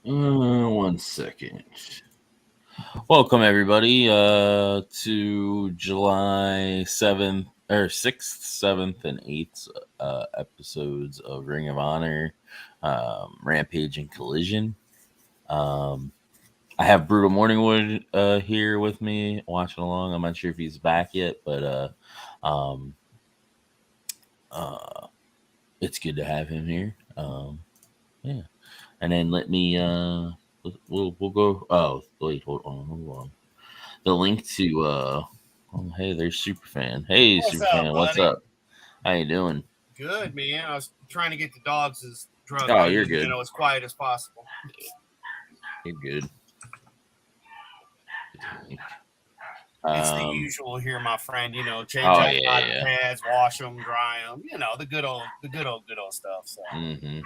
One second. Welcome everybody to July 7th or 6th, 7th, and 8th episodes of Ring of Honor, Rampage and Collision. I have Brutal Morningwood here with me watching along. I'm not sure if he's back yet, but it's good to have him here. Yeah. And then let me we'll go. Oh wait, hold on. The link to oh hey, there's Superfan. Hey Superfan, what's up? How you doing? Good, man. I was trying to get the dogs' drug. Oh, you're good. As quiet as possible. You're good. It's the usual here, my friend. Change out pads, wash them, dry them. The good old stuff. So. Mm-hmm.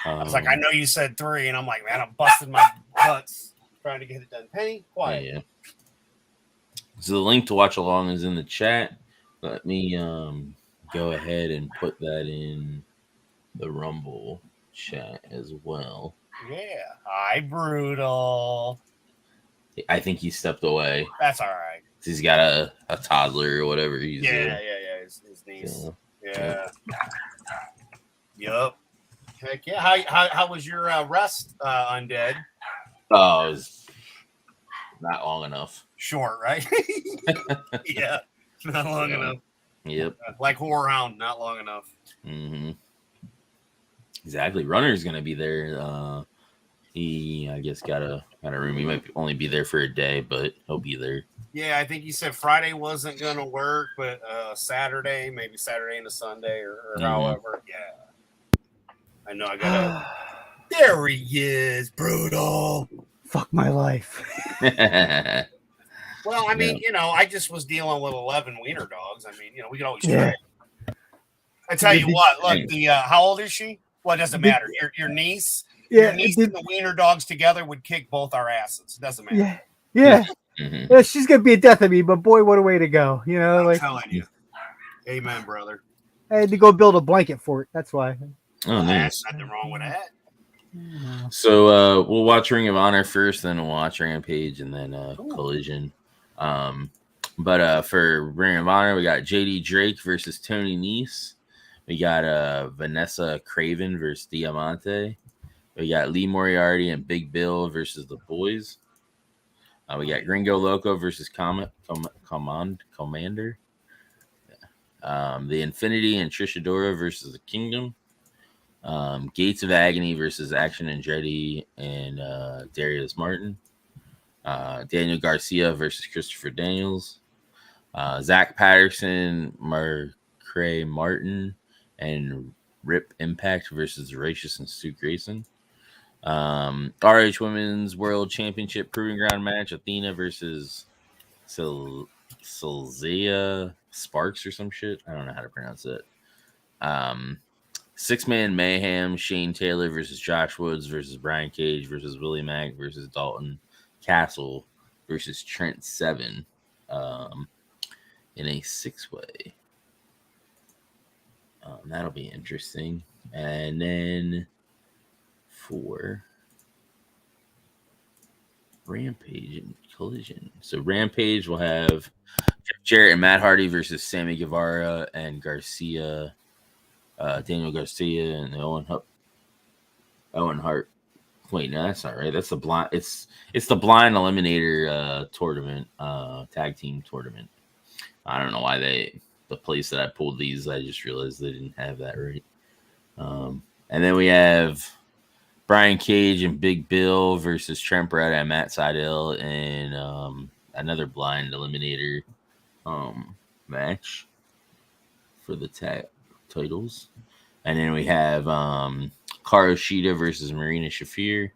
I was like, I know you said 3, and I'm like, man, I'm busting my guts trying to get it done. Penny, quiet. Yeah. So the link to watch along is in the chat. Let me go ahead and put that in the Rumble chat as well. Yeah. Hi, Brutal. I think he stepped away. That's all right. He's got a toddler or whatever. He's his niece. Yeah. Yup. Heck yeah. How was your rest, Undead? Oh, it was not long enough. Short, right? Yeah, not long enough. Yep. Like Horror Hound, not long enough. Mm-hmm. Exactly. Runner's gonna be there. He, I guess, got a room. He might only be there for a day, but he'll be there. Yeah, I think he said Friday wasn't gonna work, but Saturday, maybe Saturday into Sunday, or however. Yeah. I know I gotta. There he is, Brutal. Fuck my life. Well, I mean, I just was dealing with 11 wiener dogs. I mean, we could always try. I tell you what, look, how old is she? Well, it doesn't matter. Your niece, your niece and the wiener dogs together would kick both our asses. It doesn't matter. Yeah. Mm-hmm. Yeah, she's gonna be a death of me, but boy, what a way to go! I'm telling you. Amen, brother. I had to go build a blanket fort. That's why. Oh, nice. Nothing wrong with that. So we'll watch Ring of Honor first, then we'll watch Rampage, and then Collision. But for Ring of Honor, we got JD Drake versus Tony Nese. We got Vanessa Kraven versus Diamante. We got Lee Moriarty and Big Bill versus the Boys. We got Gringo Loco versus Komander. The Infinity and Trish Adora versus the Kingdom. Gates of Agony versus Action Andretti and Darius Martin. Daniel Garcia versus Christopher Daniels. Zach Patterson, Macrae Martin, and Rip Impact versus Racious and Stu Grayson. RH Women's World Championship Proving Ground match. Athena versus Seleziya Sparx or some shit. I don't know how to pronounce it. 6-man Mayhem, Shane Taylor versus Josh Woods versus Brian Cage versus Willie Mack versus Dalton Castle versus Trent 7 in a 6-way. That'll be interesting. And then for Rampage and Collision. So Rampage will have Jarrett and Matt Hardy versus Sammy Guevara and Garcia. Daniel Garcia and Owen Hart. Wait, no, that's not right. That's the blind. It's the blind eliminator tournament, tag team tournament. I don't know why the place that I pulled these. I just realized they didn't have that right. And then we have Brian Cage and Big Bill versus Trent Beretta and Matt Seidel in another blind eliminator match for the tag titles. And then we have Karu Shida versus Marina Shafir.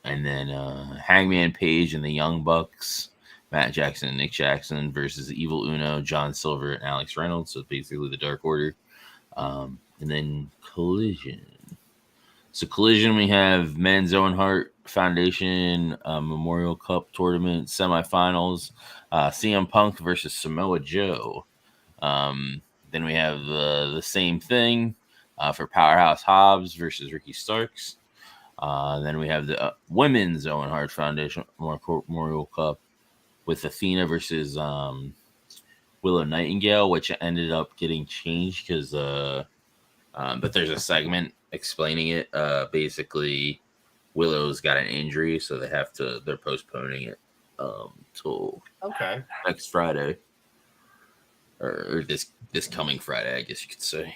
And then Hangman Page and the Young Bucks, Matt Jackson and Nick Jackson versus Evil Uno, John Silver, and Alex Reynolds. So basically the Dark Order. And then Collision. So Collision, we have Men's Owen Hart Foundation Memorial Cup Tournament semifinals. CM Punk versus Samoa Joe. Then we have the same thing for Powerhouse Hobbs versus Ricky Starks. Then we have the Women's Owen Hart Foundation Memorial Cup with Athena versus Willow Nightingale, which ended up getting changed because but there's a segment explaining it. Basically, Willow's got an injury, so they're postponing it till next Friday, or this coming Friday, I guess you could say.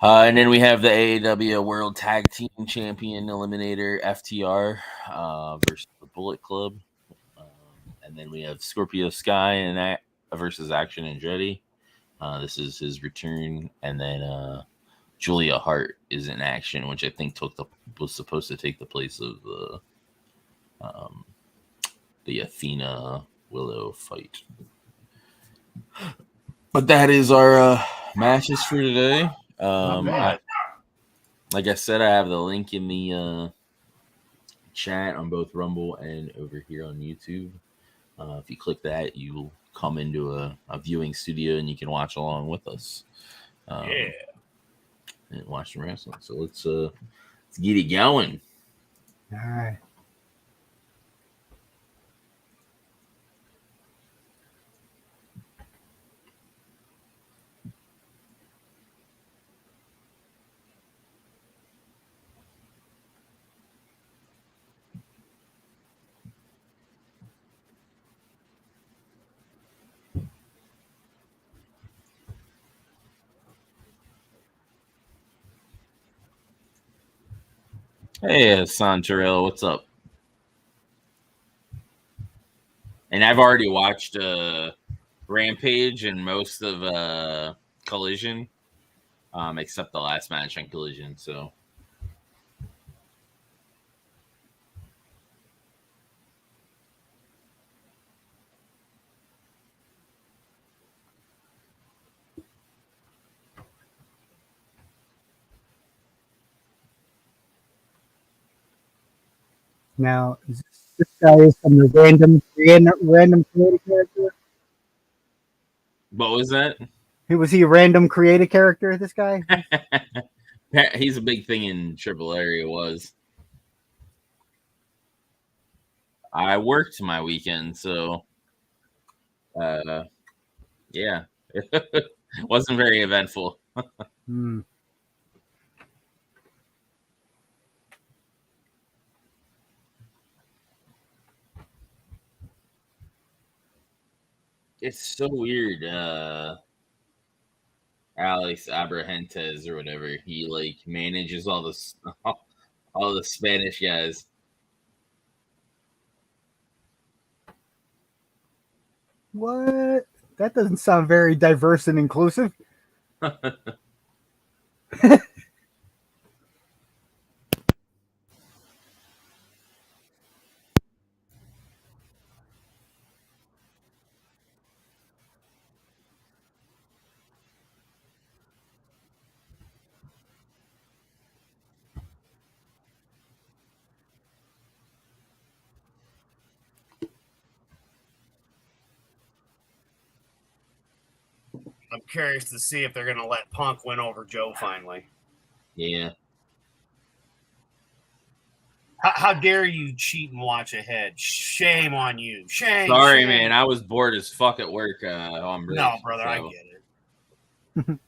And then we have the AAW World Tag Team Champion Eliminator FTR versus the Bullet Club. And then we have Scorpio Sky and versus Action Andretti. This is his return. And then Julia Hart is in action, which I think was supposed to take the place of the Athena Willow fight. But that is our matches for today. Like I said, I have the link in the chat on both Rumble and over here on YouTube. If you click that, you'll come into a viewing studio and you can watch along with us. And watch the wrestling. So let's get it going. All right. Hey, Hassan Terrell, what's up? And I've already watched Rampage and most of Collision, except the last match on Collision. So Now, this guy is from the random created character. what was that? Was he a random created character? This guy? He's a big thing in Triple Area. Was I worked my weekend, so yeah, it wasn't very eventful. It's so weird. Alex Abrahentes or whatever. He like manages all the Spanish guys. What? That doesn't sound very diverse and inclusive. I'm curious to see if they're going to let Punk win over Joe finally. Yeah. How dare you cheat and watch ahead? Shame on you. Shame. Sorry, man. I was bored as fuck at work on break. No, brother, so. I get it.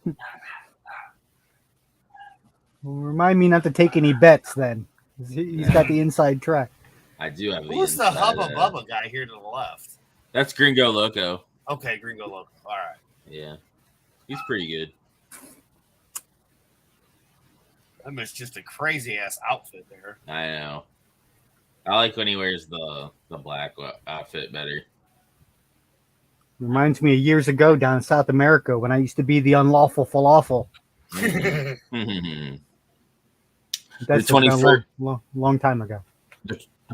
Well, remind me not to take any bets then. He's got the inside track. I do have Who's the Hubba Bubba guy here to the left? That's Gringo Loco. Okay, Gringo Loco. All right. Yeah. He's pretty good. That was just a crazy ass outfit there. I know. I like when he wears the black outfit better. Reminds me of years ago down in South America when I used to be the unlawful falafel. That's the 21st, long time ago.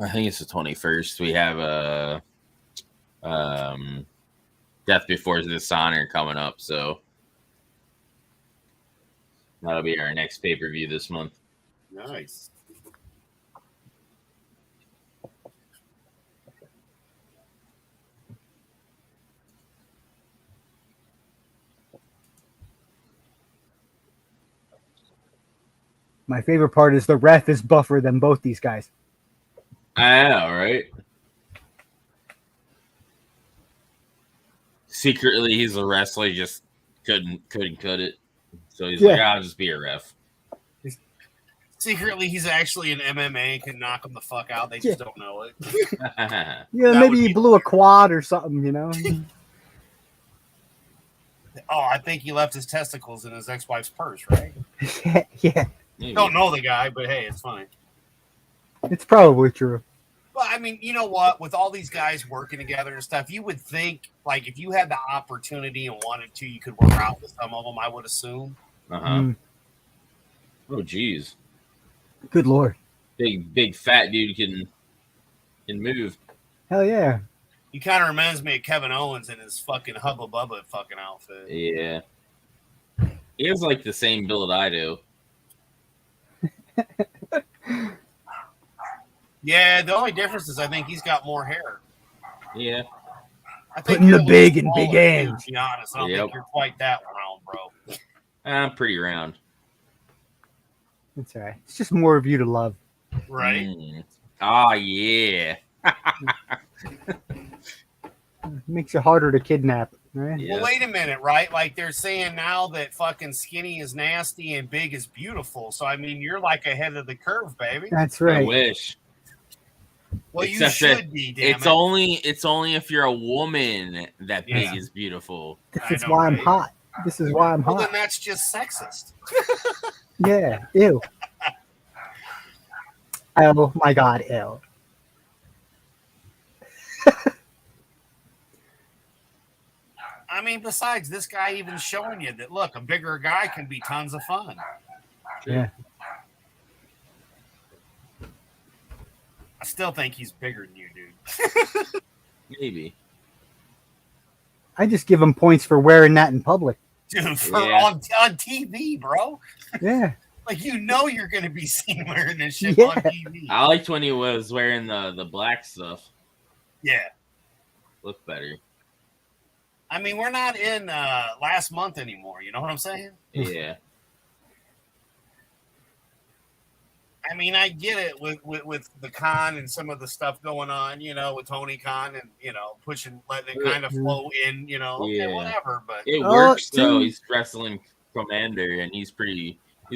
I think it's the 21st. We have Death Before Dishonor coming up, so that'll be our next pay-per-view this month. Nice. My favorite part is the ref is buffer than both these guys. I know, right? Secretly, he's a wrestler. He just couldn't cut it. So he's like, I'll just be a ref. Secretly, he's actually an MMA and can knock him the fuck out. They just don't know it. Maybe he blew a quad or something, you know? Oh, I think he left his testicles in his ex-wife's purse, right? Yeah. Maybe. Don't know the guy, but hey, it's fine. It's probably true. Well, I mean, you know what? With all these guys working together and stuff, you would think, like, if you had the opportunity and wanted to, you could work out with some of them, I would assume. Oh, geez. Good Lord. Big fat dude can move. Hell yeah. He kind of reminds me of Kevin Owens in his fucking Hubba Bubba fucking outfit. Yeah. He has, like, the same build I do. Yeah, the only difference is I think he's got more hair. Yeah. I think Putting the big in big hands. To be honest, I don't think you're quite that round, bro. I'm pretty round. That's all right. It's just more of you to love. Right? Oh, yeah. Makes it harder to kidnap, right? Yeah. Well, wait a minute, right? Like they're saying now that fucking skinny is nasty and big is beautiful. So, I mean, you're like ahead of the curve, baby. That's right. I wish. Well, Except you should be, damn it's only if you're a woman that big is beautiful. This is why I'm hot. This is why I'm hot. Well, then that's just sexist. Yeah. Ew. Oh, my God. Ew. I mean, besides this guy even showing you that, look, a bigger guy can be tons of fun. Yeah. I still think he's bigger than you, dude. Maybe. I just give him points for wearing that in public. Dude, on TV, bro. Yeah. Like, you know you're going to be seen wearing this shit Yeah. on TV. I liked when he was wearing the black stuff. Yeah. Looked better. I mean, we're not in last month anymore. You know what I'm saying? Yeah. I mean, I get it with the con and some of the stuff going on, you know, with Tony Khan and, you know, letting it kind of flow in, you know, okay, whatever. But it works, though. He's wrestling Komander, and he's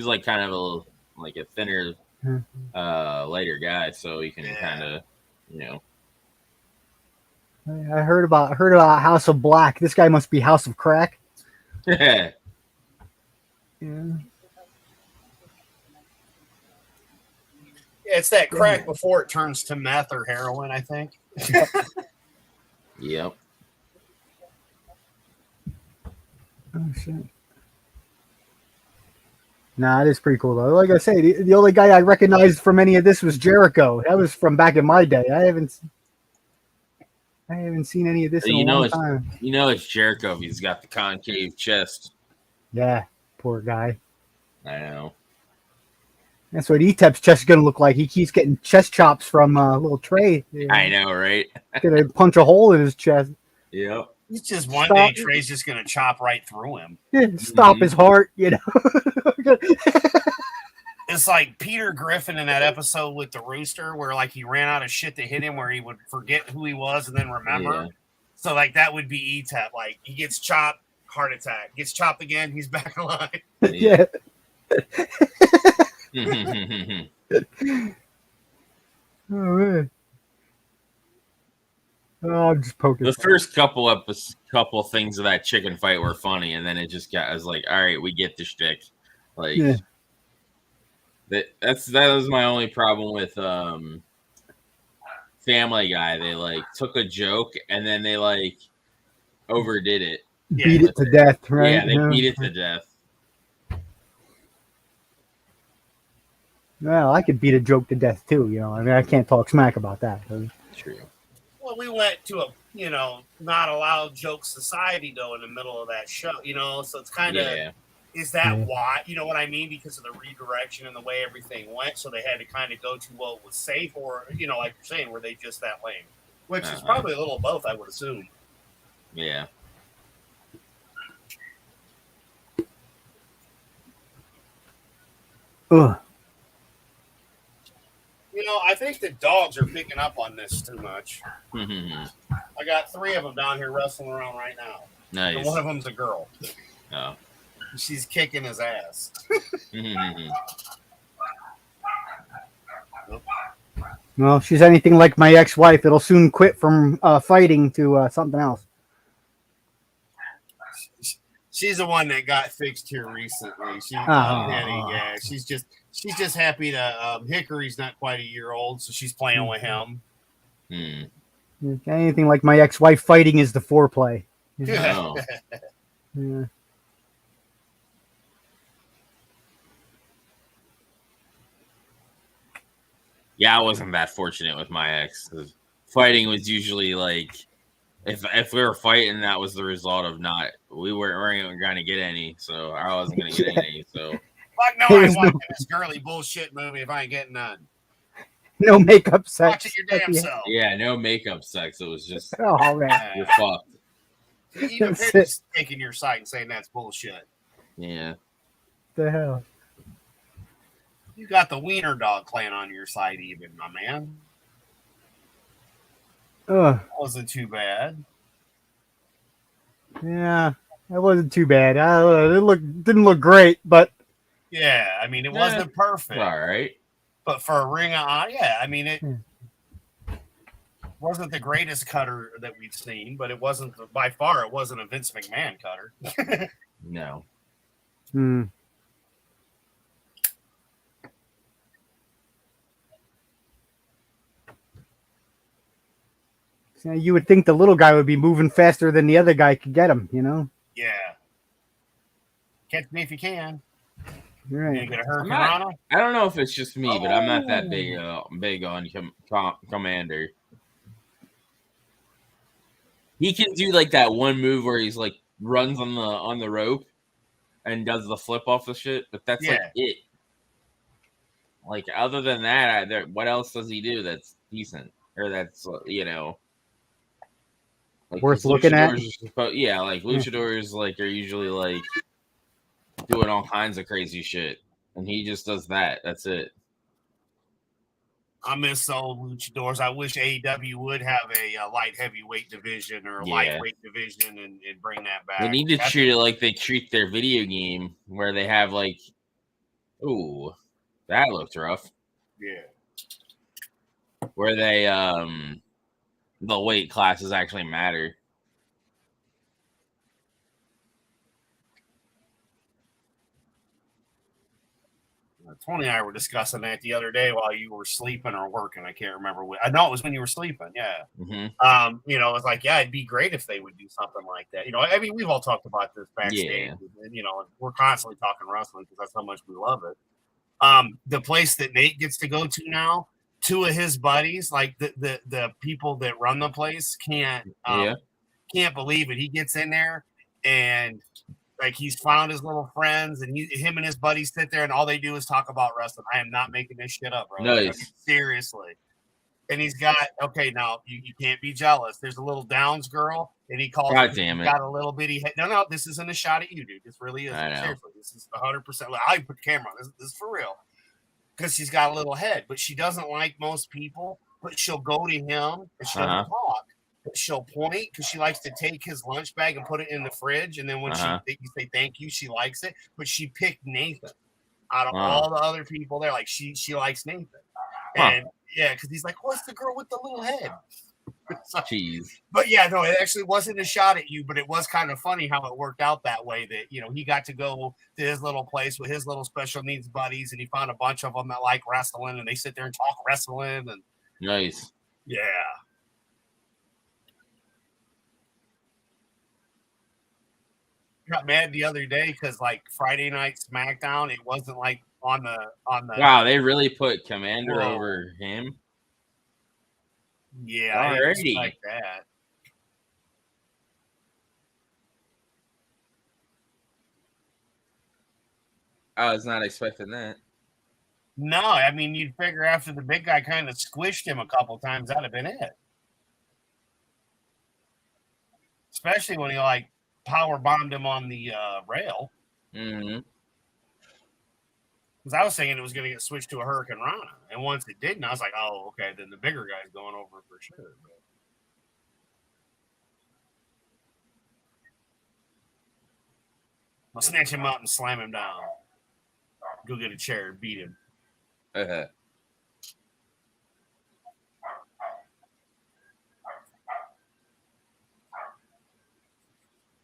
like kind of a thinner, lighter guy, so he can kind of, you know. I heard about House of Black. This guy must be House of Crack. Yeah. It's that crack before it turns to meth or heroin, I think. Yep. Oh, shit. Nah, it is pretty cool, though. Like I say, the only guy I recognized from any of this was Jericho. That was from back in my day. I haven't seen any of this in a long time. You know it's Jericho if he's got the concave chest. Yeah, poor guy. I know. That's what Etep's chest is going to look like. He keeps getting chest chops from a little tray. I know, right? Going to punch a hole in his chest. Yep. It's just one day Trey's just going to chop right through him. Stop his heart, you know. It's like Peter Griffin in that episode with the rooster where like he ran out of shit to hit him where he would forget who he was and then remember. Yeah. So like that would be Etep. Like he gets chopped, heart attack. Gets chopped again, he's back alive. Yeah. Oh man. Oh, I'm just poking. The first couple things of that chicken fight were funny, and then I was like, all right, we get the shtick. Like that was my only problem with Family Guy. They like took a joke and then they like overdid it. Beat it to death, right? Yeah, they beat it to death. Well, I could beat a joke to death too, you know. I mean, I can't talk smack about that. True. Well, we went to a, you know, not allowed joke society though in the middle of that show, you know, so it's kind of, is that why, you know what I mean? Because of the redirection and the way everything went, so they had to kind of go to what was safe, or, you know, like you're saying, were they just that lame? Which is probably a little of both, I would assume. Yeah. Ugh. I think the dogs are picking up on this too much. I got 3 of them down here wrestling around right now. Nice. And one of them's a girl. Oh. She's kicking his ass. Well, if she's anything like my ex-wife, it'll soon quit from fighting to something else. She's the one that got fixed here recently. She's just happy to. Hickory's not quite a year old, so she's playing with him. Anything like my ex-wife, fighting is the foreplay. Oh. Yeah. Yeah, I wasn't that fortunate with my ex. Fighting was usually like, if we were fighting, that was the result of we weren't going to get any, so I wasn't going to get any. So fuck no, I ain't watching this girly bullshit movie if I ain't getting none. No makeup sex. Watch it your damn self. Yeah, no makeup sex. It was just you're fucked. Even Pitty's taking your side and saying that's bullshit. Yeah. The hell. You got the wiener dog playing on your side, even, my man. That wasn't too bad. Yeah, that wasn't too bad. It didn't look great, but yeah, I mean, it wasn't perfect. All right, but for a Ring of Honor, yeah, I mean, it wasn't the greatest cutter that we've seen, but it wasn't by far. It wasn't a Vince McMahon cutter. No. You would think the little guy would be moving faster than the other guy could get him, you know? Yeah. Catch me if you can. Right. You gonna hurt Corona? I don't know if it's just me, but I'm not that big on Komander. He can do like that one move where he's like runs on the rope and does the flip off the shit, but that's like it. Like other than that, what else does he do that's decent or that's like worth looking at? Yeah, like luchadors like are usually like doing all kinds of crazy shit, and he just does that. That's it. I miss old luchadors. I wish AEW would have a light heavyweight division or a lightweight division and bring that back. They need to treat it like they treat their video game, where they have like, ooh, that looks rough. Yeah. Where they the weight classes actually matter. Tony and I were discussing that the other day while you were sleeping or working. I can't remember. I know it was when you were sleeping. Yeah. Mm-hmm. It's like, yeah, it'd be great if they would do something like that. I mean, we've all talked about this backstage, and we're constantly talking wrestling because that's how much we love it. The place that Nate gets to go to now, 2 of his buddies, like the people that run the place, can't believe it. He gets in there and like he's found his little friends, and him and his buddies sit there, and all they do is talk about wrestling. I am not making this shit up, bro. Nice. Like, seriously. And he's got now you can't be jealous. There's a little Downs girl, and he calls. God damn it! Got a little bitty head. No, this isn't a shot at you, dude. This really is. Seriously, this is 100%. I put the camera on. This is for real. Because she's got a little head, but she doesn't like most people. But she'll go to him and she'll talk. But she'll point because she likes to take his lunch bag and put it in the fridge. And then when you say thank you, she likes it. But she picked Nathan out of all the other people there. Like she likes Nathan. And because he's like, what's the girl with the little head? Jeez. But yeah, no, it actually wasn't a shot at you, but it was kind of funny how it worked out that way. That he got to go to his little place with his little special needs buddies, and he found a bunch of them that like wrestling, and they sit there and talk wrestling. And nice. Yeah. Got mad the other day because like Friday night SmackDown, it wasn't like on the. Wow, they really put Komander over him. Yeah, already like that. I was not expecting that. No, I mean you'd figure after the big guy kind of squished him a couple times, that'd have been it. Especially when he like power bombed him on the rail. Mm-hmm. Because I was thinking it was going to get switched to a Hurricane Rana. And once it didn't, I was like, oh, okay, then the bigger guy's going over for sure. But I'll snatch him up and slam him down. Go get a chair and beat him.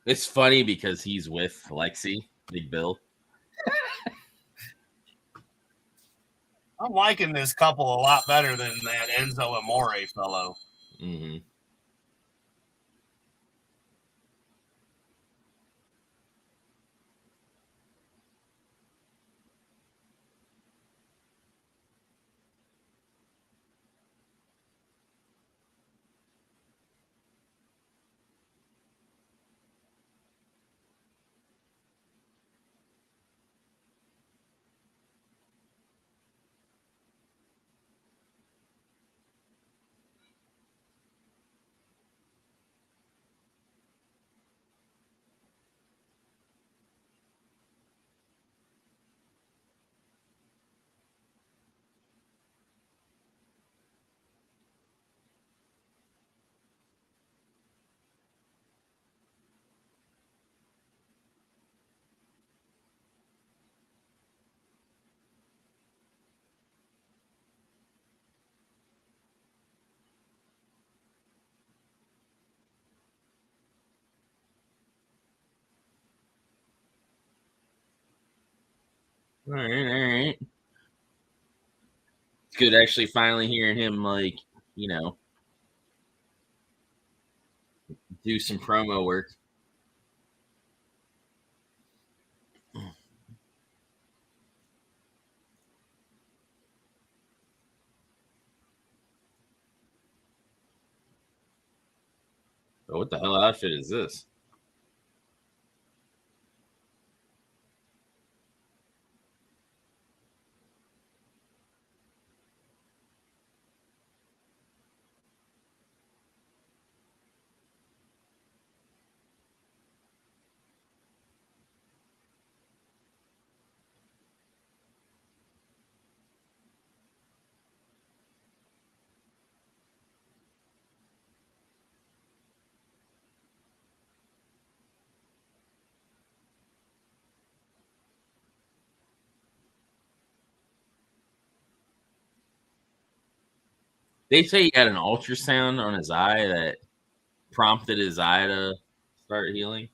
It's funny because he's with Lexi, Big Bill. I'm liking this couple a lot better than that Enzo and Morey fellow. Mm-hmm. All right. It's good actually finally hearing him, like, you know, do some promo work. But what the hell outfit is this? They say he had an ultrasound on his eye that prompted his eye to start healing.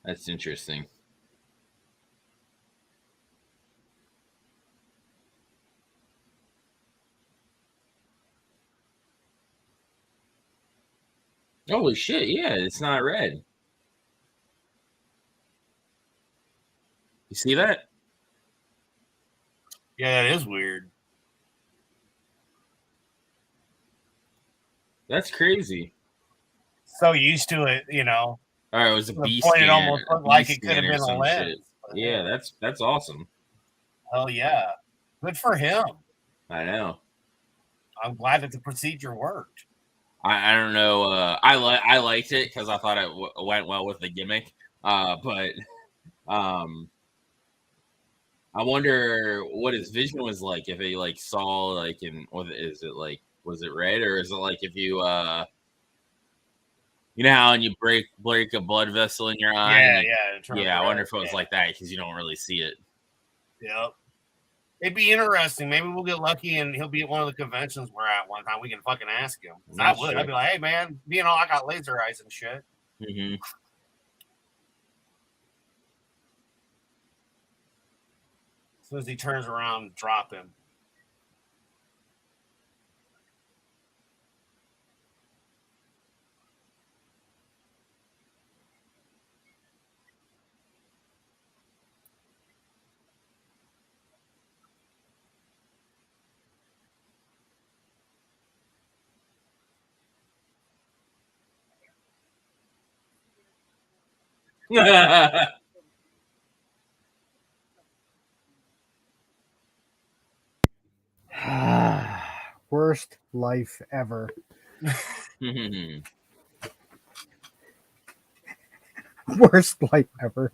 That's interesting. Holy shit, yeah, it's not red. You see that? Yeah, that is weird. That's crazy. So used to it, you know. All right, it was a B point scan. It almost looked like it could have been a lens. Yeah, that's awesome. Hell yeah. Good for him. I know. I'm glad that the procedure worked. I don't know. I liked it because I thought it went well with the gimmick. But I wonder what his vision was like if he like saw like is it like was it red or is it like if you you know how when you break a blood vessel in your eye? Yeah. I wonder if it was like that because you don't really see it. Yep. It'd be interesting. Maybe we'll get lucky and he'll be at one of the conventions we're at one time. We can fucking ask him. I would. I'd be like, hey, man, I got laser eyes and shit. Mm-hmm. As soon as he turns around, drop him. Worst life ever. Worst life ever.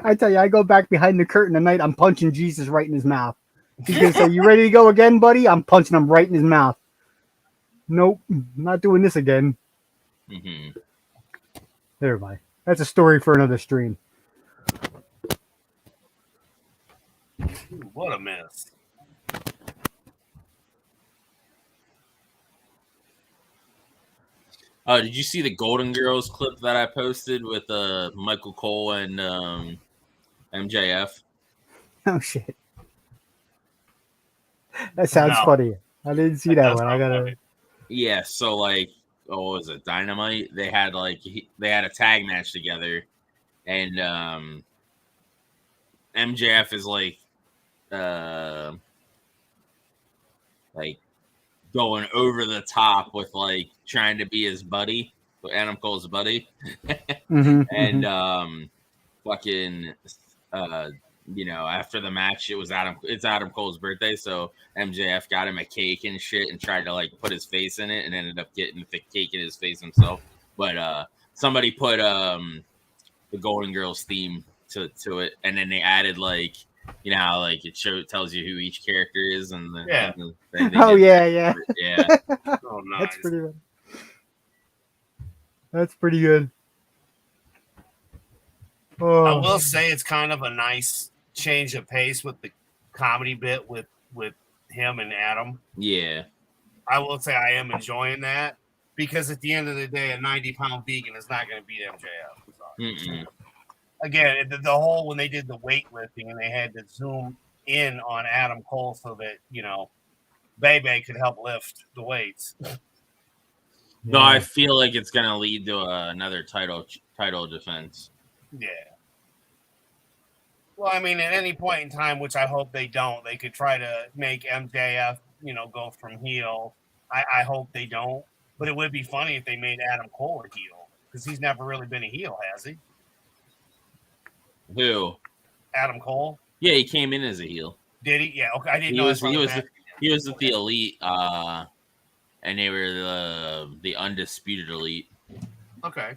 I tell you, I go back behind the curtain tonight. I'm punching Jesus right in his mouth. He's gonna say, "You ready to go again, buddy?" I'm punching him right in his mouth. Nope, not doing this again. Mm-hmm. Never mind. That's a story for another stream. Ooh, what a mess. Did you see the Golden Girls clip that I posted with Michael Cole and MJF? Oh shit. That sounds funny. I didn't see that one. I gotta. Funny. Yeah, so like, what was it? Dynamite. They had they had a tag match together, and MJF is like going over the top with like trying to be his buddy, Adam Cole's buddy, and fucking after the match, it's Adam Cole's birthday, so MJF got him a cake and shit and tried to like put his face in it and ended up getting the cake in his face himself. But somebody put the Golden Girls theme to it, and then they added like, you know how like it tells you who each character is, and yeah. Oh yeah. Yeah. Oh, nice. That's pretty good. That's pretty good. Oh. I will say it's kind of a nice change of pace with the comedy bit with him and Adam. Yeah. I will say I am enjoying that because at the end of the day, a 90-pound vegan is not going to beat MJF. Again, the whole when they did the weightlifting and they had to zoom in on Adam Cole so that, Bebe could help lift the weights. No, I feel like it's going to lead to another title defense. Yeah. Well, I mean, at any point in time, which I hope they don't, they could try to make MJF, go from heel. I hope they don't. But it would be funny if they made Adam Cole a heel because he's never really been a heel, has he? Who? Adam Cole? Yeah, he came in as a heel. Did he? Yeah, okay. I didn't know he was with the Elite, and they were the undisputed Elite. Okay.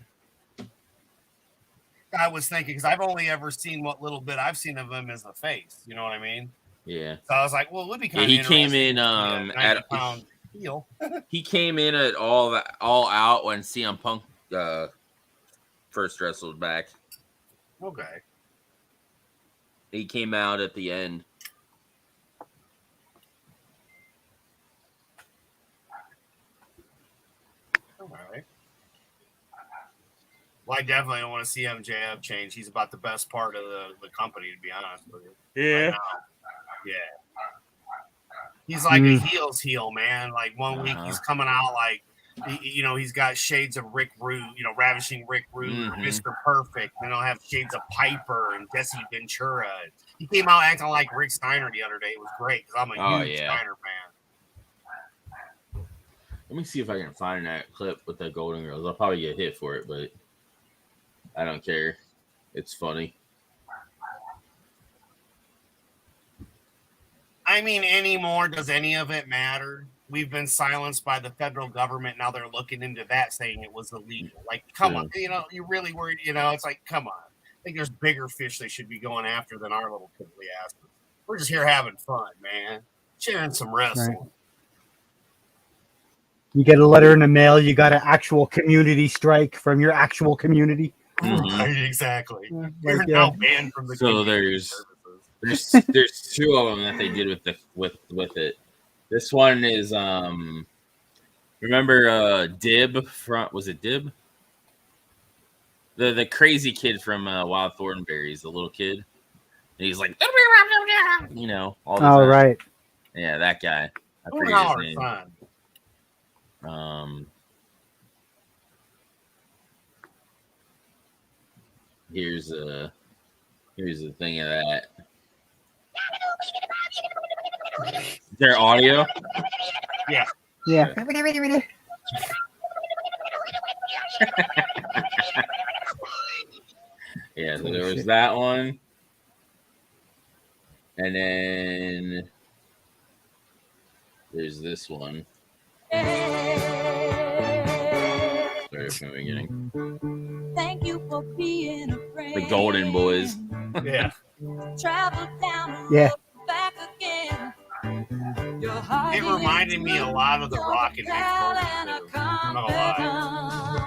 I was thinking because I've only ever seen what little bit I've seen of him as a face. You know what I mean? Yeah. So I was like, well, it would be kind of interesting. He came in at 90-pound heel. He came in at all out when CM Punk first wrestled back. Okay. He came out at the end. All right. Well, I definitely don't want to see MJF change. He's about the best part of the company, to be honest with you. Yeah. Right now. Yeah. He's like a heel's heel, man. Like one week he's coming out like, he's got shades of Rick Rude, Ravishing Rick Rude, Mr. Perfect. Then he'll have shades of Piper and Jesse Ventura. He came out acting like Rick Steiner the other day. It was great because I'm a huge Steiner fan. Let me see if I can find that clip with the Golden Girls. I'll probably get hit for it, but I don't care. It's funny. I mean, anymore, does any of it matter? We've been silenced by the federal government. Now they're looking into that, saying it was illegal. Like, come on. You're really worried. It's like, come on. I think there's bigger fish they should be going after than our little piddly asses. We're just here having fun, man. Sharing some wrestling. Right. You get a letter in the mail. You got an actual community strike from your actual community. Right, exactly. You're now banned from the so there's two of them that they did with it. This one is remember Dib from, was it Dib? The crazy kid from Wild Thornberries, the little kid. And he's like, all the time. Right. Yeah, that guy. I forget his name. Here's the thing of that. Is there audio? Yeah. Yeah. Yeah, so there was that one. And then there's this one. Sorry from the beginning. Thank you for The Golden Boys. Yeah. Yeah. It reminded me a lot of the Rock and Nick too. I'm not gonna lie.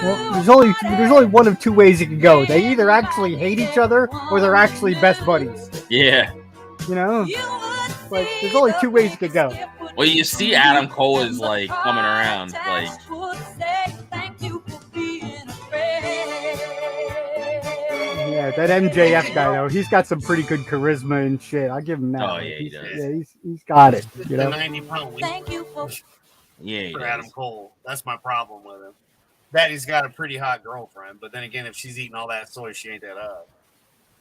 Well, there's only one of two ways it can go. They either actually hate each other or they're actually best buddies. Yeah. You know? Like, there's only two ways it could go. Well, you see Adam Cole is like coming around. Like, yeah, that MJF guy though, he's got some pretty good charisma and shit. I'll give him that. Oh yeah, he does. Yeah, he's got it. You The know? 90-pound weight Yeah, for Adam Cole. That's my problem with him. That he's got a pretty hot girlfriend, but then again, if she's eating all that soy, she ain't that up.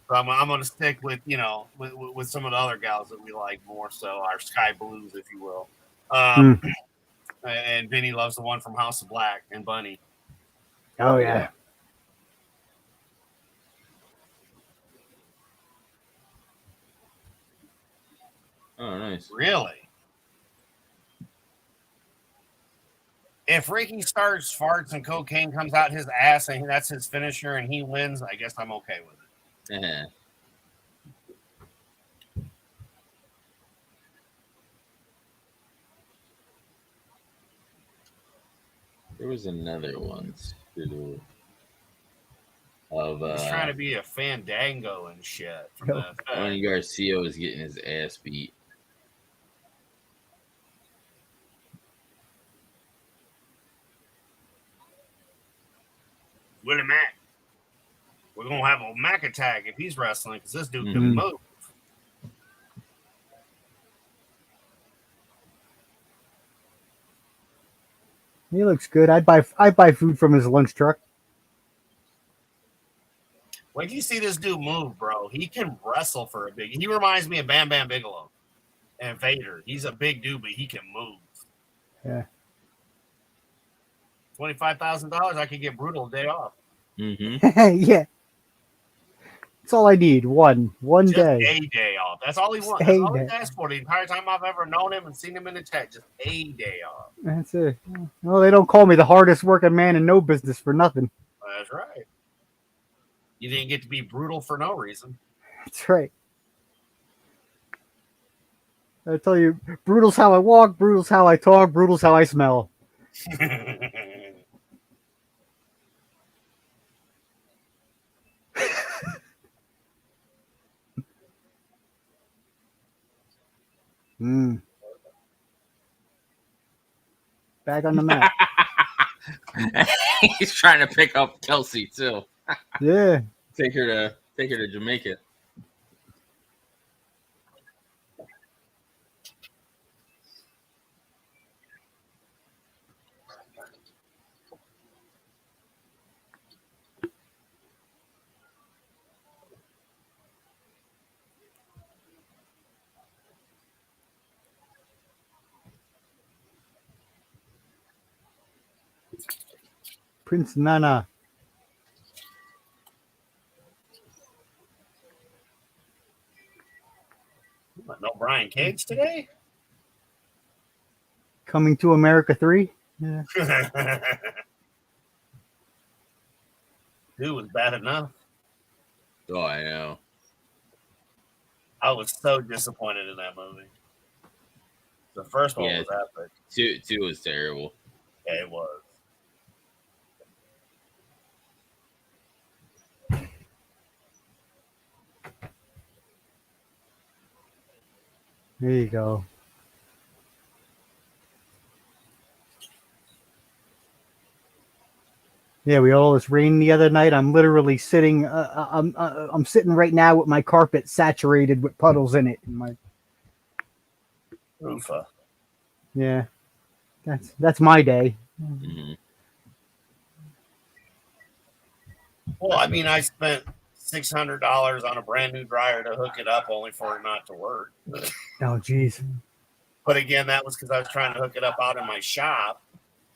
So I'm going to stick with, you know, with some of the other gals that we like more so, our Sky Blues, if you will. And Vinny loves the one from House of Black and Bunny. Oh yeah. Oh, nice. Really? If Ricky starts farts and cocaine comes out his ass and that's his finisher and he wins, I guess I'm okay with it. Yeah. There was another one too. Of He's trying to be a Fandango and shit. From the when Garcia was getting his ass beat. Willie Mack. We're going to have a Mack attack if he's wrestling because this dude can move. He looks good. I'd buy food from his lunch truck. When you see this dude move, bro, he can wrestle for a big. He reminds me of Bam Bam Bigelow and Vader. He's a big dude, but he can move. Yeah. $25,000, I could get Brutal a day off. Mm-hmm. Yeah. That's all I need. One Just day. a day off. That's all he wants. That's all he's asked for the entire time I've ever known him and seen him in the chat. Just a day off. That's it. Well, they don't call me the hardest working man in no business for nothing. That's right. You didn't get to be brutal for no reason. That's right. I tell you, brutal's how I walk, brutal's how I talk, brutal's how I smell. Back on the map. He's trying to pick up Kelsey too. Yeah. Take her to Jamaica. Prince Nana. No Brian Cage today? Coming to America 3? Yeah. Dude was bad enough. Oh, I know. I was so disappointed in that movie. The first one was epic. Two was terrible. Yeah, it was. There you go. Yeah, we had all this rain the other night. I'm literally sitting. I'm sitting right now with my carpet saturated with puddles in it. And Oofa. Yeah, that's my day. Mm-hmm. Well, I mean, I spent $600 on a brand new dryer to hook it up, only for it not to work. Oh, geez. But again, that was because I was trying to hook it up out in my shop,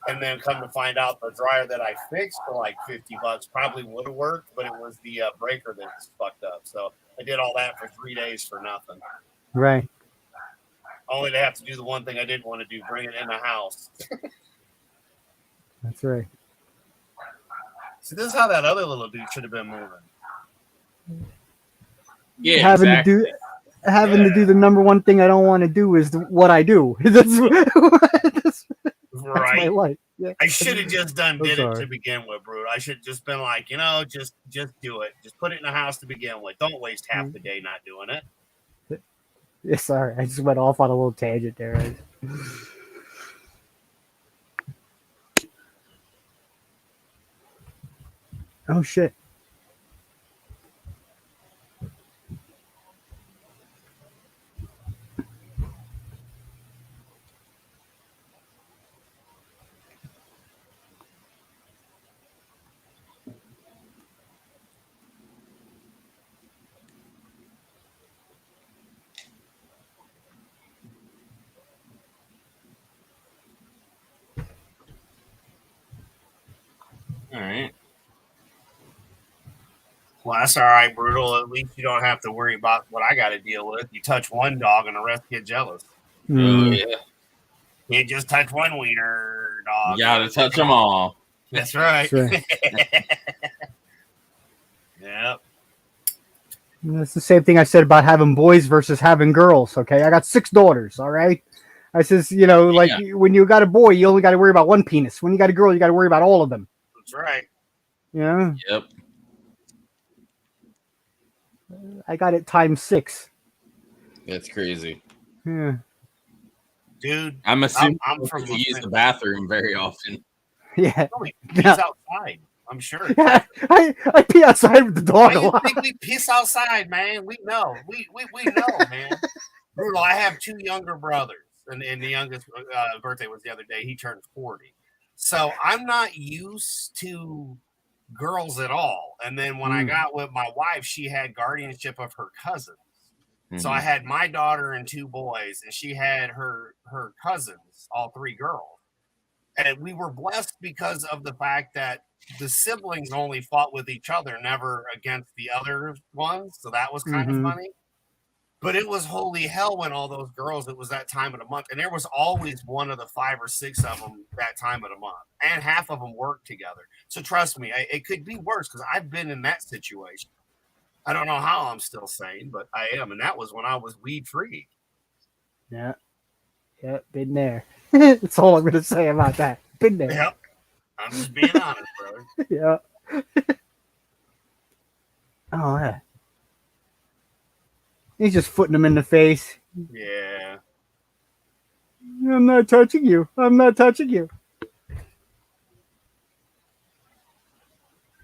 and then come to find out the dryer that I fixed for like $50 probably would have worked, but it was the breaker that was fucked up. So I did all that for 3 days for nothing. Right. Only to have to do the one thing I didn't want to do, bring it in the house. That's right. See, this is how that other little dude should have been moving. Yeah, having exactly. to do the number one thing I don't want to do is what I do. That's my Right. life. Yeah. I should have just did it sorry. to begin with, bro. I should just been like, just do it. Just put it in the house to begin with. Don't waste half the day not doing it. Yeah, sorry. I just went off on a little tangent there. Oh shit. All right. Well, that's all right, Brutal. At least you don't have to worry about what I got to deal with. You touch one dog and the rest get jealous. Oh, yeah. You just touch one wiener, dog. You gotta touch them all. That's right. That's right. Yep. That's the same thing I said about having boys versus having girls. Okay, I got 6 daughters. All right, I says, when you got a boy, you only got to worry about one penis. When you got a girl, you got to worry about all of them. That's right. Yeah. Yep. I got it times 6. That's crazy. Yeah. Dude, I'm assuming I'm from you use the bathroom very often. Yeah. He's outside. I'm sure. I pee outside with the dog Why a you lot. think we piss outside, man? We know. We know, man. Brutal. I have 2 younger brothers, and the youngest birthday was the other day. He turned 40. So I'm not used to girls at all. And then when I got with my wife, she had guardianship of her cousins. So I had my daughter and 2 boys, and she had her cousins, all 3 girls. And we were blessed because of the fact that the siblings only fought with each other, never against the other ones. So that was kind of funny. But it was holy hell when all those girls, it was that time of the month. And there was always one of the 5 or 6 of them that time of the month. And half of them worked together. So trust me, it could be worse because I've been in that situation. I don't know how I'm still sane, but I am. And that was when I was weed free. Yeah. Yeah, been there. That's all I'm going to say about that. Been there. Yep. I'm just being honest, brother. Yeah. Oh, yeah. He's just footing him in the face. Yeah. I'm not touching you. I'm not touching you.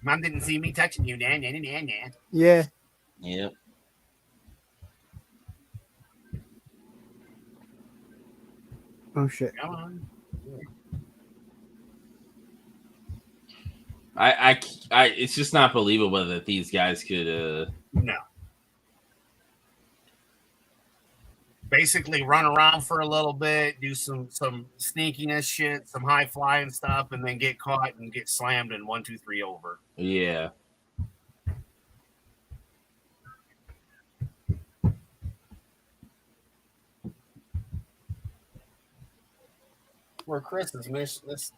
Mom didn't see me touching you, nah. Yeah. Yep. Oh, shit. Come on. I it's just not believable that these guys could No. Basically run around for a little bit, do some sneakiness shit, some high flying stuff, and then get caught and get slammed in 1, 2, 3 over. Yeah. Where Chris has missed this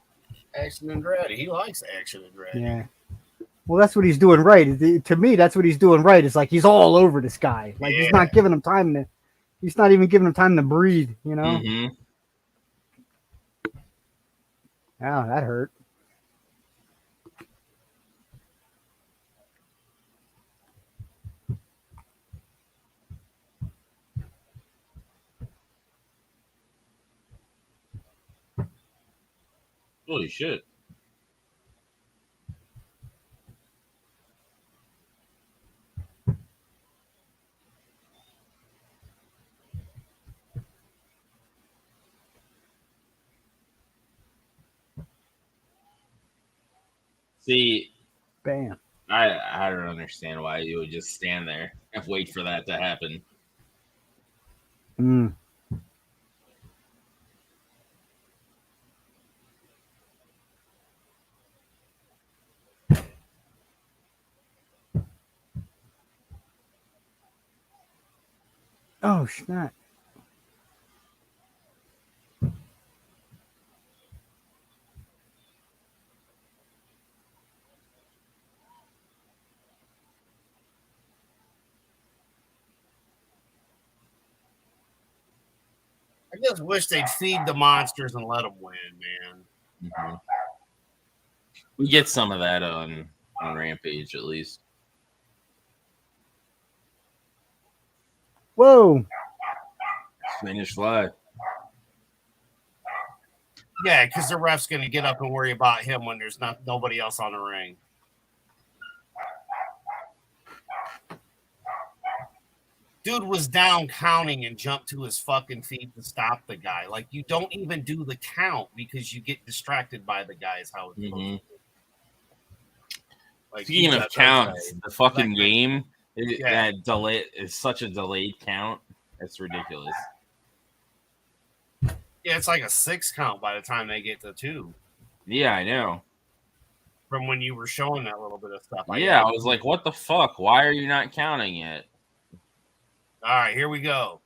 action Andretti. He likes action Andretti. Yeah. Well, that's what he's doing right. To me, that's what he's doing right. It's like he's all over this guy. Like he's not giving him time to. He's not even giving him time to breathe. You know. Mm-hmm. Oh, that hurt. Holy shit. See, Bam. I don't understand why you would just stand there and wait for that to happen. Mm. Oh, snap. just wish they'd feed the monsters and let them win, man. Mm-hmm. We get some of that on Rampage, at least. Whoa. Finish live. Yeah, because the ref's going to get up and worry about him when there's nobody else on the ring. Dude was down counting and jumped to his fucking feet to stop the guy. Like, you don't even do the count because you get distracted by the guy is how it's supposed to. Like, speaking of counts, the fucking game, that delay is such a delayed count. That's ridiculous. Yeah, it's like a 6 count by the time they get to 2. Yeah, I know. From when you were showing that little bit of stuff. I was like, what the fuck? Why are you not counting it? All right, here we go.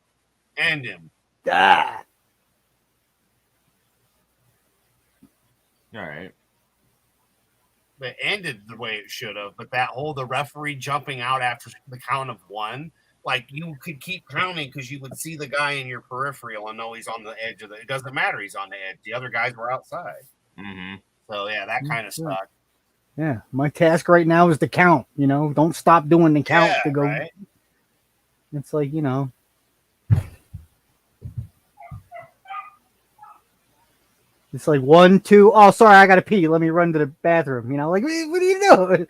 End him. Ah. All right. It ended the way it should have, but the referee jumping out after the count of 1, like you could keep counting because you would see the guy in your peripheral and know he's on the edge of it doesn't matter, he's on the edge. The other guys were outside. Mm-hmm. So yeah, that kind of sucked. Yeah, my task right now is to count. Don't stop doing the count to go. Right? It's like it's like 1, 2. Oh, sorry, I gotta pee. Let me run to the bathroom. Like what are you doing?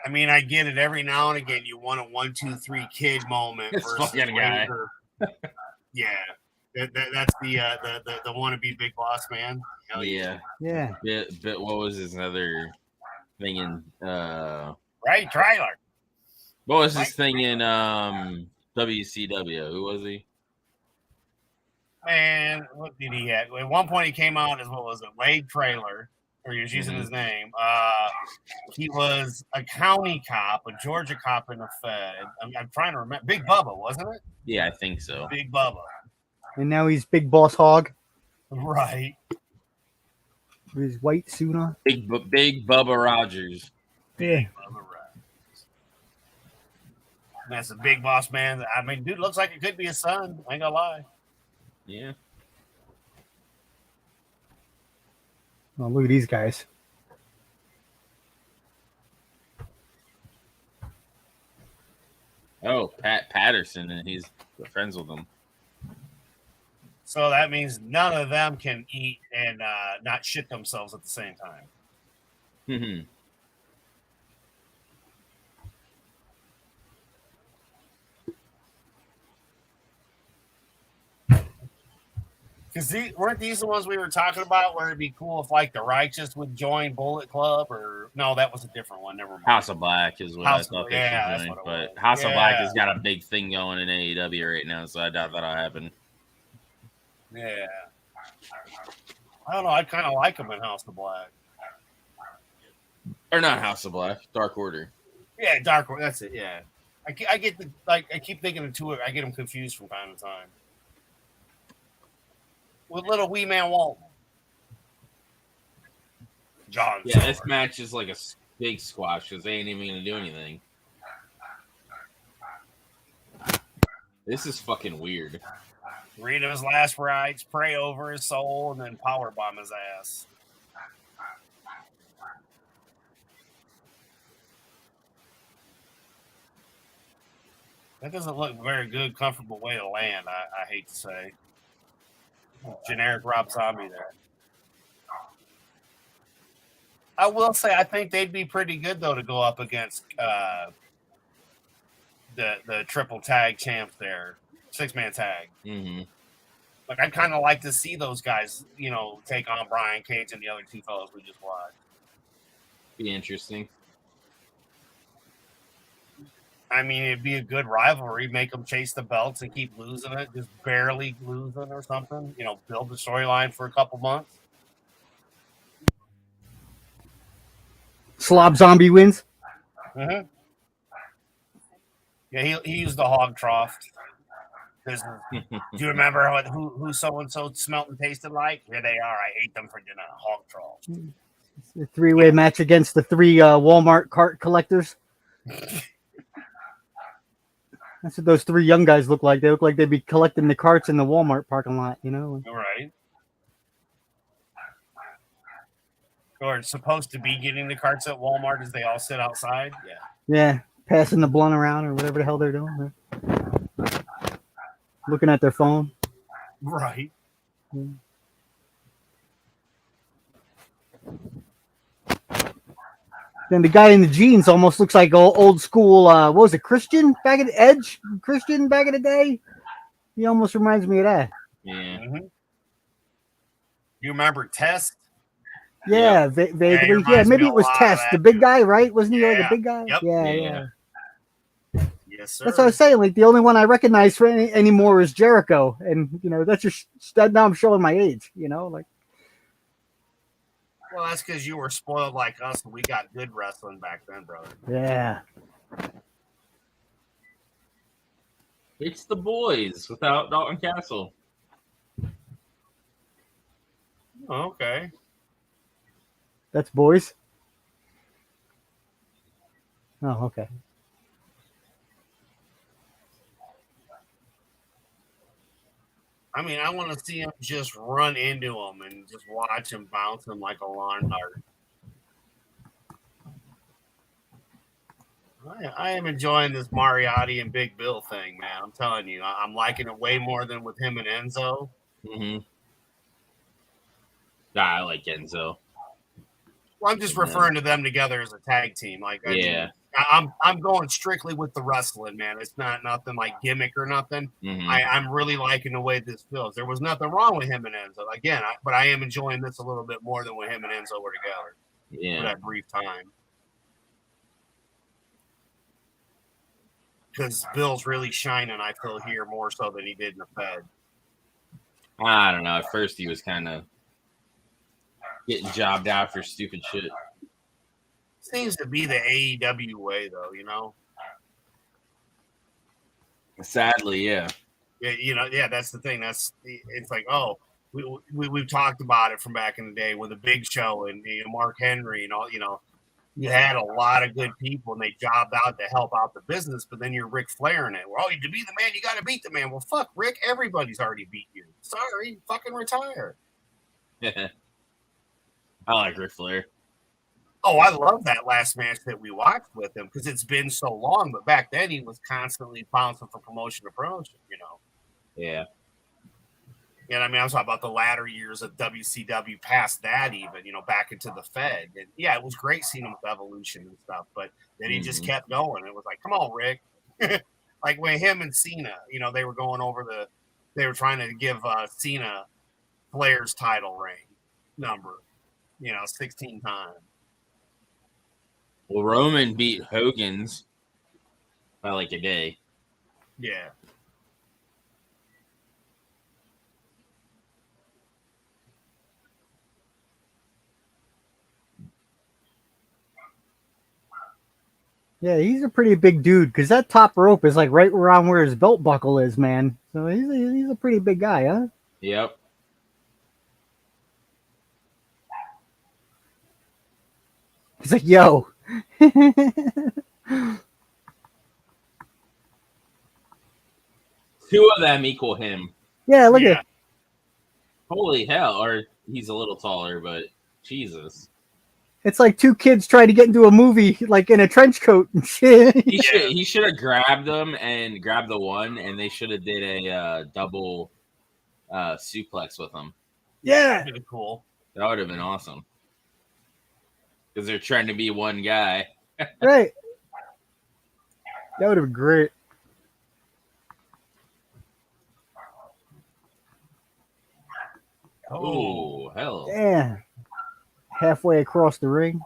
I mean, I get it. Every now and again, you want a 1, 2, 3 kid moment versus guy. Yeah, that's the wannabe big boss man. Hell yeah. But what was his other thing in? Right, trailer. What was his thing in WCW? Who was he? Man, what did he have? At one point, he came out as Wade Trailer. Or he was using his name. He was a county cop, a Georgia cop in the Fed. I'm trying to remember. Big Bubba, wasn't it? Yeah, I think so. Big Bubba. And now he's Big Boss Hog. Right. With his white suit on. Big Bubba Rogers. Yeah. Big Bubba Rogers. That's a big boss man. I mean, dude looks like it could be his son. I ain't gonna lie. Yeah. Oh, look at these guys. Oh, Patterson, and he's friends with him. So that means none of them can eat and not shit themselves at the same time. Mm-hmm. Because weren't these the ones we were talking about where it'd be cool if like the Righteous would join Bullet Club or no, that was a different one. Never mind. House of Black is what I thought they should join, but House of Black has got a big thing going in AEW right now, so I doubt that'll happen. Yeah. I don't know. I kind of like them in House of Black. Or not House of Black, Dark Order. Yeah, Dark Order. That's it. Yeah. I get I keep thinking of two. I get them confused from time to time. With little wee man Walton. John. Yeah, this match is like a big squash because they ain't even going to do anything. This is fucking weird. Read his last rites, pray over his soul, and then powerbomb his ass. That doesn't look a very good, comfortable way to land, I hate to say. Generic Rob Zombie there. I will say I think they'd be pretty good though to go up against the triple tag champs there, 6-man tag. Mm-hmm. Like I'd kind of like to see those guys, take on Brian Cage and the other two fellows we just watched. Be interesting. I mean, it'd be a good rivalry. Make them chase the belts and keep losing it, just barely losing or something. Build the storyline for a couple months. Slob Zombie wins. Mm-hmm. Yeah, he used the hog trough. Do you remember who so and so smelt and tasted like? Here they are. I ate them for dinner. Hog trolls. It's a three-way match against the three Walmart cart collectors. That's what those three young guys look like. They look like they'd be collecting the carts in the Walmart parking lot, you know? All right. Or supposed to be getting the carts at Walmart as they all sit outside. Yeah. Yeah, passing the blunt around or whatever the hell they're doing. Looking at their phone. Right. Yeah. Then the guy in the jeans almost looks like old school. What was it, Christian back in the Edge? Christian back in the day. He almost reminds me of that. Yeah. Mm-hmm. You remember Test? Yeah, vaguely. Yeah, maybe it was Test, the big guy, right? Wasn't he like a big guy? Yep. Yeah. Yes, sir. That's what I was saying. Like the only one I recognize for anymore is Jericho, and that's just now I'm showing my age. Like. Well, that's because you were spoiled like us, and we got good wrestling back then, brother. Yeah. It's the boys without Dalton Castle. Oh, okay. That's boys? Oh, okay. I mean, I want to see him just run into him and just watch him bounce him like a lawn dart. I am enjoying this Moriarty and Big Bill thing, man. I'm telling you, I'm liking it way more than with him and Enzo. Mm-hmm. I like Enzo. Well, I'm just referring to them together as a tag team. I'm going strictly with the wrestling, man. It's not nothing like gimmick or nothing. Mm-hmm. I'm really liking the way this feels. There was nothing wrong with him and Enzo. Again, but I am enjoying this a little bit more than when him and Enzo were together. Yeah. For that brief time. Because Bill's really shining, I feel, here more so than he did in the Fed. I don't know. At first, he was kind of getting jobbed out for stupid shit. Seems to be the AEW way, though, Sadly, yeah. Yeah, that's the thing. It's like, we've talked about it from back in the day with the Big Show and Mark Henry and all, you had a lot of good people and they jobbed out to help out the business, but then you're Ric Flair in it. Well, to be the man, you got to beat the man. Well, fuck, Rick, everybody's already beat you. Sorry, fucking retire. I like Ric Flair. Oh, I love that last match that we watched with him because it's been so long, but back then he was constantly bouncing from promotion to promotion, Yeah. And I mean, I'm talking about the latter years of WCW past that even, back into the Fed. And yeah, it was great seeing him with Evolution and stuff, but then he just kept going. It was like, come on, Rick. Like when him and Cena, they were going over they were trying to give Cena Flair's title reign number, 16 times. Well, Roman beat Hogan's by like a day. Yeah. Yeah, he's a pretty big dude because that top rope is like right around where his belt buckle is, man. So he's a pretty big guy, huh? Yep. He's like, yo. Two of them equal him. Yeah, look at. Holy hell! Or he's a little taller, but Jesus. It's like two kids trying to get into a movie, like in a trench coat and shit. He should have grabbed them and grabbed the one, and they should have did a double suplex with them. Yeah, pretty cool. That would have been awesome. Because they're trying to be one guy. Right. That would have been great. Oh, hell. Yeah. Halfway across the ring.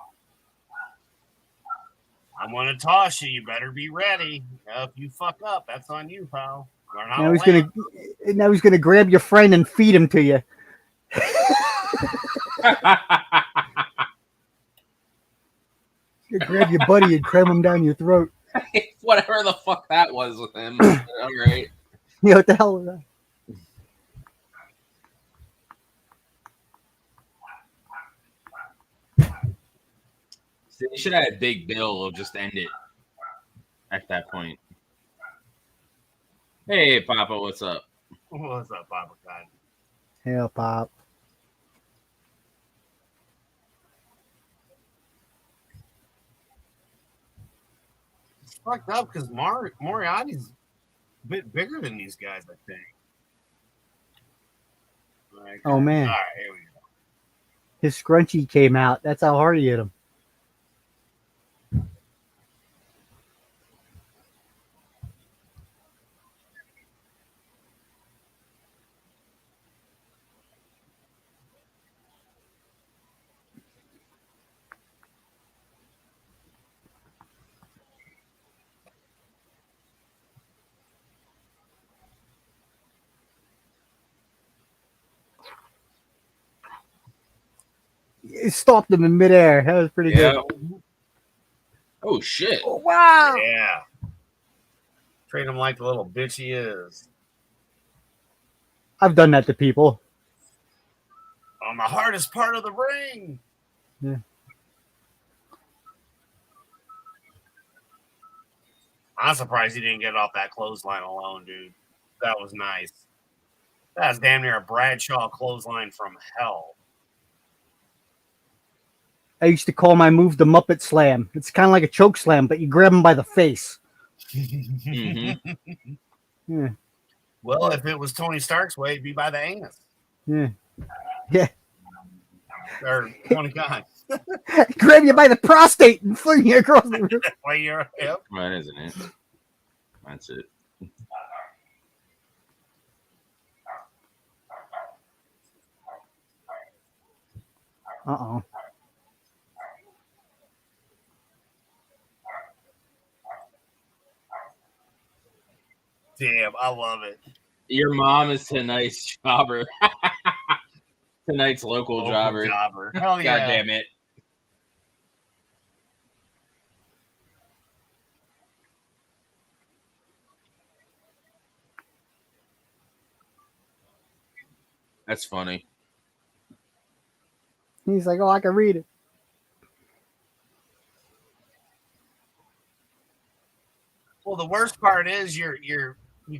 I'm going to toss you. You better be ready. If you fuck up, that's on you, pal. Now he's gonna grab your friend and feed him to you. You grab your buddy and cram him down your throat. Whatever the fuck that was with him. All right. Yeah, what the hell was that? So you should have had Big Bill. We'll just end it at that point. Hey, Papa, what's up? What's up, Papa God? Hell, Pop. It's fucked up because Moriarty's a bit bigger than these guys, I think. Like, Oh, man. All right, here we go. His scrunchie came out. That's how hard he hit him. It stopped him in midair. That was pretty good. Oh, shit. Oh, wow. Yeah. Treat him like the little bitch he is. I've done that to people. On the hardest part of the ring. Yeah. I'm surprised he didn't get off that clothesline alone, dude. That was nice. That's damn near a Bradshaw clothesline from hell. I used to call my move the Muppet Slam. It's kind of like a choke slam, but you grab him by the face. Mm-hmm. Yeah. Well, if it was Tony Stark's way, it'd be by the anus. Yeah. Yeah. Or Tony Khan. Grab you by the prostate and fling you across the room. Well, you're, yep. That isn't it. That's it. Uh-oh. Damn, I love it. Your mom is tonight's jobber. Tonight's local jobber. Hell yeah. God damn it. That's funny. He's like, oh, I can read it. Well, the worst part is you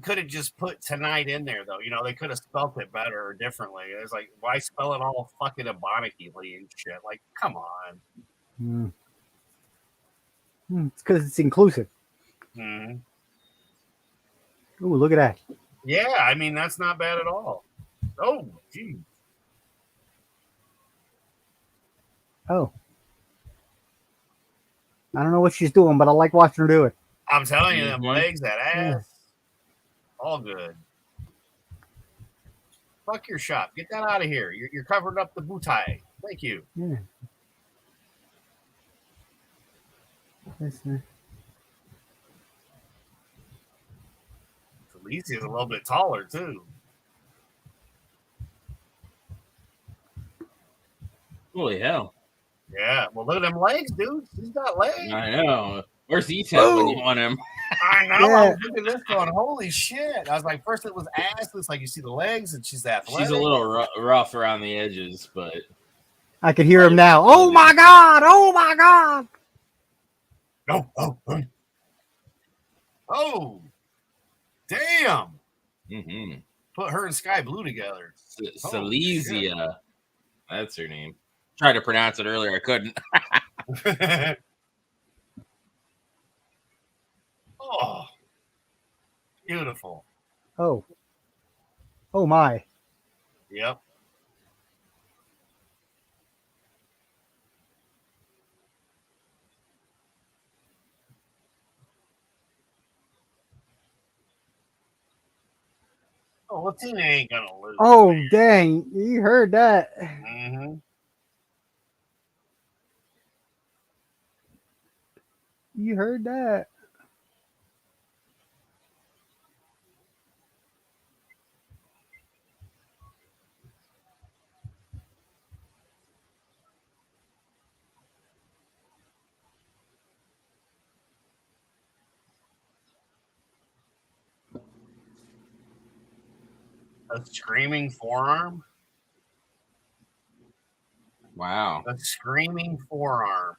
could have just put tonight in there though. You know, they could have spelt it better or differently. It's like, why spell it all fucking abonically and shit? Like, come on. It's because it's inclusive. Mm-hmm. Ooh, look at that. Yeah, I mean that's not bad at all. Oh, gee. Oh. I don't know what she's doing, but I like watching her do it. I'm telling you, them legs, that ass, all good. Fuck your shop. Get that out of here. You're covering up the butai. Thank you. Yeah. Seleziya's a little bit taller too. Holy hell. Yeah. Well, look at them legs, dude. He's got legs. I know. Where's E-Tab when you want him? I know. Yeah. I was looking at this going, holy shit. I was like, first it was ass. It's like you see the legs and she's athletic. She's a little rough around the edges, but... I can hear him now. Oh, my God. Oh, my God. Oh. Damn. Mm-hmm. Put her and Sky Blue together. Seleziya. That's her name. Tried to pronounce it earlier. I couldn't. Oh. Beautiful. Oh. Oh, my. Yep. Oh, Athena ain't gonna lose. Oh, dang. You heard that. Mm-hmm. You heard that. A screaming forearm. Wow. A screaming forearm.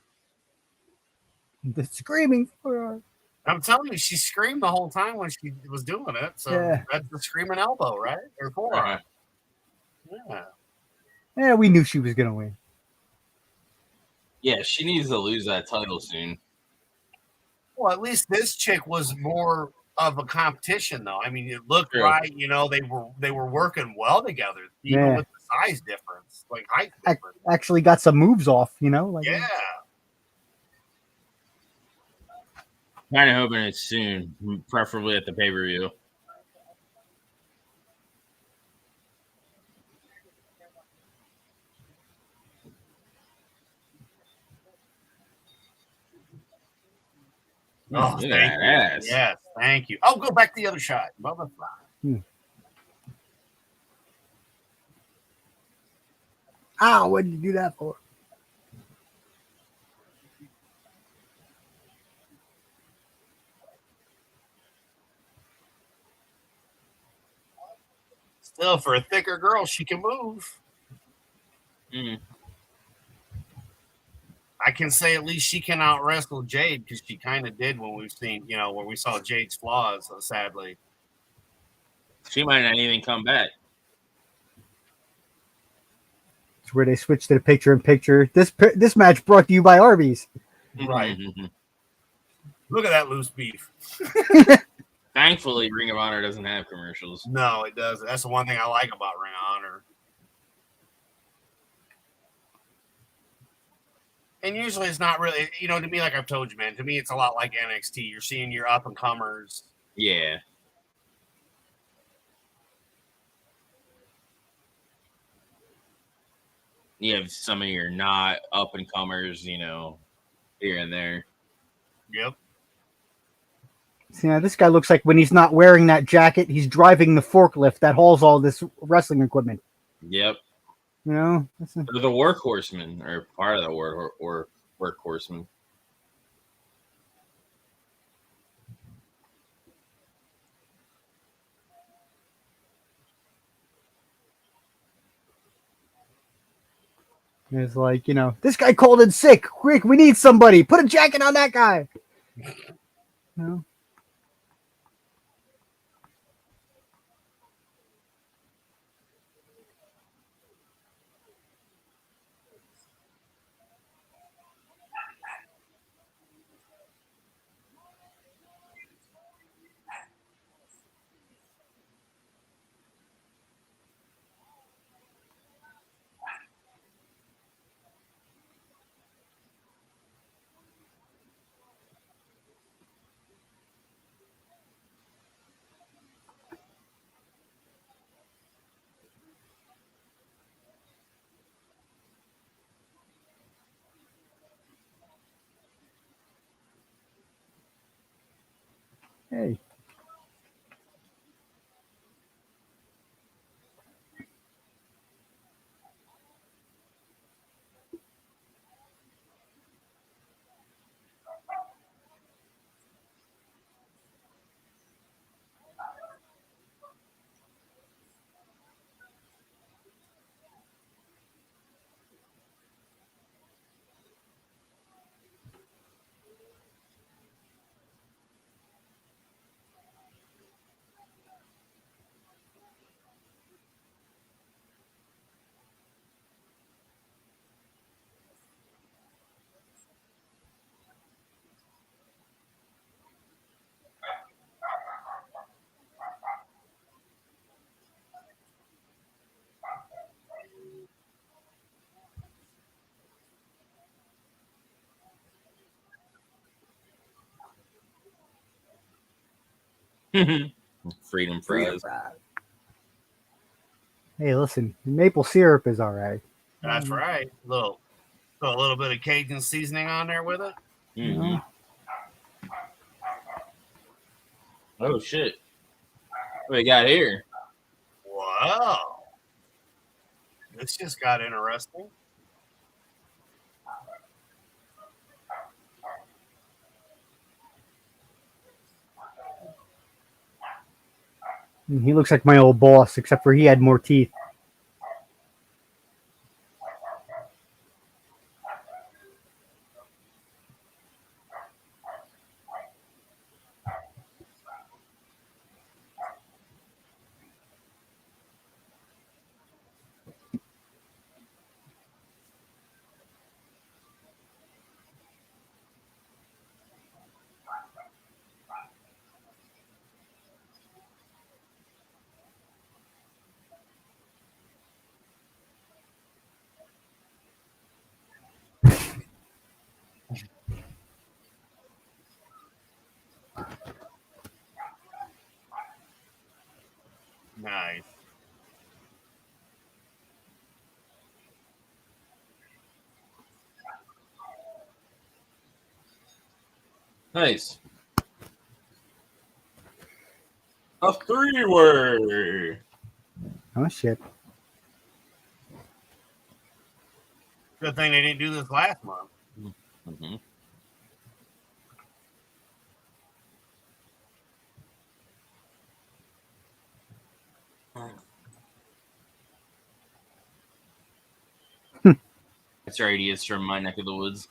The screaming forearm. I'm telling you, she screamed the whole time when she was doing it. So that's the screaming elbow, right? Or forearm. Yeah. Yeah, we knew she was gonna win. Yeah, she needs to lose that title soon. Well, at least this chick was more of a competition, though. I mean, it looked right. You know, they were working well together, even with the size difference, like height difference. Actually, got some moves off. You know, like yeah. Kind of hoping it's soon, preferably at the pay-per-view. Oh, thank you. Ass. Yes, thank you. I'll go back to the other shot. Motherfucker. Ow, what did you do that for? Still, for a thicker girl, she can move. I can say at least she can out wrestle Jade because she kind of did when we've seen, when we saw Jade's flaws, sadly. She might not even come back. It's where they switched to the picture-in-picture. This match brought to you by Arby's. Right. Look at that loose beef. Thankfully, Ring of Honor doesn't have commercials. No, it doesn't. That's the one thing I like about Ring of Honor. And usually it's not really, to me, like I've told you, man, to me it's a lot like NXT. You're seeing your up-and-comers. Yeah. You have some of your not up-and-comers, here and there. Yep. See, now this guy looks like when he's not wearing that jacket, he's driving the forklift that hauls all this wrestling equipment. Yep. They're the workhorsemen, or part of the workhorsemen. It's like, this guy called in sick. Quick, we need somebody. Put a jacket on that guy. Hey. Freedom fries. Hey, listen, maple syrup is all right. That's right. Put a little bit of Cajun seasoning on there with it. Mm-hmm. Oh shit! What we got here? Wow, this just got interesting. He looks like my old boss, except for he had more teeth. Nice. Nice. A three-way. Oh, shit. Good thing they didn't do this last month. Mm-hmm. That's right, he is from my neck of the woods.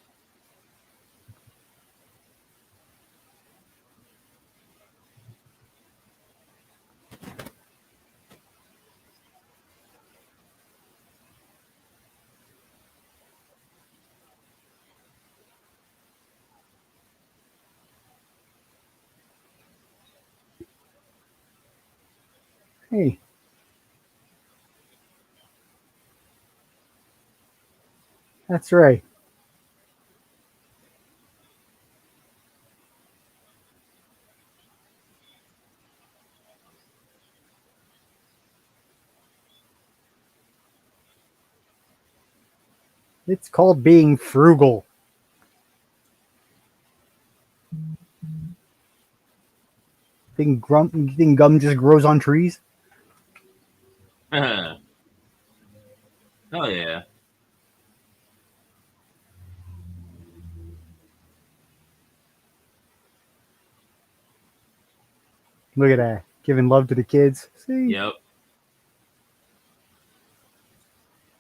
Hey. That's right. It's called being frugal. Think gum just grows on trees? Oh, yeah. Look at that. Giving love to the kids. See? Yep.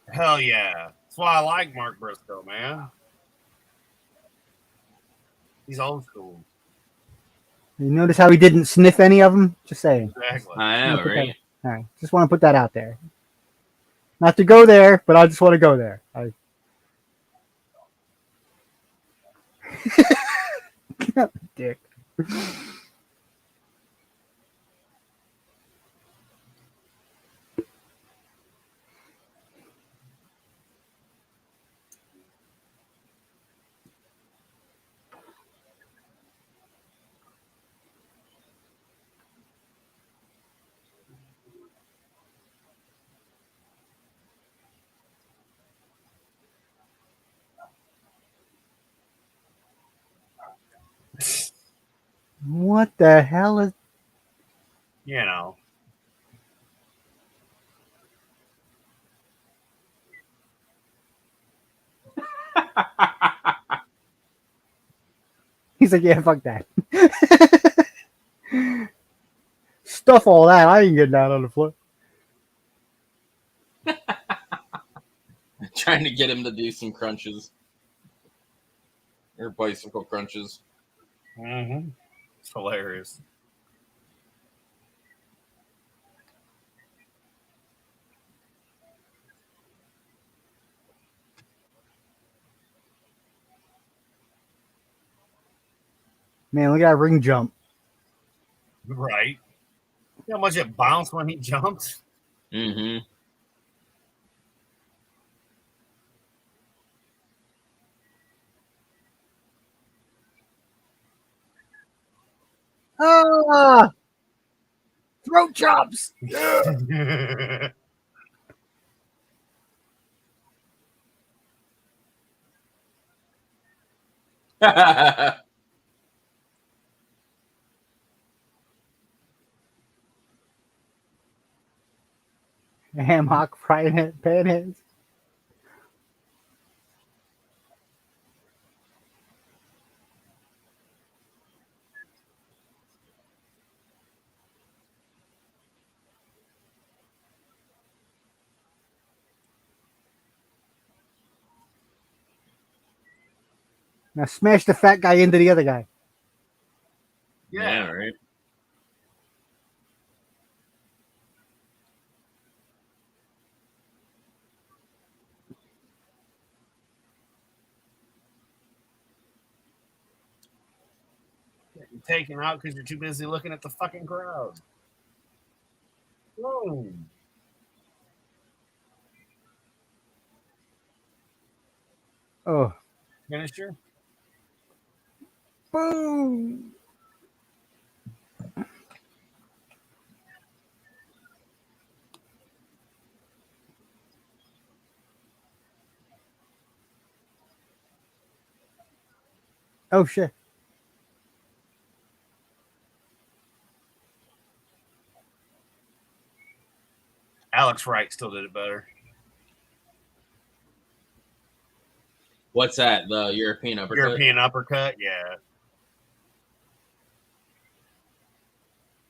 Hell yeah. That's why I like Mark Briscoe, man. He's old school. You notice how he didn't sniff any of them? Just saying. Exactly. I know, right? All right. Just want to put that out there. Not to go there, but I just want to go there. Dick. What the hell is... You know. He's like, yeah, fuck that. Stuff all that. I ain't getting out on the floor. Trying to get him to do some crunches. Or bicycle crunches. Mm-hmm. It's hilarious. Man, look at that ring jump. Right. See how much it bounced when he jumped? Mm-hmm. Ah! Throat chops! Hammock panheads. Now smash the fat guy into the other guy. Yeah, right. You're taken out because you're too busy looking at the fucking crowd. Whoa. Oh. Finisher? Boom. Oh shit. Alex Wright still did it better. What's that? The European uppercut? European uppercut, yeah.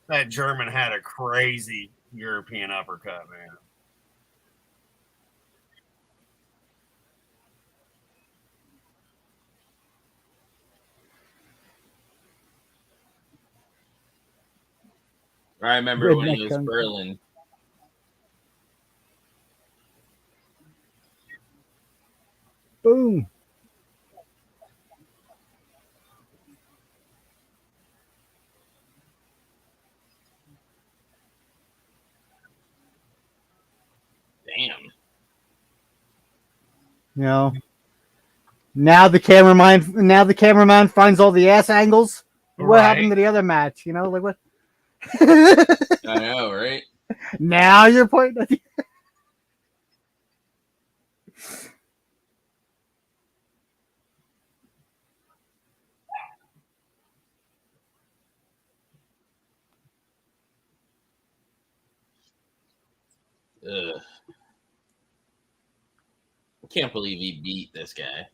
That German had a crazy European uppercut, man. I remember when he was Berlin. Boom. Damn. You know. Now the cameraman finds all the ass angles. What happened to the other match? You know, like what? I know, right? Now you're pointing at the Ugh. I can't believe he beat this guy.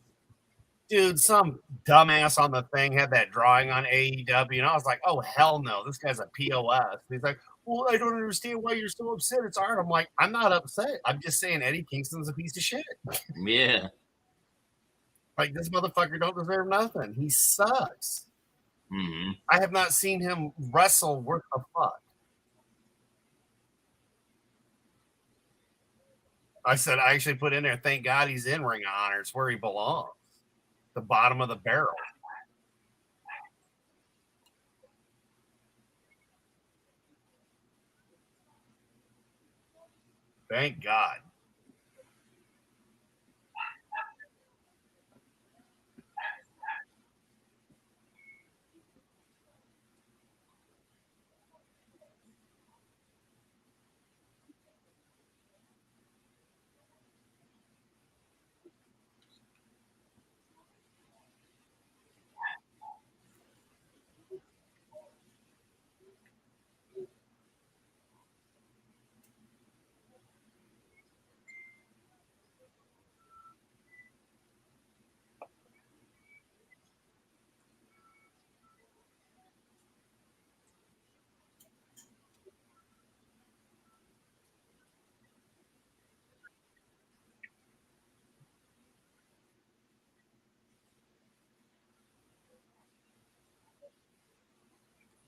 Dude, some dumbass on the thing had that drawing on AEW, and I was like, oh, hell no, this guy's a POS. He's like, well, I don't understand why you're so upset. It's art. I'm like, I'm not upset. I'm just saying Eddie Kingston's a piece of shit. Yeah. Like, this motherfucker don't deserve nothing. He sucks. Mm-hmm. I have not seen him wrestle worth a fuck. I said, I actually put in there, thank God he's in Ring of Honor. It's where he belongs. The bottom of the barrel. Thank God.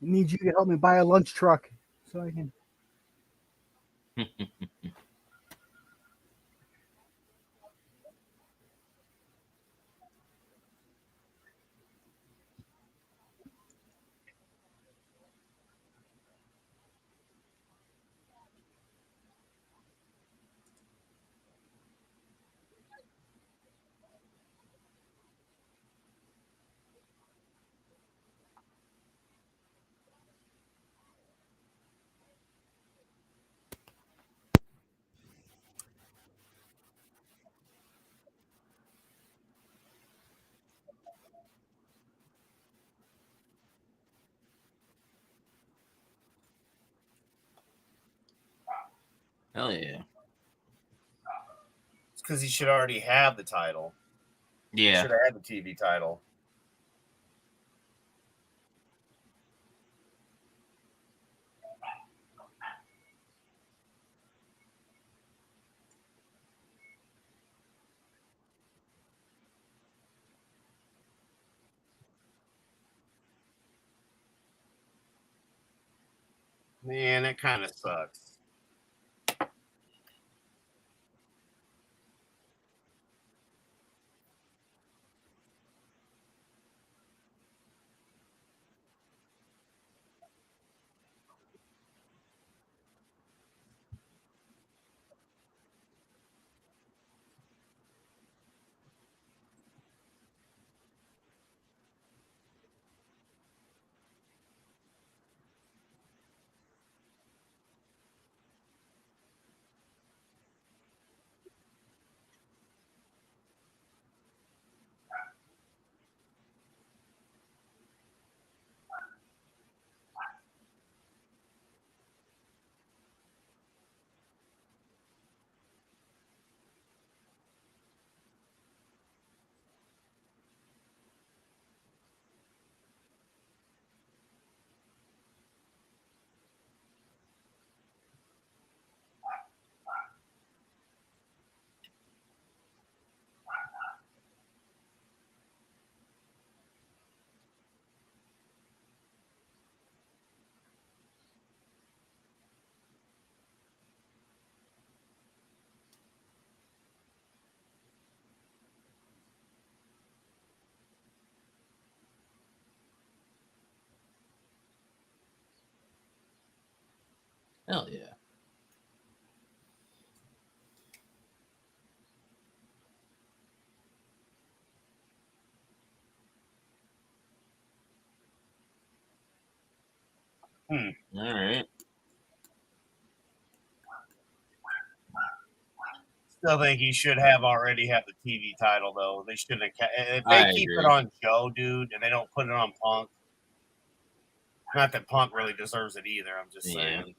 I need you to help me buy a lunch truck so I can. Hell yeah. It's because he should already have the title. Yeah. Should have had the TV title. Man, that kind of sucks. Hell yeah. All right. Still think he should already have the TV title though. They shouldn't have. If I they keep agree. it on Joe, dude, and they don't put it on Punk. Not that Punk really deserves it either. I'm just saying.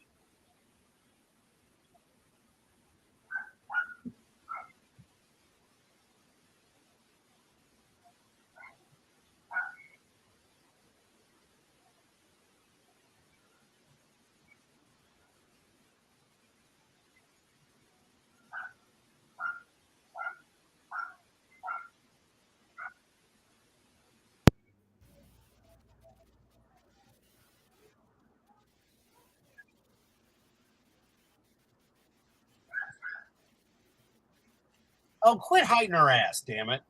Oh, quit hiding her ass, damn it.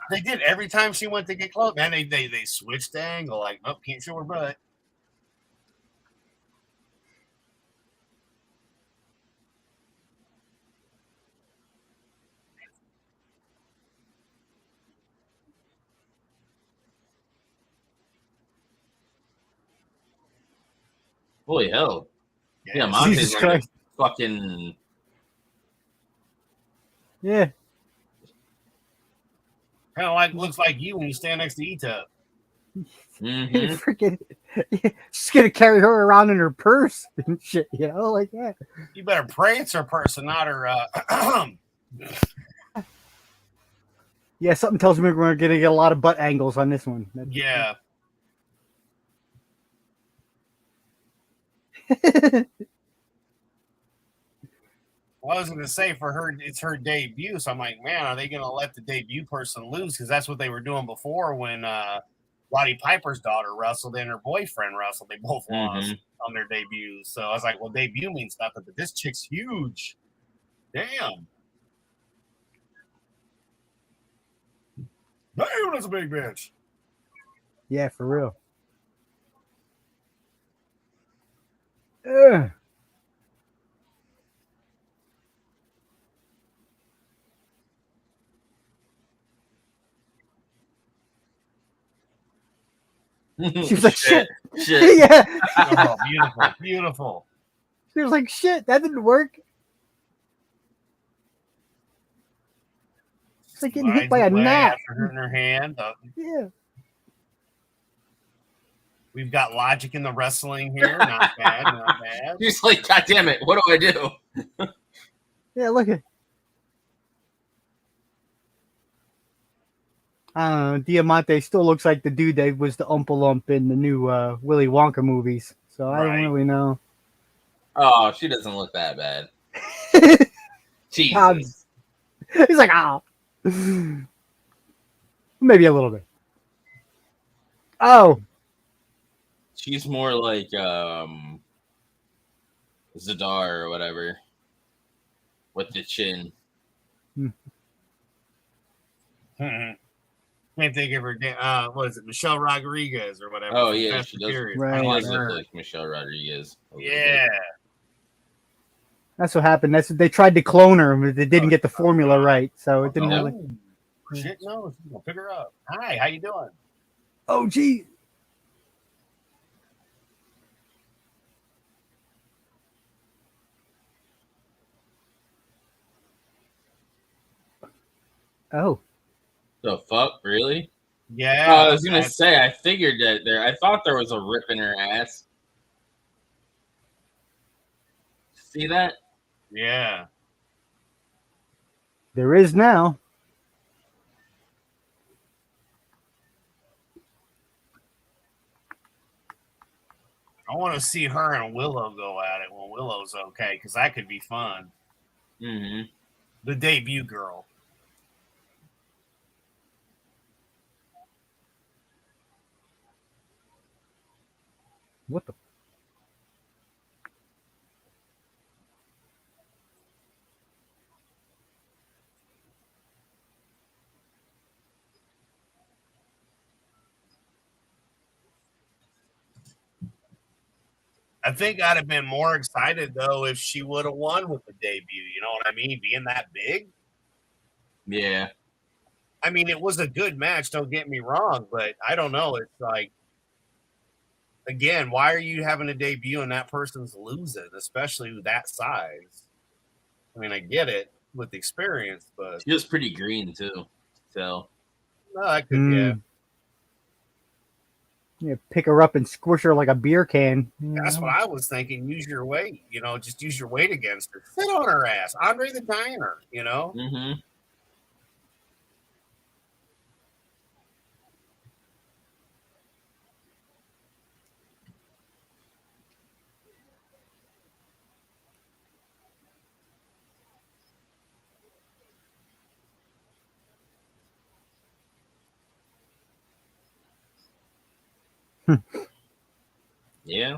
They did every time she went to get close. Man, they switched the angle. Like, oh, can't show her butt. Holy hell. Yeah, Jesus Monte's like Christ. a fucking... Yeah. Kind of like looks like you when you stand next to E-Tub. Mm-hmm. Freaking, she's gonna carry her around in her purse and shit, you know, like that. You better pray it's her person, not her. Yeah, something tells me we're gonna get a lot of butt angles on this one. Yeah. Well, I was going to say for her, it's her debut. So I'm like, man, are they going to let the debut person lose? Because that's what they were doing before when Roddy Piper's daughter wrestled and her boyfriend wrestled. They both lost on their debuts. So I was like, well, debut means nothing, but this chick's huge. Damn. Damn, that's a big bitch. Yeah, for real. Ugh. She was like, shit. Yeah. Oh, beautiful, beautiful. She was like, shit, that didn't work. It's like getting hit by a gnat. After hurting her hand. Yeah. We've got logic in the wrestling here. Not bad, not bad. She's like, God damn it, what do I do? Yeah, look at. Diamante still looks like the dude that was the Oompa Lump in the new Willy Wonka movies. So I don't really know. Oh, she doesn't look that bad. Jesus. He's like, oh. Maybe a little bit. Oh. She's more like Zadar or whatever with the chin. Can't think of her name. What is it? Michelle Rodriguez or whatever. Oh yeah, she does. Right. She does look like Michelle Rodriguez. Yeah. That's what happened. They tried to clone her, but they didn't get the formula right, so it didn't really. Shit, no, pick her up. Hi, how you doing? Oh, gee. Oh. The fuck, really? Yeah. Oh, I was gonna say, I figured that there. I thought there was a rip in her ass. See that? Yeah. There is now. I want to see her and Willow go at it when Willow's okay, because that could be fun. Mm-hmm. The debut girl. What the? I think I'd have been more excited, though, if she would have won with the debut. You know what I mean? Being that big. Yeah. I mean, it was a good match, don't get me wrong, but I don't know. It's like, again, why are you having a debut and that person's losing, especially that size? I mean, I get it with experience, but She was pretty green too. So no, I could, Yeah, pick her up and squish her like a beer can. That's what I was thinking. Use your weight, just use your weight against her. Sit on her ass. Andre the Diner, Mm-hmm. Yeah.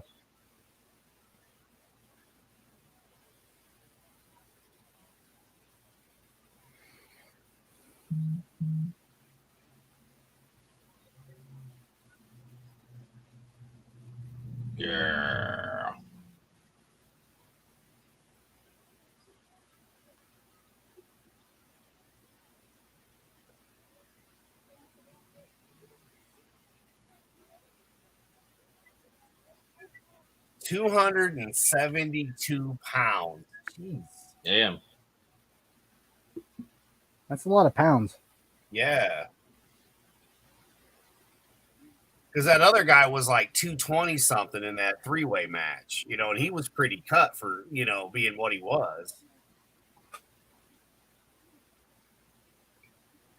Yeah. £272. Jeez. Damn. That's a lot of pounds. Yeah. Because that other guy was like 220 something in that three-way match, and he was pretty cut for, being what he was.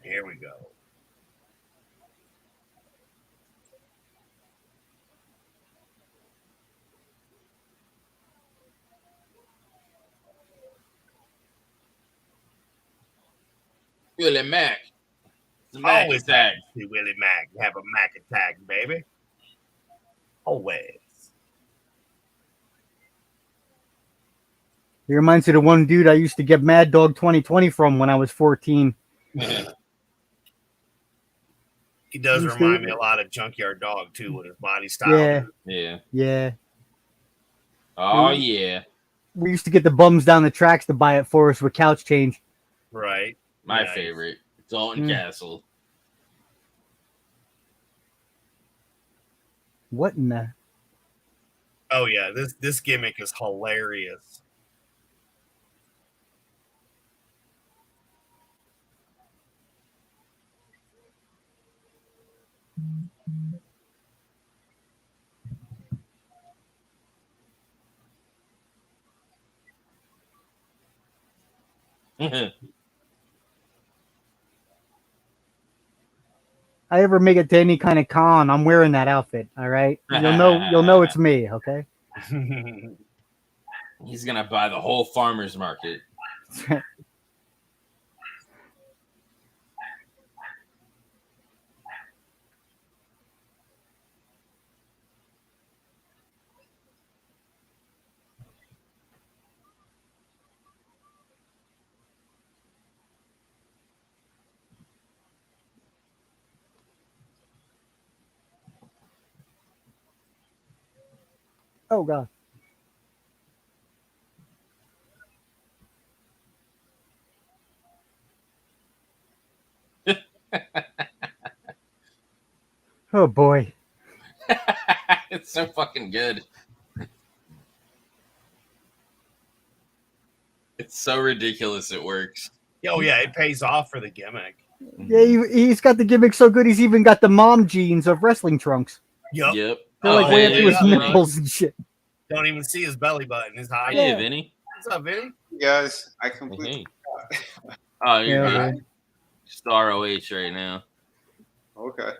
Here we go. Willie Mack. The Mack Always attack. see Willie Mack have a Mack attack, baby. Always. He reminds me of the one dude I used to get Mad Dog 2020 from when I was 14. He does remind me a lot of Junkyard Dog, too, with his body style. Yeah. Oh, yeah. We used to get the bums down the tracks to buy it for us with couch change. Right. My favorite. Dalton Castle. What in the? Oh, yeah. This gimmick is hilarious. I ever make it to any kind of con, I'm wearing that outfit. All right, you'll know it's me. Okay. He's gonna buy the whole farmers market. Oh God. Oh boy. It's so fucking good. It's so ridiculous it works. Oh yeah, it pays off for the gimmick. Yeah, he's got the gimmick so good. He's even got the mom jeans of wrestling trunks. Yep. They're like way up to his nipples and shit. Don't even see his belly button. His high. Hey, Vinny. What's up, Vinny? Guys, I completely. Oh, you're Yeah, good. Just ROH right now. Okay.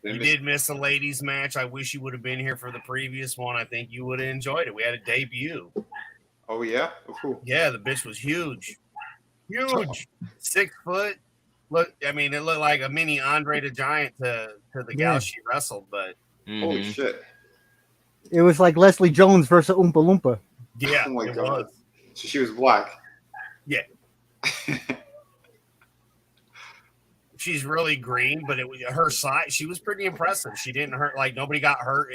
You did miss a ladies match. I wish you would have been here for the previous one. I think you would have enjoyed it. We had a debut. Oh yeah. Ooh. Yeah, the bitch was huge. Huge. 6 foot. Look, I mean, it looked like a mini Andre the Giant to the gal she wrestled, but Holy shit. It was like Leslie Jones versus Oompa Loompa. Yeah, oh my it God. was. So she was black. Yeah. She's really green, but it was her size. She was pretty impressive. She didn't hurt. Like nobody got hurt.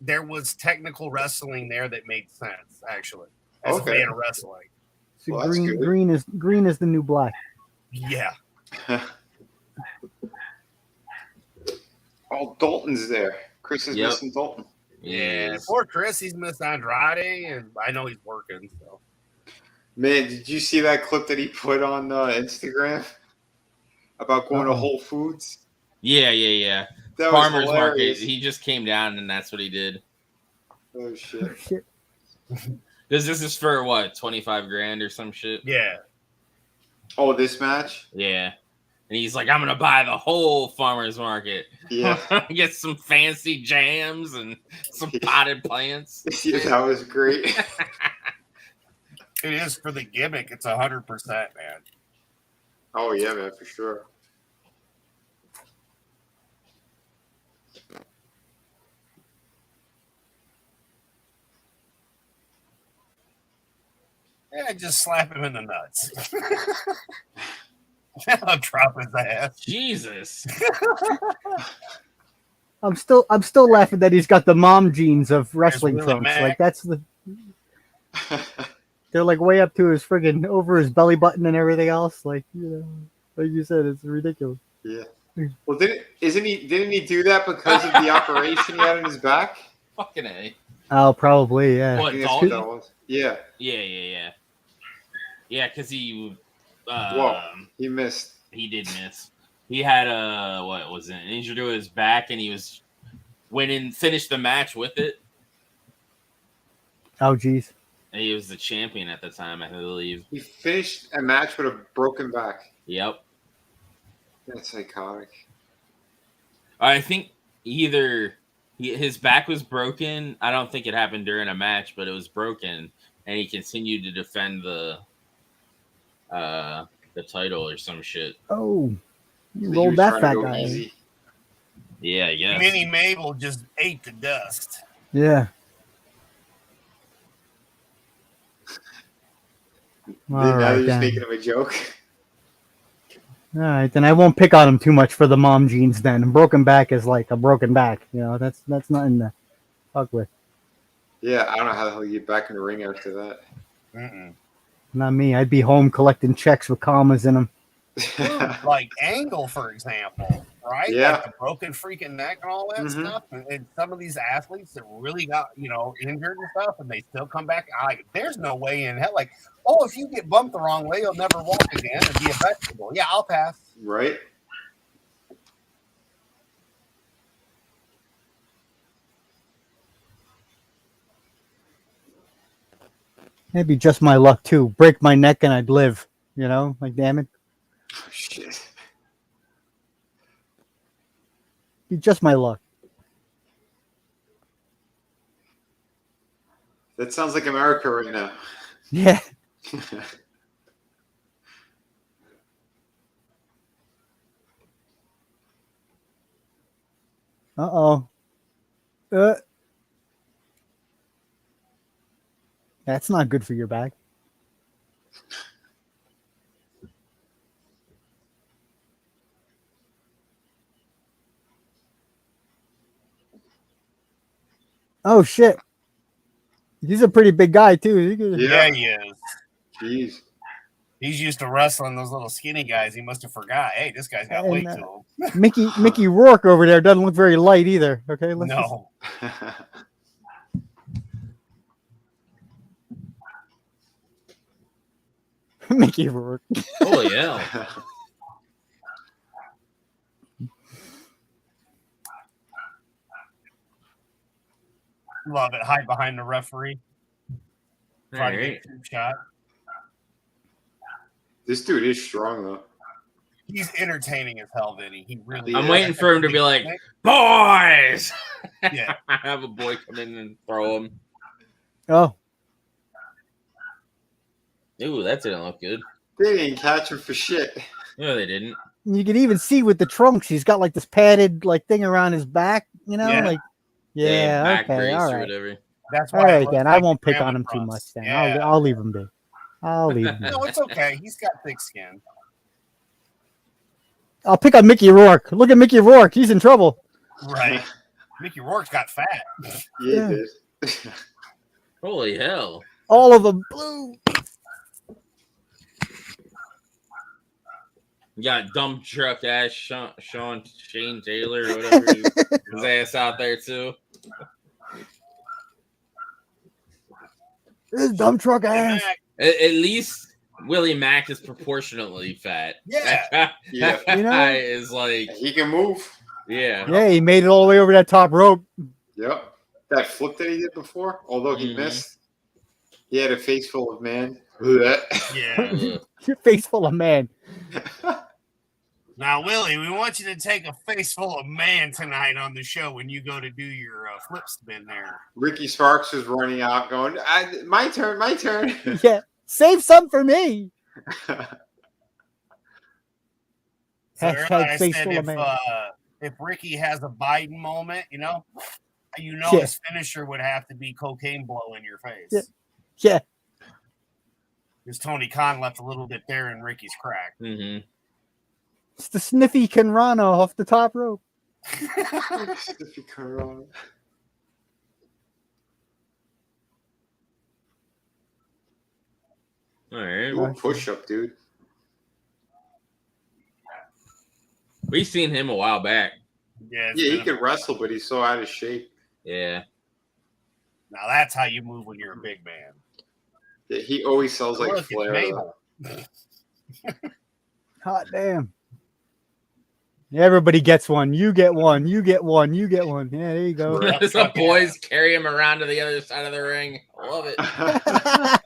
There was technical wrestling there that made sense, actually, as a fan of wrestling. So well, green is the new black. Yeah. Oh, Dalton's there. Chris is missing Dalton. Yeah, poor Chris. He's missed Andrade, and I know he's working. So, man, did you see that clip that he put on Instagram about going to Whole Foods? Yeah. That Farmer's was Market. He just came down, and that's what he did. Oh shit! This is for what, $25,000 or some shit? Yeah. Oh, this match? Yeah. And he's like, I'm gonna buy the whole farmer's market. Yeah. Get some fancy jams and some potted plants. Yeah, that was great. It is for the gimmick. It's 100%, man. Oh yeah, man, for sure. Yeah, just slap him in the nuts. I'll drop his ass. Jesus. I'm still laughing that he's got the mom jeans of wrestling Willie trunks. Mack. Like that's the. They're like way up to his friggin' over his belly button and everything else. Like like you said, it's ridiculous. Yeah. Well, didn't he do that because of the operation he had in his back? Fucking A. Oh, probably, yeah. What, I think Dalton? that's what that was. Yeah. Yeah, because he he missed. He did miss. He had what was it? An injury to his back, and he was finished the match with it. Oh, geez. And he was the champion at the time, I believe. He finished a match with a broken back. Yep. That's psychotic. I think his back was broken. I don't think it happened during a match, but it was broken, and he continued to defend the title or some shit. Oh, you rolled that fat guy. Easy. Yeah, I guess. Minnie Mabel just ate the dust. Yeah. Now they're just making him a joke. All right, then I won't pick on him too much for the mom jeans. Then a broken back is like a broken back. That's nothing to fuck with. Yeah, I don't know how the hell you get back in the ring after that. Mm-mm. Not me. I'd be home collecting checks with commas in them. Dude, like Angle, for example, right? Yeah. Like the broken freaking neck and all that stuff. And some of these athletes that really got, injured and stuff, and they still come back. There's no way in hell. Like, if you get bumped the wrong way, you'll never walk again and be a vegetable. Yeah, I'll pass. Right? Maybe just my luck too. Break my neck and I'd live. Like damn it. Oh, shit. Be just my luck. That sounds like America right now. Yeah. Uh-oh. That's not good for your back. Oh shit. He's a pretty big guy too. Yeah, he is. Jeez. He's used to wrestling those little skinny guys. He must have forgot. Hey, this guy's got weight to him. Mickey Rourke over there doesn't look very light either. Okay, No. Mickey Rourke. Holy hell. Love it. Hide behind the referee. Try to get a two shot. This dude is strong though. He's entertaining as hell, Vinny. He really. I'm waiting for him to be like, boys. Yeah. Have a boy come in and throw him. Oh. Ooh, that didn't look good. They didn't catch him for shit. No, they didn't. You can even see with the trunks, he's got like this padded like thing around his back, Yeah. like Back okay, brace all or right. whatever. That's All why. right, then I won't pick on him too much. Then Yeah. I'll leave him be. I'll leave him. No, it's okay. He's got thick skin. I'll pick on Mickey Rourke. Look at Mickey Rourke. He's in trouble. Right. Mickey Rourke's got fat. Yeah, he did. Holy hell. All of them blue. You got dump truck ass Shane Taylor or whatever. His ass out there too. This dump truck ass. At least Willie Mack is proportionately fat. Yeah. Yeah. That You know? guy is like, He can move. yeah. Yeah, he made it all the way over that top rope. Yep. That flip that he did before, although he missed, he had a face full of man. Yeah. Your face full of man. Now, Willie, we want you to take a face full of man tonight on the show when you go to do your flip spin there. Ricky Sparx was running out going, my turn, my turn. Yeah. Save some for me. So Hashtag earlier I face said full of man. if Ricky has a Biden moment, Yeah. his finisher would have to be cocaine blow in your face. Yeah. Because Tony Khan left a little bit there in Ricky's crack. Mm-hmm. It's the sniffy Kenrana off the top rope. Sniffy Corona. All right. Ooh, push up, dude. We seen him a while back. Yeah, Yeah, he could wrestle, but he's so out of shape. Yeah. Now that's how you move when you're a big man. Yeah, he always sells like Look, it's Flair. Mabel. Hot damn. Everybody gets one. You get one. You get one. You get one. Yeah, there you go. Some boys carry him around to the other side of the ring. I love it.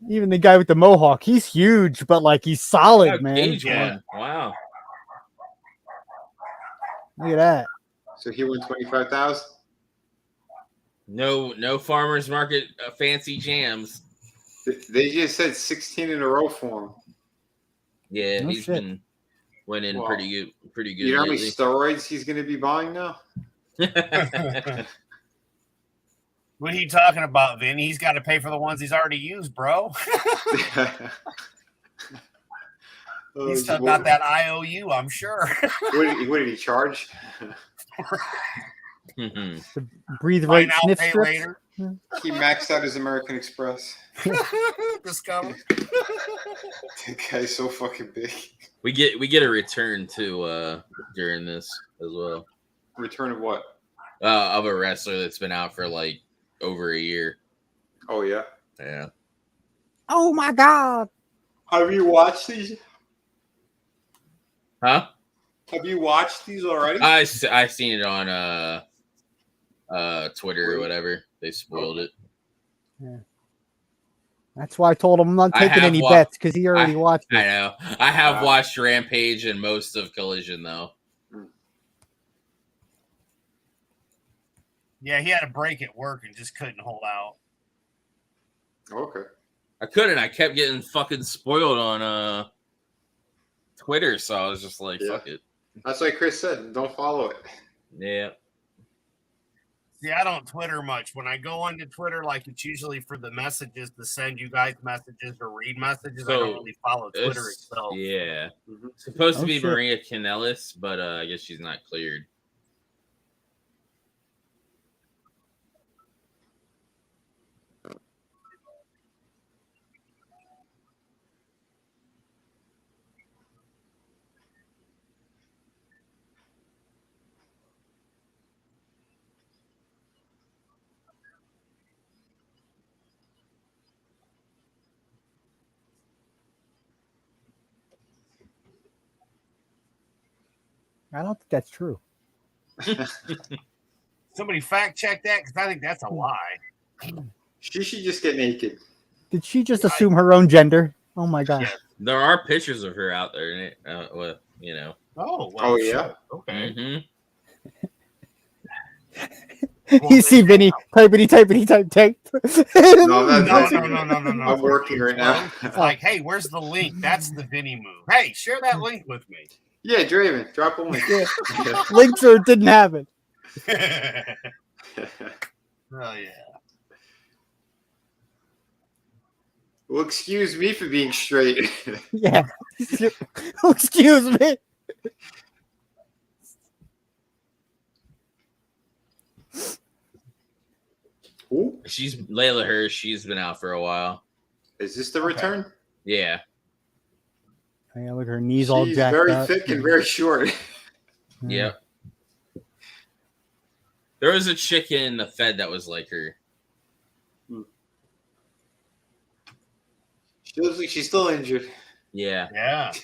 Even the guy with the mohawk, he's huge, but like he's solid, Oh, man. Cage Yeah. one. Wow. Look at that. So he won 25,000. No farmers market fancy jams. They just said 16 in a row for him. Yeah, No he's shit. been winning Well, pretty good. You know how many lately. steroids he's going to be buying now? What are you talking about, Vin? He's got to pay for the ones he's already used, bro. Oh, He's still got that IOU, I'm sure. What did he charge? Mhm. Breathe Buy right now, sniff pay strips. later. He maxed out his American Express. Discover. That guy's so fucking big. We get a return too during this as well. Return of what? Of a wrestler that's been out for like over a year. Oh, yeah. Yeah. Oh my god. Have you watched these? Huh? Have you watched these already? I seen it on Twitter or whatever. They spoiled it. That's why I told him I'm not I taking have any wa- bets because he already watched I it. know. I have watched Rampage and most of Collision though. Yeah, he had a break at work and just couldn't hold out. Okay. I couldn't. I kept getting fucking spoiled on Twitter, so I was just like, Yeah. fuck it. That's like Chris said. Don't follow it. Yeah. See, I don't Twitter much. When I go onto Twitter, like it's usually for the messages to send you guys messages or read messages. So, I don't really follow Twitter itself. Yeah. Supposed to be shit. Maria Kanellis, but I guess she's not cleared. I don't think that's true. Somebody fact check that because I think that's a lie. She should just get naked. Did she just assume her own gender? Oh my god. Yeah. There are pictures of her out there, well, you know. Oh, well, Oh, yeah? Okay. Mm-hmm. You see Vinny type. No, No. I'm working right now. It's like, hey, where's the link? That's the Vinny move. Hey, share that link with me. Yeah, Draven, drop a link. Yeah. Links or didn't have it. Oh yeah. Well, excuse me for being straight. Yeah. Excuse me. Ooh, She's Layla Hirsch. She's been out for a while. is this the return? Yeah. Yeah, look, her knees all She's jacked very up. thick and very short. Yep. There was a chick in the Fed that was like her. She looks like she's still injured. Yeah. Yeah. At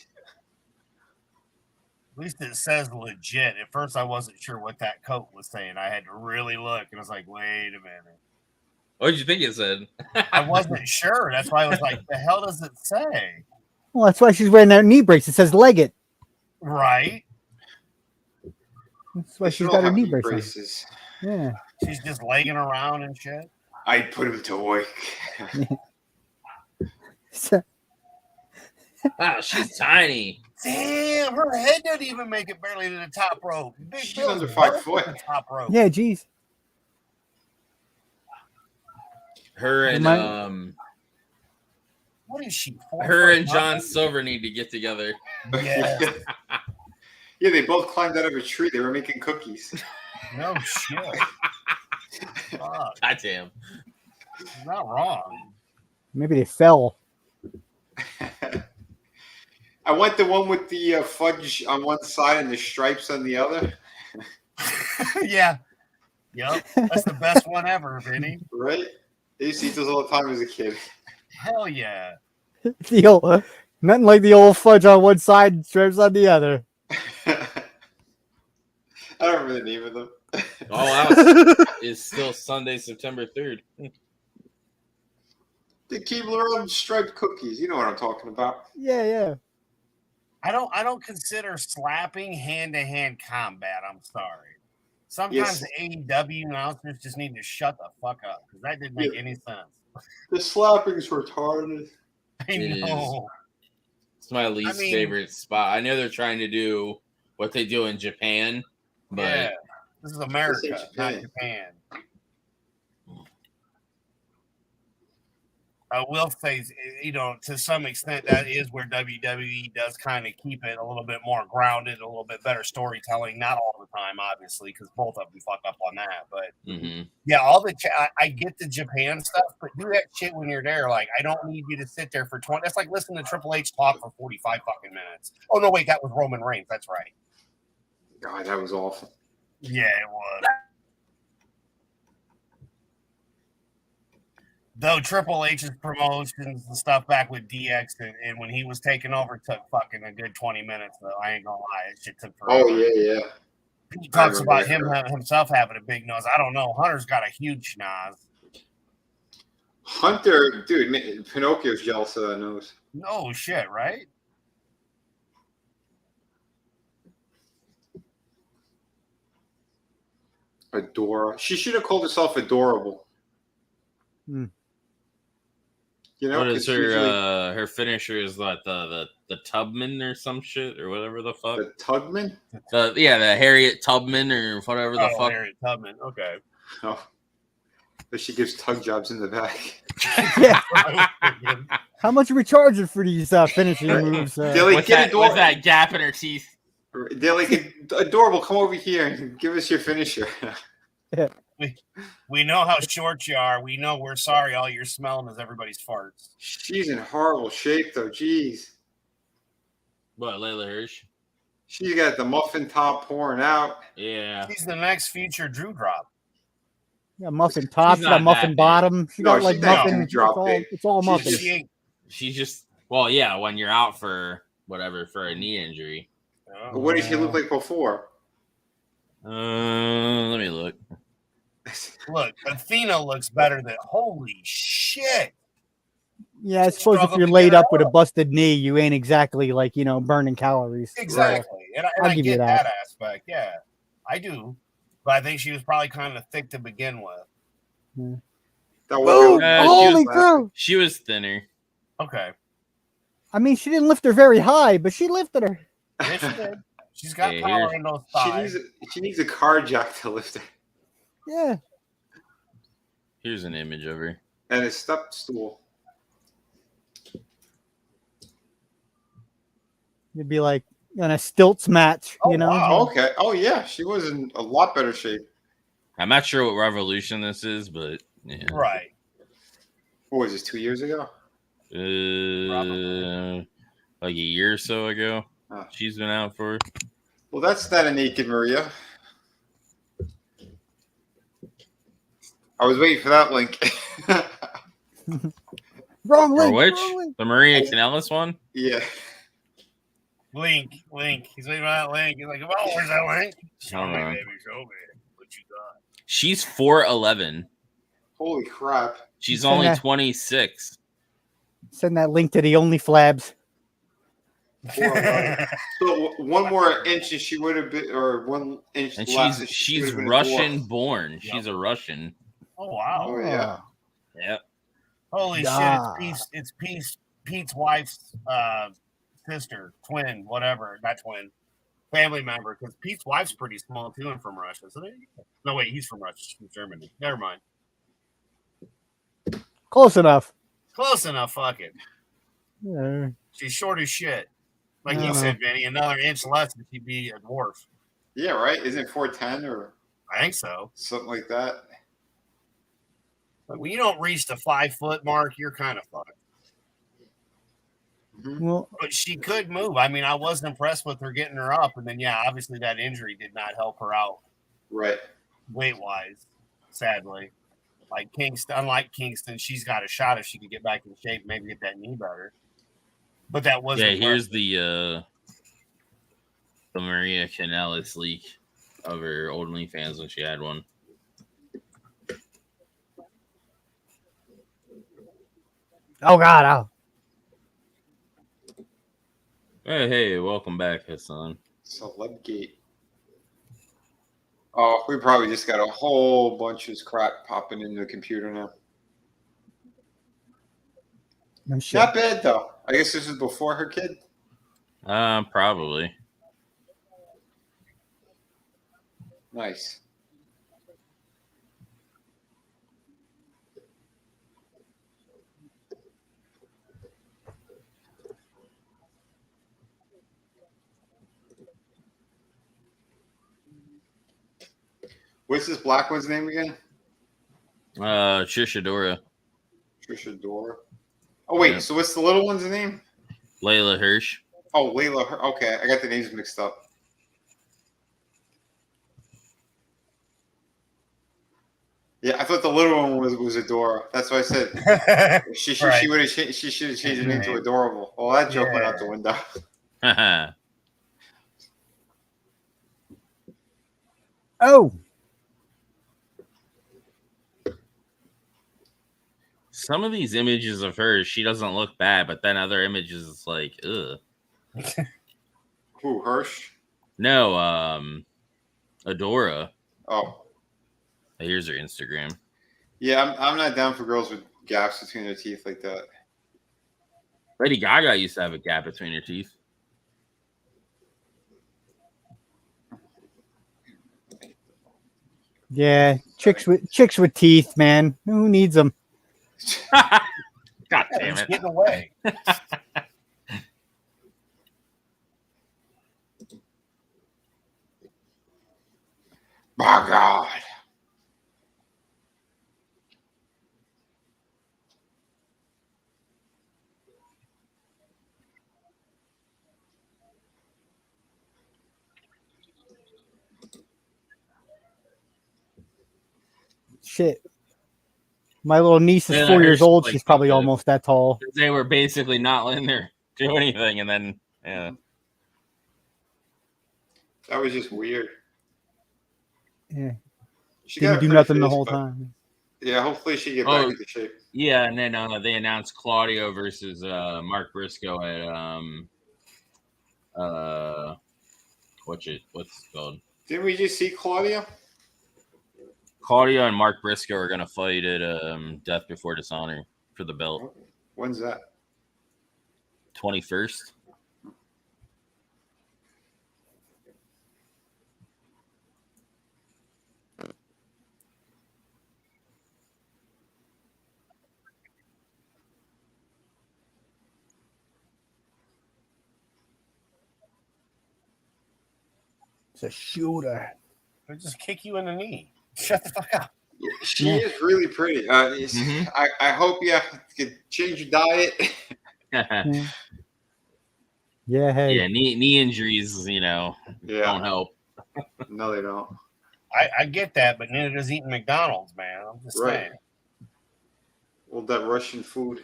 least it says legit. At first, I wasn't sure what that coat was saying. I had to really look, and I was like, "Wait a minute." What did you think it said? I wasn't sure. That's why I was like, "The hell does it say?" Well, that's why she's wearing that knee brace. It says leg it. Right? That's why They she's should got all her have knee knee brace on. braces. Yeah. She's just legging around and shit. I'd put him to work. Wow, she's tiny. Damn, her head doesn't even make it barely to the top rope. Big She's Bill's under 5 right foot. at the top rope. Yeah, geez. Her and What is she? her and John Silver need to get together. Yeah. Yeah, they both climbed out of a tree. They were making cookies. No shit. Fuck. Goddamn. You're not wrong. Maybe they fell. I want the one with the fudge on one side and the stripes on the other. Yeah. Yep. That's the best one ever, Vinny. Right? I used to eat those all the time as a kid. Hell yeah. Nothing like the old fudge on one side and stripes on the other. I don't remember the name of them. All Out is still Sunday, September 3rd. The Keebler striped cookies. You know what I'm talking about. Yeah. I don't consider slapping hand-to-hand combat. I'm sorry. Sometimes Yes. the AEW announcers just need to shut the fuck up because that didn't make any sense. The slapping's retarded. I It know. It's my least favorite spot. I know they're trying to do what they do in Japan, but Yeah. This is America, This ain't not Japan. Japan. I will say, to some extent, that is where WWE does kind of keep it a little bit more grounded, a little bit better storytelling. Not all the time, obviously, because both of them fuck up on that. But yeah, I get the Japan stuff, but do that shit when you're there. Like, I don't need you to sit there for 20. That's like listening to Triple H talk for 45 fucking minutes. Oh no, wait, that was Roman Reigns. That's right. God, that was awful. Yeah, it was. Though Triple H's promotions and stuff back with DX and when he was taking over took fucking a good 20 minutes, though. I ain't gonna lie. It shit took forever. Oh, yeah. He talks about himself having a big nose. I don't know. Hunter's got a huge nose. Hunter, dude, Pinocchio's jealous of that nose. No shit, right? Adora. She should have called herself Adorable. Hmm. You know, what is 'cause her usually her finisher is like the Tubman or some shit or whatever the fuck. the Tugman? The Harriet Tubman or whatever the fuck. Harriet Tubman. Okay. Oh. But she gives tug jobs in the back. Yeah. How much are we charging for these finishing moves? What's that gap in her teeth? They're like, adorable. Come over here and give us your finisher. We know how short you are. We know we're sorry. All you're smelling is everybody's farts. She's in horrible shape, though. Jeez. What, Layla Hirsch? She got the muffin top pouring out. Yeah. She's the next future Drew Drop. Yeah, muffin top, she got muffin bottom. She got like muffin. It's all muffin. She's just, well, yeah, when you're out for whatever, for a knee injury. Oh, what did she look like before? Let me look. Look, Athena looks better than holy shit. Yeah, I suppose if you're laid up with a busted knee, you ain't exactly like, burning calories. Exactly. And I get that aspect. Yeah, I do. But I think she was probably kind of thick to begin with. Yeah. Holy cow. She was thinner. Okay. I mean, she didn't lift her very high, but she lifted her. Yes, she did. She's got power in those thighs. She needs a car jack to lift her. Yeah. Here's an image of her. And a step stool. It'd be like in a stilts match, Wow, okay. Oh, yeah. She was in a lot better shape. I'm not sure what revolution this is, but yeah. Right. What was this, 2 years ago? Like a year or so ago. Oh. She's been out for. Well, that's not a naked Maria. I was waiting for that link. Wrong link. For which? Wrong link. The Maria Kanellis one? Yeah. Link. He's waiting for that link. He's like, oh, where's that link? Show me, baby. Show me what you got. She's 4'11". Holy crap. She's only 26. Send that link to the Only Flabs. So 1 more inch and she would have been, or 1 inch and less. She's Russian born. Yep. She's a Russian. Oh, wow. Oh, yeah. Yep. Holy shit. It's Pete's wife's sister, twin, whatever. Not twin. Family member. Because Pete's wife's pretty small, too, and from Russia. So no, wait, he's from Russia. She's from Germany. Never mind. Close enough. Fuck it. Yeah. She's short as shit. Like you said, Vinny, another inch less and she'd be a dwarf. Yeah, right? Isn't it 4'10" or? I think so. Something like that. But when you don't reach the 5 foot mark, you're kind of fucked. Mm-hmm. Well, but she could move. I mean, I wasn't impressed with her getting her up. And then, obviously that injury did not help her out. Right. Weight-wise, sadly. Unlike Kingston, she's got a shot if she could get back in shape, maybe get that knee better. But that wasn't. Yeah, here's the Maria Kanellis leak of her old OnlyFans when she had one. Oh God! Hey, welcome back, Hassan. Celebgate. Oh, we probably just got a whole bunch of crap popping into the computer now. Not bad though. I guess this is before her kid. Probably. Nice. What's this black one's name again? Trish Adora. Trish Adora. Oh wait, so what's the little one's name? Layla Hirsch. Oh, Layla. Okay, I got the names mixed up. Yeah, I thought the little one was Adora. That's what I said. She should have changed the name to Adorable. Well, that joke went out the window. Oh. Some of these images of her, she doesn't look bad, but then other images, it's like, ugh. Who, Hirsch? No, Adora. Oh. Here's her Instagram. Yeah, I'm not down for girls with gaps between their teeth like that. Lady Gaga used to have a gap between her teeth. Yeah, chicks with teeth, man. Who needs them? God damn He's it! getting away. My God. Shit. My little niece is 4 years old. She's probably almost that tall. They were basically not letting her do anything, and then yeah. That was just weird. Yeah. She Didn't do nothing the whole time. Yeah, hopefully she get back into shape. Yeah, and then they announced Claudio versus Mark Briscoe at what's it called? Didn't we just see Claudio? Claudio and Mark Briscoe are gonna fight at Death Before Dishonor for the belt. When's that? 21st. It's a shooter. They'll just kick you in the knee. Shut the fuck up. Yeah, she is really pretty. I hope you can change your diet. Yeah, hey. Yeah, knee injuries, don't help. No, they don't. I get that, but neither does eating McDonald's, man. I'm just saying. Well, that Russian food,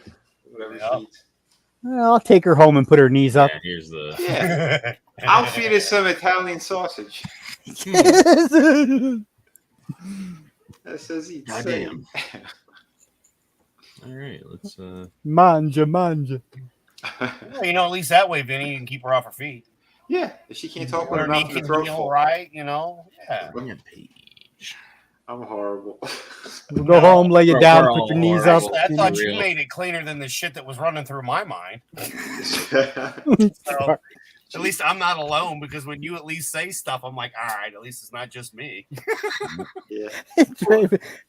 whatever she eats. Well, I'll take her home and put her knees up. Yeah, here's the. Yeah. I'll feed her some Italian sausage. That says eat. Goddamn. All right, let's. Manja. Well, at least that way, Vinny, you can keep her off her feet. Yeah, if she can't talk with her her mouth in the throat full. Right, Yeah. I'm horrible. We'll go home, lay you down, put your knees up. I thought you made it cleaner than the shit that was running through my mind. So, at least I'm not alone, because when you at least say stuff, I'm like, all right, at least it's not just me. Yeah.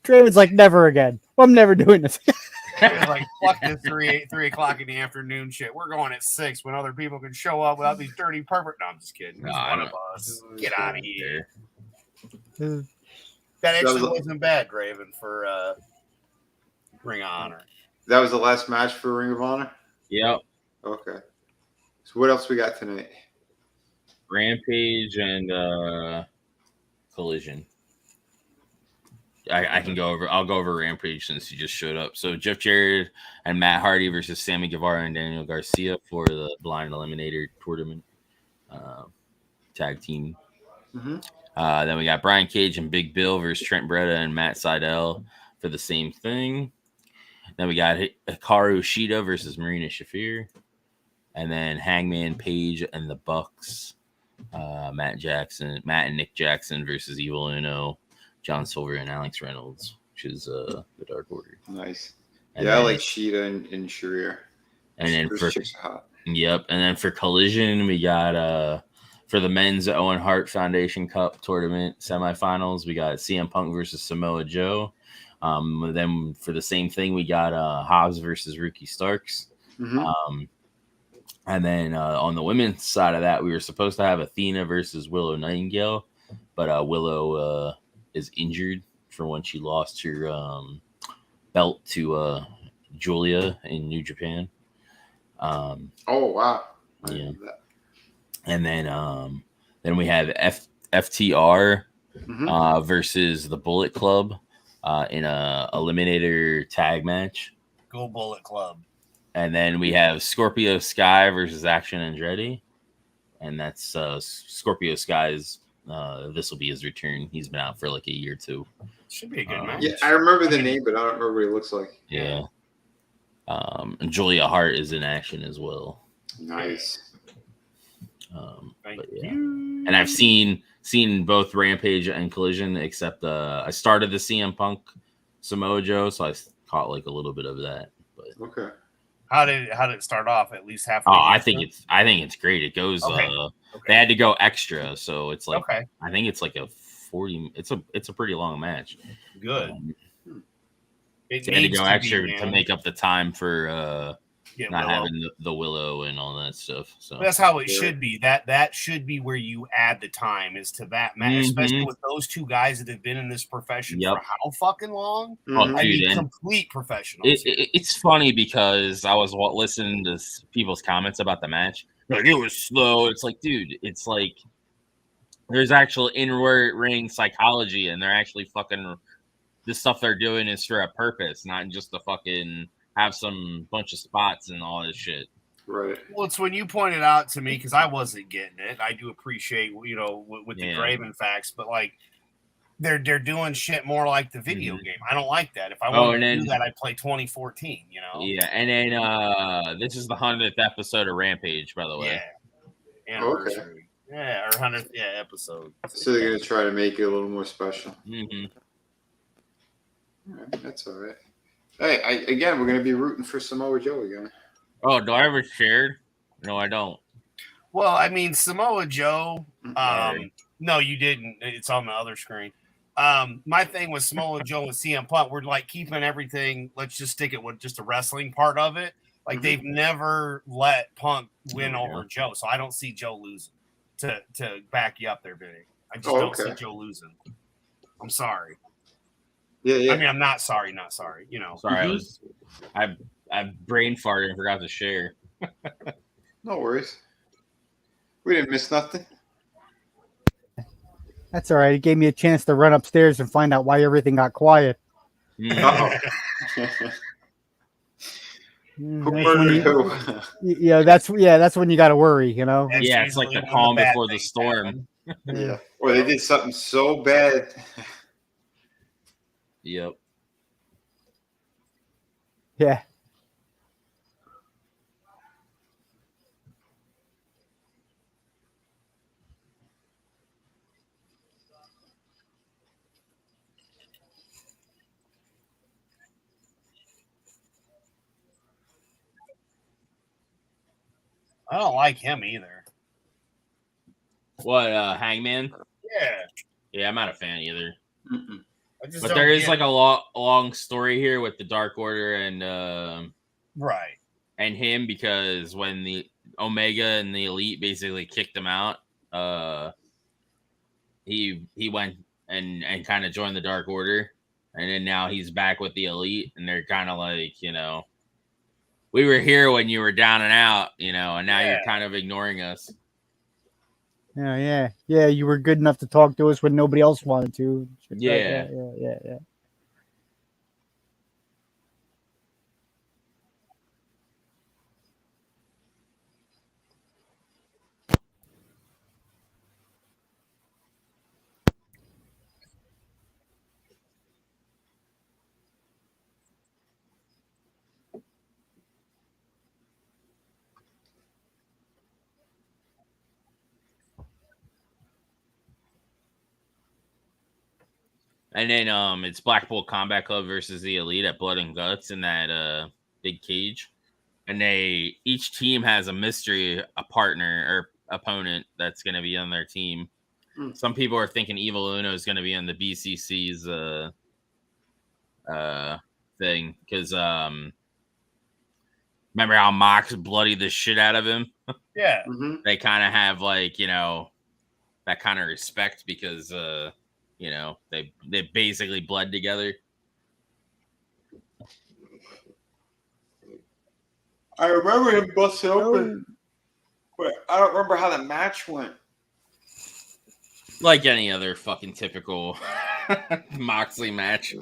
Draven's like, never again. Well, I'm never doing this. Like, fuck this 3 o'clock in the afternoon shit. We're going at 6 when other people can show up without these dirty pervert. No, I'm just kidding. It's one of us. Get out of here. That actually wasn't bad, Kraven, for Ring of Honor. That was the last match for Ring of Honor? Yep. Okay. So what else we got tonight? Rampage and Collision. I can go over. I'll go over Rampage since you just showed up. So Jeff Jarrett and Matt Hardy versus Sammy Guevara and Daniel Garcia for the Blind Eliminator tournament tag team. Mm-hmm. Then we got Brian Cage and Big Bill versus Trent Beretta and Matt Sydal for the same thing. Then we got Hikaru Shida versus Marina Shafir. And then Hangman Page and the Bucks. Matt and Nick Jackson versus Evil Uno, John Silver and Alex Reynolds, which is the Dark Order. Nice. And I like Shida and Sharir. And then and then for Collision, we got for the men's Owen Hart Foundation Cup tournament semifinals, we got CM Punk versus Samoa Joe. Then for the same thing, we got Hobbs versus Ricky Starks. Mm-hmm. And then on the women's side of that, we were supposed to have Athena versus Willow Nightingale, but Willow is injured for when she lost her belt to Julia in New Japan. Oh wow! Yeah. And then we have FTR versus the Bullet Club in a Eliminator tag match. Go Bullet Club. And then we have Scorpio Sky versus Action Andretti. And that's Scorpio Sky's. This will be his return. He's been out for like a year or two. Should be a good match. Yeah, I remember the name, but I don't remember what he looks like. Yeah. And Julia Hart is in action as well. Nice. Thank yeah. you. And I've seen both Rampage and Collision, except I started the CM Punk Samoa Joe, so I caught like a little bit of that. But okay. How did it start off? At least half. I think it's great. It goes. Okay. They had to go extra, so it's like I think it's like a 40. It's a pretty long match. Good. They had to go extra to make up the time for not having the Willow and all that stuff. So that's how it should be. That should be where you add the time is to that match, especially with those two guys that have been in this profession for how fucking long. Oh, dude, complete professionals. It's funny because I was listening to people's comments about the match. Like, it was slow. It's like, dude, it's like there's actual in-ring psychology, and they're actually fucking the stuff they're doing is for a purpose, not just to fucking have some bunch of spots and all this shit. Right. Well, it's when you pointed out to me because I wasn't getting it. I do appreciate, with the Kraven facts, but like they're doing shit more like the video game. I don't like that. If I wanted to do that, I'd play 2014. Yeah, and then this is the 100th episode of Rampage, by the way. Yeah. Anniversary. Yeah, or 100th episode. So they're gonna try to make it a little more special. Mm-hmm. All right, that's all right. Hey, again, we're gonna be rooting for Samoa Joe again. Oh, do I ever shared? No, I don't. Well, I mean, Samoa Joe. No, you didn't. It's on the other screen. My thing with Samoa Joe and CM Punk, we're like keeping everything. Let's just stick it with just the wrestling part of it. Like they've never let Punk win over Joe, so I don't see Joe losing. To back you up there, Vinny. I just don't see Joe losing. I'm sorry. Yeah. I mean, I'm not sorry. Sorry, I brain farted and forgot to share. No worries. We didn't miss nothing. That's all right. It gave me a chance to run upstairs and find out why everything got quiet. Uh-oh. Who murdered who? Yeah, that's when you got to worry, Yeah, it's like the calm before the storm. Yeah. Or they did something so bad. Yep. Yeah. I don't like him either. What, Hangman? Yeah, I'm not a fan either. Mm-mm. But there is like a long story here with the Dark Order and right and him, because when the Omega and the Elite basically kicked him out, he went and kind of joined the Dark Order, and then now he's back with the Elite, and they're kind of like, we were here when you were down and out, and now you're kind of ignoring us. Yeah. You were good enough to talk to us when nobody else wanted to. Yeah. And then it's Blackpool Combat Club versus the Elite at Blood and Guts in that big cage. And each team has a mystery, a partner or opponent that's going to be on their team. Some people are thinking Evil Uno is going to be on the BCC's thing, because remember how Mox bloodied the shit out of him? Yeah. They kind of have like, that kind of respect because they basically bled together. I remember him busting open, but I don't remember how the match went. Like any other fucking typical Moxley match.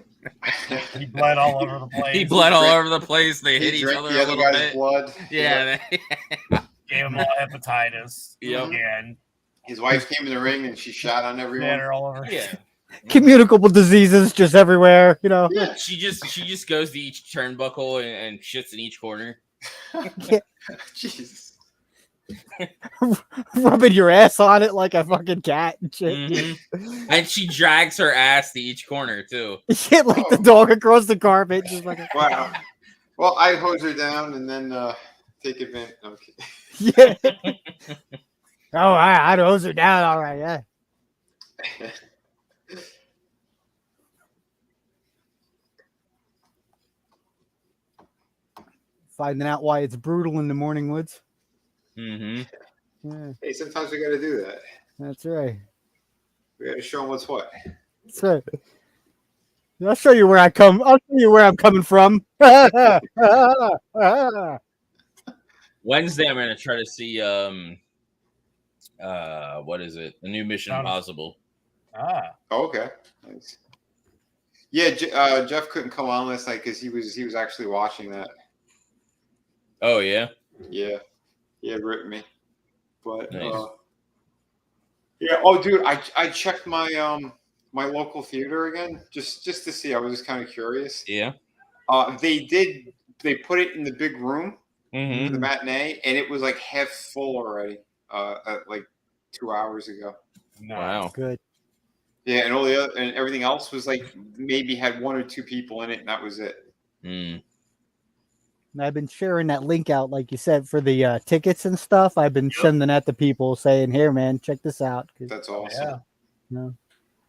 He bled all over the place. They hit each other the a other little guy's bit. blood. Yeah. Gave him all hepatitis. Again. His wife came in the ring and she shot on everyone. All over. Yeah. Communicable diseases just everywhere, Yeah. She just goes to each turnbuckle and shits in each corner. Jesus. Rubbing your ass on it like a fucking cat and shit. And she drags her ass to each corner too. Shit like the dog across the carpet. Just like Wow. Well, I'd hose her down and then take advantage. Okay. Yeah. Oh, I'd hose her down. All right, yeah. Finding out why it's brutal in the morning woods. Mm-hmm. Yeah, Hey, sometimes we got to do that. that's right. We got to show them what's what. That's right. I'll show you where I come. I'll show you where I'm coming from. Wednesday, I'm gonna try to see what is it? The new Mission Impossible. Ah. Oh, okay. Nice. Yeah, Jeff couldn't come on last night because he was actually watching that. Oh yeah. Yeah, ripped me. But Nice. yeah. Oh, dude, I checked my my local theater again just to see. I was just kind of curious. Yeah. They put it in the big room Mm-hmm. for the matinee, and it was like half full already. Like 2 hours ago. Wow. Good. Yeah, and all the other, and everything else was like maybe had 1 or 2 people in it, and that was it. Mm. And I've been sharing that link out, like you said, for the tickets and stuff. I've been sending that to people, saying, "Here, man, check this out." That's awesome. Yeah.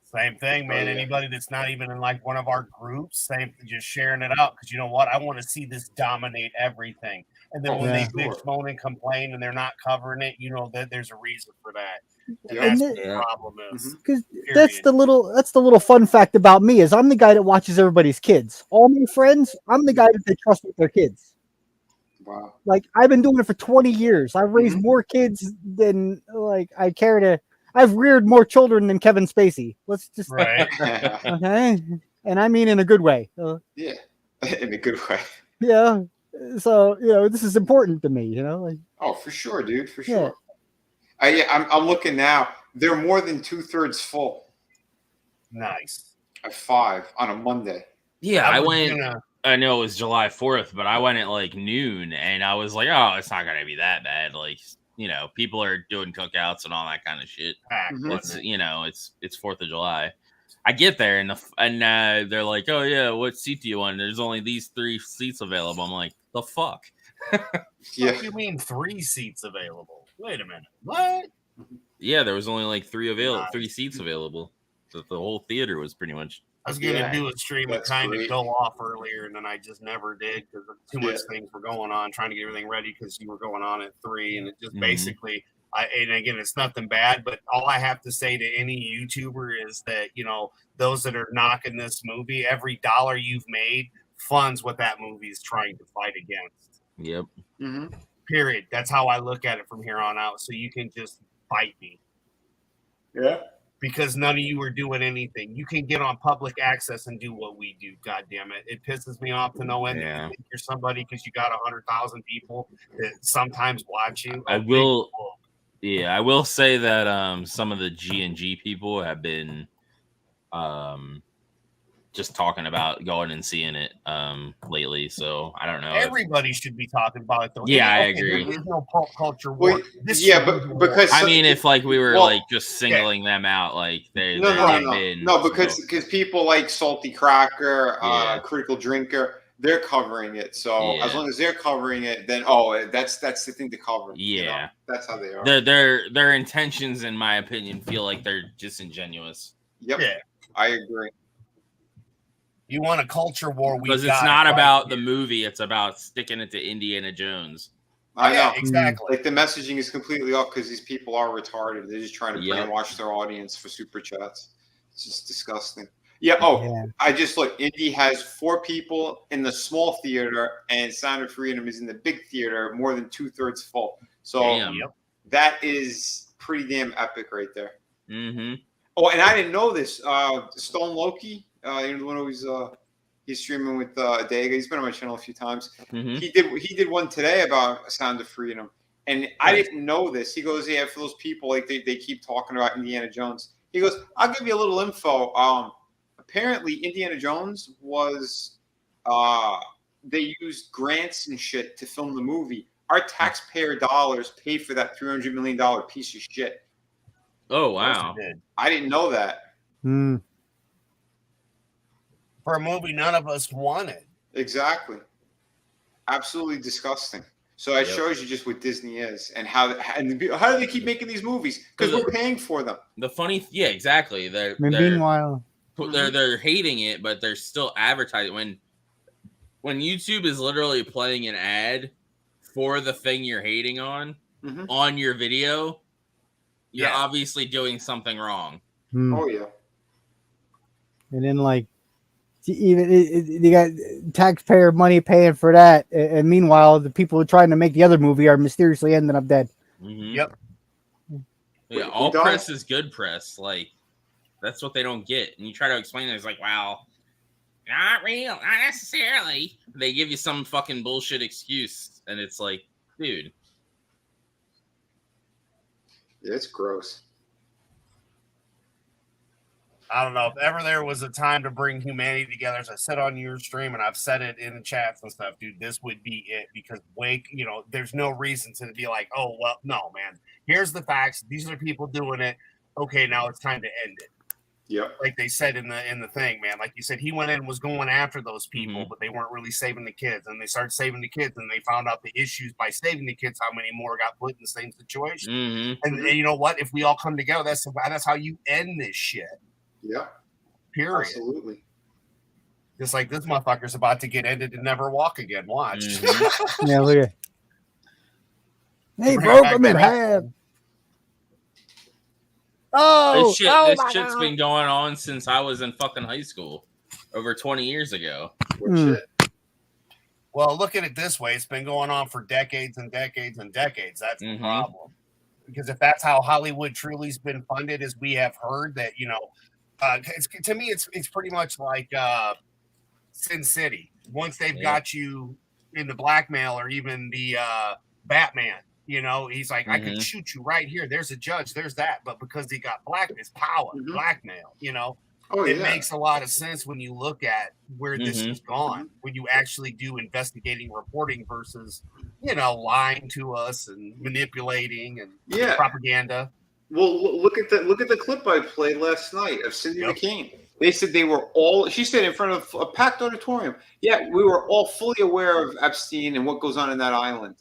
Same thing, man. Oh, yeah. Anybody that's not even in like one of our groups, just sharing it out because you know what? I want to see this dominate everything. And then when they bitch, moan, and complain, and they're not covering it, you know that there's a reason for that. And that's what the problem is. Because that's the little fun fact about me is I'm the guy that watches everybody's kids. All my friends, I'm the guy that they trust with their kids. Wow. Like I've been doing it for 20 years. I've raised more kids than like I care to. I've reared more children than Kevin Spacey. Let's just right. Okay, and I mean in a good way. Yeah, in a good way. Yeah. So this is important to me. Like, oh, for sure, dude, for sure. Yeah. I'm looking now. They're more than 2/3 full. Nice. At 5 on a Monday. Yeah, I went. I know it was July 4th, but I went at like noon, and I was like, "Oh, it's not gonna be that bad." Like, people are doing cookouts and all that kind of shit. It's it's 4th of July. I get there and they're like, "Oh yeah, what seat do you want?" There's only these 3 seats available. I'm like, "The fuck?" Yeah. What do you mean 3 seats available? Wait a minute. What? Yeah, there was only like 3 seats available. So the whole theater was pretty much. I was gonna do a stream and kind of go off earlier, and then I just never did because too much things were going on, trying to get everything ready because you were going on at 3, and it just basically. And again, it's nothing bad, but all I have to say to any YouTuber is that those that are knocking this movie, every dollar you've made funds what that movie is trying to fight against. Yep. Period. That's how I look at it from here on out. So you can just fight me. Yeah. Because none of you are doing anything. You can get on public access and do what we do. God damn it. It pisses me off to no end that you think you're somebody because you got 100,000 people that sometimes watch you. I will say that some of the G&G people have been just talking about going and seeing it lately. So I don't know. Everybody should be talking about it though. Yeah, I agree. There is no pulp culture war. But because I mean, if like we were like just singling them out, like no, because people like Salty Cracker, Critical Drinker, they're covering it. So as long as they're covering it, then that's the thing to cover. Yeah, that's how they are. Their intentions, in my opinion, feel like they're disingenuous. Yep. Yeah, I agree. You want a culture war? Because it's not about the movie; it's about sticking it to Indiana Jones. I know exactly. Like the messaging is completely off because these people are retarded. They're just trying to brainwash their audience for super chats. It's just disgusting. Yeah. I just look. Indy has 4 people in the small theater, and Sound of Freedom is in the big theater, more than 2/3 full. So that is pretty damn epic right there. Oh, and I didn't know this. Stone Loki. The one who's he's streaming with Dega. He's been on my channel a few times. He did one today about Sound of Freedom, and I didn't know this. He goes, "Yeah, for those people like they keep talking about Indiana Jones." He goes, "I'll give you a little info. Apparently, Indiana Jones was they used grants and shit to film the movie. Our taxpayer dollars paid for that $300 million piece of shit." Oh wow! I didn't know that. For a movie none of us wanted. Exactly. Absolutely disgusting. So it shows you just what Disney is and how do they keep making these movies? Because we're paying for them. The funny, exactly. Meanwhile, they're hating it, but they're still advertising. When when YouTube is literally playing an ad for the thing you're hating on your video, you're obviously doing something wrong. Oh yeah. And then like even you got taxpayer money paying for that, and meanwhile the people trying to make the other movie are mysteriously ending up dead. Yep. Yeah, all press is good press. Like that's what they don't get, and you try to explain it. It's like, wow, not real, not necessarily. They give you some fucking bullshit excuse, and it's like, dude. Yeah, it's gross. I don't know if ever there was a time to bring humanity together. As I said on your stream, and I've said it in the chats and stuff, dude, this would be it because there's no reason to be like, oh, well, no, man. Here's the facts. These are the people doing it. Okay, now it's time to end it. Yep. Like they said in the thing, man. Like you said, he went in and was going after those people, but they weren't really saving the kids. And they started saving the kids, and they found out the issues by saving the kids, how many more got put in the same situation. And you know what? If we all come together, that's how you end this shit. Yeah. Period. Absolutely. Just like this motherfucker's about to get ended and never walk again. Watch. Yeah, look at. They broke him in half. Oh, this shit's been going on since I was in fucking high school, over 20 years ago. Well, look at it this way: it's been going on for decades and decades and decades. That's the problem. Because if that's how Hollywood truly's been funded, as we have heard, that to me, it's pretty much like Sin City. Once they've got you in the blackmail or even the Batman, he's like, I could shoot you right here. There's a judge. There's that. But because they got blackness, power, blackmail, it makes a lot of sense when you look at where this has gone, when you actually do investigating reporting versus, lying to us and manipulating and propaganda. Well, look at the clip I played last night of Cindy McCain. They said she said in front of a packed auditorium, we were all fully aware of Epstein and what goes on in that island.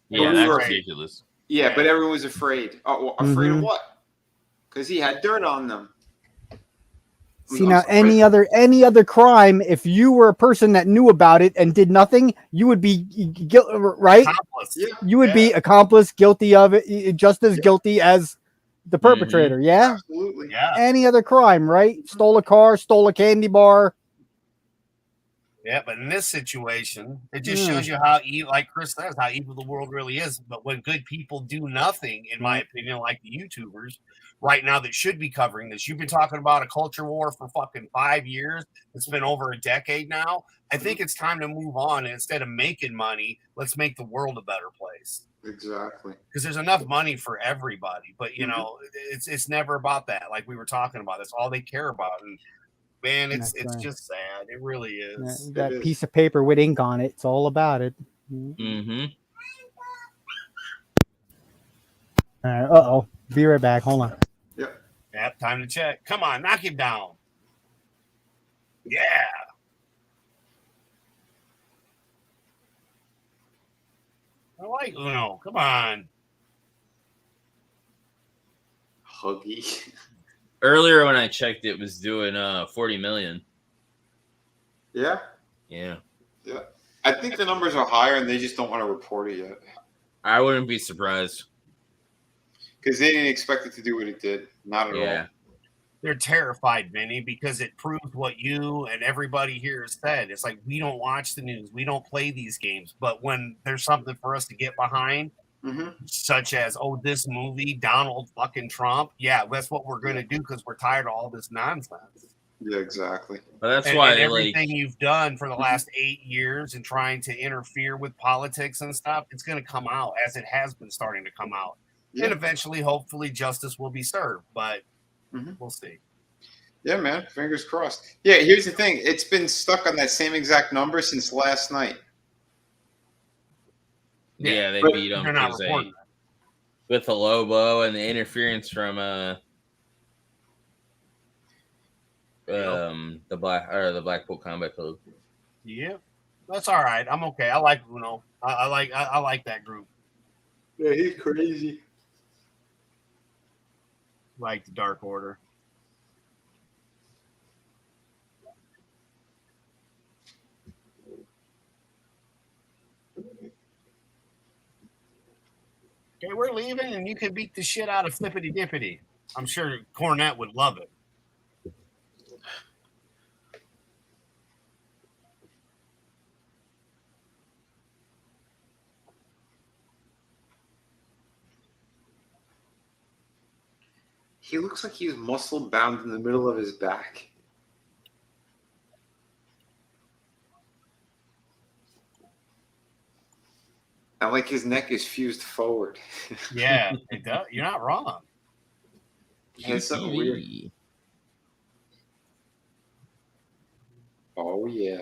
Yeah, that's ridiculous. Yeah, but everyone was afraid. Afraid of what? Because he had dirt on them. See, now any other crime, if you were a person that knew about it and did nothing, you would be guilty, right? Accomplice. Yeah. You would be accomplice, guilty of it, just as guilty as the perpetrator. Yeah, absolutely. Yeah. Any other crime, right? Stole a car, stole a candy bar. Yeah, but in this situation, it just shows you how evil, like Chris says, how evil the world really is. But when good people do nothing, in my opinion, like the YouTubers right now that should be covering this, you've been talking about a culture war for fucking 5 years. It's been over a decade now. I think it's time to move on. And instead of making money, let's make the world a better place. Exactly. Because there's enough money for everybody. But, it's never about that. Like we were talking about, that's all they care about. And man, it's just sad. It really is. That piece of paper with ink on it. It's all about it. All right. Be right back. Hold on. Yep. Time to check. Come on, knock him down. Yeah. I like Uno. Come on. Huggy. Earlier when I checked, it was doing 40 million. Yeah. Yeah. Yeah. I think the numbers are higher and they just don't want to report it yet. I wouldn't be surprised. Because they didn't expect it to do what it did. Not at all. They're terrified, Vinny, because it proves what you and everybody here has said. It's like, we don't watch the news. We don't play these games. But when there's something for us to get behind, such as, this movie, Donald fucking Trump. Yeah, that's what we're going to do because we're tired of all this nonsense. Yeah, exactly. But that's why everything you've done for the last 8 years and trying to interfere with politics and stuff, it's going to come out as it has been starting to come out. Yeah. And eventually, hopefully, justice will be served. But we'll see. Yeah, man. Fingers crossed. Yeah, here's the thing. It's been stuck on that same exact number since last night. Yeah, they beat them with the low blow and the interference from the Blackpool Combat Club. Yeah, that's all right. I'm okay. I like Uno. I like that group. Yeah, he's crazy. Like the Dark Order. Okay, we're leaving, and you can beat the shit out of Flippity Dippity. I'm sure Cornette would love it. He looks like he's muscle bound in the middle of his back. And like his neck is fused forward. Yeah, it does. You're not wrong. Yeah, it's so weird. Oh, yeah.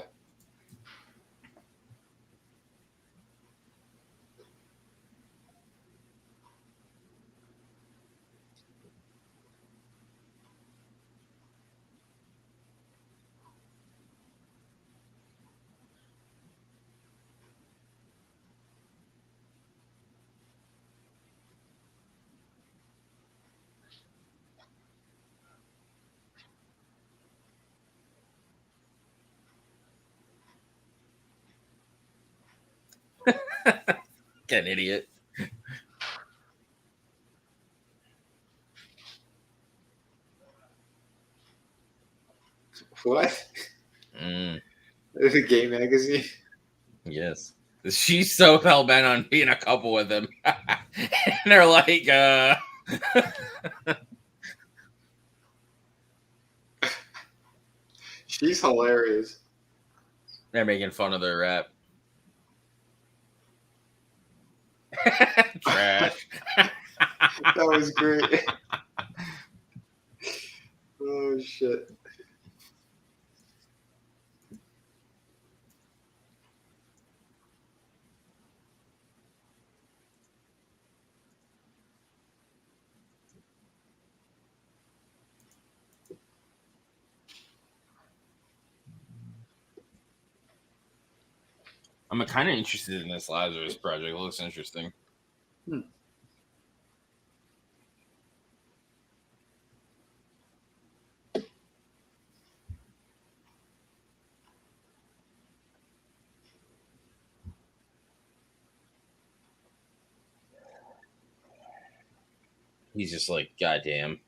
Get an idiot. What? Mm. It's a gay magazine. Yes. She's so hell-bent on being a couple with him. And they're like, She's hilarious. They're making fun of their rap. Trash. That was great. Oh, shit. I'm kind of interested in this Lazarus project. It looks interesting. He's just like, goddamn.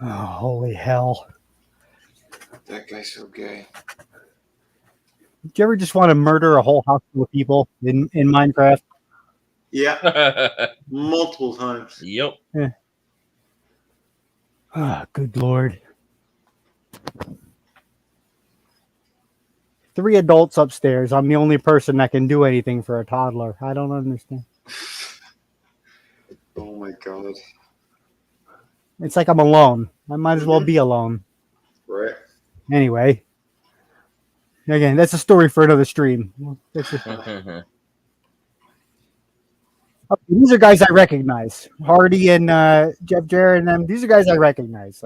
Oh, holy hell. That guy's so gay. Do you ever just want to murder a whole house full of people in Minecraft? Yeah. Multiple times. Yep. Yeah. Ah, good Lord. 3 adults upstairs. I'm the only person that can do anything for a toddler. I don't understand. Oh, my God. It's like I'm alone. I might as well be alone. Right. Anyway. Again, that's a story for another stream. These are guys I recognize. Hardy and Jeff Jarrett and them. These are guys I recognize.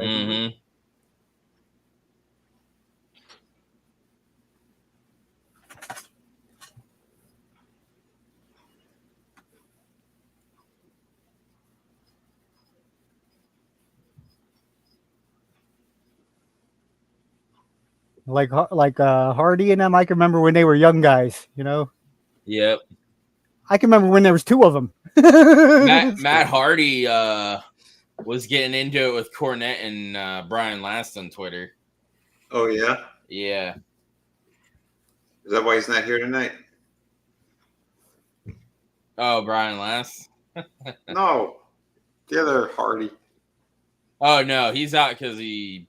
Like, like Hardy and them, I can remember when they were young guys, you know? Yep. I can remember when there was 2 of them. Matt Hardy was getting into it with Cornette and Brian Last on Twitter. Oh, yeah? Yeah. Is that why he's not here tonight? Oh, Brian Last? No. The other Hardy. Oh, no. He's out because he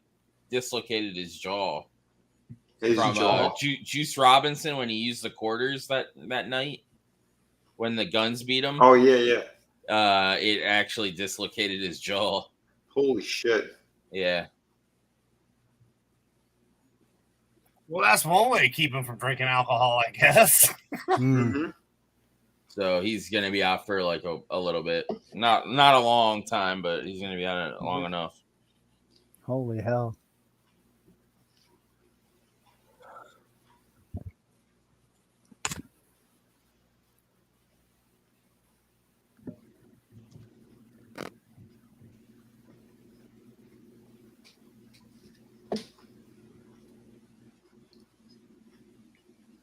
dislocated his jaw. Juice Robinson when he used the quarters that night when the guns beat him. Oh, yeah. It actually dislocated his jaw. Holy shit. Yeah. Well, that's one way to keep him from drinking alcohol, I guess. Mm-hmm. So he's going to be out for like a little bit. Not a long time, but he's going to be out long enough. Holy hell.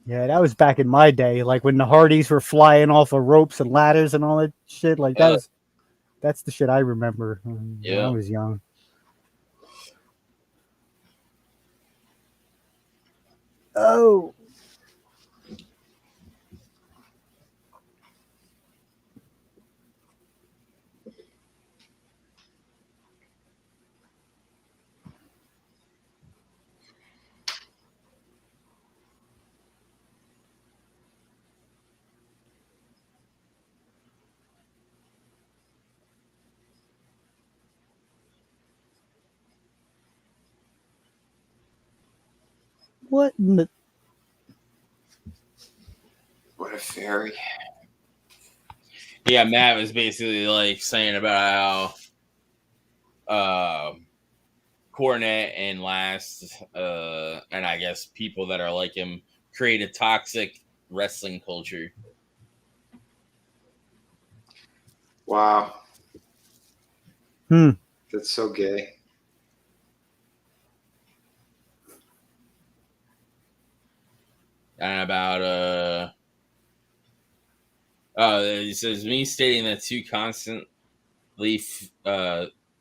Yeah, that was back in my day, like when the Hardys were flying off of ropes and ladders and all that shit. Like that's the shit I remember when I was young. Oh. What in the... What a fairy. Yeah, Matt was basically like saying about how Cornette and Last and I guess people that are like him create a toxic wrestling culture. Wow. That's so gay. And about it says me stating that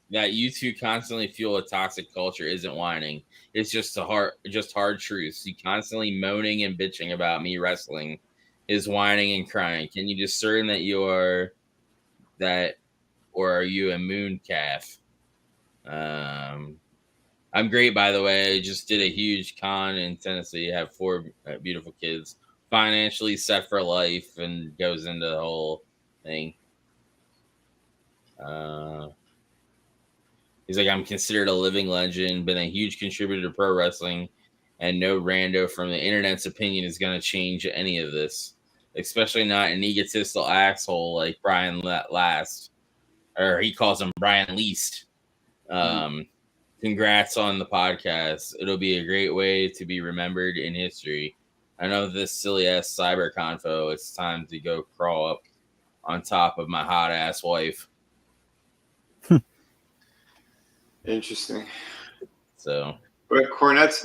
that you two constantly fuel a toxic culture isn't whining. It's just hard truths. You constantly moaning and bitching about me wrestling is whining and crying. Can you discern that you are that, or are you a moon calf? I'm great, by the way. I just did a huge con in Tennessee. I have 4 beautiful kids, financially set for life, and goes into the whole thing. He's like, I'm considered a living legend, been a huge contributor to pro wrestling, and no rando from the internet's opinion is going to change any of this, especially not an egotistical asshole like Brian Last, or he calls him Brian Least. Congrats on the podcast. It'll be a great way to be remembered in history. I know this silly ass cyber convo. It's time to go crawl up on top of my hot ass wife. Interesting. So, but Cornette's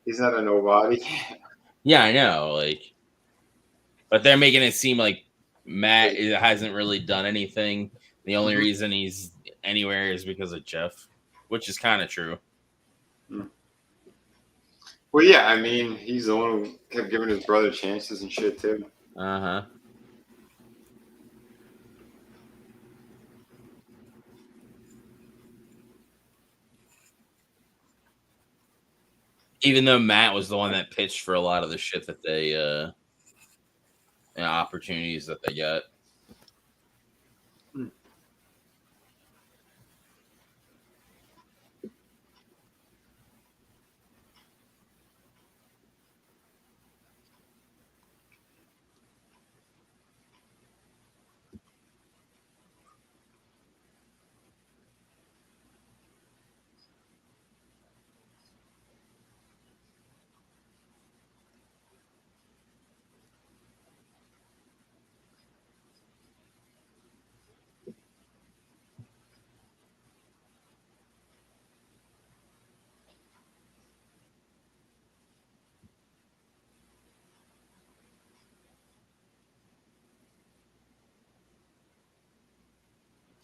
he's not a nobody. Yeah, I know. Like, but they're making it seem like Matt hasn't really done anything. The only reason he's anywhere is because of Jeff, which is kind of true. Well, yeah, I mean, he's the one who kept giving his brother chances and shit too. Even though Matt was the one that pitched for a lot of the shit that they opportunities that they got.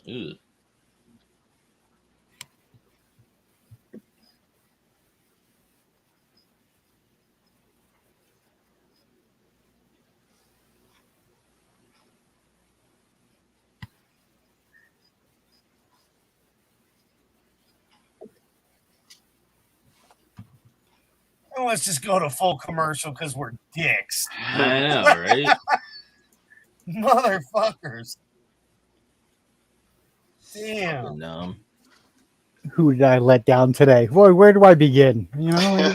Ew. Well, let's just go to full commercial because we're dicks. I know, right? Motherfuckers. Damn. Dumb. Who did I let down today? Boy, where do I begin? You know,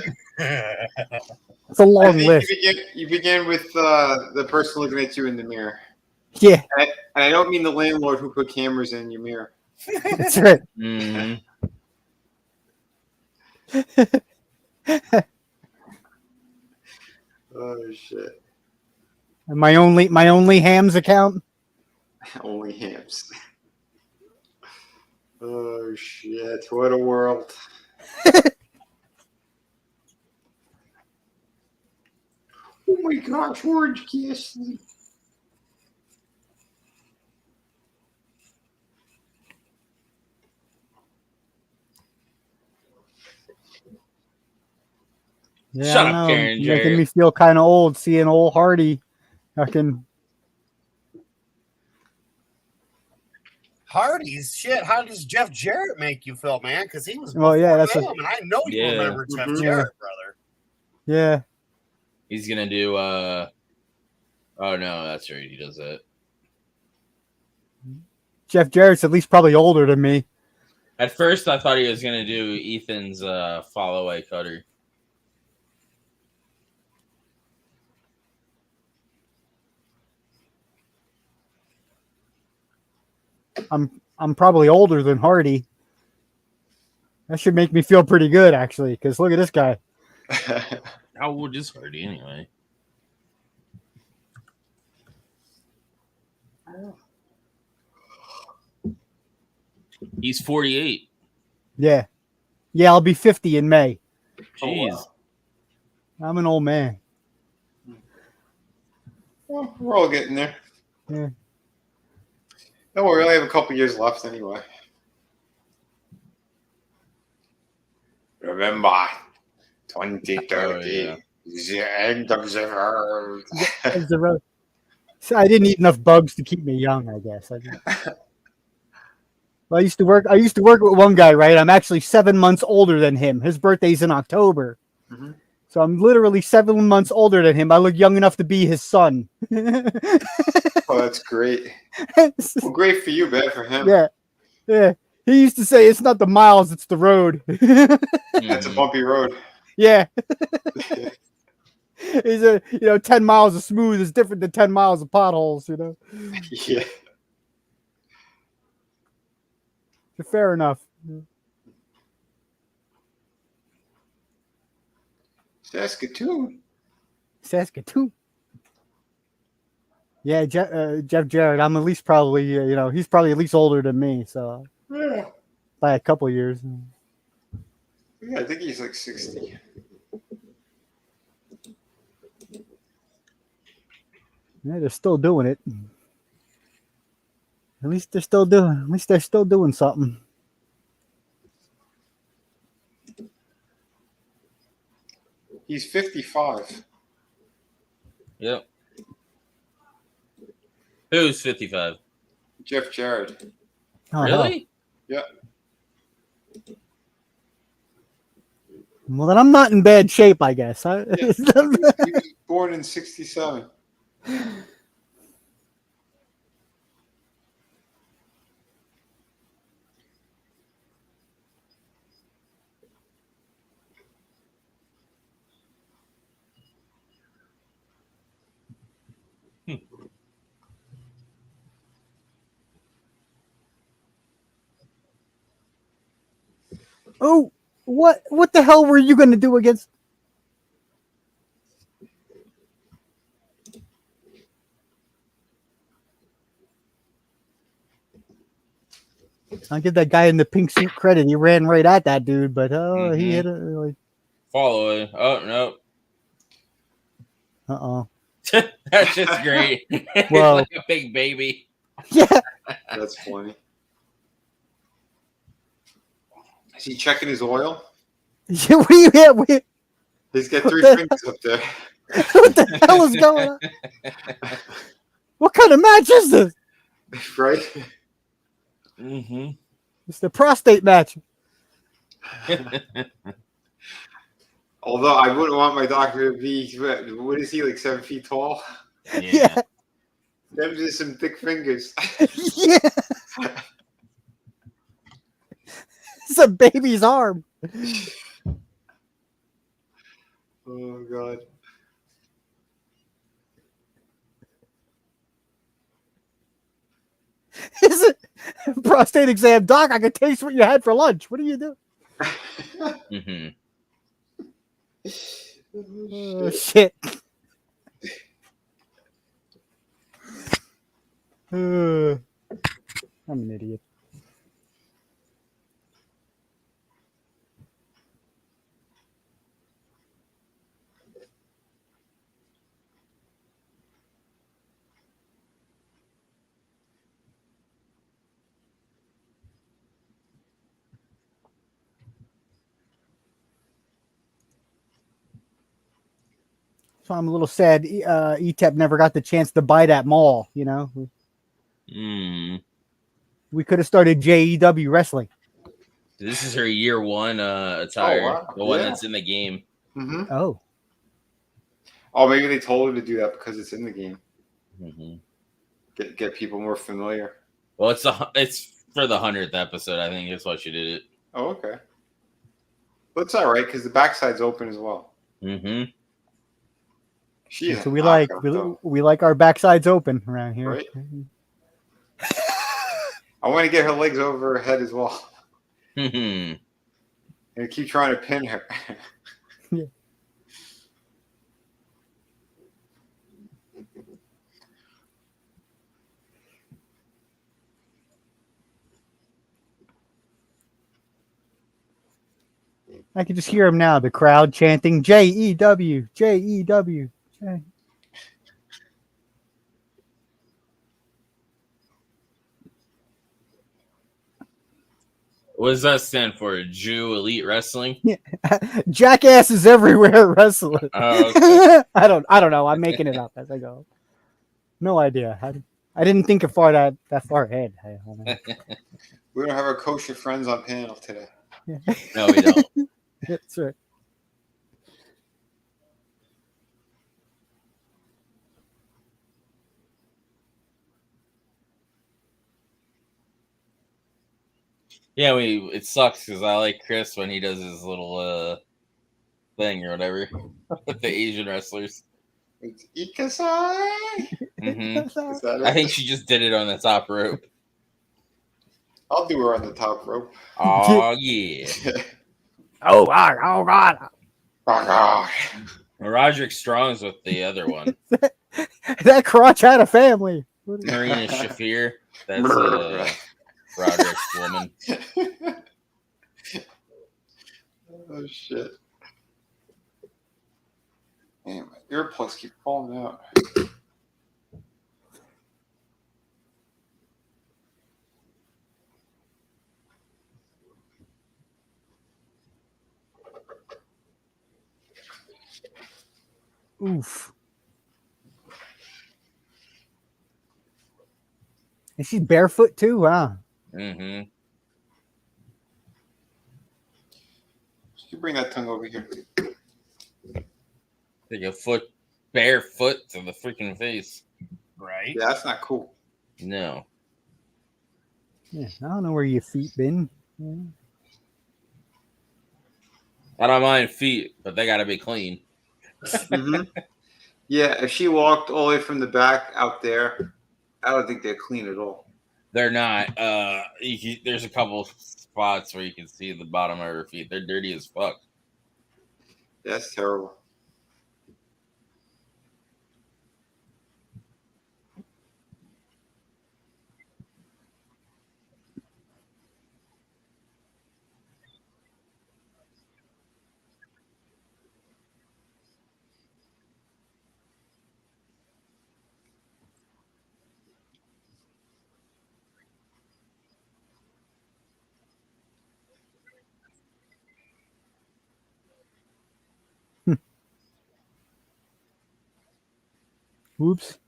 it's a long list. You begin with the person looking at you in the mirror. Yeah. And I don't mean the landlord who put cameras in your mirror. That's right. Mm-hmm. Oh shit! My only hams account. Only hams. Oh shit! What a world! Oh my gosh, Orange Cassidy. Yeah, Shut I up, know. Karen Making Jarrett. me feel kind of old seeing old Hardy. Hardy's shit. How does Jeff Jarrett make you feel, man? Because he was Well, yeah, before that's them, and I know you Yeah. remember Jeff Mhm. Jarrett, brother. Yeah. He's gonna do. Oh no, that's right. He does that. Jeff Jarrett's at least probably older than me. At first, I thought he was gonna do Ethan's fall away cutter. I'm probably older than Hardy. That should make me feel pretty good, actually, because look at this guy. How old is Hardy anyway? He's 48. Yeah. Yeah, I'll be 50 in May. Jeez. wow. I'm an old man. Well, we're all getting there. Yeah. No, we only have a couple years left anyway. Remember, 2030 is the end of the world. So I didn't eat enough bugs to keep me young, I guess. Well, I used to work with one guy, right? I'm actually 7 months older than him. His birthday's in October. Mm-hmm. So I'm literally 7 months older than him. I look young enough to be his son. Oh, that's great. Well, great for you, bad for him. Yeah. Yeah. He used to say it's not the miles, it's the road. That's a bumpy road. Yeah. He's 10 miles of smooth is different than 10 miles of potholes, Yeah. Fair enough. Saskatoon. Saskatoon. Yeah, Jeff Jarrett. I'm at least probably, he's probably at least older than me, so Yeah. by a couple years. Yeah, I think he's like 60. Yeah, they're still doing it. At least they're still doing something. He's 55. Yep. Who's 55? Jeff Jarrett. Uh-huh. Really? Yeah. Well, then I'm not in bad shape, I guess. He was born in 67. Oh, what the hell were you going to do against? I'll give that guy in the pink suit credit. He ran right at that dude, but he hit it. Fall away. Oh, no. That's just great. Well, like a big baby. Yeah. That's funny. Is he checking his oil? Yeah, what He's got 3 fingers up there. what the hell is going on? What kind of match is this? Right? Mm-hmm. It's the prostate match. Although I wouldn't want my doctor to be, what is he, like 7 feet tall? Yeah. Them just some thick fingers. Yeah. It's a baby's arm. Oh, God. Is it prostate exam? Doc, I can taste what you had for lunch. What do you do? Mm-hmm. Oh, shit. I'm an idiot. So I'm a little sad ETEP never got the chance to buy that mall, you know? We could have started JEW Wrestling. This is her year 1 attire. Oh, wow. The one that's in the game. Mm-hmm. Oh. Oh, maybe they told her to do that because it's in the game. Mm-hmm. Get people more familiar. Well, it's for the 100th episode. I think that's why she did it. Oh, okay. But it's all right because the backside's open as well. Mm-hmm. So we like our backsides open around here. Right? I want to get her legs over her head as well. Mm-hmm. And keep trying to pin her. Yeah. I can just hear him now, the crowd chanting JEW, JEW. J. What does that stand for? Jew Elite Wrestling? Yeah. Jackasses everywhere wrestling. Oh, okay. I don't know. I'm making it up as I go. No idea. I didn't think of that far ahead. We don't have our kosher friends on panel today. No, we don't. That's right. Yeah, it sucks because I like Chris when he does his little thing or whatever with the Asian wrestlers. It's Ikasai. Mm-hmm. I think she just did it on the top rope. I'll do her on the top rope. Oh yeah. Oh God! Oh God! Oh, God. Roderick Strong's with the other one. That crotch had a family. Marina Shafir. That's Roderick's woman. Oh shit. Man, my earplugs keep falling out. Oof. And she's barefoot too? Wow. Mm-hmm. You bring that tongue over here. Take a barefoot to the freaking face. Right? Yeah, that's not cool. No. Yeah, I don't know where your feet been. Yeah. I don't mind feet, but they gotta be clean. Mm-hmm. Yeah, if she walked all the way from the back out there, I don't think they're clean at all. They're not. There's a couple spots where you can see the bottom of her feet. They're dirty as fuck. That's terrible. Whoops.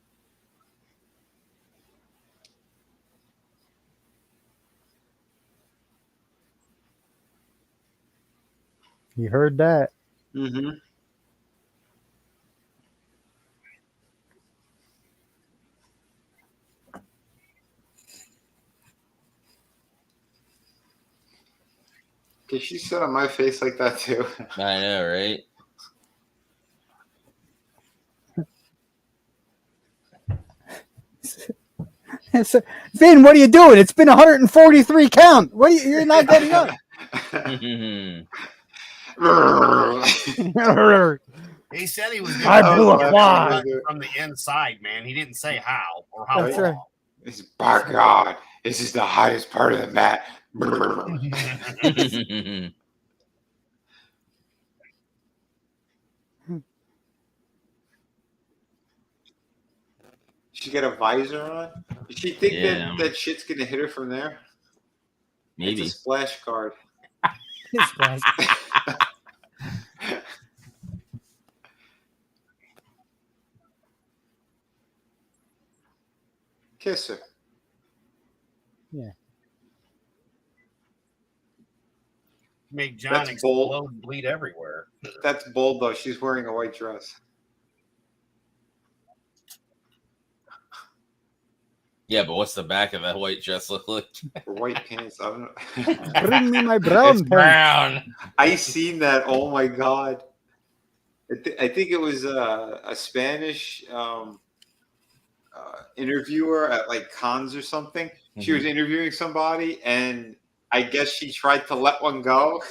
You heard that. Mm-hmm. Can she sit on my face like that too? I know, right? Vin, what are you doing? It's been 143 count. What are you're not getting up. He said he was I blew a quad from the inside, man. He didn't say how or how That's long. right. This is, by God, this is the hottest part of the mat. She got a visor on? Does she think that shit's gonna hit her from there? Maybe. It's a splash card. Kiss her. Yeah. Make John explode and bleed everywhere. That's bold, though. She's wearing a white dress. Yeah, but what's the back of that white dress look like? Or white pants. I don't know. Bring me my brown It's brown. I seen that. Oh my God. I think it was a Spanish interviewer at like cons or something. She was interviewing somebody, and I guess she tried to let one go,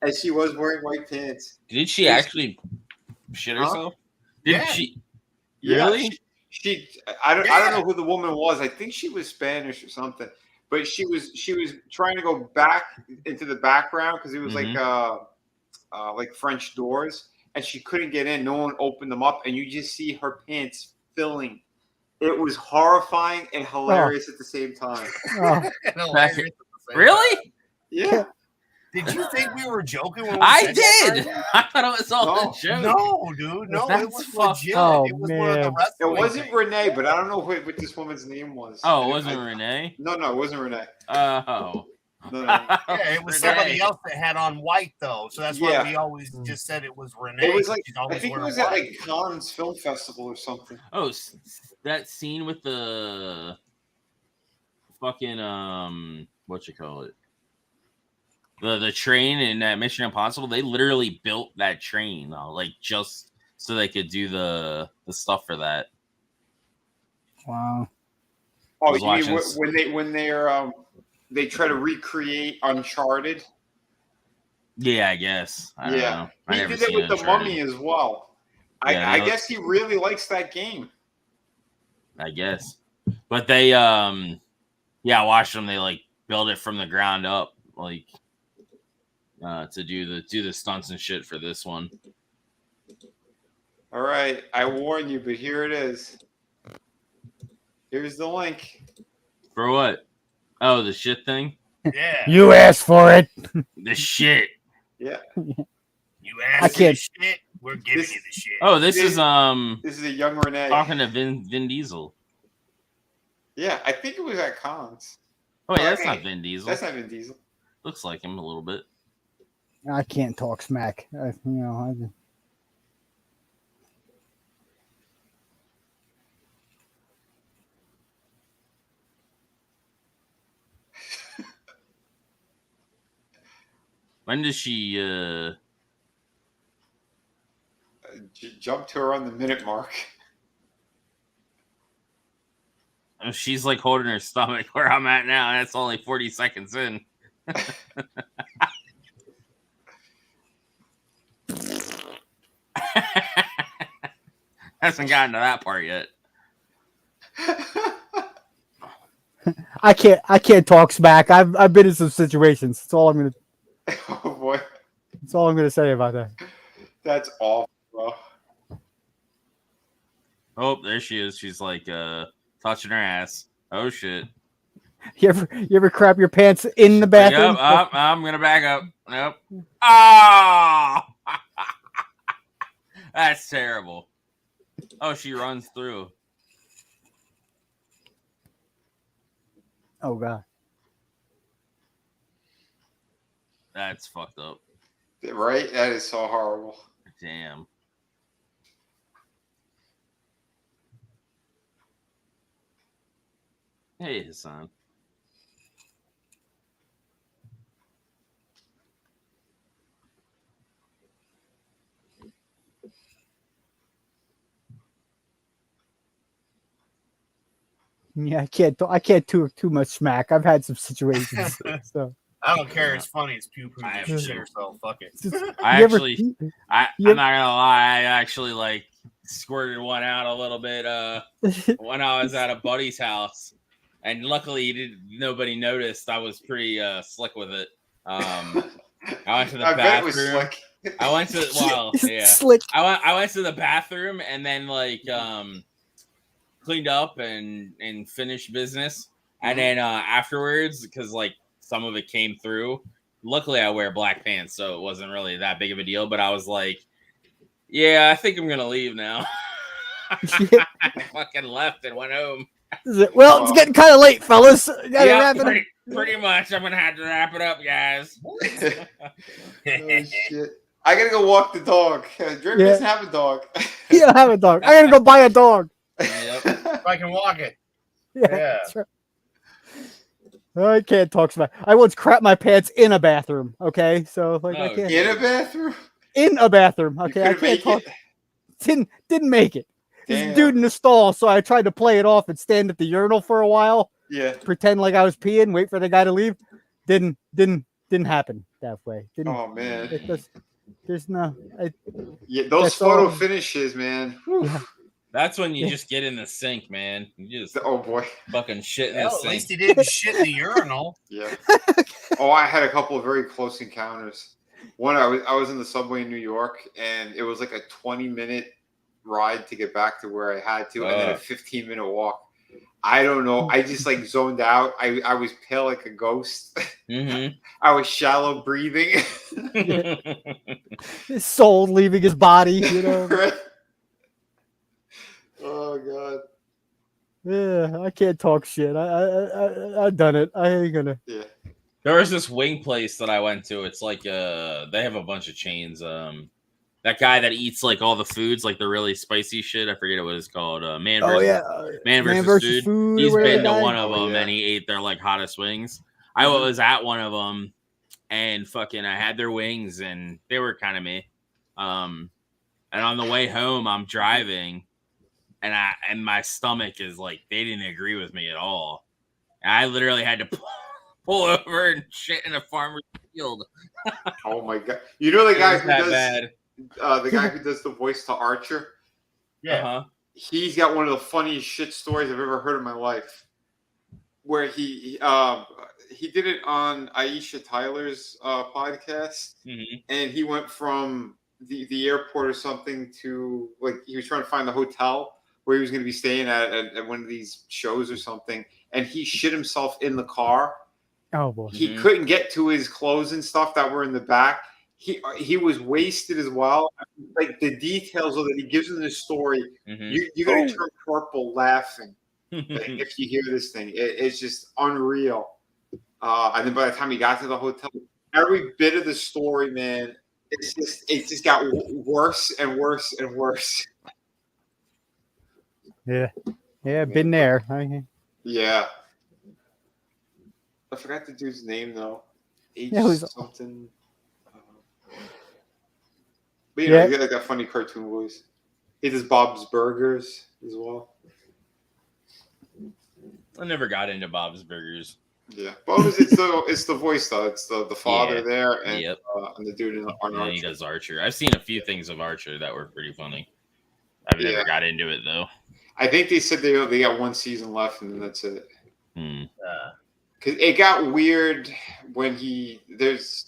and she was wearing white pants. Did she actually shit herself? Did she? Yeah, Really? I don't know who the woman was. I think she was Spanish or something. But she was trying to go back into the background because it was like French doors, and she couldn't get in. No one opened them up, and you just see her pants filling. It was horrifying and hilarious at the same time. Really? Yeah. Did you think we were joking when we I said did. that? I thought it was all a joke. No, dude. No, That's it was fucked legit. up. It was one of the Man. wrestling It wasn't things. Renee, but I don't know what this woman's name was. Oh, it wasn't Renee? No, it wasn't Renee. Oh. No. Yeah, it was Renee. somebody else that had on white though, so that's why we always just said it was Renee. It was like She's I always think it wearing was at white. like Cannes Film Festival or something. Oh, that scene with the fucking what you call it? The train in that Mission Impossible. They literally built that train, like just so they could do the stuff for that. Wow. Oh, you mean when they try to recreate Uncharted? Yeah, I guess. I don't know. I He never did it seen with the Uncharted. Mummy as well. Yeah, I guess he really likes that game. I guess. But they I watched them. They like build it from the ground up, like to do the stunts and shit for this one. All right, I warn you, but here it is. Here's the link. For what? Oh, the shit thing? Yeah. You asked for it. The shit. Yeah. You asked I for can't- the shit, we're giving you the shit. Oh, this is This is a young Renee. talking to Vin Diesel. Yeah, I think it was at Cons. Oh yeah, that's not Vin Diesel. That's not Vin Diesel. Looks like him a little bit. I can't talk smack. When does she Jump to her on the minute mark. she's like holding her stomach where I'm at now, and that's only 40 seconds in. Hasn't gotten to that part yet. I can't talk smack. I've been in some situations. That's all I'm gonna. Oh boy, That's all I'm gonna say about that. that's awful, bro. Oh, there she is. She's like touching her ass. Oh shit. You ever crap your pants in the bathroom? Yep, I'm gonna back up. Nope. Oh, that's terrible. Oh, she runs through. Oh god. That's fucked up. Right? That is so horrible. Damn. Hey, Hassan. Yeah, I can't do too much smack. I've had some situations. So I don't care. It's funny. It's poo-poo. You shit herself. Fuck it. I'm not gonna lie. I actually like squirted one out a little bit when I was at a buddy's house, and luckily nobody noticed. I was pretty slick with it. I went to the bathroom. I went to slick. I went to the bathroom and then like cleaned up and finished business, and then afterwards, because like some of it came through. Luckily, I wear black pants, so it wasn't really that big of a deal. But I was like, "Yeah, I think I'm gonna leave now." I fucking left and went home. Well, it's getting kind of late, fellas. Yeah, pretty much. I'm gonna have to wrap it up, guys. Oh, shit. I gotta go walk the dog. Drake doesn't have a dog. He don't have a dog. I gotta go buy a dog. Yep. If I can walk it. Yeah. Right. I can't talk smack. I once crapped my pants in a bathroom. Okay, so like I can't. In a bathroom. In a bathroom. Okay, I can't talk. Didn't make it. This dude in the stall, so I tried to play it off and stand at the urinal for a while. Yeah. Pretend like I was peeing, wait for the guy to leave. Didn't happen that way. Oh man. There's no. Those photo finishes, man. Yeah. That's when you just get in the sink, man. You just boy, fucking shit in the sink. At least he didn't shit in the urinal. Yeah. I had a couple of very close encounters. One, I was in the subway in New York, and it was like a 20-minute ride to get back to where I had to, and then a 15-minute walk. I don't know. I just like zoned out. I was pale like a ghost. Mm-hmm. I was shallow breathing. His soul leaving his body, you know. Right? Oh god. Yeah, I can't talk shit. I've done it. I ain't gonna. Yeah. There was this wing place that I went to. It's like they have a bunch of chains. That guy that eats like all the foods, like the really spicy shit. I forget what it's called. Man versus food. He's been to one of them and he ate their like hottest wings. I was at one of them and fucking I had their wings and they were kind of me. And on the way home, I'm driving. And my stomach is like, they didn't agree with me at all. And I literally had to pull over and shit in a farmer's field. Oh my god! You know the guy who does the guy who does the voice to Archer? Yeah. He's got one of the funniest shit stories I've ever heard in my life. Where he did it on Aisha Tyler's podcast, and he went from the airport or something to like he was trying to find the hotel where he was going to be staying at one of these shows or something, and he shit himself in the car. Oh boy! He couldn't get to his clothes and stuff that were in the back. He was wasted as well. Like the details of it, he gives in this story. You're going to turn purple laughing if you hear this thing. It's just unreal. And then by the time he got to the hotel, every bit of the story, man, it just got worse and worse and worse. Yeah, been there. Yeah. I forgot the dude's name though. Something. But you know, he got like that funny cartoon voice. He does Bob's Burgers as well. I never got into Bob's Burgers. Yeah, well, it's the voice though. It's the father there and the dude on Archer. He does Archer. I've seen a few things of Archer that were pretty funny. I've never got into it though. I think they said they got one season left and then that's it. Because it got weird when he gets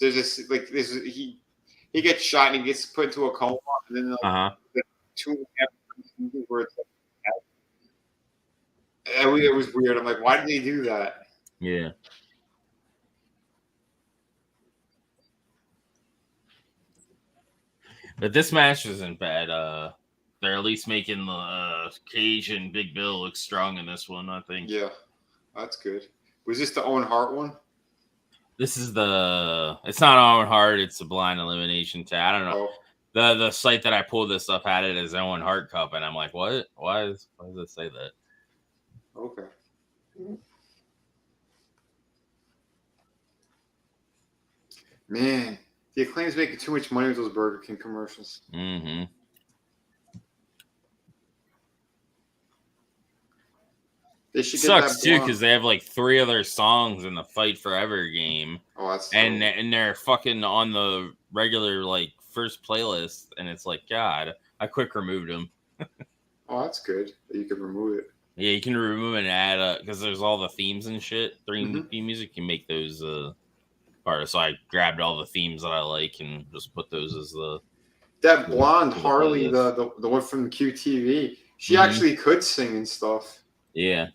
shot and he gets put into a coma and then the 2.5 seasons where it's like, it was weird. I'm like, why did they do that? Yeah. But this match wasn't bad. they're at least making the Cage and Big Bill look strong in this one, I think. Yeah, that's good. Was this the Owen Hart one? This is it's not Owen Hart, it's a blind elimination tag. I don't know. The site that I pulled this up had it as Owen Hart Cup, and I'm like, what? Why does it say that? Okay. Man, the Acclaim's making too much money with those Burger King commercials. Mm-hmm. They should sucks too because they have like 3 other songs in the Fight Forever game. Oh, that's and they're fucking on the regular like first playlist, and it's like, God, I quick removed them. Oh, that's good. You can remove it. Yeah, you can remove and add because there's all the themes and shit. Theme music, you make those part. So I grabbed all the themes that I like and just put those as that blonde Harley, the one from QTV. She actually could sing and stuff. Yeah.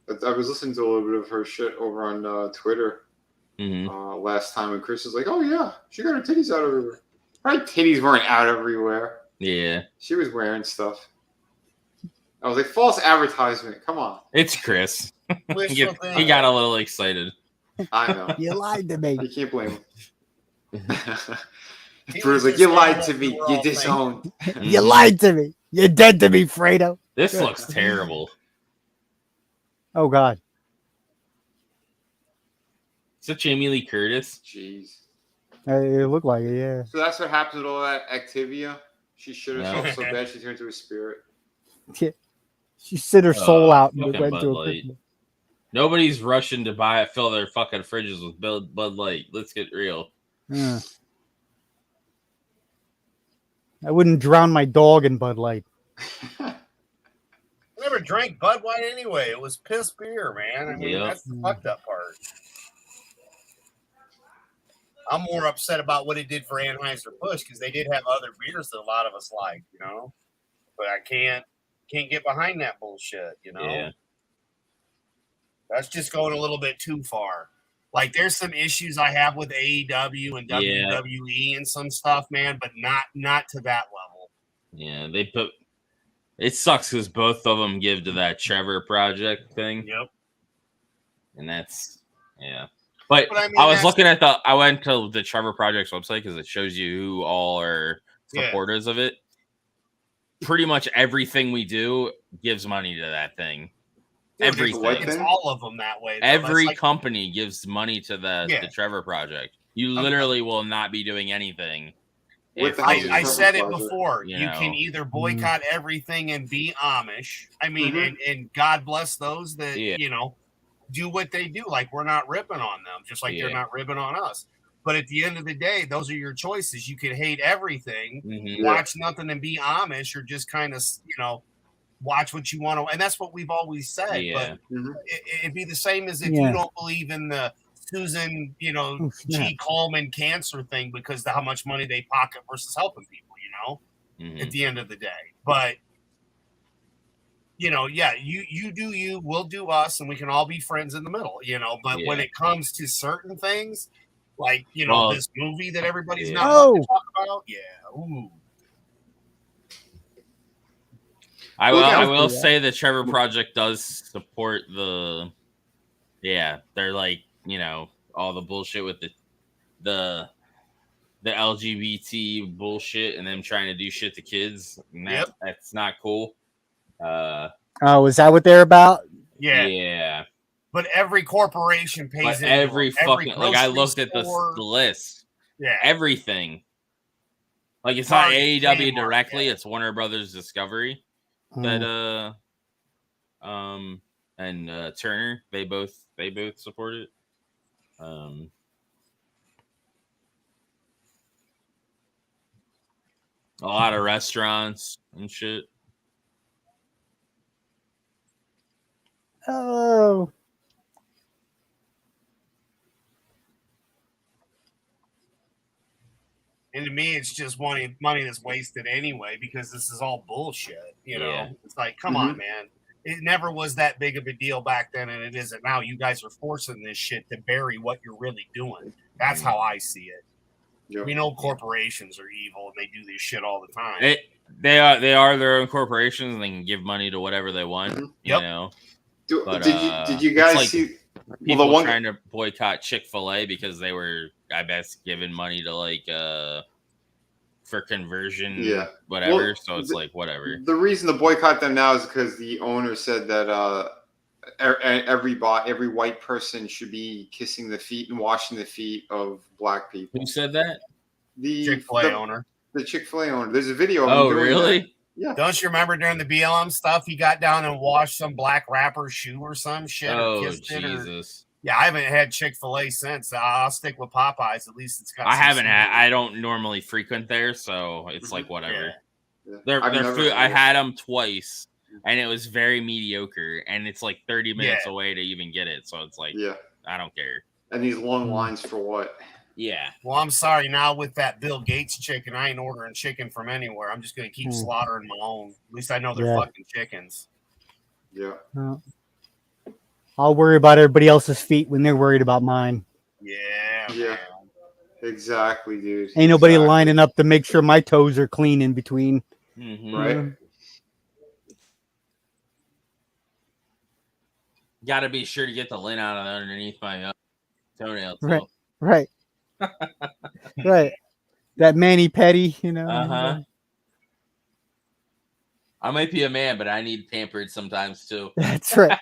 I was listening to a little bit of her shit over on Twitter last time, and Chris was like, "Oh yeah, she got her titties out everywhere." Her titties weren't out everywhere. Yeah, she was wearing stuff. I was like, "False advertisement." Come on, it's Chris. he got a little excited. I know. You lied to me. You can't blame him. Drew's like, "You lied to me. You disowned. You lied to me. You're dead to me, Fredo." This looks terrible. Oh, God. Is it Jamie Lee Curtis? Jeez. It looked like it, yeah. So that's what happens with all that Activia. She shit herself so bad she turned into a spirit. Yeah. She sit her soul out and went to a Nobody's rushing to fill their fucking fridges with Bud Light. Let's get real. I wouldn't drown my dog in Bud Light. I never drank Bud Light anyway. It was piss beer, man. I mean, that's the fucked up part. I'm more upset about what it did for Anheuser-Busch because they did have other beers that a lot of us like, you know. But I can't get behind that bullshit, you know. Yeah. That's just going a little bit too far. Like, there's some issues I have with AEW and WWE and some stuff, man, but not to that level. Yeah, it sucks because both of them give to that Trevor Project thing. Yep. And that's, But I, mean, I was looking at I went to the Trevor Project's website because it shows you who all are supporters of it. Pretty much everything we do gives money to that thing. Everything. It's all of them that way. Though. Every company gives money to the Trevor Project. You literally will not be doing anything. I said it before. You can either boycott everything and be Amish. I mean, and God bless those that, do what they do. Like, we're not ripping on them, just like they're not ripping on us. But at the end of the day, those are your choices. You can hate everything, watch nothing and be Amish, or just kind of, watch what you want to. And that's what we've always said. But it'd be the same as if you don't believe in the Susan, G. Coleman cancer thing because of how much money they pocket versus helping people, at the end of the day. But, you do you, we'll do us, and we can all be friends in the middle, But when it comes to certain things, like, this movie that everybody's not to talk about, ooh. I will say the Trevor Project does support they're like, all the bullshit with the LGBT bullshit and them trying to do shit to kids. And that's not cool. Is that what they're about? Yeah. But every corporation pays every fucking like I looked at the list. Yeah. Everything. Like it's not AEW directly, it's Warner Brothers Discovery. That and Turner, they both support it. A lot of restaurants and shit. Oh. And to me, it's just money that's wasted anyway because this is all bullshit. It's like, come on, man. It never was that big of a deal back then, and it isn't now. You guys are forcing this shit to bury what you're really doing. That's how I see it. Yep. We know corporations are evil, and they do this shit all the time. They are their own corporations, and they can give money to whatever they want. You know. Did you guys see people trying to boycott Chick-fil-A because they were, I guess, giving money to for conversion, whatever. Well, so it's whatever. The reason to boycott them now is because the owner said that every white person should be kissing the feet and washing the feet of black people. Who said that? The Chick-fil-A owner. The Chick-fil-A owner. There's a video of him doing really? That. Yeah. Don't you remember during the BLM stuff, he got down and washed some black rapper's shoe or some shit? Oh, or kissed Jesus. Yeah, I haven't had Chick-fil-A since. I'll stick with Popeyes. At least it's got. I don't normally frequent there, so it's whatever. Yeah. Their food. I had them twice, and it was very mediocre. And it's 30 minutes away to even get it, so it's I don't care. And these long lines for what? Yeah. Well, I'm sorry. Now with that Bill Gates chicken, I ain't ordering chicken from anywhere. I'm just gonna keep slaughtering my own. At least I know they're fucking chickens. Yeah. I'll worry about everybody else's feet when they're worried about mine. Yeah. Yeah. Exactly, dude. Ain't nobody lining up to make sure my toes are clean in between. Mm-hmm. Right. Got to be sure to get the lint out of underneath my toenail. Right. Right. Right. That mani-pedi, Uh-huh. I might be a man, but I need pampered sometimes too. That's right.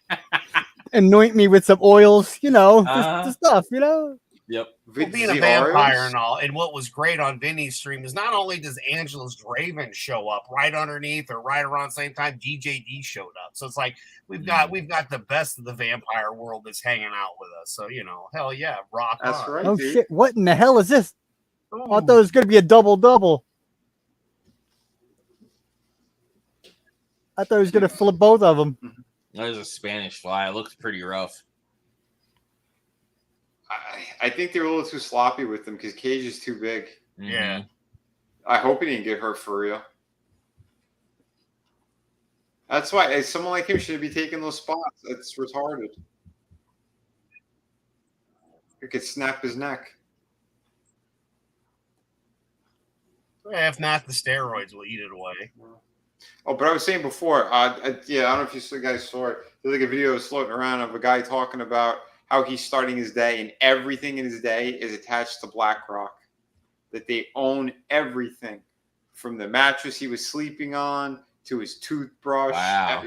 Anoint me with some oils, the stuff, Yep. Well, being a vampire and all, and what was great on Vinny's stream is not only does Angela's Raven show up right underneath or right around the same time DJD showed up. So it's we've got the best of the vampire world that's hanging out with us. So hell yeah, rock on. That's right. Oh dude. shit! What in the hell is this? Ooh. I thought it was going to be a double. I thought he was going to flip both of them. There's a Spanish fly. It looks pretty rough. I think they're a little too sloppy with them because Cage is too big. Yeah. I hope he didn't get hurt for real. That's why someone like him should be taking those spots. It's retarded. It could snap his neck. If not, the steroids will eat it away. Oh, but I was saying before, I don't know if you guys saw it. There's a video floating around of a guy talking about how he's starting his day, and everything in his day is attached to BlackRock. That they own everything, from the mattress he was sleeping on to his toothbrush. Wow.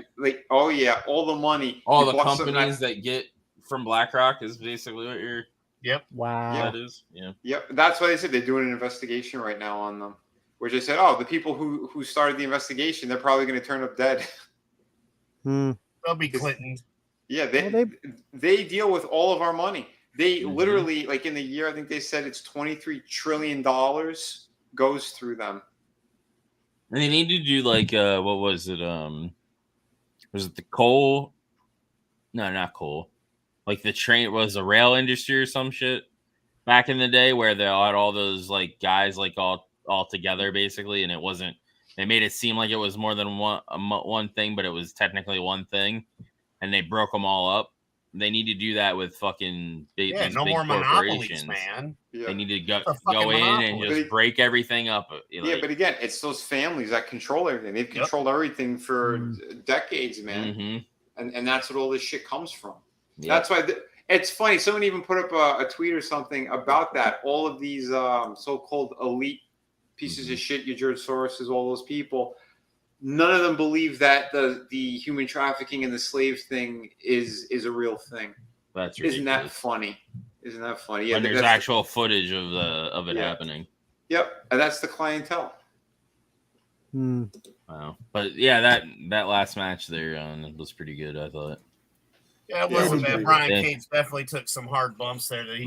Oh yeah, all the money. All the companies that get from BlackRock is basically what you're. Yep. Wow. Yeah, it is. Yeah. Yep. That's why they said they're doing an investigation right now on them. Which they said, the people who started the investigation, they're probably going to turn up dead. They'll be Clintons. Yeah, they deal with all of our money. They literally, in the year, I think they said it's $23 trillion goes through them. And they need to do what was it? Was it the coal? No, not coal. The train was the rail industry or some shit back in the day where they had all those guys all together basically, and it wasn't. They made it seem like it was more than one thing, but it was technically one thing, and they broke them all up. They need to do that with fucking big more monopolies, man. Yeah. They need to go in and just break everything up. But again, it's those families that control everything. They've controlled everything for decades, man. Mm-hmm. And that's what all this shit comes from. Yep. That's why it's funny. Someone even put up a tweet or something about that. All of these so-called elite pieces of shit, your George Soroses, all those people, none of them believe that the human trafficking and the slave thing is a real thing. That's ridiculous. Isn't that funny? Yeah, when there's actual footage of it happening. Yep, and that's the clientele. Wow, but yeah, that last match there was pretty good. I thought. Yeah, it wasn't bad. Brian Cage definitely took some hard bumps there that he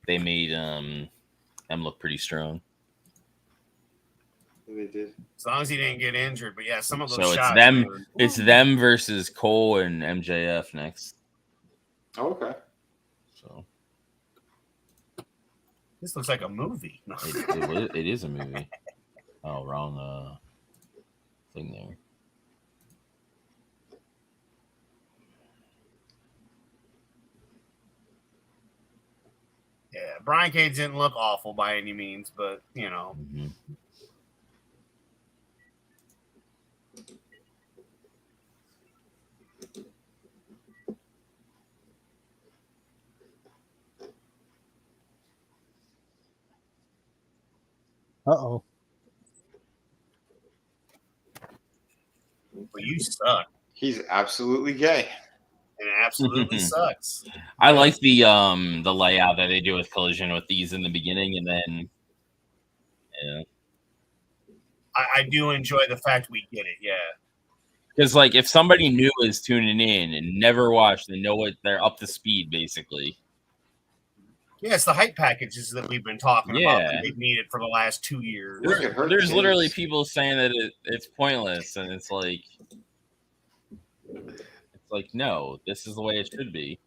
they made them look pretty strong. They did. As long as he didn't get injured, but yeah, some of those shots. So it's them versus Cole and MJF next. Oh, okay. So this looks like a movie. It is a movie. Oh, wrong thing there. Yeah, Brian Cage didn't look awful by any means, but Uh-oh. Well, you suck. He's absolutely gay. And it absolutely sucks. I like the layout that they do with Collision with these in the beginning, and then I do enjoy the fact we get it. Yeah. Because like if somebody new is tuning in and never watched, they know what they're up to speed basically. Yeah, it's the hype packages that we've been talking about that they've needed for the last 2 years. There's literally people saying that it's pointless, and it's like no, this is the way it should be.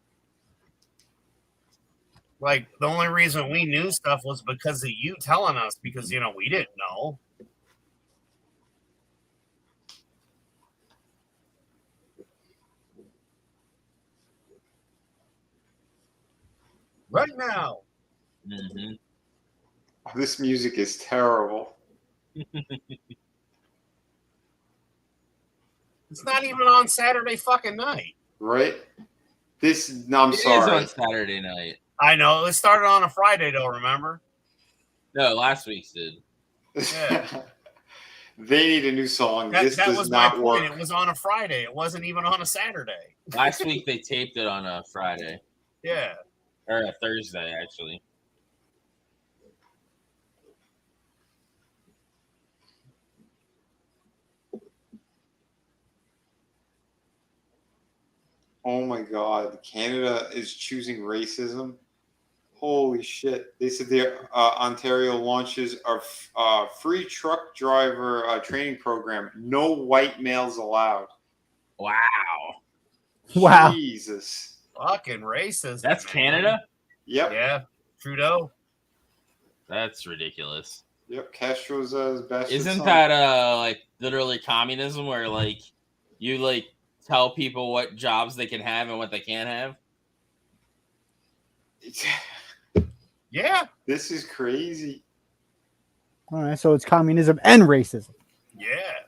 Like the only reason we knew stuff was because of you telling us, because we didn't know. Right now. Mm-hmm. This music is terrible. It's not even on Saturday fucking night. Right? I'm sorry. It is on Saturday night. I know. It started on a Friday, though, remember? No, last week's did. Yeah. They need a new song. This that does was not my work. point. It was on a Friday. It wasn't even on a Saturday. Last week they taped it on a Friday. Yeah. Or a Thursday, actually. Oh my God. Canada is choosing racism. Holy shit. They said their Ontario launches a free truck driver training program. No white males allowed. Wow. Wow. Jesus. Fucking racist. That's man. Canada? Yep. Yeah. Trudeau. That's ridiculous. Yep. Castro's best. Isn't that like literally communism where like you like tell people what jobs they can have and what they can't have? Yeah. This is crazy. All right, so it's communism and racism. Yeah.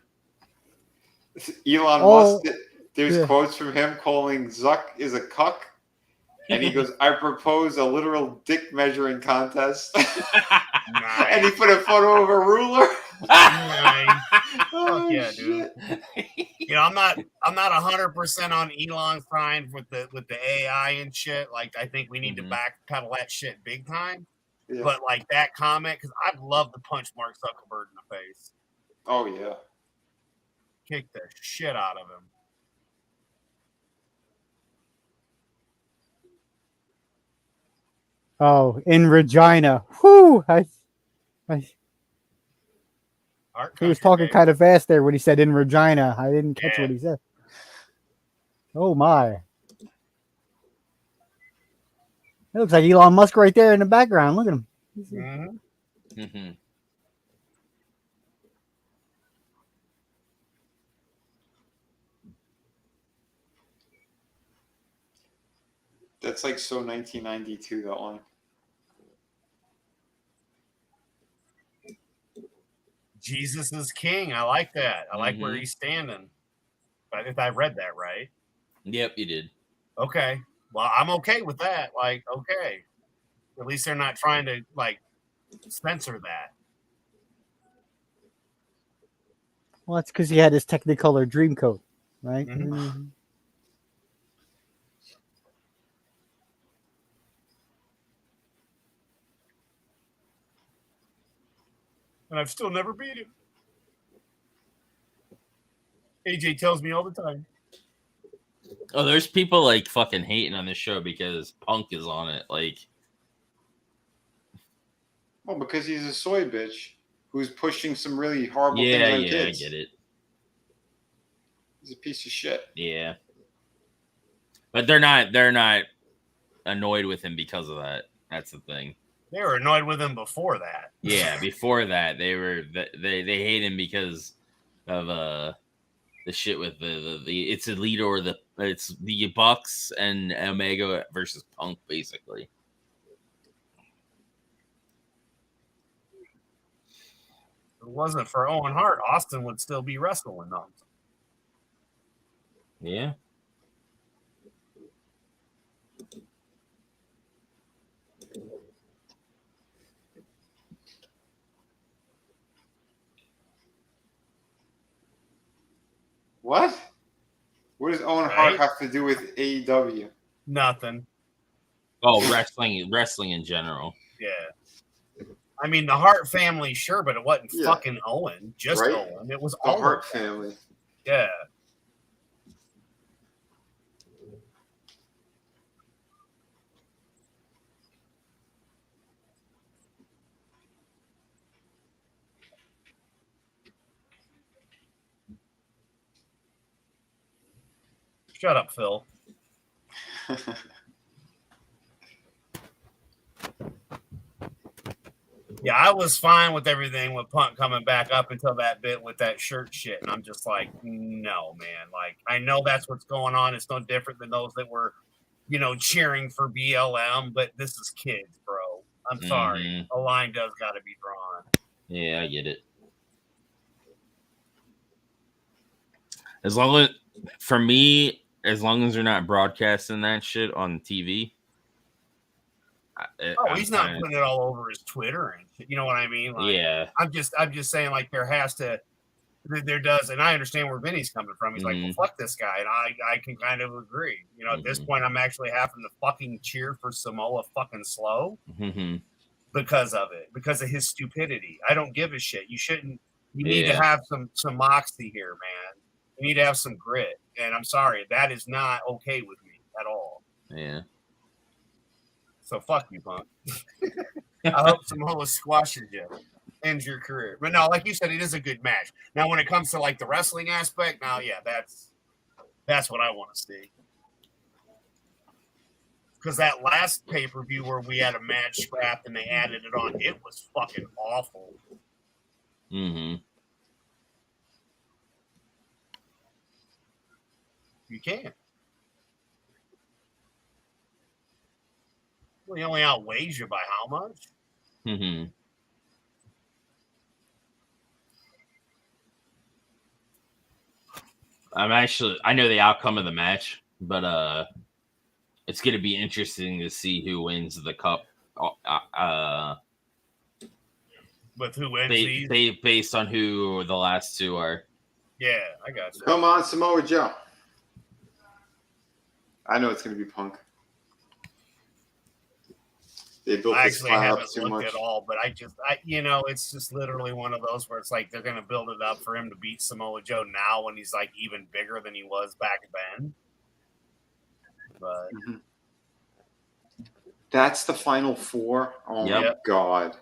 Elon Musk, there's quotes from him calling Zuck is a cuck. And he goes, I propose a literal dick measuring contest. Nice. And he put a photo of a ruler. Nice. Oh, yeah, dude. I'm not 100% on Elon's side with the AI and shit. Like, I think we need to backpedal that shit big time. Yeah. But like that comment, because I'd love to punch Mark Zuckerberg in the face. Oh yeah. Kick the shit out of him. Oh, in Regina. Whew. He was talking kind of fast there when he said in Regina. I didn't catch what he said. Oh, my. It looks like Elon Musk right there in the background. Look at him. Mm-hmm. Mm-hmm. That's like so 1992, that one. Jesus is king. I like that. I like where he's standing. If I read that right. Yep, you did. Okay. Well, I'm okay with that. Like, okay. At least they're not trying to, like, censor that. Well, that's because he had his Technicolor dream coat, right? Mm-hmm. And I've still never beat him. AJ tells me all the time. Oh, there's people like fucking hating on this show because Punk is on it. Like, well, because he's a soy bitch who's pushing some really horrible things on kids. I get it. He's a piece of shit. Yeah, but they're not annoyed with him because of that. That's the thing. They were annoyed with him before that. Yeah, before that they hate him because of the shit with the it's Elite or it's the Bucks and Omega versus Punk basically. If it wasn't for Owen Hart, Austin would still be wrestling them. Yeah. What? What does Owen Hart have to do with AEW? Nothing. Oh, wrestling in general. Yeah. I mean, the Hart family, sure, but it wasn't fucking Owen. Just Owen. It was the all Hart family. Yeah. Shut up, Phil. Yeah, I was fine with everything with Punk coming back up until that bit with that shirt shit. And I'm just like, no, man. Like, I know that's what's going on. It's no different than those that were, cheering for BLM, but this is kids, bro. I'm sorry. A line does got to be drawn. Yeah, I get it. As long as, for me, as long as they're not broadcasting that shit on TV. He's not putting it all over his Twitter and shit. You know what I mean? Like, yeah. I'm just saying, like, there does, and I understand where Vinny's coming from. He's like, well, fuck this guy, and I can kind of agree. At this point, I'm actually having to fucking cheer for Samoa fucking slow because of it, because of his stupidity. I don't give a shit. You shouldn't. You need to have some moxie here, man. You need to have some grit, and I'm sorry, that is not okay with me at all. Yeah. So fuck you, Punk. I hope Samoa squashes you, ends your career. But no, like you said, it is a good match. Now, when it comes to like the wrestling aspect, now, yeah, that's what I want to see. Because that last pay-per-view where we had a match scrapped and they added it on, it was fucking awful. Mm-hmm. You can. Well, he only outweighs you by how much? Mm-hmm. I know the outcome of the match, but it's going to be interesting to see who wins the cup. With who wins these? Based on who the last two are. Yeah, I got you. Come on, Samoa Joe. I know it's going to be Punk. They built this file up too much. At all, but it's just literally one of those where it's like they're going to build it up for him to beat Samoa Joe now when he's like even bigger than he was back then. But that's the final four. Oh my god!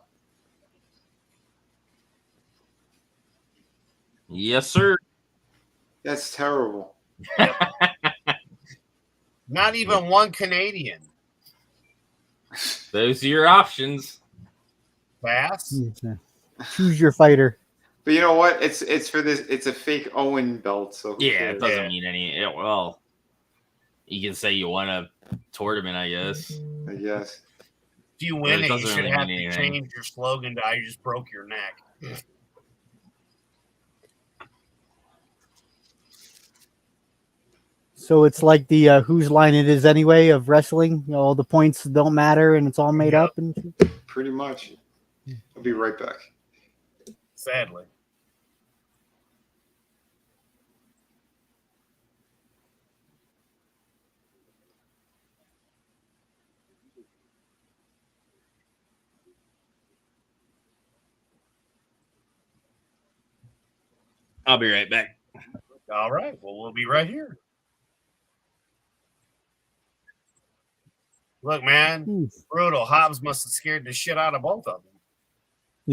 Yes, sir. That's terrible. Not even one Canadian. Those are your options. Pass. Choose your fighter. But you know what? It's for this. It's a fake Owen belt. So it doesn't mean any. Well, you can say you won a tournament, I guess. I guess. If you win it, you should have to change your slogan to "I just broke your neck." So it's like the whose line it is anyway of wrestling. All the points don't matter and it's all made up. And pretty much. I'll be right back. Sadly. I'll be right back. All right. Well, we'll be right here. Look, man, brutal. Hobbs must have scared the shit out of both of them. I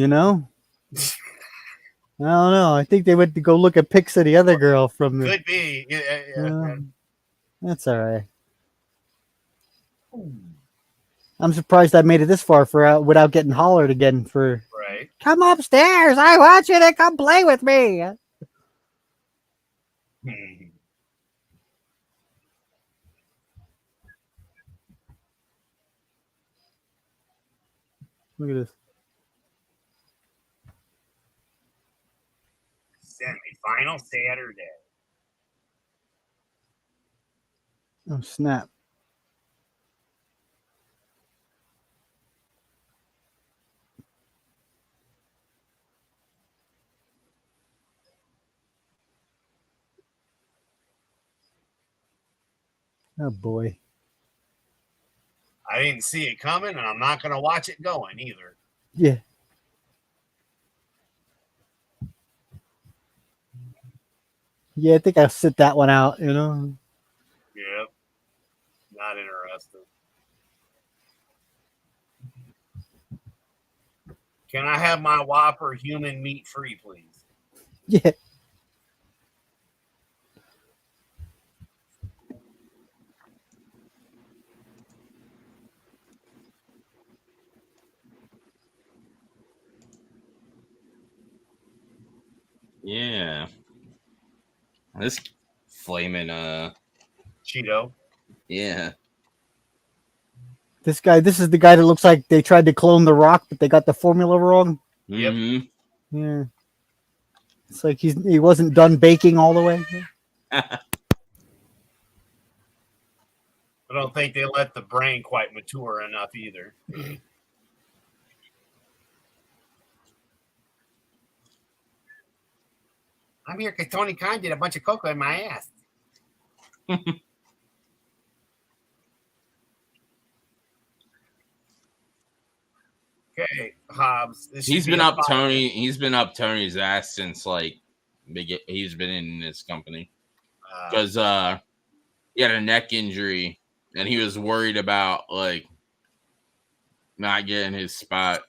don't know. I think they went to go look at pics of the other girl from the. Could be. Yeah. That's all right. I'm surprised I made it this far without getting hollered again for. Right. Come upstairs. I want you to come play with me. Look at this. Semi-final Saturday. Oh, snap. Oh boy. I didn't see it coming, and I'm not going to watch it going either. Yeah. Yeah, I think I'll sit that one out, you know. Yep. Not interested. Can I have my Whopper human meat free, please? Yeah. Yeah. This flaming Cheeto. Yeah. This is the guy that looks like they tried to clone The Rock, but they got the formula wrong. Yep. Mm-hmm. Yeah. It's like he wasn't done baking all the way. I don't think they let the brain quite mature enough either. I'm here because Tony Khan did a bunch of cocoa in my ass. Okay, Hobbs. He's been up Tony's ass since like he's been in this company because he had a neck injury and he was worried about like not getting his spot.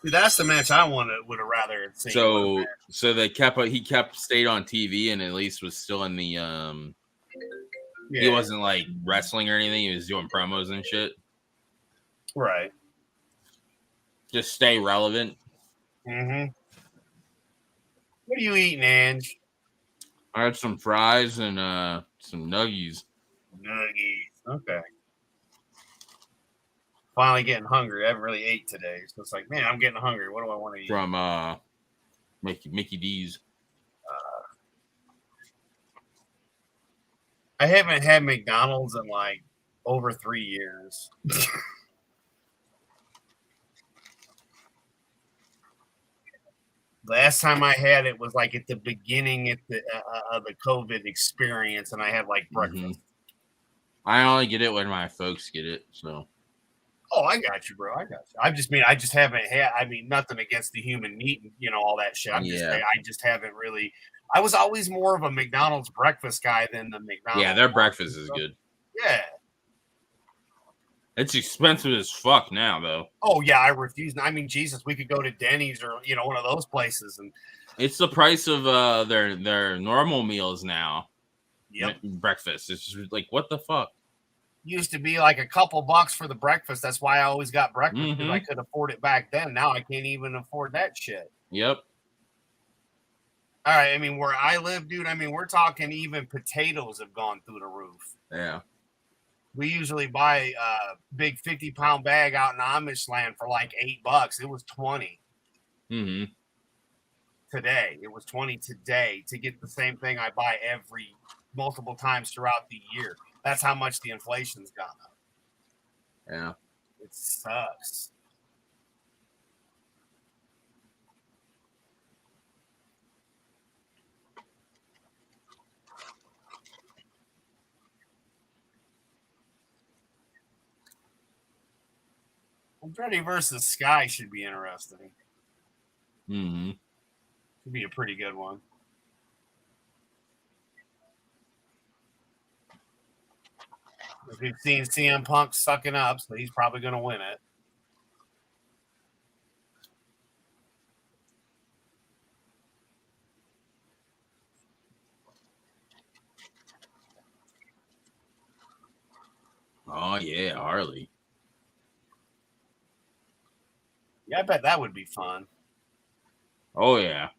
That's the match I would have rather seen. So he stayed on TV and at least was still in the He wasn't like wrestling or anything. He was doing promos and shit. Right. Just stay relevant. Mm-hmm. What are you eating, Ange? I had some fries and some nuggies. Okay. Finally getting hungry. I haven't really ate today. So it's like, man, I'm getting hungry. What do I want to eat? From Mickey D's. I haven't had McDonald's in like over 3 years. Last time I had it was like at the beginning of the COVID experience, and I had like breakfast. Mm-hmm. I only get it when my folks get it. So. Oh, I got you, bro. I got you. I just haven't had. I mean, nothing against the human meat and all that shit. I just haven't really. I was always more of a McDonald's breakfast guy than the McDonald's. Yeah, their breakfast is good. Yeah. It's expensive as fuck now, though. Oh yeah, I refuse. I mean, Jesus, we could go to Denny's or one of those places, and it's the price of their normal meals now. Yep. Breakfast. It's just like, what the fuck? Used to be like a couple bucks for the breakfast. That's why I always got breakfast because I could afford it back then. Now I can't even afford that shit. Yep. All right. I mean, where I live, dude. I mean, we're talking even potatoes have gone through the roof. Yeah. We usually buy a big 50-pound bag out in Amish land for like $8. It was 20. Mm-hmm. Today. It was 20 today to get the same thing I buy multiple times throughout the year. That's how much the inflation's gone up. Yeah. It sucks. Andretti versus Sky should be interesting. Mm-hmm. Should be a pretty good one. We've seen CM Punk sucking up, so he's probably going to win it. Oh, yeah, Harley. Yeah, I bet that would be fun. Oh, yeah.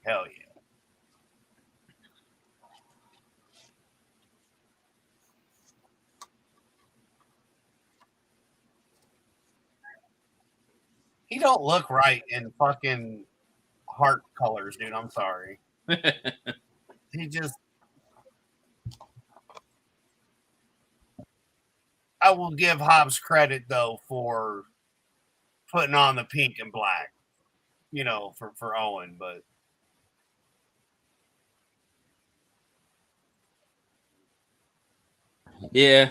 Hell yeah. He don't look right in fucking heart colors, dude. I'm sorry. He just... I will give Hobbs credit, though, for putting on the pink and black. you know, for Owen, but. Yeah,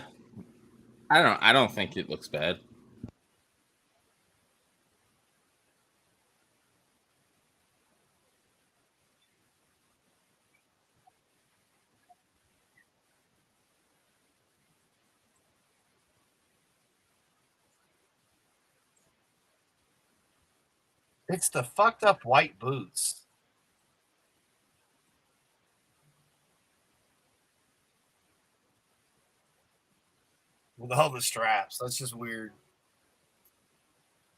I don't think it looks bad. It's the fucked up white boots. With all the straps. That's just weird.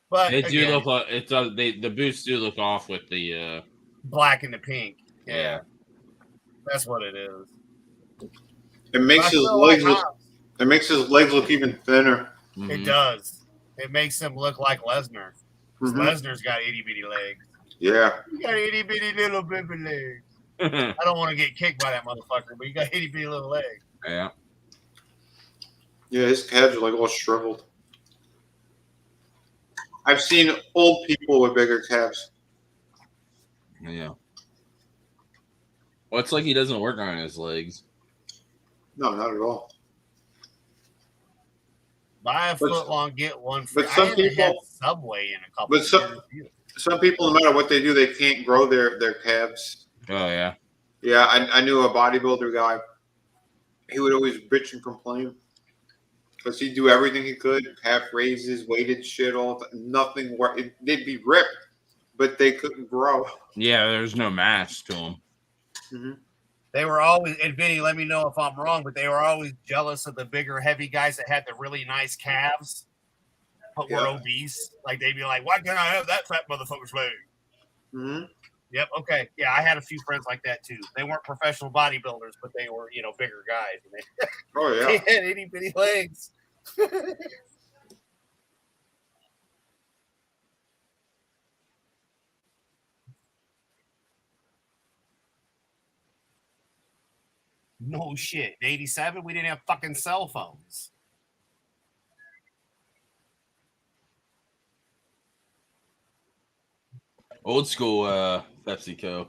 But they do look like it does. The boots do look off with the black and the pink. Yeah. That's what it is. It makes his legs look. It makes his legs look even thinner. Mm-hmm. It does. It makes him look like Lesnar. Mm-hmm. Lesnar's got itty bitty legs. Yeah. You got itty bitty little baby legs. I don't want to get kicked by that motherfucker, but you got itty bitty little legs. Yeah. Yeah, his calves are like all shriveled. I've seen old people with bigger calves. Yeah. Well, it's like he doesn't work on his legs. No, not at all. Buy a foot long, get one free. But some people had Subway in a couple. But some people, no matter what they do, they can't grow their calves. Oh yeah. Yeah, I knew a bodybuilder guy. He would always bitch and complain because he'd do everything he could, calf raises, weighted shit, all nothing worked. They'd be ripped, but they couldn't grow. Yeah, there's no match to them. Mm-hmm. They were always, and Vinny, let me know if I'm wrong, but they were always jealous of the bigger, heavy guys that had the really nice calves, but were obese. Like, they'd be like, why can't I have that fat motherfucker's leg? Mm-hmm. Yep, okay. Yeah, I had a few friends like that, too. They weren't professional bodybuilders, but they were, you know, bigger guys. And they had itty-bitty legs. No shit. In 87, we didn't have fucking cell phones. Old school PepsiCo.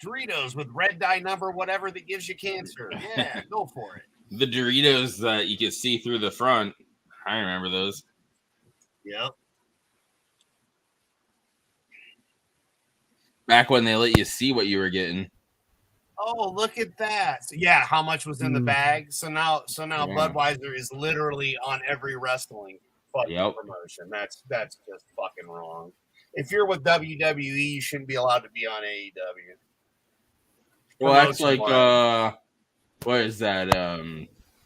Doritos with red dye number, whatever that gives you cancer. Yeah, go for it. The Doritos that you could see through the front. I remember those. Yep. Back when they let you see what you were getting. Oh, look at that. So, yeah, how much was in the bag? So now Budweiser is literally on every wrestling fucking promotion. That's just fucking wrong. If you're with WWE, you shouldn't be allowed to be on AEW. Well, that's like what is that?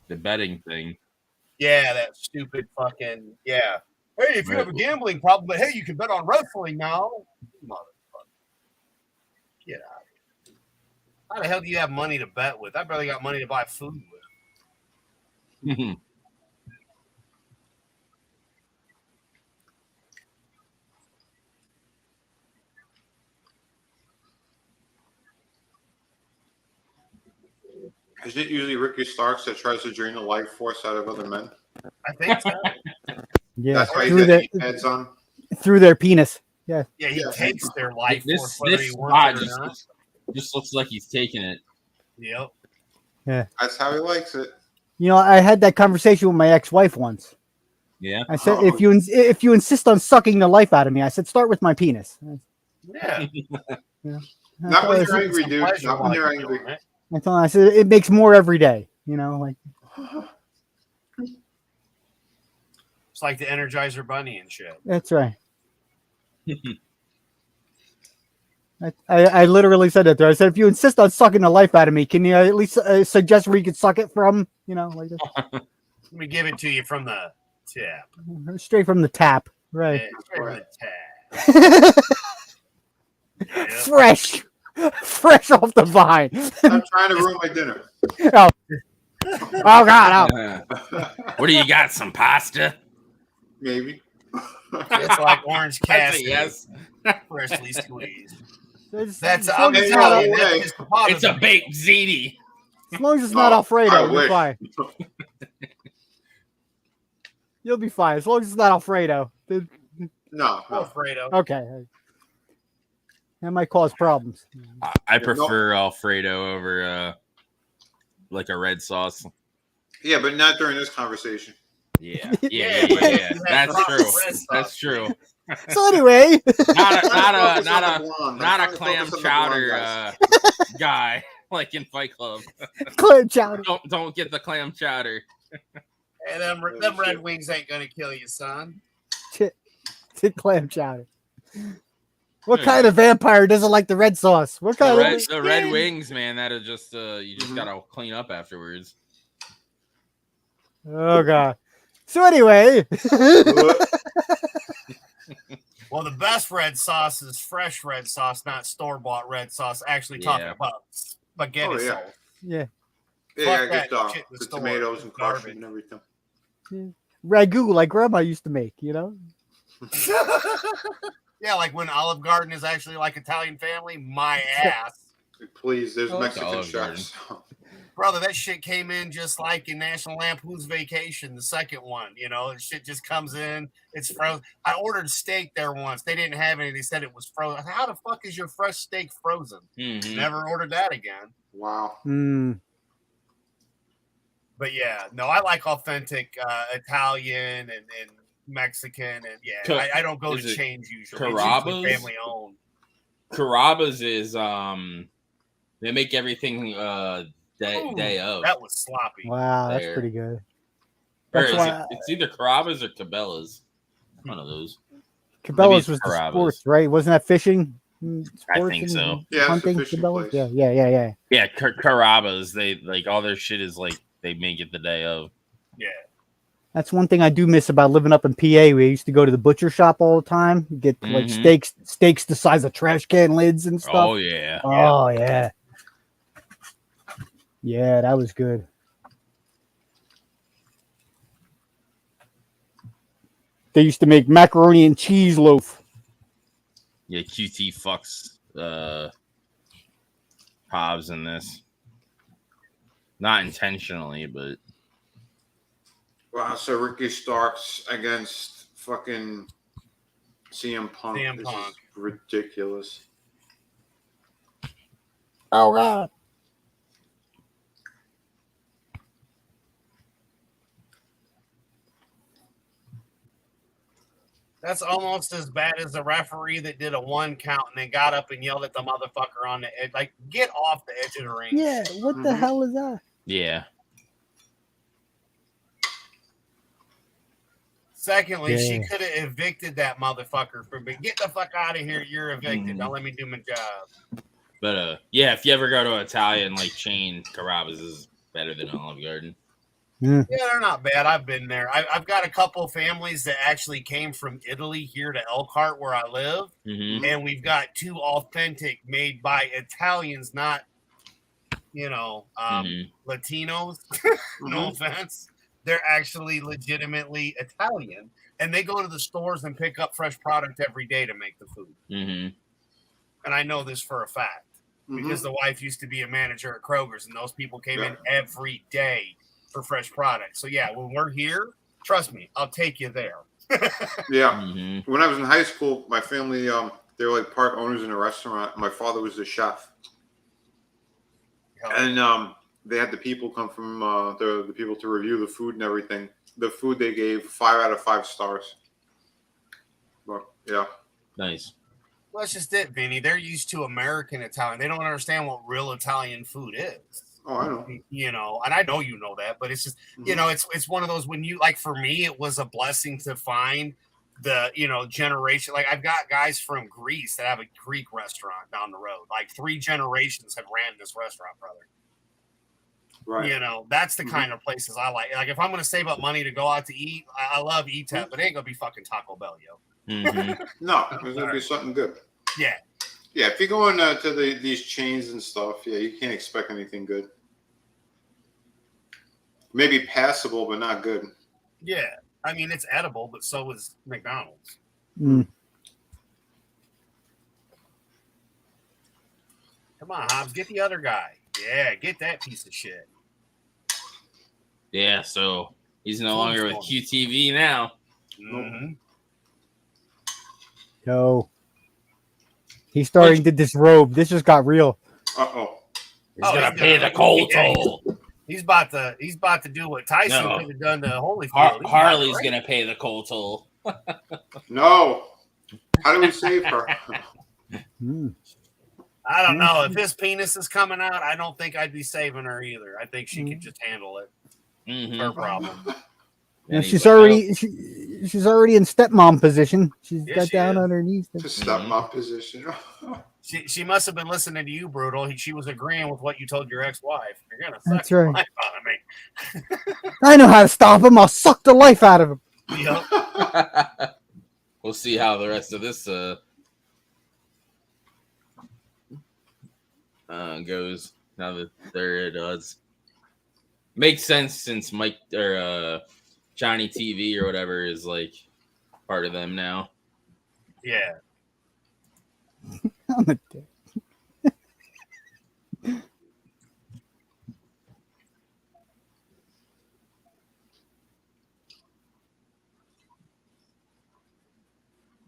The betting thing. Yeah, that stupid fucking Hey, if you have a gambling problem, but hey, you can bet on wrestling now. Motherfucker. Get out. How the hell do you have money to bet with? I barely got money to buy food with. Is it usually Ricky Starks that tries to drain the life force out of other men? I think so. Yeah, that's why he's got heads on. Through their penis. Yeah. Yeah, he takes their life force whether he wants it or not. Just looks like he's taking it. Yep. Yeah. That's how he likes it. You know, I had that conversation with my ex-wife once. Yeah. I said, if you insist on sucking the life out of me, I said, start with my penis. Yeah. Yeah. Not when you're angry, dude. Not when you're angry. I told him, I said, it makes more every day. You know, like. It's like the Energizer Bunny and shit. That's right. I literally said it there. I said, if you insist on sucking the life out of me, can you at least suggest where you could suck it from? You know, like this. Let me give it to you from the tap. Straight from the tap. Right. Yeah, straight from the tap. Fresh. Fresh off the vine. I'm trying to ruin my dinner. Oh God. Oh. What do you got? Some pasta? Maybe. It's like orange Cassidy. Yes. Freshly squeezed. That's I'm telling you, it's a baked ziti. As long as it's not Alfredo, you're fine. You'll be fine as long as it's not Alfredo. No. Alfredo. Okay. That might cause problems. I prefer Alfredo over like a red sauce. Yeah, but not during this conversation. Yeah. That's true. That's true. So anyway, not a clam chowder guy like in Fight Club. Clam chowder. Don't get the clam chowder. And them Red Wings ain't gonna kill you, son. Clam chowder. What kind of vampire doesn't like the red sauce? What kind of the Red Wings, man? That is just you just gotta clean up afterwards. Oh god. So anyway. Well, the best red sauce is fresh red sauce, not store-bought red sauce. Actually, talking about spaghetti sauce. Yeah. Yeah, I get the tomatoes and crush and everything. Yeah. Ragu, like Grandma used to make, you know? Yeah, like when Olive Garden is actually like Italian family, my ass. Please, there's Mexican chefs. Brother, that shit came in just like in National Lampoon's Vacation, the second one. You know, shit just comes in. It's frozen. I ordered steak there once. They didn't have any. They said it was frozen. I said, how the fuck is your fresh steak frozen? Mm-hmm. Never ordered that again. Wow. But yeah, no, I like authentic Italian and Mexican. And yeah, I don't go to chains usually. Carrabba's? It's family owned. Carrabba's is, they make everything day of. That was sloppy. Wow, that's pretty good. It's either Carrabba's or Cabela's. One of those. Cabela's was the sports, right? Wasn't that fishing? I think so. Yeah, hunting Cabela's? Yeah. Yeah, Carrabba's, they like all their shit is like they make it the day of. Yeah. That's one thing I do miss about living up in PA. We used to go to the butcher shop all the time, get like steaks the size of trash can lids and stuff. Oh yeah. Oh yeah. Yeah, that was good. They used to make macaroni and cheese loaf. Yeah, QT fucks Hobbs in this. Not intentionally, but wow, so Ricky Starks against fucking CM Punk. This is ridiculous. Oh god. That's almost as bad as the referee that did a 1 count and then got up and yelled at the motherfucker on the edge. Like, get off the edge of the ring. Yeah, what the hell is that? Yeah. Secondly, she could have evicted that motherfucker from being, get the fuck out of here. You're evicted. Don't let me do my job. But yeah, if you ever go to Italian like chain, Carrabba's is better than Olive Garden. Yeah, they're not bad. I've been there. I've got a couple families that actually came from Italy here to Elkhart where I live. And we've got 2 authentic made by Italians, not, Latinos. No offense. They're actually legitimately Italian. And they go to the stores and pick up fresh product every day to make the food. And I know this for a fact because the wife used to be a manager at Kroger's and those people came in every day for fresh products. So yeah, when we're here, trust me, I'll take you there. When I was in high school, my family, they were like part owners in a restaurant. My father was the chef. And they had the people come from the people to review the food and everything. The food they gave 5 out of 5 stars. But yeah. Nice. Well, that's just it, Vinny. They're used to American Italian. They don't understand what real Italian food is. Oh, I know. And I know you know that, but it's just, it's one of those when you, like, for me, it was a blessing to find the, generation. Like, I've got guys from Greece that have a Greek restaurant down the road. Like, 3 generations have ran this restaurant, brother. Right. That's the kind of places I like. Like, if I'm going to save up money to go out to eat, I love ETEP, but it ain't going to be fucking Taco Bell, yo. No, there's going to be something good. Yeah. Yeah, if you're going to these chains and stuff, yeah, you can't expect anything good. Maybe passable, but not good. Yeah. I mean, it's edible, but so is McDonald's. Come on, Hobbs, get the other guy. Yeah, get that piece of shit. Yeah, so He's no longer with QTV now. Mm-hmm. No. He's starting to disrobe. This just got real. Uh-oh. He's gonna pay the cold toll. He's about to do what Tyson could have done to Holyfield. Harley's gonna pay the cold toll. No. How do we save her? I don't know. If his penis is coming out, I don't think I'd be saving her either. I think she could just handle it. Her problem. And she's already in stepmom position. She's got down on her knees. To stepmom position. She must have been listening to you, Brutal. She was agreeing with what you told your ex-wife. You're gonna suck That's right. the life out of me. I know how to stop him. I'll suck the life out of him. Yep. We'll see how the rest of this goes. Now that they're at odds, makes sense since Mike or Johnny TV or whatever is like part of them now. Yeah. I'm a dick.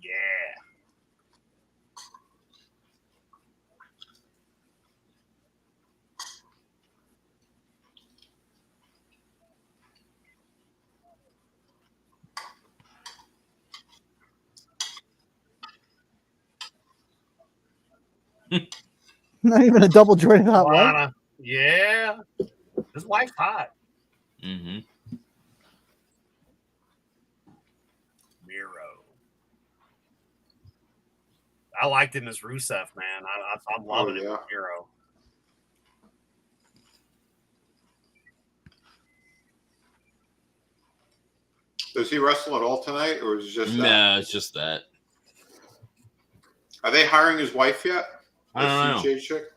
Yeah. Not even a double jointed hot wife. Yeah. His wife's hot. Mm-hmm. Miro. I liked him as Rusev, man. I'm loving it with Miro. Does he wrestle at all tonight, or is it just that? No, it's just that. Are they hiring his wife yet? I don't know. Chick?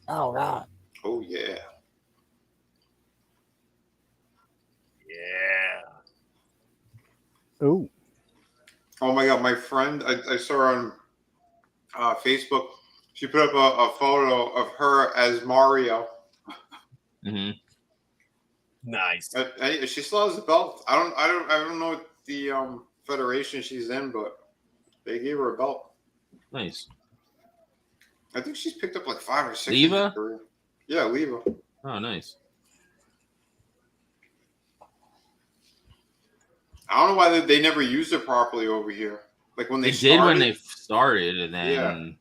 All right. Oh, yeah. Yeah. Oh. Oh, my God. My friend, I saw her on Facebook. She put up a photo of her as Mario. Mm-hmm. Nice. She still has the belt. I don't know what the federation she's in, but they gave her a belt. Nice. I think she's picked up like 5 or 6. Leva? Yeah, Leva. Oh, nice. I don't know why they never used her properly over here. Like when they did when they started, and then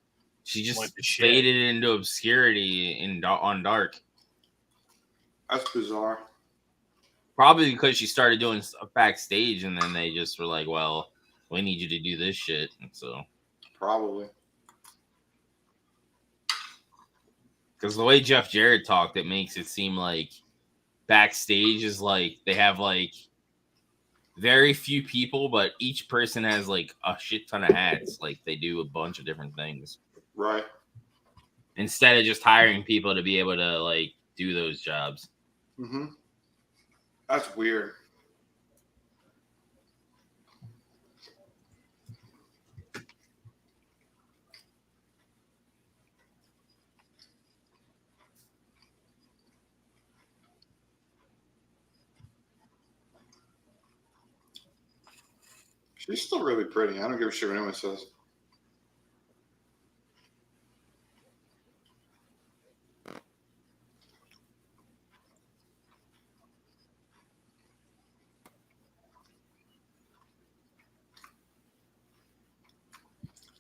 she just shit. faded into obscurity on Dark. That's bizarre. Probably because she started doing stuff backstage, and then they just were like, "Well, we need you to do this shit." And so probably because the way Jeff Jarrett talked, it makes it seem like backstage is like they have like very few people, but each person has like a shit ton of hats. Like they do a bunch of different things, right? Instead of just hiring people to be able to like do those jobs. Mm-hmm. That's weird. She's still really pretty. I don't give a shit what anyone says.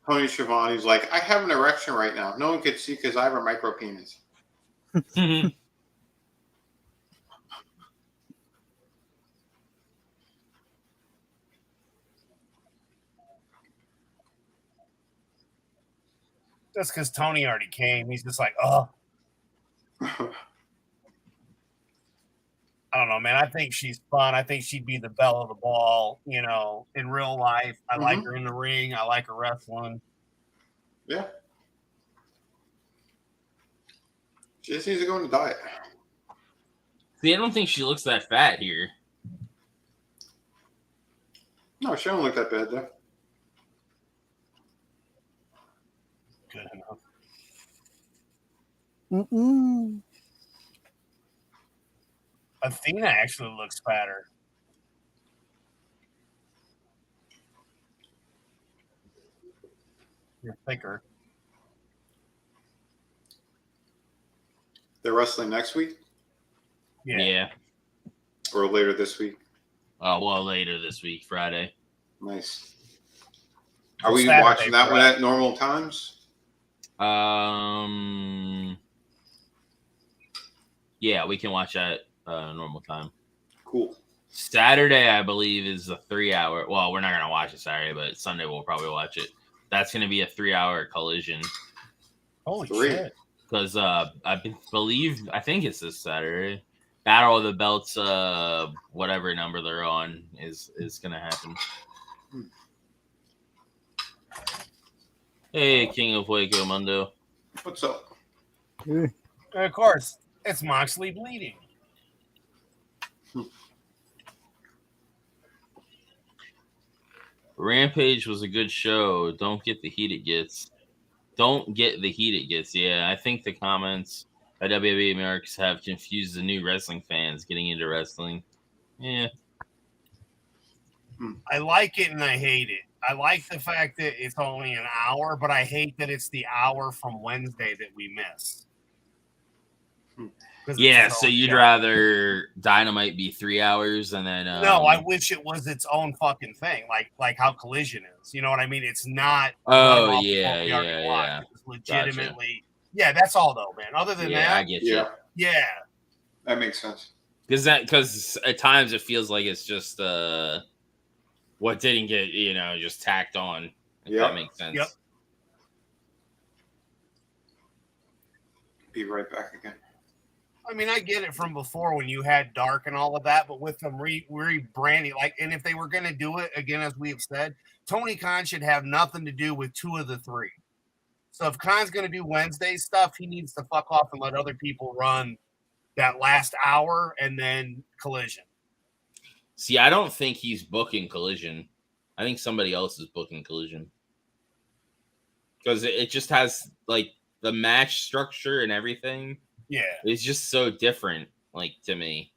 Tony Schiavone's like, I have an erection right now. No one can see because I have a micro penis. That's because Tony already came. He's just like, oh. I don't know, man. I think she's fun. I think she'd be the belle of the ball, you know, in real life. I like her in the ring. I like her wrestling. Yeah. She just needs to go on a diet. See, I don't think she looks that fat here. No, she don't look that bad, though. Good enough. Athena actually looks fatter. You're thicker. They're wrestling next week? Yeah. Or later this week? Well, later this week, Friday. Nice. Are we Saturday, watching that one at normal times? Yeah, we can watch that normal time. Cool. Saturday, I believe, is a 3-hour. Well, we're not gonna watch it Saturday, but Sunday we'll probably watch it. That's gonna be a 3-hour collision. Holy shit! Because I think it's this Saturday. Battle of the Belts, whatever number they're on, is gonna happen. Hey, King of Waco Mundo. What's up? Of course, it's Moxley bleeding. Rampage was a good show. Don't get the heat it gets. Yeah, I think the comments by WWE Americans have confused the new wrestling fans getting into wrestling. Yeah. I like it and I hate it. I like the fact that it's only an hour, but I hate that it's the hour from Wednesday that we miss. Yeah, so you'd rather Dynamite be 3 hours and then no, I wish it was its own fucking thing, like how Collision is. You know what I mean? It's not. Oh yeah. It's legitimately. Gotcha. Yeah, that's all though, man. Other than that, I get you. Yeah, that makes sense. Because at times it feels like it's just what didn't get just tacked on. If that makes sense. Yep. Be right back again. I mean, I get it from before when you had Dark and all of that, but with them rebranding, and if they were going to do it again, as we have said, Tony Khan should have nothing to do with 2 of the 3. So if Khan's going to do Wednesday stuff, he needs to fuck off and let other people run that last hour and then Collision. See, I don't think he's booking Collision. I think somebody else is booking Collision because it just has like the match structure and everything. Yeah, it's just so different, like, to me.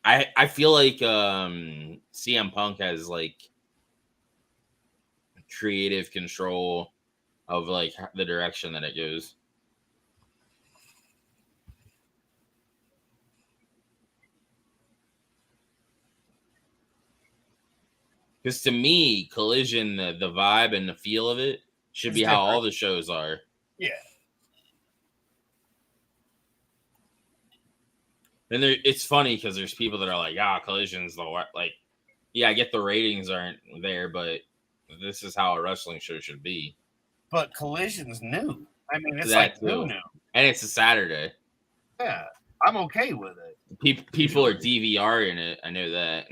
I feel like CM Punk has like creative control of like the direction that it goes. Because to me, Collision, the vibe and the feel of it should be how all the shows are. Yeah. And it's funny because there's people that are like, Collision's I get the ratings aren't there, but this is how a wrestling show should be. But Collision's new. I mean, it's like new. And it's a Saturday. Yeah, I'm okay with it. People are DVRing it. I know that.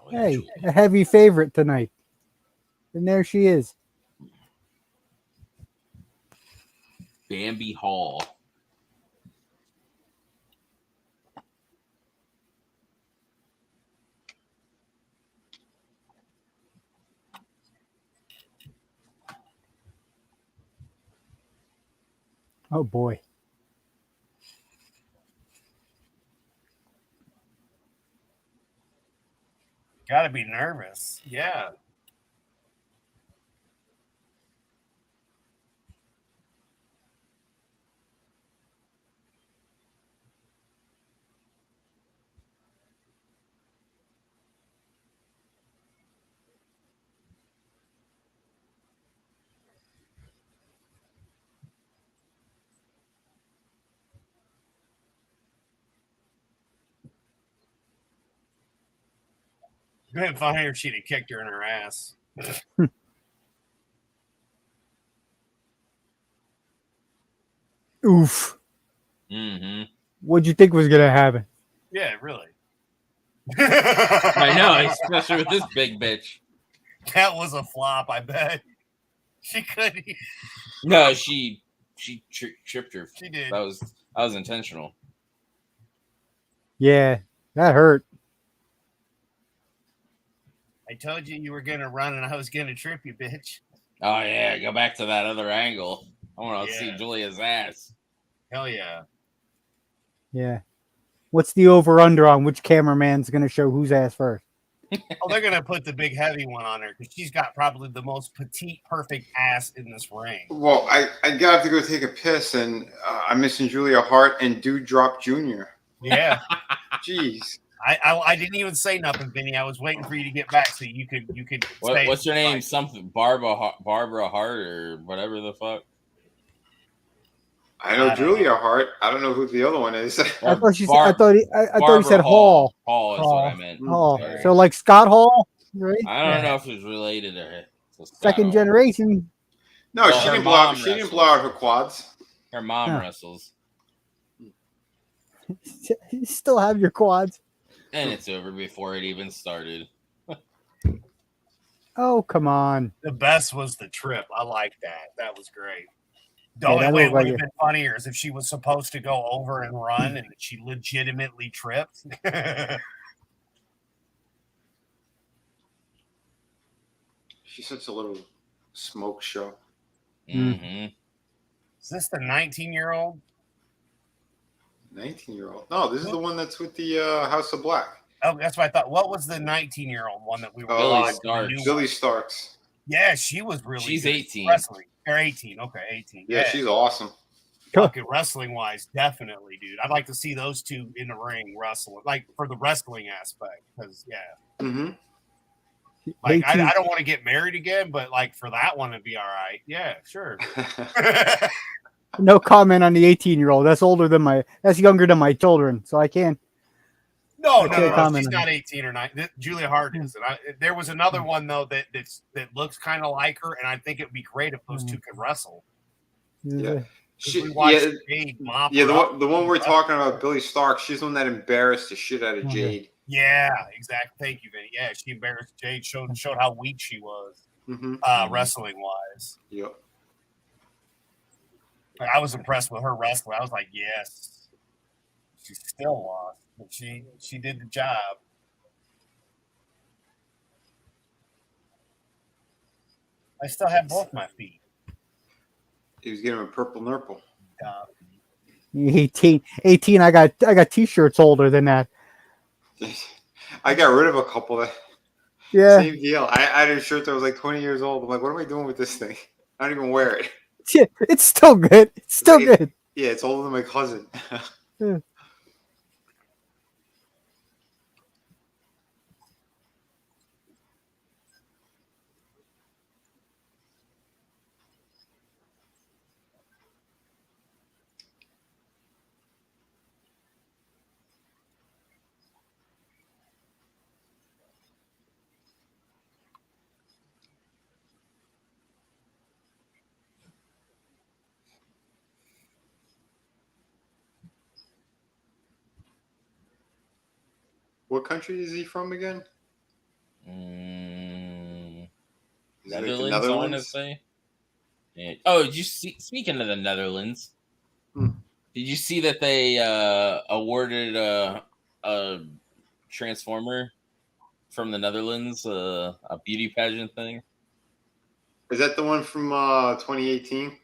Hey, a heavy favorite tonight. And there she is. Bambi Hall. Oh boy. Gotta be nervous. Yeah. It'd been funny if she'd have kicked her in her ass. Oof. Mm-hmm. What'd you think was gonna happen? Yeah, really. I know, especially with this big bitch. That was a flop, I bet. She couldn't. No, she tripped her. She did. That was intentional. Yeah, that hurt. I told you were gonna run, and I was gonna trip you, bitch. Oh yeah, go back to that other angle. I want to see Julia's ass. Hell yeah. Yeah. What's the over/under on which cameraman's going to show whose ass first? Oh, they're gonna put the big heavy one on her because she's got probably the most petite, perfect ass in this ring. Well, I got to go take a piss, and I'm missing Julia Hart and Dude Drop Jr. Yeah. Jeez. I didn't even say nothing, Vinny. I was waiting for you to get back so you could. What's your name? Something Barbara Hart or whatever the fuck. I know Julia Hart. I don't know who the other one is. I thought he said Hall. Hall is what I meant. Hall. So like Scott Hall, right? I don't know if it's related to second generation. No, well, she didn't blow out her quads. Her mom wrestles. You still have your quads. And it's over before it even started. Oh, come on. The best was the trip. I like that. That was great. The only way it would have been funnier is if she was supposed to go over and run and she legitimately tripped. She's such a little smoke show. Mm-hmm. Is this the 19-year-old? 19-year-old? No, this is the one that's with the House of Black. Oh, that's what I thought. What was the 19-year-old one that we were Billy Starks. Yeah, she was really She's 18. Wrestling. Or 18. Okay, 18. Yeah, she's awesome. Fucking wrestling-wise, definitely, dude. I'd like to see those two in the ring wrestling, like for the wrestling aspect, because, Mm-hmm. Like, I don't want to get married again, but, like, for that one, it'd be all right. Yeah, sure. No comment on the 18-year-old. That's younger than my children, so I can't. No, she's not 18 or 9. Julia Hart is. And there was another one though that looks kind of like her, and I think it'd be great if those two could wrestle. Yeah, the one we're talking about, Billy Stark. She's the one that embarrassed the shit out of Jade. Yeah, exactly. Thank you, Vinny. Yeah, she embarrassed Jade. Showed how weak she was, wrestling wise. Yep. I was impressed with her wrestling. I was like, yes, she still lost. But she did the job. I still have both my feet. He was getting a purple nurple. 18. I got t-shirts older than that. I got rid of a couple. Same deal. I had a shirt that was like 20 years old. I'm like, what am I doing with this thing? I don't even wear it. Yeah, it's still good. It's still good. Yeah, it's older than my cousin. Yeah. What country is he from again? Netherlands, I want to say. Yeah. Oh, did you see? Speaking of the Netherlands, did you see that they awarded a Transformer from the Netherlands, a beauty pageant thing? Is that the one from 2018?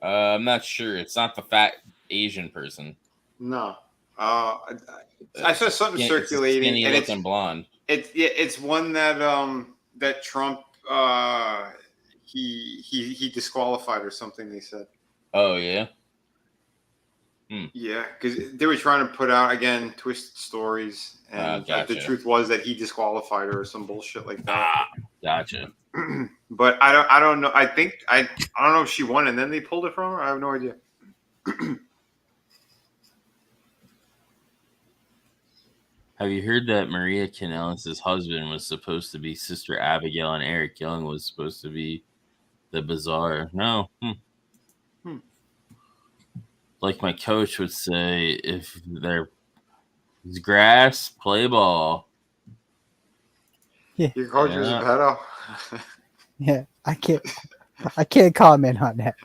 I'm not sure. It's not the fat Asian person. No. I saw something circulating, skinny and looking blonde. It's one that that Trump he disqualified or something. They said. Oh yeah. Yeah, because they were trying to put out again twisted stories, and the truth was that he disqualified her or some bullshit like that. Gotcha. But I don't know. I don't know if she won and then they pulled it from her. I have no idea. Have you heard that Maria Kanellis' husband was supposed to be Sister Abigail and Eric Young was supposed to be the Bazaar? No. Like my coach would say, if there's grass, play ball. Yeah. Your coach was a pedo. Yeah, I can't comment on that.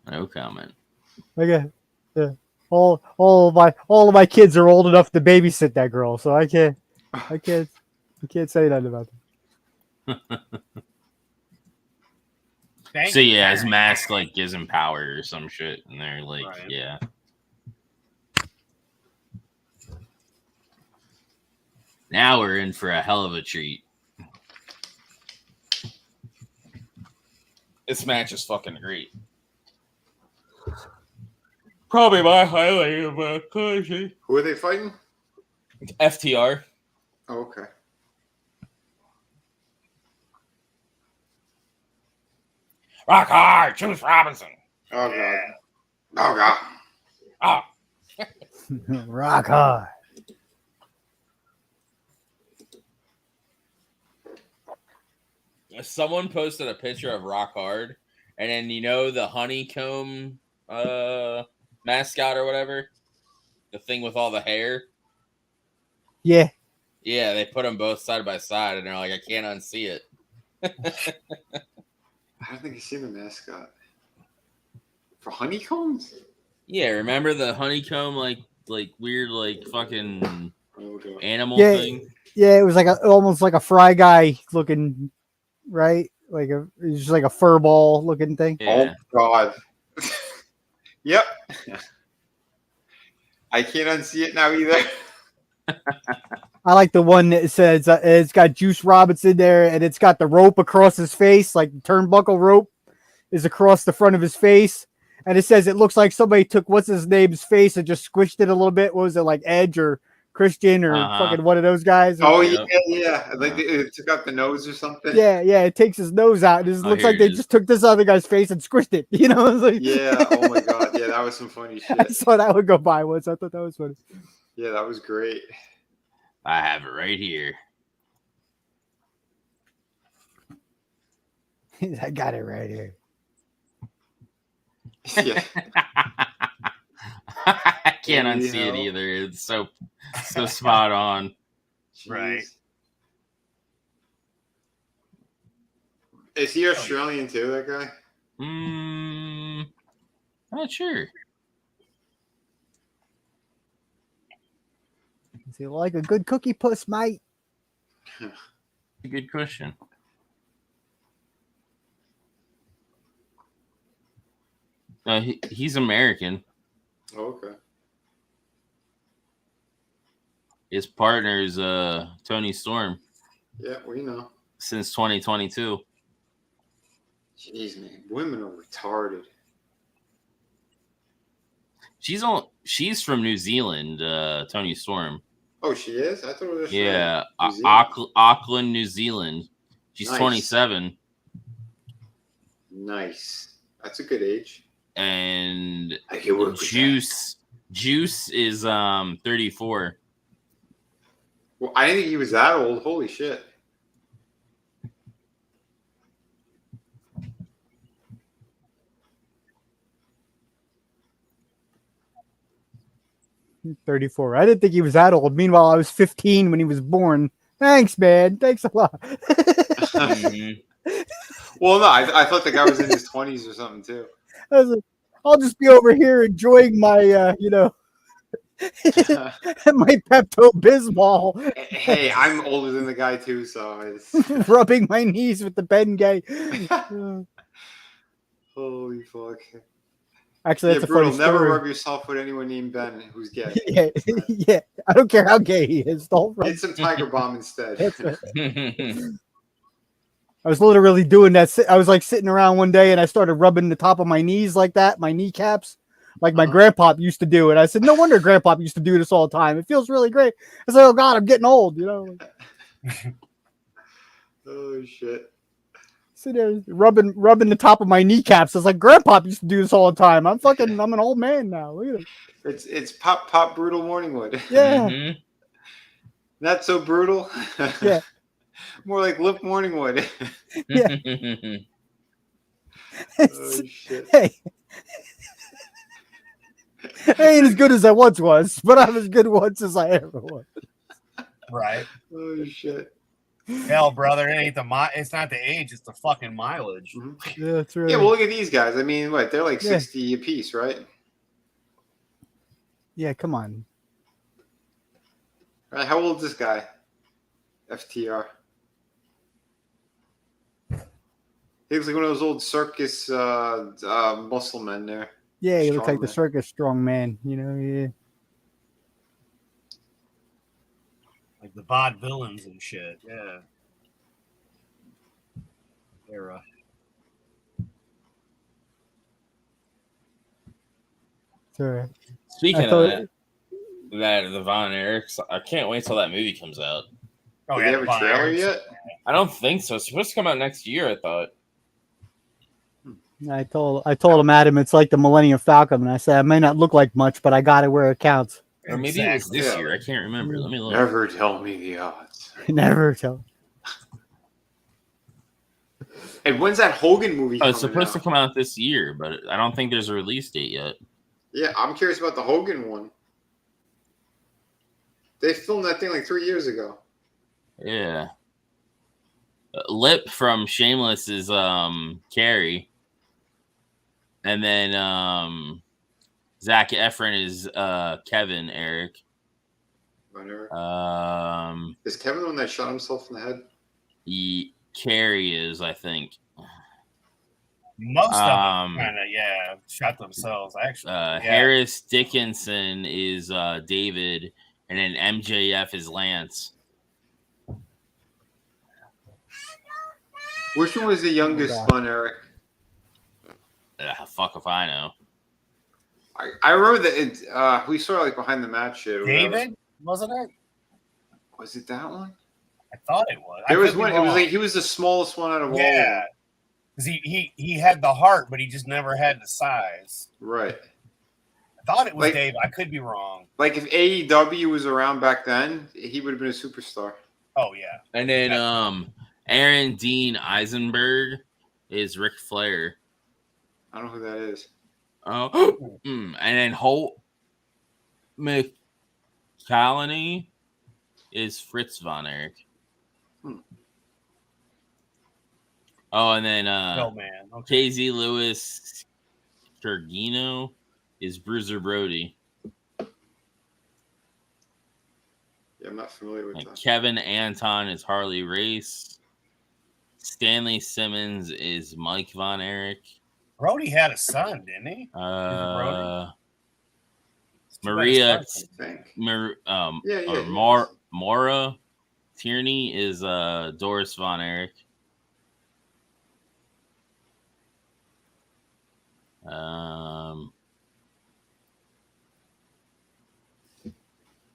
No comment. Okay. Yeah. All of my kids are old enough to babysit that girl, so I can't. You can't say that about them. So yeah, his mask like gives him power or some shit, and they're like, Right. yeah. Now we're in for a hell of a treat. This match is fucking great. Probably my highlight of a collision. Who are they fighting? FTR. Oh, okay. Rock hard, Juice Robinson. Oh god. Oh god. Oh. Rock hard. Someone posted a picture of Rock Hard, and then the honeycomb mascot or whatever, the thing with all the hair. Yeah. Yeah, they put them both side by side, and they're like, I can't unsee it. I don't think I've seen the mascot. For honeycombs? Yeah, remember the honeycomb, like weird, like fucking animal Yeah, thing? Yeah, it was like almost like a Fry Guy looking, right? Like it was just like a fur ball looking thing. Yeah. Oh god. Yep. I can't unsee it now either. I like the one that says it's got Juice Robinson there, and it's got the rope across his face, like the turnbuckle rope is across the front of his face, and it says it looks like somebody took what's his name's face and just squished it a little bit. What was it, like Edge or Christian or fucking one of those guys? Oh yeah. Like it took out the nose or something. Yeah. It takes his nose out. It looks like they just took this other guy's face and squished it. You know? Like, yeah. Oh my god. Yeah, that was some funny shit. I saw that one go by once. I thought that was funny. Yeah, that was great. I have it right here. I got it right here. Yeah. I can't unsee it either. It's so spot on. Right. Is he Australian too, that guy? Not sure. Is he like a good cookie puss, mate? Good question. He's American. Oh, okay. His partner's Tony Storm. Yeah, we know. Since 2022. Jeez, man, women are retarded. She's from New Zealand, Tony Storm. Oh, she is? I thought it was Auckland, New Zealand. She's Nice. 27. Nice. That's a good age. And I can work with Juice is 34. Well, I didn't think he was that old. Holy shit. He's 34. I didn't think he was that old. Meanwhile, I was 15 when he was born. Thanks, man. Thanks a lot. Well, no, I thought the guy was in his 20s or something too. I was like, I'll just be over here enjoying my, my Pepto-Bismol. Hey, I'm older than the guy too, so it's rubbing my knees with the Bengay. Holy fuck. Actually, that's a brutal. funny story. Never rub yourself with anyone named Ben who's gay. Yeah. I don't care how gay he is. Don't rub. Get some Tiger Bomb instead. I was literally doing that. I was like sitting around one day and I started rubbing the top of my knees like that, my kneecaps, like my grandpa used to do it. I said, no wonder grandpa used to do this all the time. It feels really great. I said, oh God, I'm getting old, Oh shit. Sit there rubbing the top of my kneecaps. I was like, grandpa used to do this all the time. I'm an old man now. Look at it. It's pop brutal Morningwood. Yeah. Mm-hmm. Not so brutal. Yeah. More like Lip Morningwood. Yeah. Oh shit. Hey. I ain't as good as I once was, but I'm as good once as I ever was. Right. Oh shit. Hell, brother, it ain't it's not the age, it's the fucking mileage. Yeah, that's right. Yeah, well, look at these guys. I mean, what? They're like 60 apiece, right? Yeah, come on. Right, how old is this guy? FTR. He looks like one of those old circus muscle men there. Yeah, he looks like the circus strong man, yeah. Like the vaudevillains and shit, yeah. Era. Sorry. Speaking of that, the Von Erichs, I can't wait till that movie comes out. Oh, Did they have a trailer yet? I don't think so. It's supposed to come out next year, I thought. I told him, Adam, it's like the Millennium Falcon, and I said it may not look like much, but I got it where it counts. Or maybe it was this year. I can't remember. Let me look. Never tell me the odds. Never tell. And when's that Hogan movie? It's supposed to come out this year, but I don't think there's a release date yet. Yeah, I'm curious about the Hogan one. They filmed that thing like 3 years ago. Yeah. Lip from Shameless is Carrie. And then Zac Efron is Kevin Eric. Is Kevin the one that shot himself in the head? Carrie is, I think. Most of them kind of, shot themselves, actually. Harris Dickinson is David, and then MJF is Lance. Which one was the youngest one, Eric? Fuck if I know. I remember that we saw like behind the match shit. David, wasn't it? Was it that one? I thought it was. There was one. It was like he was the smallest one out of all. Yeah, because he had the heart, but he just never had the size. Right. I thought it was David. I could be wrong. Like if AEW was around back then, he would have been a superstar. Oh yeah. And then Aaron Dean Eisenberg is Ric Flair. I don't know who that is. Oh, and then Holt McCallany is Fritz Von Erich. Oh, and then KZ Lewis Kurgino is Bruiser Brody. Yeah, I'm not familiar with that. Kevin Anton is Harley Race. Stanley Simmons is Mike Von Erich. Brody had a son, didn't he? Maria Maura Tierney is Doris Von Erich.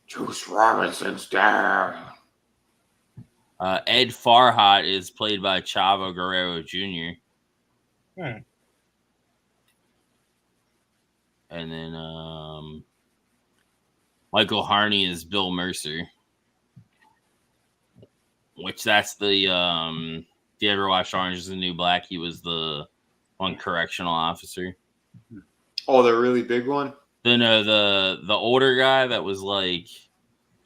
Juice Robinson's down. Ed Farhat is played by Chavo Guerrero Jr. And then Michael Harney is Bill Mercer. Which that's the if you ever watched Orange is the New Black, he was the one correctional officer. Oh, the really big one? The older guy that was like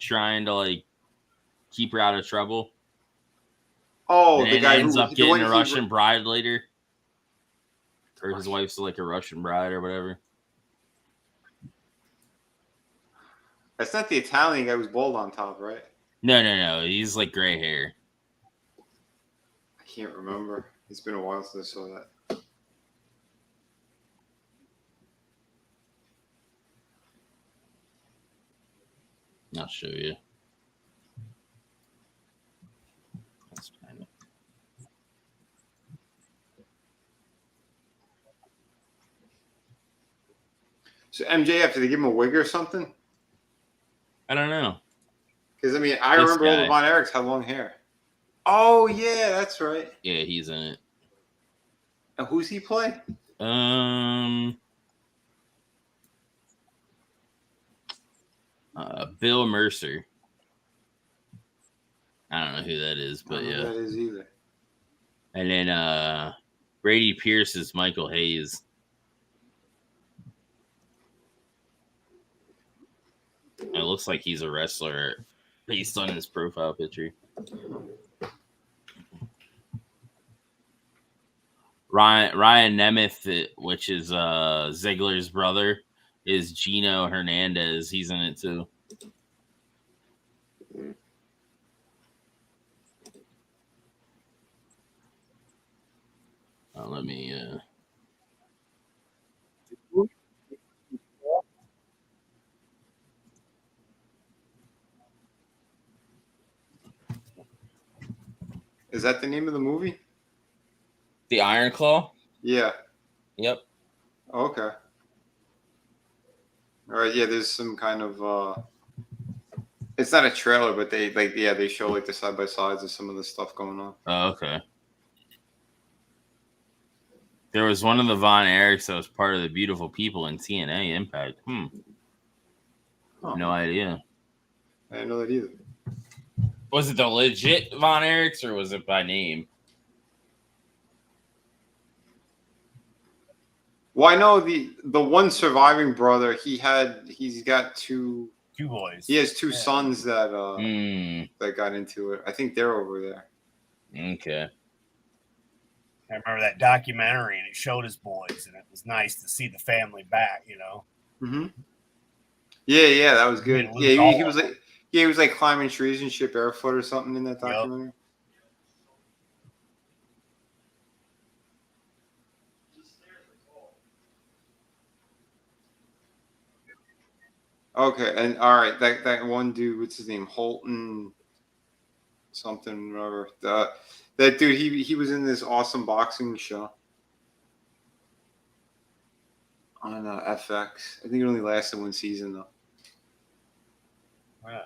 trying to like keep her out of trouble. Oh, and the guy ends who up getting a Russian bride later. Or his wife's like a Russian bride or whatever. That's not the Italian guy who's bald on top, right? No. He's like gray hair. I can't remember. It's been a while since I saw that. I'll show you. That's kind of... So MJF, did they give him a wig or something? I don't know. Because, I mean, I remember all the Von Erichs had long hair. Oh, yeah, that's right. Yeah, he's in it. And who's he play? Bill Mercer. I don't know who that is, but I don't know who that is either. And then Brady Pierce is Michael Hayes. It looks like he's a wrestler based on his profile picture. Ryan Nemeth, which is Ziggler's brother, is Gino Hernandez. He's in it too. Let me. Is that the name of the movie? The Iron Claw? Yeah. Yep. Okay. All right. Yeah, there's some kind of. It's not a trailer, but they show like the side by sides of some of the stuff going on. Oh, okay. There was one of the Von Erichs that was part of the Beautiful People in TNA Impact. Huh. No idea. I didn't know that either. Was it the legit Von Erichs or was it by name? Well, I know the one surviving brother. He's got two boys. He has two sons that that got into it. I think they're over there. Okay. I remember that documentary, and it showed his boys, and it was nice to see the family back. Mm-hmm. Yeah, that was good. Yeah, he was like climbing trees and shit barefoot or something in that documentary. Yep. Okay, and all right, that one dude, what's his name, Holton, something, whatever. That dude, he was in this awesome boxing show on FX. I think it only lasted one season though. Wow.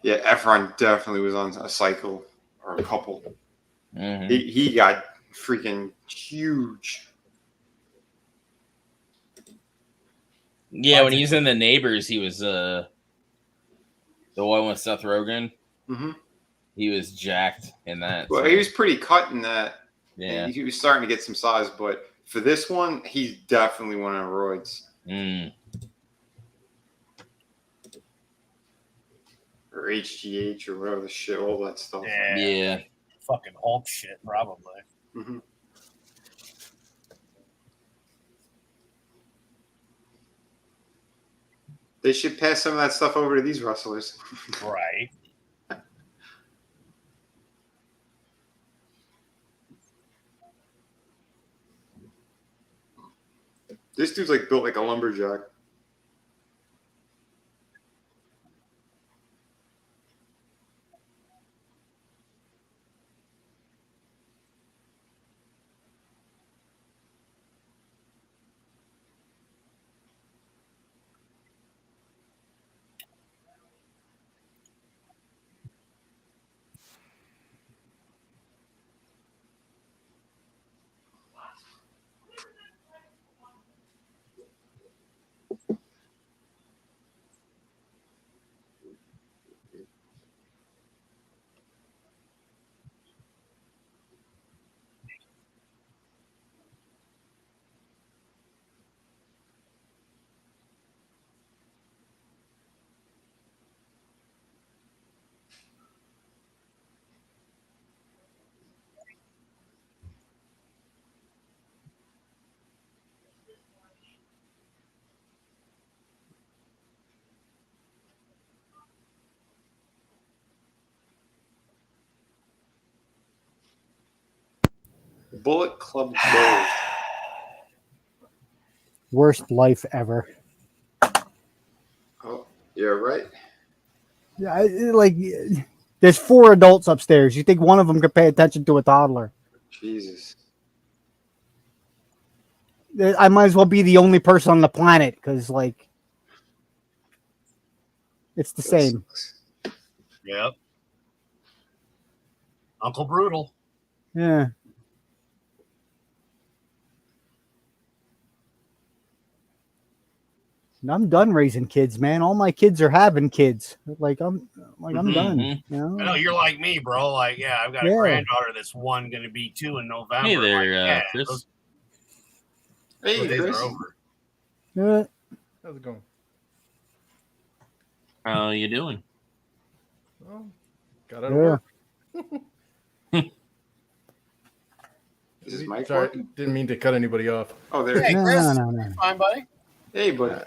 Yeah, Efron definitely was on a cycle or a couple. Mm-hmm. He got freaking huge. Yeah, when he was in The Neighbors, he was the one with Seth Rogen. Mm-hmm. He was jacked in that. Well, he was pretty cut in that. Yeah, he was starting to get some size, but for this one, he's definitely one on roids. Or HGH or whatever the shit, all that stuff. Yeah. Fucking Hulk shit, probably. Mm-hmm. They should pass some of that stuff over to these wrestlers. Right. This dude's like built like a lumberjack. Bullet Club Gold. Worst life ever. Oh, yeah, right. Yeah, there's 4 adults upstairs. You think one of them could pay attention to a toddler? Jesus. I might as well be the only person on the planet because, it's the same. Yep. Uncle Brutal. Yeah. I'm done raising kids, man. All my kids are having kids. I'm done. You know? I know you're like me, bro. I've got a granddaughter that's going to be 2 in November. Hey there, Chris. Hey, days Chris. are over. Yeah. How's it going? How you doing? Well, got out of work. Is this mic Sorry, working? didn't mean to cut anybody off. Oh, there Hey, it is. Chris. No. Fine, buddy. Hey, buddy.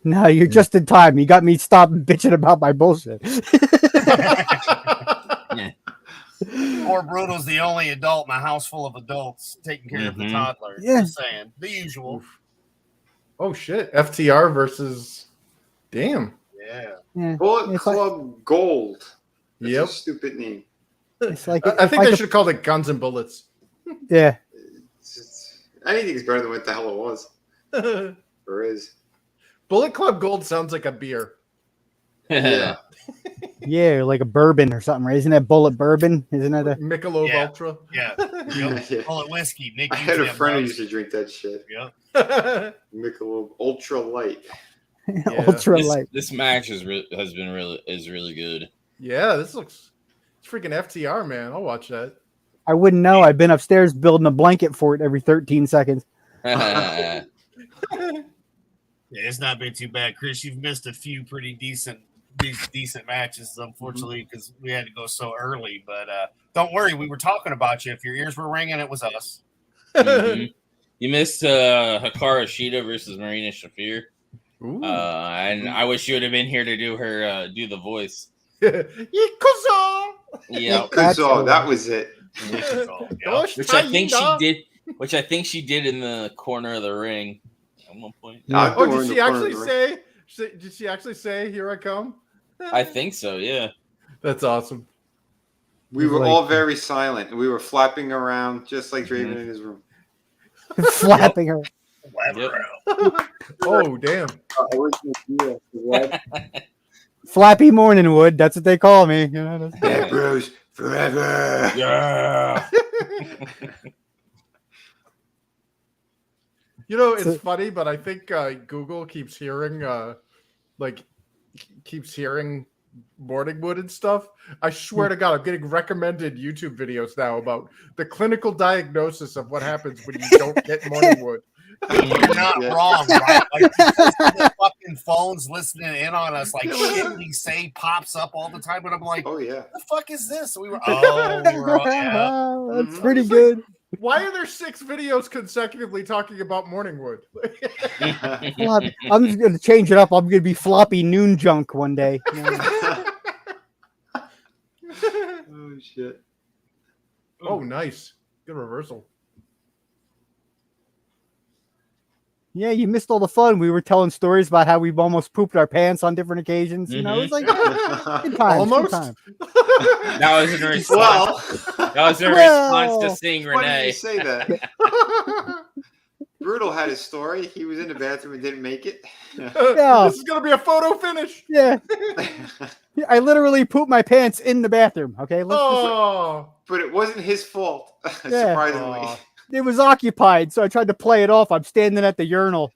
No, you're just in time. You got me stopping bitching about my bullshit. Poor Brutal's the only adult in a house full of adults taking care of the toddler. Yeah. Just saying. The usual. Oof. Oh, shit. FTR versus... Damn. Yeah. Bullet It's Club Gold. That's Yep. a stupid name. It's like I think they should have called it Guns and Bullets. Yeah. Anything is better than what the hell it was. Or is. Bullet Club Gold sounds like a beer. Yeah. Yeah, like a bourbon or something, right? Isn't that Bullet Bourbon? Isn't that a Michelob Ultra. Yeah. Yeah. Bullet whiskey. Nick I had a usually friend who loves- used to drink that shit. Yep. Michelob Ultra Light. ultra light? This match has been really good. Yeah, this looks... It's freaking FTR, man. I'll watch that. I wouldn't know. I've been upstairs building a blanket for it every 13 seconds. Yeah, it's not been too bad, Chris. You've missed a few pretty decent matches, unfortunately, because we had to go so early. But don't worry, we were talking about you. If your ears were ringing, it was us. You missed Hikaru Shida versus Marina Shafir. And I wish you would have been here to do her do the voice. Yakuza! Yeah, That was it. Yeah. Which I think she did in the corner of the ring at one point. Yeah. Oh, did she actually say? Did she actually say, "Here I come"? I think so. Yeah. That's awesome. We were all very silent. We were flapping around just like Draven in his room. Flapping her. Yep. Oh, damn. Flappy Morning Wood. That's what they call me. You know, Bad Bros forever. Yeah. You know, it's funny, but I think Google keeps hearing, Morningwood and stuff. I swear to God, I'm getting recommended YouTube videos now about the clinical diagnosis of what happens when you don't get Morningwood. You're not wrong, right? Like, the fucking phones listening in on us, like shit we say pops up all the time, and I'm like, Oh yeah. what the fuck is this? And we were, yeah. That's pretty good. Why are there 6 videos consecutively talking about Morningwood? Floppy. I'm just going to change it up. I'm going to be Floppy Noon Junk one day. Oh shit. Oh, nice. Good reversal. Yeah, you missed all the fun. We were telling stories about how we've almost pooped our pants on different occasions. You know, it's like good times. Almost. Good time. That was in response. That was in response to seeing Why did Renee. you say that? Brutal had his story. He was in the bathroom and didn't make it. Yeah. This is going to be a photo finish. Yeah. I literally pooped my pants in the bathroom. Okay. But it wasn't his fault, surprisingly. It was occupied, so I tried to play it off. I'm standing at the urinal,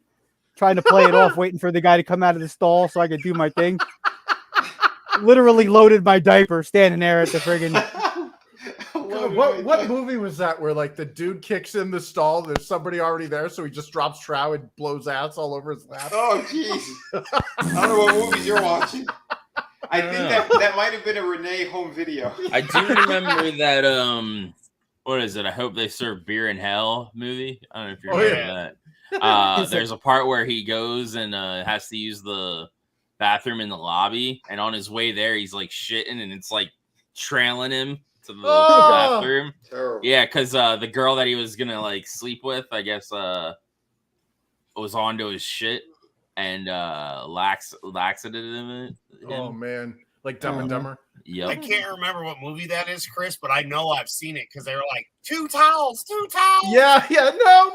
trying to play it off, waiting for the guy to come out of the stall so I could do my thing. Literally loaded my diaper, standing there at the friggin'. What movie was that where like the dude kicks in the stall, there's somebody already there, so he just drops trow and blows ass all over his lap? Oh, jeez. I don't know what movies you're watching. I think that might have been a Renee home video. I do remember that. What is it? I hope they serve beer in hell movie. I don't know if you remember that. There's a part where he goes and has to use the bathroom in the lobby, and on his way there, he's like shitting, and it's like trailing him to the bathroom. Terrible. Yeah, because the girl that he was gonna like sleep with, I guess, was onto his shit and laxated him. Oh man, like Dumb and Dumber. Yep. I can't remember what movie that is, Chris, but I know I've seen it because they were like, 2 towels, 2 towels. Yeah, no.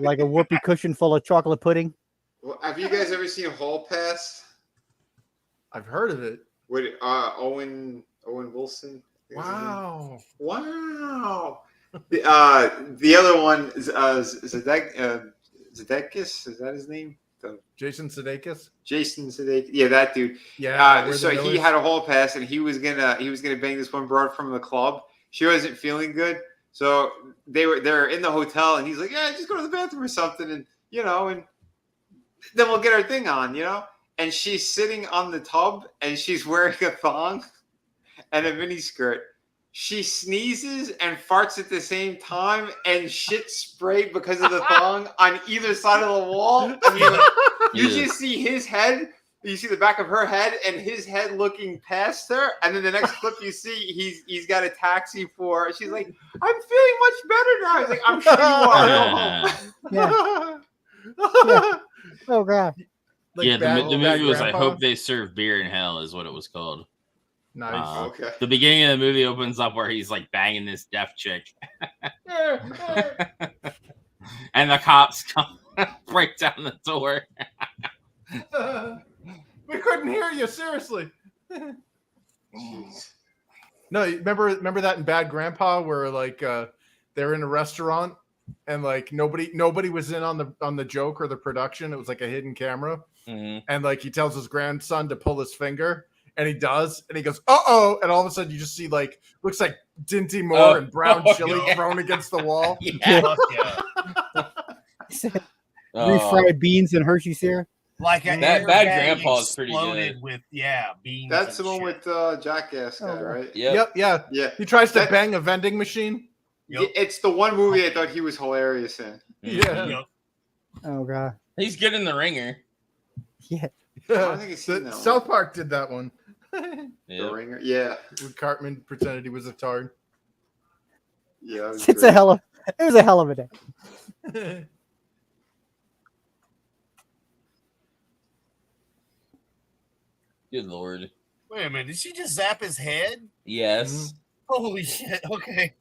Like a whoopee cushion full of chocolate pudding. Well, have you guys ever seen Hall Pass? I've heard of it. With Owen Wilson? Wow. The other one is Zedeckis. Is that his name? Jason Sudeikis. Yeah, that dude. Yeah. So he had a hall pass, and he was gonna bang this one broad from the club. She wasn't feeling good, so they're in the hotel, and he's like, "Yeah, just go to the bathroom or something, and and then we'll get our thing on, And she's sitting on the tub, and she's wearing a thong and a mini skirt. she sneezes and farts at the same time, and shit sprayed because of the thong on either side of the wall. I mean, like, you just see his head, you see the back of her head, and his head looking past her. And then the next clip you see, he's got a taxi for her. She's like, "I'm feeling much better now." He's like, "I'm sure you are." Yeah. Oh god. Like yeah, the movie was grandpa? I Hope They Serve Beer in Hell is what it was called. Nice. Okay. The beginning of the movie opens up where he's like banging this deaf chick. And the cops come break down the door. We couldn't hear you, seriously. No, remember that in Bad Grandpa where like they're in a restaurant and like nobody was in on the joke or the production. It was like a hidden camera. Mm-hmm. And like he tells his grandson to pull his finger, and he does, and he goes, "Uh-oh," and all of a sudden you just see like looks like Dinty Moore and brown chili thrown against the wall. Yeah. Refried beans and Hershey syrup. Like that Bad Grandpa is pretty exploded good. with beans. That's the and one shit. with Jackass guy, right? Yep. Yeah. He tries to bang a vending machine. Yep. It's the one movie I thought he was hilarious in. Yeah. Yep. Oh god. He's good in The Ringer. Yeah. I think it's seen that South Park did that one. The Yep. Ringer. Yeah. When Cartman pretended he was a tard. Yeah. It was It was a hell of a day. Good lord. Wait a minute. Did she just zap his head? Yes. Holy shit. Okay.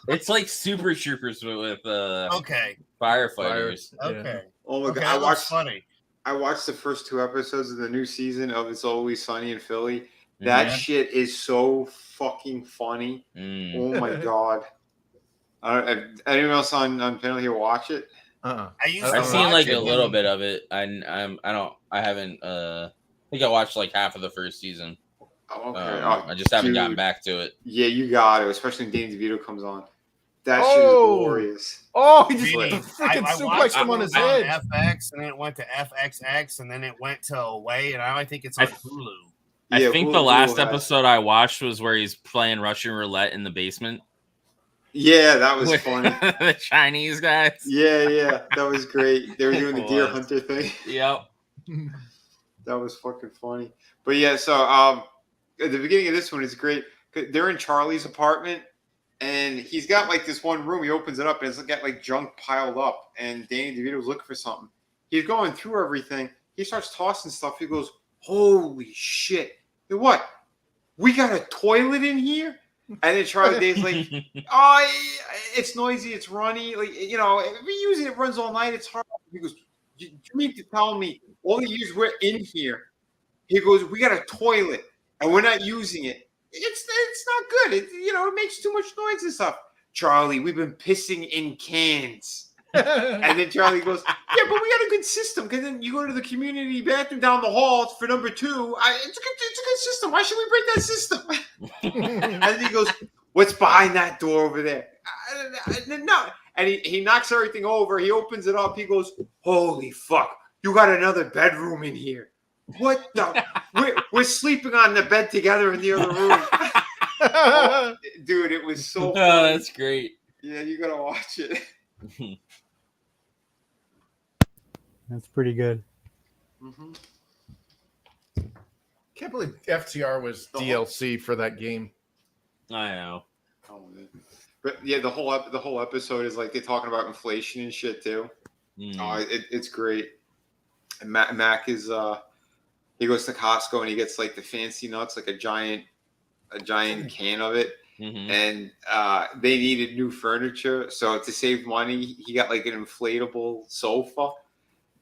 It's like Super Troopers with Okay. firefighters. Okay. Oh my Okay, god! that was funny. I watched the first 2 episodes of the new season of It's Always Sunny in Philly. That shit is so fucking funny. Mm. Oh my god! Anyone else on panel here watch it? Uh-uh. I've seen like a little bit of it. I haven't. I think I watched like half of the first season. Oh, okay. I just haven't gotten back to it. Yeah, you got it. Especially when Danny DeVito comes on. That shit is glorious. Oh, he just Really? freaking I suplexed him on his head. FX, and then it went to FXX, and then it went to Away, and now I think it's on Hulu. I think the last episode I watched was where he's playing Russian roulette in the basement. Yeah, that was funny. The Chinese guys. Yeah, that was great. They were doing the deer hunter thing. Yep. That was fucking funny. But yeah, so at the beginning of this one is great. They're in Charlie's apartment, and he's got like this one room. He opens it up, and it's got like junk piled up. And Danny DeVito's looking for something. He's going through everything. He starts tossing stuff. He goes, "Holy shit! What? We got a toilet in here?" And then Charlie Day's like, "Oh, it's noisy. It's runny. Like, you know, if we use it, it runs all night. It's hard." He goes, "You mean to tell me all the years we're in here?" He goes, "We got a toilet and we're not using it. It's not good. It makes too much noise and stuff." "Charlie, we've been pissing in cans." And then Charlie goes, "Yeah, but we got a good system, because then you go to the community bathroom down the hall for number 2. It's a good system. Why should we break that system?" And then he goes, "What's behind that door over there?" No. And he knocks everything over. He opens it up. He goes, "Holy fuck, you got another bedroom in here. What the? We're sleeping on the bed together in the other room." Oh, dude, it was so funny. Oh, that's great. Yeah, you gotta watch it. That's pretty good. Mm-hmm. Can't believe FTR was DLC for that game. I know. Oh, man. But yeah, the whole episode is like they're talking about inflation and shit too. Mm. Oh, it's great. And Mack is he goes to Costco and he gets like the fancy nuts, like a giant can of it. Mm-hmm. And they needed new furniture, so to save money, he got like an inflatable sofa.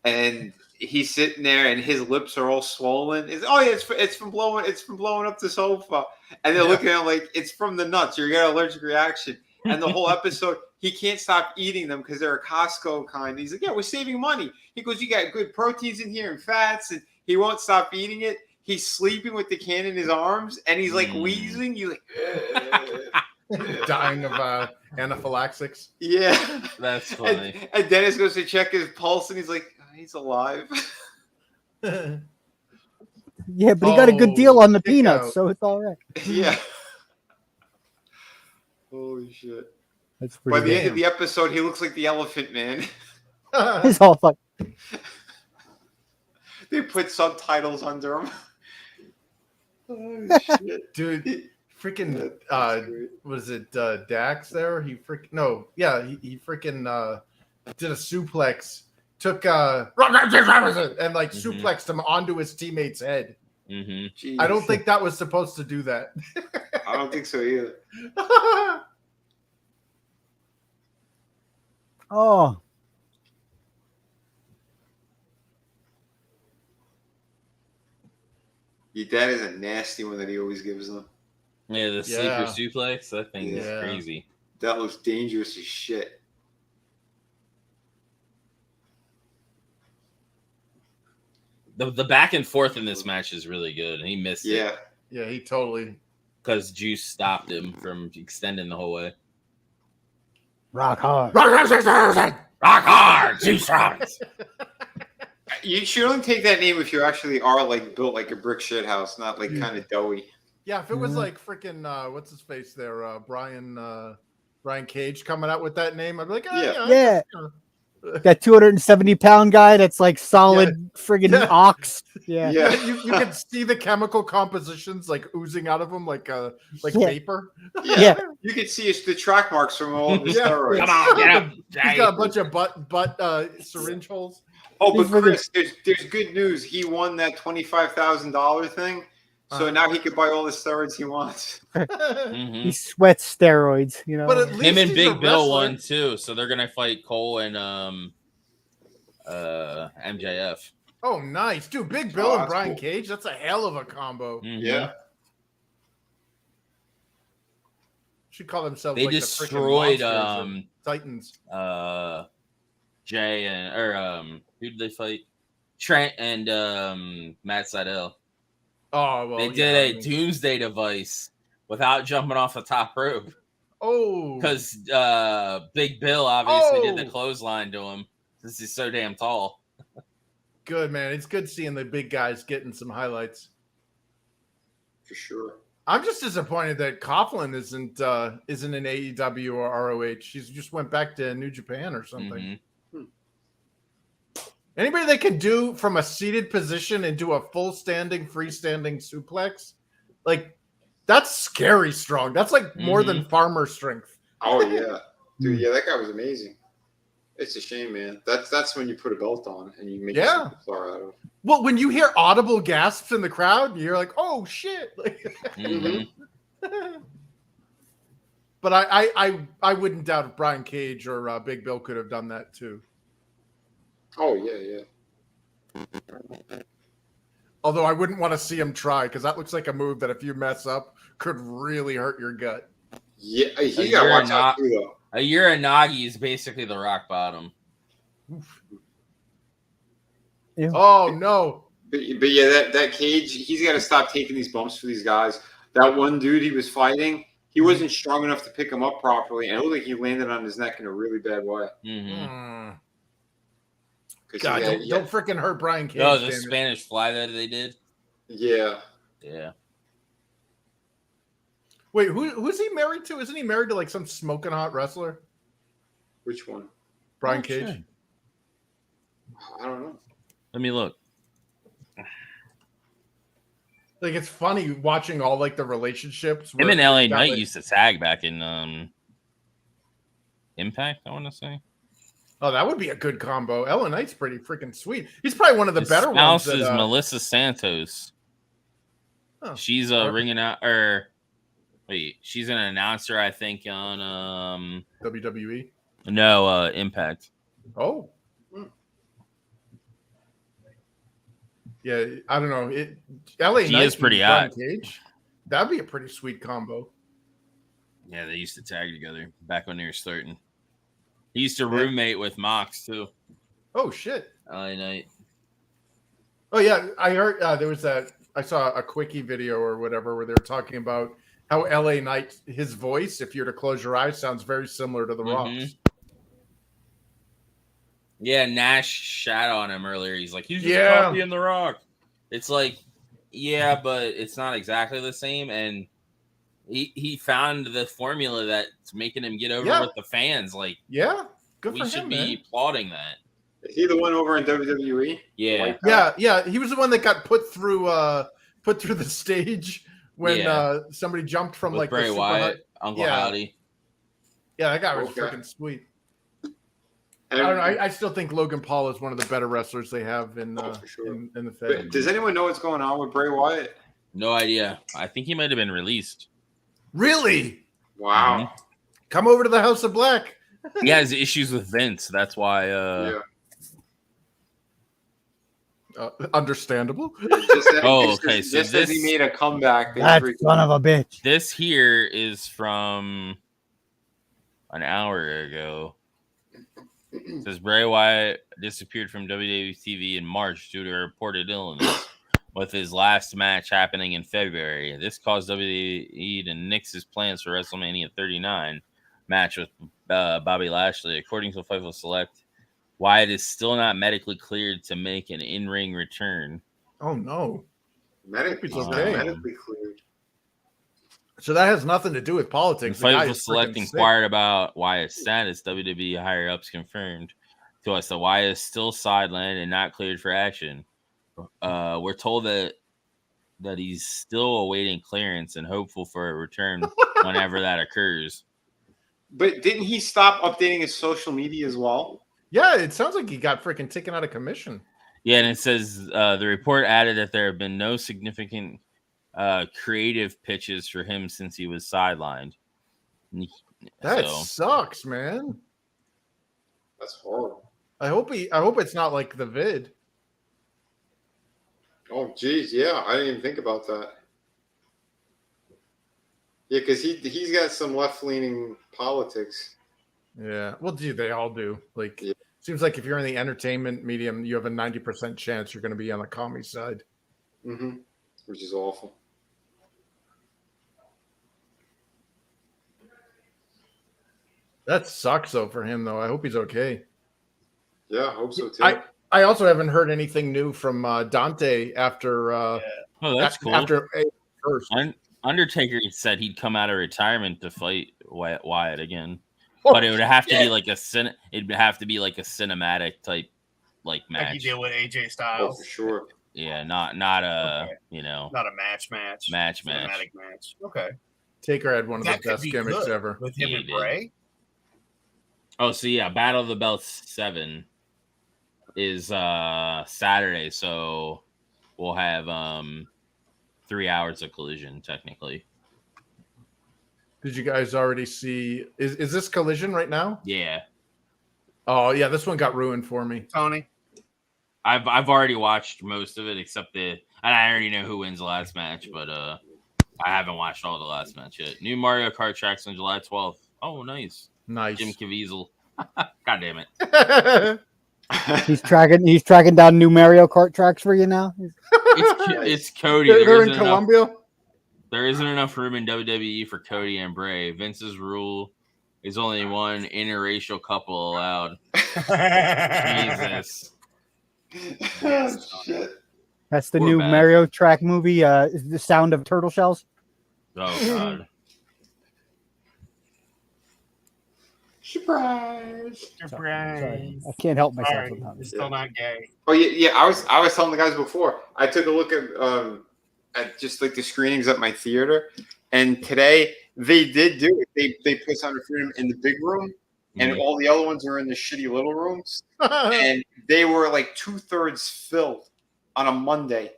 And he's sitting there, and his lips are all swollen. It's from blowing up the sofa. And they're looking at him like, "It's from the nuts. You're got an allergic reaction." And the whole episode, he can't stop eating them because they're a Costco kind. He's like, "Yeah, we're saving money." He goes, "You got good proteins in here and fats," and he won't stop eating it. He's sleeping with the can in his arms, and he's like wheezing. He's like dying of anaphylaxis. Yeah, that's funny. And Dennis goes to check his pulse, and he's like, "He's alive." Yeah, but he got a good deal on the peanuts, so it's all right. Yeah. Holy shit! That's By pretty the end good. of the episode, he looks like the Elephant Man. It's all fun. They put subtitles under him. Oh shit, Dude, freaking great. was it Dax there? He freaking did a suplex, took and like suplexed him onto his teammate's head. Mm-hmm. I don't think that was supposed to do that. I don't think so either. Oh, Your dad is a nasty one that he always gives them. Yeah, the sleeper suplex. That thing is crazy. That looks dangerous as shit. The back and forth in this match is really good, and he missed it. Yeah, he totally. Because Juice stopped him from extending the whole way. rock hard. Rock hard, Juice Rollins. You should only take that name if you actually are like built like a brick shit house, not like kind of doughy. Yeah, if it was like freaking what's his face there, Brian Cage coming out with that name, I'd be like, Yeah. That 270-pound guy that's like solid friggin' ox. Yeah. You can see the chemical compositions like oozing out of him like vapor. Yeah. You can see the track marks from all of the steroids. Come on, get up. He's got a bunch of butt syringe holes. Oh, but Chris, there's good news. He won that $25,000 thing, so now he can buy all the steroids he wants. He sweats steroids, you know. But at least him and he's Big a Bill wrestler. won too, so they're gonna fight Cole and MJF. Oh, nice, dude! Big Bill and that's Brian cool. Cage—that's a hell of a combo. Mhm. Yeah. Should call themselves. They like destroyed the Monsters or Titans. Jay and who did they fight? Trent and Matt Sydal. Oh well, They did a doomsday device without jumping off the top rope. Oh, Because Big Bill obviously did the clothesline to him since he's so damn tall. good man. It's good seeing the big guys getting some highlights. For sure. I'm just disappointed that Coughlin isn't in AEW or ROH. She's just went back to New Japan or something. Mhm. Anybody that can do from a seated position and do a full standing, freestanding suplex, like that's scary strong. That's like more than farmer strength. Oh yeah, dude. Yeah, that guy was amazing. It's a shame, man. That's when you put a belt on and you make a superstar out of it. Well, when you hear audible gasps in the crowd, you're like, "Oh shit!" But I wouldn't doubt if Brian Cage or Big Bill could have done that too. Oh yeah. Although I wouldn't want to see him try because that looks like a move that if you mess up could really hurt your gut. Yeah, he got to watch out too, though. A Uranagi is basically the rock bottom. Oh no! But yeah, that Cage, he's got to stop taking these bumps for these guys. That one dude he was fighting, he wasn't strong enough to pick him up properly, and it looked like he landed on his neck in a really bad way. Mm-hmm. God, don't freaking hurt Brian Cage. Oh, the Spanish fly that they did? Yeah. Wait, who's he married to? Isn't he married to like some smoking hot wrestler? Which one? Brian Cage? Sure. I don't know. Let me look. Like it's funny watching all like the relationships. Him and LA Knight used to tag back in Impact, I want to say. Oh, that would be a good combo. LA Knight's pretty freaking sweet. He's probably one of the better ones. His spouse is Melissa Santos. Oh, she's ringing out, or wait, she's an announcer, I think, on WWE. No, Impact. Oh, yeah. I don't know. LA She Knight is pretty and hot. Brian Cage. That'd be a pretty sweet combo. Yeah, they used to tag together back when they were starting. He used to roommate with Mox too. Oh shit! LA Knight. Oh yeah, I heard there was that. I saw a quickie video or whatever where they were talking about how LA Knight, his voice, if you're to close your eyes, sounds very similar to The Rock's. Yeah, Nash shat on him earlier. He's like, he's just copying The Rock. It's like, yeah, but it's not exactly the same. And he found the formula that's making him get over with the fans. Like, good for we him, should man. be applauding that. Is he the one over in WWE? Yeah. Yeah. He was the one that got put through the stage when somebody jumped from With like Bray the Wyatt, Uncle Howdy. Yeah, that guy was freaking sweet. I don't know. I still think Logan Paul is one of the better wrestlers they have in in the Fed. Does anyone know what's going on with Bray Wyatt? No idea. I think he might have been released. Really? Wow. Mm-hmm. Come over to the House of Black. He has issues with Vince. That's why. Understandable. Just as he made a comeback. That son of a bitch. This here is from an hour ago. It says Bray Wyatt disappeared from WWE TV in March due to a reported illness, with his last match happening in February. This caused WWE to nix his plans for WrestleMania 39 match with Bobby Lashley. According to Fightful Select, Wyatt is still not medically cleared to make an in-ring return. Oh, no. Medically cleared. So that has nothing to do with politics. Fightful Select inquired about Wyatt's status. WWE higher-ups confirmed to us that Wyatt is still sidelined and not cleared for action. We're told that he's still awaiting clearance and hopeful for a return whenever that occurs. But didn't he stop updating his social media as well? Yeah, it sounds like he got freaking taken out of commission. Yeah, and it says the report added that there have been no significant creative pitches for him since he was sidelined. That sucks, man. That's horrible. I hope it's not like the vid. Oh, geez, yeah, I didn't even think about that. Yeah, because he's got some left-leaning politics. Yeah, well, dude, they all do. Like, seems like if you're in the entertainment medium, you have a 90% chance you're going to be on the commie side. Mm-hmm. Which is awful. That sucks, though, for him, though. I hope he's okay. Yeah, I hope so, too. I also haven't heard anything new from Dante after. Oh, that's cool. After first, Undertaker said he'd come out of retirement to fight Wyatt again, but it would have to be like it'd have to be like a cinematic type match. Like you deal with AJ Styles. Oh, for sure. Yeah, not a not a match. Cinematic match. Okay. Taker had one of the best gimmicks ever with him and Bray. Oh, so yeah, Battle of the Belts 7 is Saturday, so we'll have 3 hours of Collision technically. Did you guys already see? Is this Collision right now? Yeah. Oh yeah, this one got ruined for me, Tony. I've already watched most of it except and I already know who wins the last match, but I haven't watched all the last match yet. New Mario Kart tracks on July 12th. Oh, nice. Jim Caviezel. God damn it. He's tracking down new Mario Kart tracks for you now. It's Cody. They're in Colombia. There isn't enough room in WWE for Cody and Bray. Vince's rule is only one interracial couple allowed. Jesus. Oh, shit. That's the new Mario track movie. Is the sound of turtle shells? Oh God. Surprise! Sorry. I can't help myself sometimes. It's still not gay. Oh yeah. I was telling the guys before. I took a look at just like the screenings at my theater, and today they did do it. They put Sound of Freedom in the big room, and all the other ones are in the shitty little rooms, and they were like 2/3 filled on a Monday,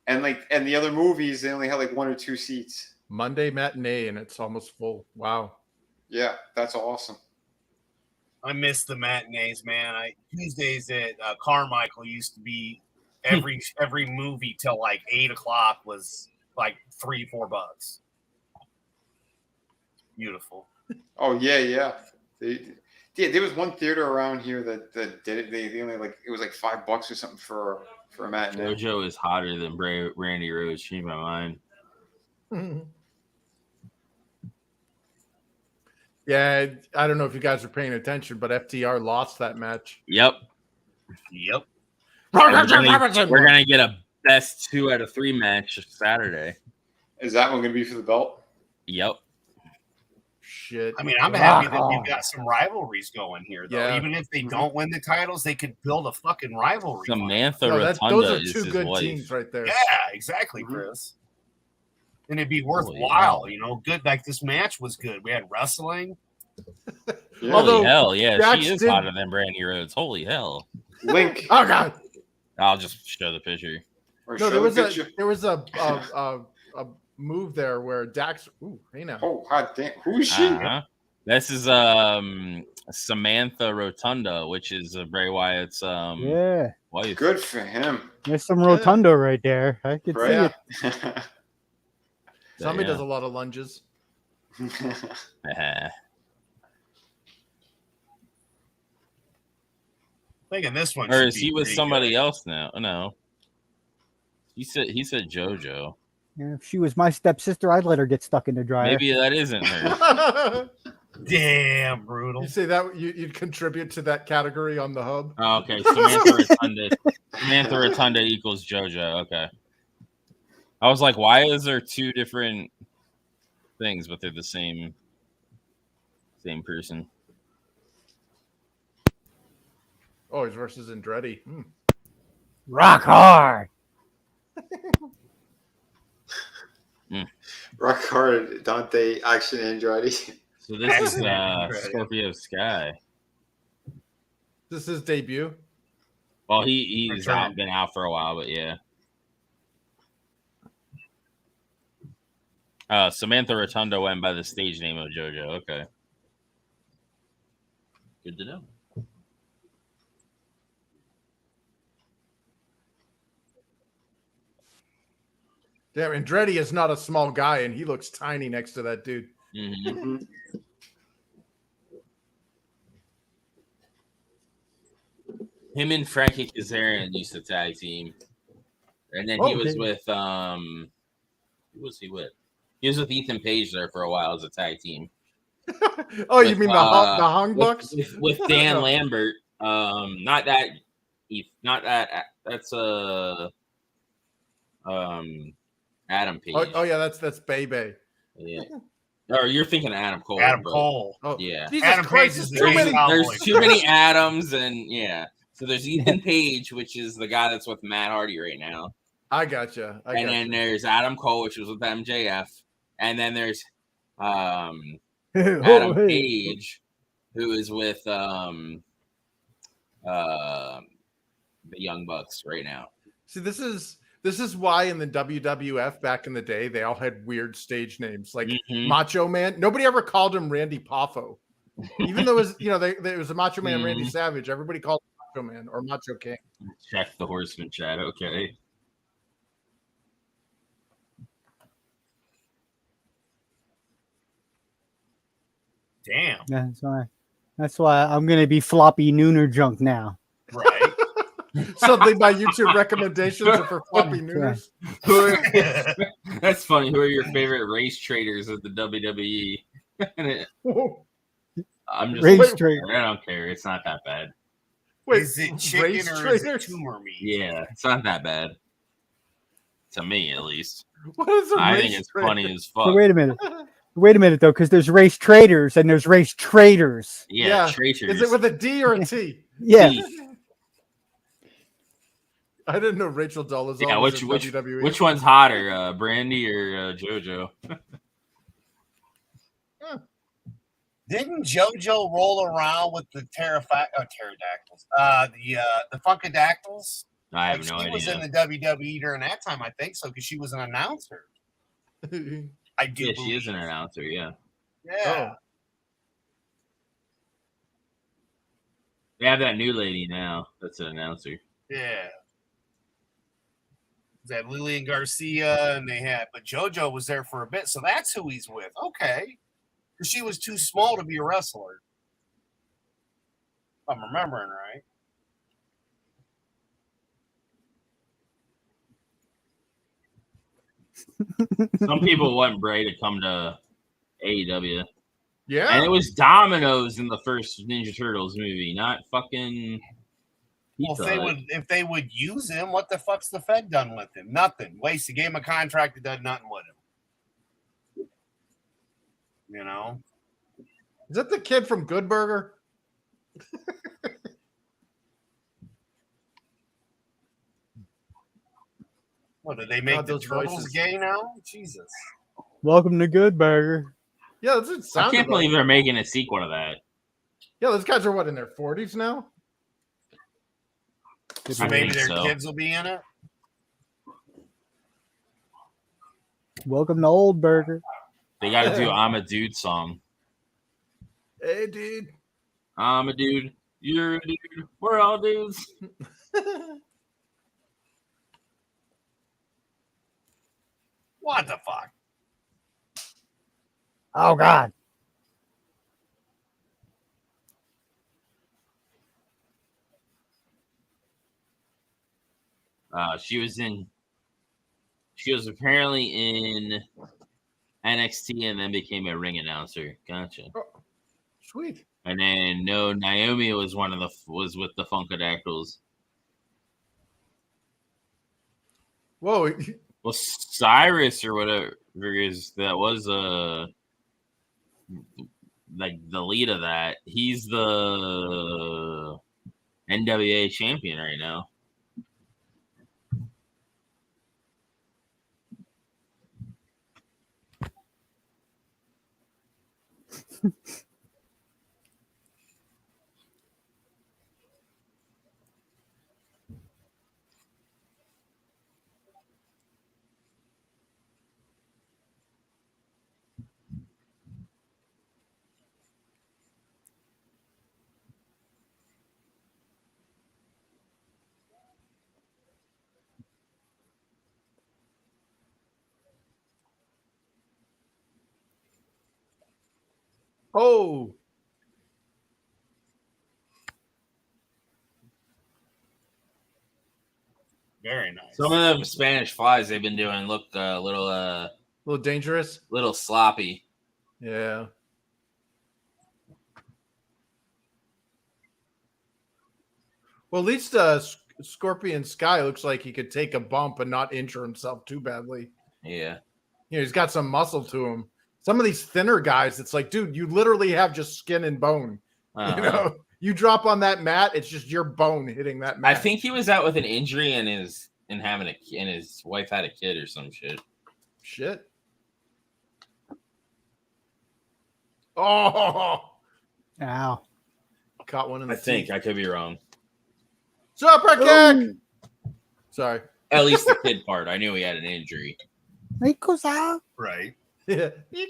and the other movies they only had like 1 or 2 seats. Monday matinee, and it's almost full. Wow. Yeah, that's awesome. I miss the matinees, man. Tuesdays at Carmichael used to be every movie till like 8:00 was like $3-4. Beautiful. Oh yeah. There was one theater around here that did it. They only it was like $5 or something for a matinee. Jojo is hotter than Randy Rhodes. Change my mind. Yeah, I don't know if you guys are paying attention, but FTR lost that match. Yep. We're gonna get a best 2 out of 3 match Saturday. Is that one gonna be for the belt? Yep. Shit. I mean, I'm happy that we've got some rivalries going here, though. Yeah. Even if they don't win the titles, they could build a fucking rivalry. Samantha Rotunda those are two good teams right there. Yeah, exactly, Chris. And it'd be worthwhile, you know. Good, like this match was good. We had wrestling. Holy hell, yeah, she is hotter than Brandy Rhodes. Holy hell. Link. Oh God. I'll just show the picture. No, there was a move there where Dax. Ooh, hey now. Oh, hot damn! Who is she? This is Samantha Rotunda, which is Bray Wyatt's wife. Good for him. There's some Rotunda right there. I could see it. Sammy does a lot of lunges. Thinking this one, or is he with somebody else now? No, he said JoJo. Yeah, if she was my stepsister, I'd let her get stuck in the dryer. Maybe that isn't her. Damn, brutal. You say that you'd contribute to that category on the hub? Oh, okay, Samantha Rotunda equals JoJo. Okay. I was like, why is there two different things, but they're the same person? Oh, he's versus Andretti. Rock hard. Rock hard, Dante, action, Andretti. So this is Scorpio Sky. This is his debut. Well, he's been out for a while, but yeah. Samantha Rotunda went by the stage name of JoJo. Okay. Good to know. Damn, Andretti is not a small guy, and he looks tiny next to that dude. Mm-hmm. Him and Frankie Kazarian used to tag team. And then he was with who was he with? He was with Ethan Page there for a while as a tag team. Oh, you mean the Hung Bucks? With Dan Lambert. Not that that's Adam Page. Oh yeah, that's Bebe. Yeah. Or you're thinking Adam Cole. Cole. Oh yeah. Jesus Adam Christ, Page is there's too many Adams, and yeah. So there's Ethan Page, which is the guy that's with Matt Hardy right now. I gotcha. Then there's Adam Cole, which was with MJF, and then there's Adam Page, who is with the Young Bucks right now. See, this is why in the WWF back in the day they all had weird stage names like Macho Man. Nobody ever called him Randy Poffo, even though it was there was a Macho Man Randy Savage. Everybody called him Macho Man or Macho King. Check the Horseman chat. Okay. Damn. That's why I'm gonna be floppy nooner junk now. Right. Something by YouTube recommendations for floppy nooners. That's funny. Who are your favorite race traders of the WWE? I'm just race trader. I don't care. It's not that bad. Wait, is it chicken or is it tumor meat? Yeah, it's not that bad. To me, at least. What is a I think it's funny as fuck. So wait a minute, though, because there's race traders and there's race traders. Yeah, traders. Is it with a D or a T? Yeah. I didn't know Rachel Dolezal. Yeah, which one's hotter, Brandy or JoJo? Didn't JoJo roll around with the pterodactyls? The Funkadactyls? I have no idea. She was in the WWE during that time, I think so, because she was an announcer. I do. Yeah, she is an announcer. Yeah. Yeah. Oh. They have that new lady now. That's an announcer. Yeah. They had Lillian Garcia, and but JoJo was there for a bit, so that's who he's with. Okay. Because she was too small to be a wrestler. If I'm remembering right. Some people want Bray to come to AEW. Yeah. And it was Domino's in the first Ninja Turtles movie, not fucking... Well, if they would use him, what the fuck's the Fed done with him? Nothing. Wasted. Gave him a contract that done nothing with him. You know, is that the kid from Good Burger? What did they make the turtles voices gay now? Jesus. Welcome to Good Burger. Yeah, that's what it sounded I can't believe they're making a sequel to that. Yeah, those guys are what, in their 40s now? So maybe their kids will be in it. Welcome to Old Burger. They got to do "I'm a Dude" song. Hey, dude. I'm a dude. You're a dude. We're all dudes. What the fuck? Oh God. She was apparently in NXT and then became a ring announcer. Gotcha. Oh, sweet. And then Naomi was was with the Funkadactyls. Whoa. Well, Cyrus or whatever was like the lead of that. He's the NWA champion right now. Oh. Very nice. Some of them Spanish flies they've been doing look a little dangerous, little sloppy. Yeah. Well, at least Scorpion Sky looks like he could take a bump and not injure himself too badly. Yeah. You know, he's got some muscle to him. Some of these thinner guys, it's like, dude, you literally have just skin and bone. Uh-huh. You know, you drop on that mat, it's just your bone hitting that mat. I think he was out with an injury and his wife had a kid or some shit. Shit. Oh. Ow. Caught one in the think I could be wrong. Super kick. Sorry. At least the kid part. I knew he had an injury. Right. Yeah. He's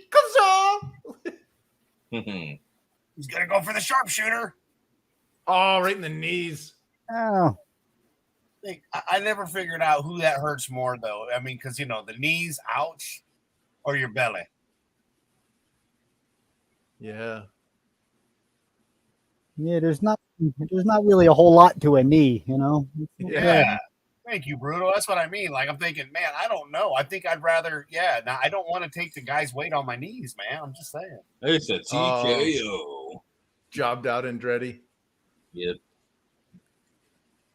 gonna go for the sharpshooter. Oh, right in the knees. Oh. I never figured out who that hurts more, though. I mean, because the knees, ouch, or your belly. Yeah. Yeah, there's not really a whole lot to a knee, you know. Yeah. Thank you, Bruto. That's what I mean. Like, I'm thinking, man, I don't know. I think I'd rather, now I don't want to take the guy's weight on my knees, man. I'm just saying. It's a TKO. Jobbed out Andretti. Yep.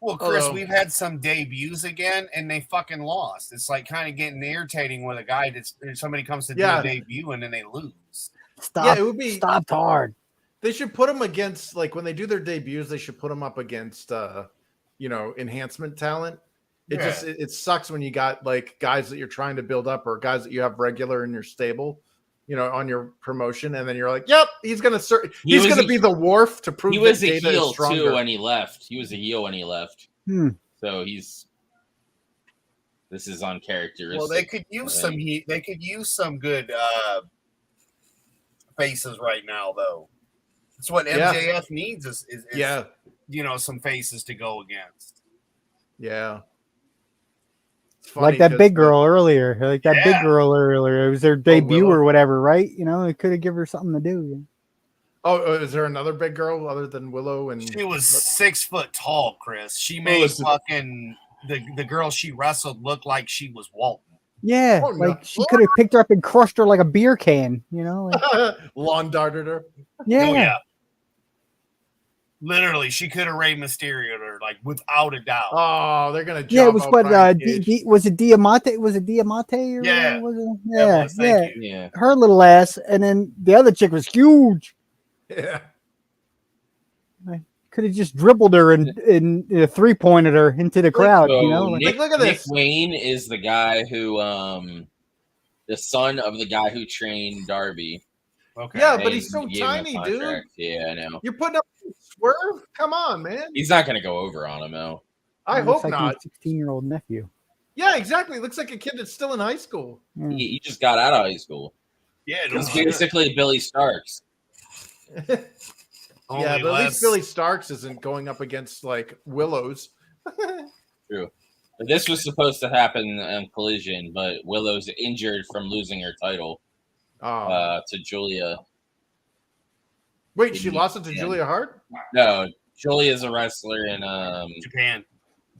Well, Chris, we've had some debuts again, and they fucking lost. It's like kind of getting irritating when a guy somebody comes to do a debut and then they lose. Stopped hard. They should put them against, like, when they do their debuts, they should put them up against, enhancement talent. It sucks when you got like guys that you're trying to build up or guys that you have regular in your stable, on your promotion, and then you're like, "Yep, he's gonna be the Wharf to prove he was that a Data heel is stronger." too when he left. He was a heel when he left. So this is uncharacteristic. Well, they could use some heat. They could use some good faces right now, though. That's what MJF needs is some faces to go against. Yeah. Like that big girl earlier. It was their debut or whatever, right? It could have given her something to do. Oh, is there another big girl other than Willow? And she was 6 foot tall, Chris. She made fucking the girl she wrestled look like she was Walton. Yeah, she could have picked her up and crushed her like a beer can, lawn darted her. Yeah. Literally, she could have Rey Mysterio her like without a doubt. Oh, they're gonna. Yeah, it was what? Was it Diamante? Was it Diamante? Or Yeah. was it? Yeah, thank you. Yeah. Her little ass, and then the other chick was huge. Yeah. Could have just dribbled her and 3-pointed her into the crowd. So You know, Nick, look at Nick this. Wayne is the guy who, the son of the guy who trained Darby. Okay. Yeah, but And he's so gave him a tiny, dude. contract. Yeah, I know. You're putting up a Swerve? Come on, man. He's not going to go over on him, though. I Looks hope like not. my 16-year-old nephew. Yeah, exactly. Looks like a kid that's still in high school. He just got out of high school. Yeah, He's basically Billy Starks. Yeah, but at least Billy Starks isn't going up against like Willows. True. But this was supposed to happen on Collision, but Willow's injured from losing her title to Julia. Wait, she lost it to Julia Hart? No, Julia's a wrestler in Japan.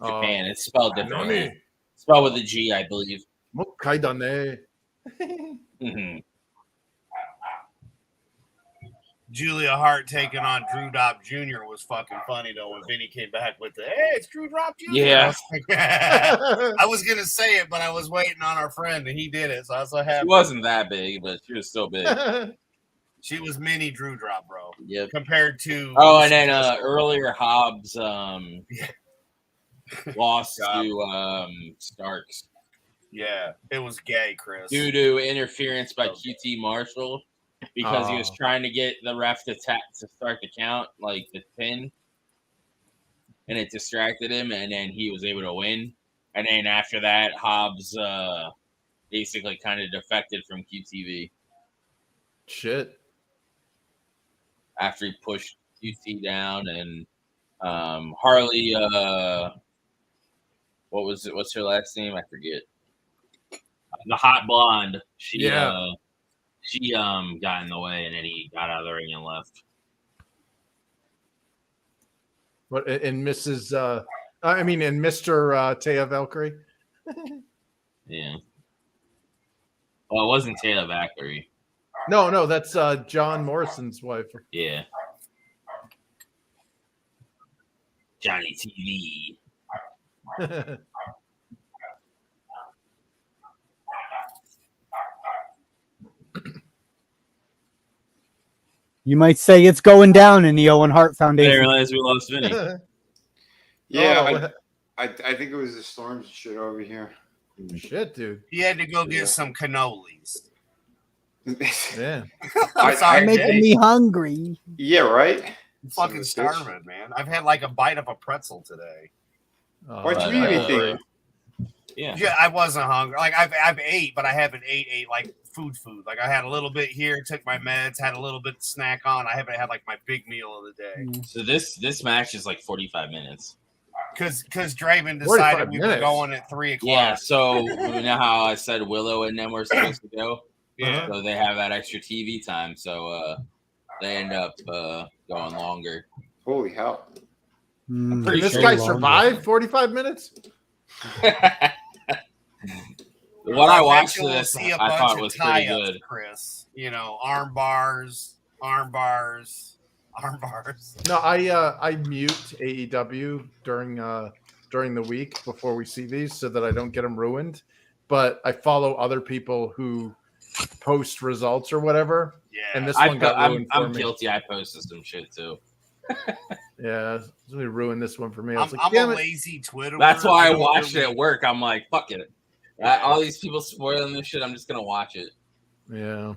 It's spelled differently. Spelled with a G, I believe. Mm-hmm. Julia Hart taking on Drew Dopp Jr. was fucking funny though when Vinny came back with the hey, it's Drew Dopp Jr. Yeah. I was gonna say it, but I was waiting on our friend and he did it, so I was so happy. She wasn't that big, but she was still big. She was mini Drew Drop, bro. Yep. Compared to and then earlier Hobbs lost to Starks. Yeah, it was gay, Chris. Due to interference by QT Marshall. Because he was trying to get the ref to start the count, like the pin, and it distracted him, and then he was able to win. And then after that, Hobbs basically kind of defected from QTV. Shit. After he pushed QT down, and Harley, what's her last name? I forget. The hot blonde. She got in the way, and then he got out of the ring and left. What and Mrs. And Mr. Taya Valkyrie? Yeah. Well, it wasn't Taylor Valkyrie. No, that's John Morrison's wife. Yeah. Johnny TV. You might say it's going down in the Owen Hart I Foundation. didn't realize we lost Vinny. I think it was the storms and shit over here. Shit, dude. He had to go get some cannolis. Yeah. Sorry, making me hungry. Yeah, right? I'm fucking starving, man. I've had like a bite of a pretzel today. Why'd you eat anything? Yeah, I wasn't hungry. Like I've ate, but I haven't ate like food. Like I had a little bit here, took my meds, had a little bit of snack on. I haven't had like my big meal of the day. So this match is like 45 minutes. Because Draven decided we were going at 3:00. Yeah, so you know how I said Willow and them were supposed to go? Yeah. So they have that extra TV time, so they end up going longer. Holy hell. Did this guy survive 45 minutes? What I watched this, I thought was pretty good. Chris, arm bars. No, I mute AEW during the week before we see these so that I don't get them ruined. But I follow other people who post results or whatever. Yeah, and this one got ruined for me. I'm guilty. I posted some shit too. Yeah, somebody ruined this one for me. I was I'm a lazy Twitter. That's why I watched it at work. I'm like, fuck it. All these people spoiling this shit. I'm just gonna watch it. Yeah.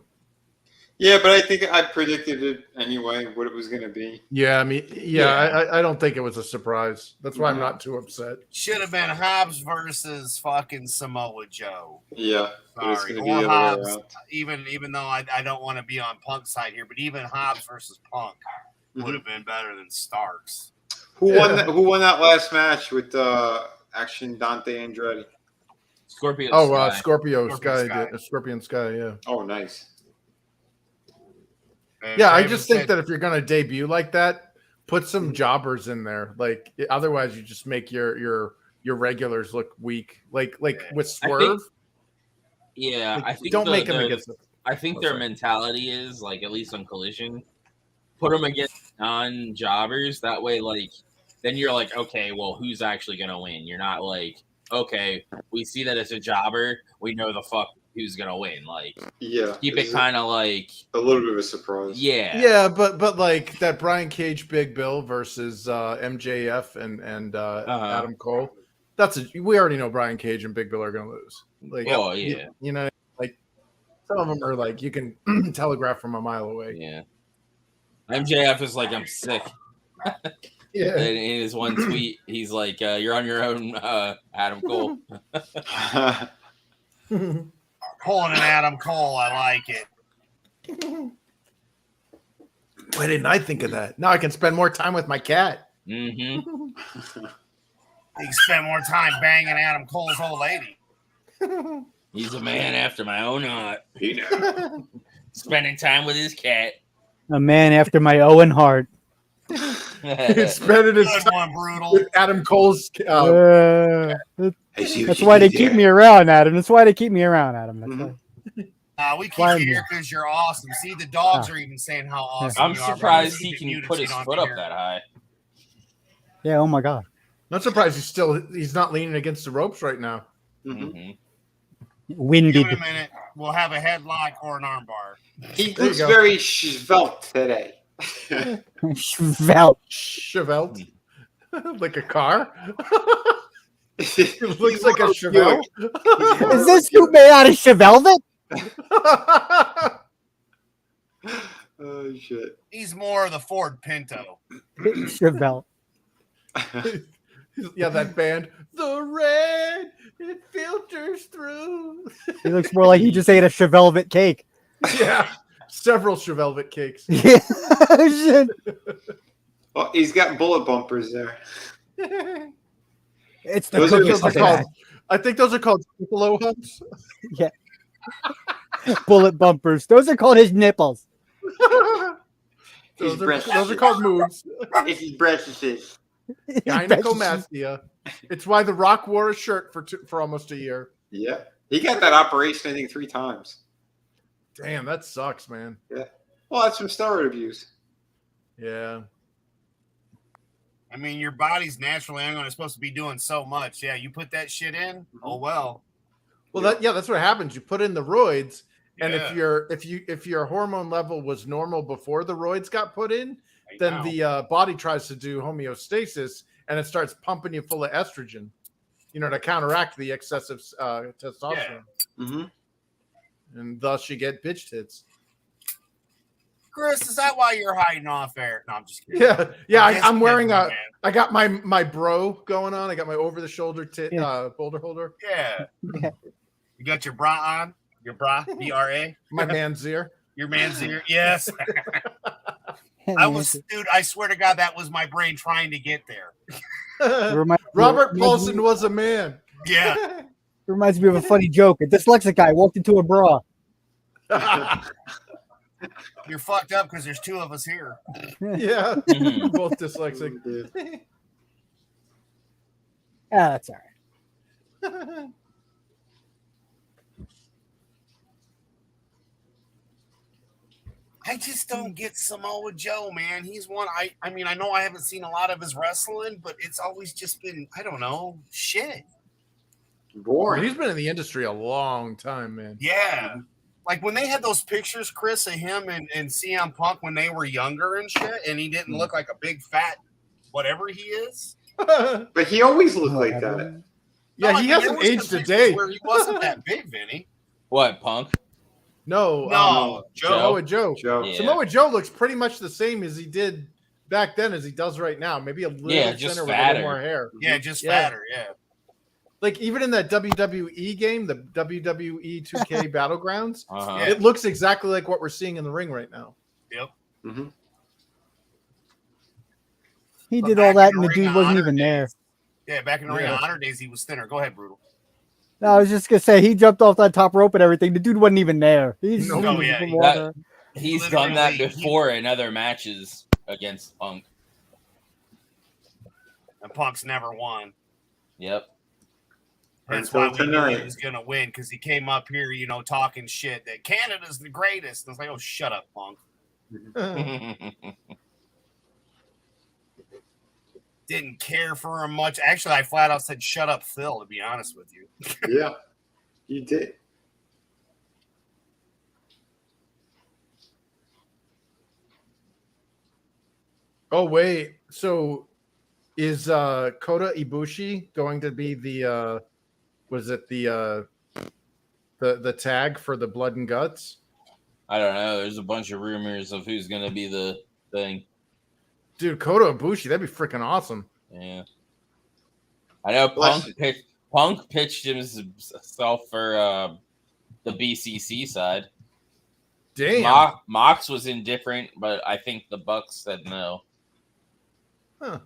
Yeah, but I think I predicted it anyway, what it was going to be. Yeah, I mean, I don't think it was a surprise. That's why I'm not too upset. Should have been Hobbs versus fucking Samoa Joe. Yeah. Sorry. Or Hobbs, even though I don't want to be on Punk's side here, but even Hobbs versus Punk would have been better than Starks. Who won that last match with Action Dante Andretti? Scorpio Sky. Scorpion Sky, yeah. Oh, nice. Yeah, I just think that if you're going to debut like that, put some jobbers in there. Like otherwise, you just make your regulars look weak. Like with Swerve. I think don't make them against them. I think their mentality is like, at least on Collision, put them against non-jobbers. That way, like then you're like, okay, well, who's actually gonna win? You're not like, okay, we see that it's a jobber, we know the fuck who's gonna win. Like, keep it kind of like a little bit of a surprise. Yeah, but like that Brian Cage Big Bill versus MJF and Adam Cole. We already know Brian Cage and Big Bill are gonna lose. Like, you know, like some of them are like you can telegraph from a mile away. Yeah, MJF is like, I'm sick. Yeah. And in his one tweet, he's like, "You're on your own, Adam Cole." Pulling an Adam Cole, I like it. Why didn't I think of that? Now I can spend more time with my cat. Mm-hmm. You can spend more time banging Adam Cole's old lady. He's a man after my own heart. Spending time with his cat. A man after my own heart. Spending his time with Adam Cole's. That's why they keep me around, Adam. That's why they keep me around, Adam. That's why. We keep you here because you're awesome. See, the dogs are even saying how awesome I'm you are. surprised he can put his foot up that high. Yeah, oh my God. Not surprised he's not leaning against the ropes right now. Mm-hmm. Winded. Give it a minute. We'll have a headlock or an armbar. He looks very svelte today. Svelte. Svelte? Like a car? It looks like a Chevelle. Is this suit made out of Chevelvet? Oh shit! He's more of the Ford Pinto. Chevelle. Yeah, that band. The red, it filters through. He looks more like he just ate a Chevelvet cake. Yeah, several Chevelvet cakes. Yeah. Well, he's got bullet bumpers there. It's the cookies. I think those are called Piccolo humps. Yeah. Bullet bumpers. Those are called his nipples. Those are called moves. It's his breasts. Gynecomastia. It's why The Rock wore a shirt for almost a year. Yeah. He got that operation, I think, 3 times. Damn, that sucks, man. Yeah. Well, that's from steroid abuse. Yeah. I mean, your body's naturally supposed to be doing so much. Yeah, you put that shit in. Oh well. Well, that's what happens. You put in the roids, and if your hormone level was normal before the roids got put in, then the body tries to do homeostasis, and it starts pumping you full of estrogen, to counteract the excessive testosterone. Yeah. Mm-hmm. And thus you get bitch tits. Chris, is that why you're hiding off air? No, I'm just kidding. Yeah. I'm wearing I got my bro going on. I got my over the shoulder boulder holder. Yeah. You got your bra on. Your bra, BRA. My man's ear. Your man's ear. Yes. I swear to God, that was my brain trying to get there. Robert Paulson was a man. Yeah. Reminds me of a funny joke. A dyslexic guy walked into a bra. You're fucked up because there's 2 of us here. Yeah. Both dyslexic. That's all right. I just don't get Samoa Joe, man. He's one. I mean, I know I haven't seen a lot of his wrestling, but it's always just been, I don't know, shit. Boring. He's been in the industry a long time, man. Yeah. Like when they had those pictures, Chris, of him and CM Punk when they were younger and shit, and he didn't look like a big fat whatever he is. But he always looked like that. Yeah, he hasn't aged a day. Where he wasn't that big, Vinny. What, Punk? No, Samoa Joe. Yeah. Samoa Joe looks pretty much the same as he did back then as he does right now. Maybe a little just thinner fatter. with a little more hair. Yeah, just fatter, yeah. Like even in that WWE game, the WWE 2K Battlegrounds, Uh-huh. It looks exactly like what we're seeing in the ring right now. Yep. Mm-hmm. He did all that and the dude wasn't even there. Yeah, back in the Ring of Honor days, he was thinner. Go ahead, Brutal. No, I was just going to say, he jumped off that top rope and everything. The dude wasn't even there. He's He's done that before in other matches against Punk. And Punk's never won. Yep. That's why we knew he was going to win, because he came up here, talking shit that Canada's the greatest. And it's like, oh, shut up, Punk. didn't care for him much. Actually, I flat out said, "Shut up, Phil." To be honest with you. Yeah, you did. Oh wait, so is Kota Ibushi going to be the the tag for the Blood and Guts? I don't know. There's a bunch of rumors of who's gonna be the thing. Dude, Kota Ibushi, that'd be freaking awesome. Yeah, I know. Punk pitched himself for the BCC side. Damn. Mox was indifferent, but I think the Bucks said no. Huh.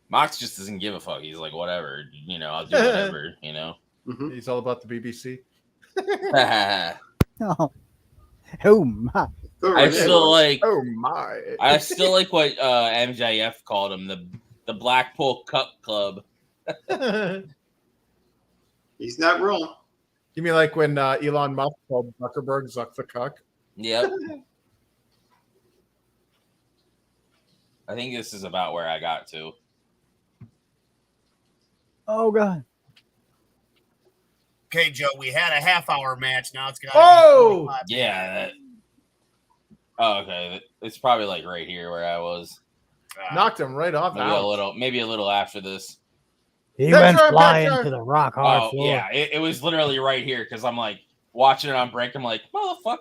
Mox just doesn't give a fuck. He's like, whatever, I'll do whatever, Mm-hmm. He's all about the BBC. Oh my! I still like. Oh my! I still like what MJF called him, the Blackpool Cup Club. He's not wrong. You mean like when Elon Musk called Zuckerberg Zuck the Cuck? Yep. I think this is about where I got to. Oh god! Okay, Joe, we had a half-hour match. Now it's got. Oh, yeah. Okay. It's probably like right here where I was. Knocked him right off. Maybe a little after this. He went flying to the rock hard floor. Yeah, it was literally right here because I'm like watching it on break. I'm like, motherfucker,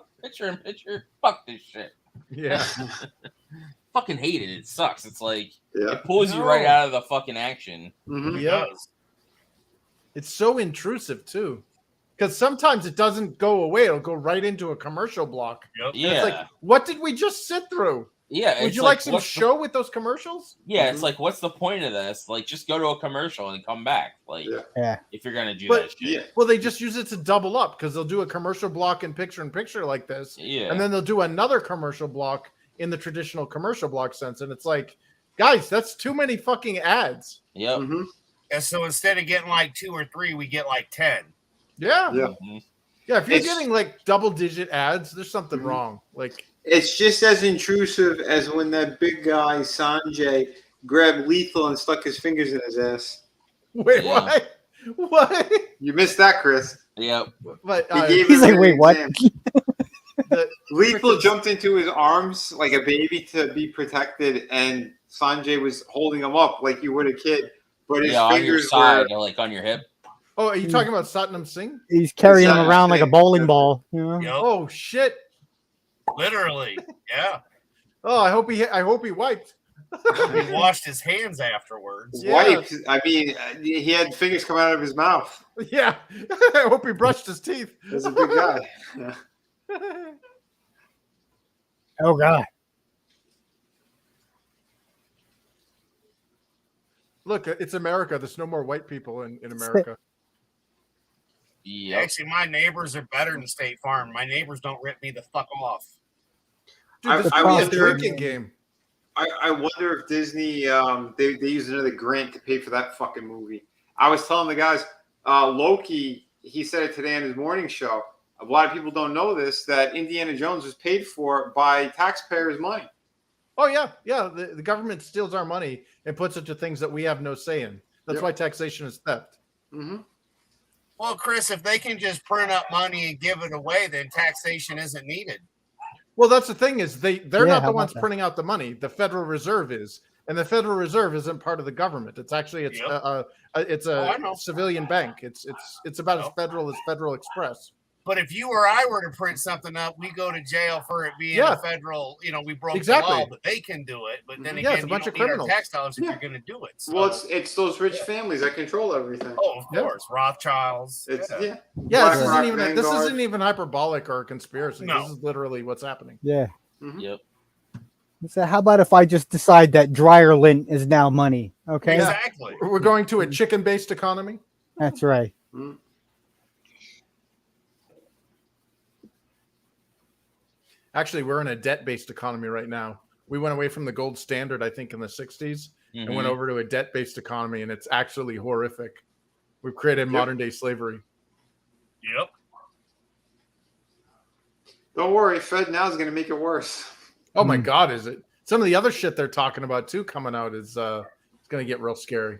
picture. Fuck this shit. Yeah. Fucking hate it. It sucks. It's like Yeah. it pulls you right out of the fucking action. Mm-hmm. Yeah. It's so intrusive too, because sometimes it doesn't go away. It'll go right into a commercial block. Yep. Yeah. It's like, what did we just sit through? Yeah. Would you like some show with those commercials? Yeah, it's like, what's the point of this? Like, just go to a commercial and come back. Like, yeah. if you're gonna do that shit. Yeah. Well, they just use it to double up because they'll do a commercial block in picture like this, Yeah. and then they'll do another commercial block in the traditional commercial block sense, and it's like, guys, that's too many fucking ads. Yep. Mm-hmm. And so instead of getting like 2 or 3, we get like 10. Yeah. Yeah. Mhm. Yeah. If you're getting like double-digit ads, there's something wrong. Like, It's just as intrusive as when that big guy Sanjay grabbed Lethal and stuck his fingers in his ass. wait, Yeah. what? You missed that, Chris. Yep. But He's like, wait, what? Lethal jumped into his arms like a baby to be protected, and Sanjay was holding him up like you would a kid. But his on your fingers side, were like on your hip. Oh, are you talking about Satnam Singh? He's carrying him Exactly. around like a bowling ball. You know? Yep. Oh shit! Literally. Yeah. Oh, I hope he wiped. He washed his hands afterwards. Yeah. wiped. I mean, he had fingers coming out of his mouth. Yeah, I hope he brushed his teeth. That's a big guy. Yeah. Oh god! Look, it's America. There's no more white people in America. Yep. Actually, my neighbors are better than State Farm. My neighbors don't rip me the fuck off. Dude, this I could be a wonder- drinking game. I wonder if Disney they use another grant to pay for that fucking movie. I was telling the guys, Loki, he said it today on his morning show. A lot of people don't know this, that Indiana Jones was paid for by taxpayers' money. Oh yeah. The government steals our money and puts it to things that we have no say in. That's why taxation is theft. Mm-hmm. Well, Chris, if they can just print up money and give it away, then taxation isn't needed. Well, that's the thing is they're not how the ones about that? printing out the money. The Federal Reserve is, and the Federal Reserve isn't part of the government. It's actually it's I know. a civilian bank. It's about as federal as Federal Express. But if you or I were to print something up, we go to jail for it being a federal, we broke Exactly. the law, but they can do it. But then Yeah, again, it's a bunch you of don't need our criminals. tax dollars if Yeah. you're going to do it. So, Well, it's those rich families that control everything. of Yeah. course, Rothschilds. It's Yeah, BlackRock, this Vanguard. isn't even hyperbolic or a conspiracy. No. This is literally what's happening. Yeah. Mhm. Yep. So how about if I just decide that dryer lint is now money? Okay, Exactly. We're going to a chicken-based economy. that's right. Mhm. Actually, we're in a debt-based economy right now. We went away from the gold standard, I think, in the 60s and went over to a debt-based economy, and it's actually horrific. We've created modern-day slavery. Yep. Don't worry, Fed now is going to make it worse. Oh my God, is it? some of the other shit they're talking about too coming out is it's going to get real scary.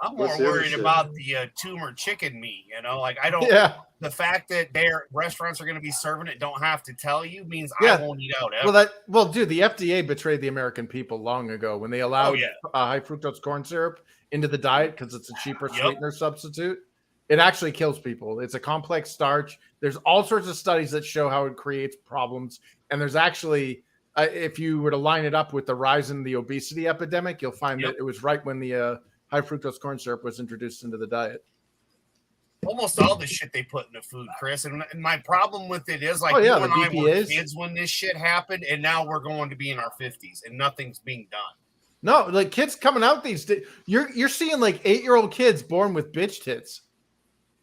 I'm more worried about the tumor chicken meat. Like I don't. Yeah. The fact that their restaurants are going to be serving it, don't have to tell you, means I won't eat out ever. Well, dude, the FDA betrayed the American people long ago when they allowed high fructose corn syrup into the diet because it's a cheaper sweetener substitute. It actually kills people. It's a complex starch. There's all sorts of studies that show how it creates problems. And there's actually, if you were to line it up with the rise in the obesity epidemic, you'll find that it was right when the high fructose corn syrup was introduced into the diet. Almost all the shit they put in the food, Chris. And my problem with it is like, the and I were BPAs. kids when this shit happened, and now we're going to be in our 50s and nothing's being done. No, like kids coming out these days, you're seeing like 8-year-old kids born with bitch tits.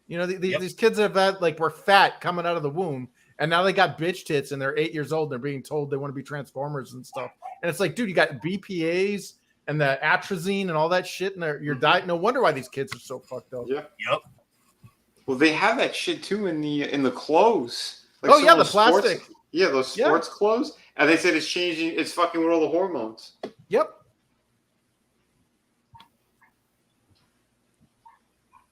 These kids have had were fat coming out of the womb, and now they got bitch tits, and they're 8 years old. And they're being told they want to be Transformers and stuff. And it's like, dude, you got BPAs and the atrazine and all that shit in your diet. No wonder why these kids are so fucked up. Yeah. Yep. Well, they have that shit too in the clothes. The plastic. Those sports clothes. And they said it's changing. It's fucking with all the hormones. Yep.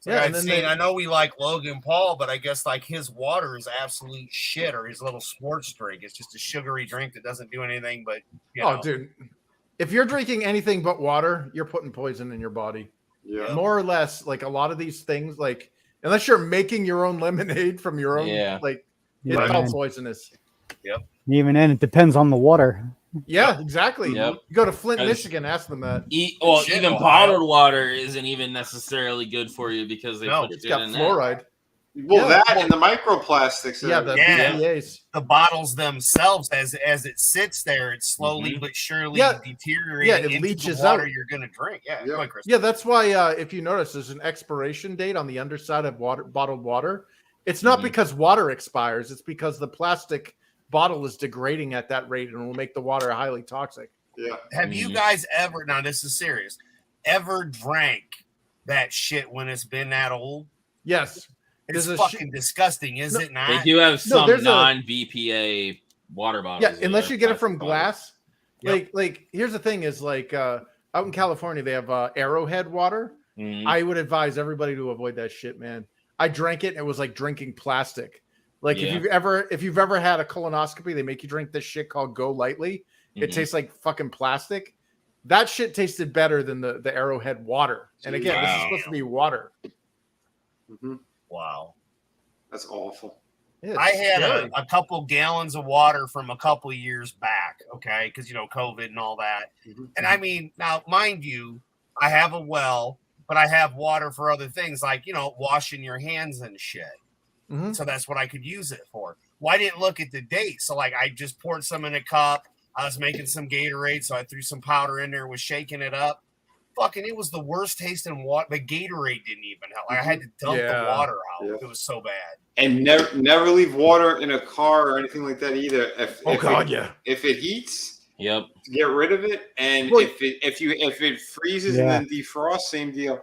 So I know we like Logan Paul, but I guess his water is absolute shit, or his little sports drink. It's just a sugary drink that doesn't do anything but. Dude, if you're drinking anything but water, you're putting poison in your body. Yeah. More or less, a lot of these things, unless you're making your own lemonade from your own, it's all poisonous. Yep. Even then, it depends on the water. Yeah, exactly. Yep. You go to Flint, Michigan, ask them that. Even bottled water isn't even necessarily good for you because it's got fluoride. Well, that and the microplastics. BPAs. The bottles themselves, as it sits there, it's slowly but surely deteriorating. Yeah, it into leaches the water out. You're going to drink. Yeah, that's why if you notice, there's an expiration date on the underside of bottled water. It's not because water expires. It's because the plastic bottle is degrading at that rate and will make the water highly toxic. Yeah. Have you guys ever, now this is serious, ever drank that shit when it's been that old? Yes. It's fucking disgusting, is it not? They do have some non-BPA water bottles. Yeah, unless you get it from glass. Yep. Here's the thing is out in California, they have Arrowhead water. I would advise everybody to avoid that shit, man. I drank it. And it was like drinking plastic. If you've ever had a colonoscopy, they make you drink this shit called Go Lightly. It tastes like fucking plastic. That shit tasted better than the Arrowhead water. And again, this is supposed to be water. Mm-hmm. Wow. That's awful. I had a couple gallons of water from a couple years back, okay? Because, COVID and all that. Mm-hmm. And I mean, now, mind you, I have a well, but I have water for other things like, washing your hands and shit. Mm-hmm. So that's what I could use it for. Well, I didn't look at the date. So, I just poured some in a cup. I was making some Gatorade, so I threw some powder in there, was shaking it up. Fucking, it was the worst tasting water. The Gatorade didn't even help. I had to dump the water out. Yeah. It was so bad. And never leave water in a car or anything like that either. If it heats, get rid of it. And if it freezes and then defrosts, same deal.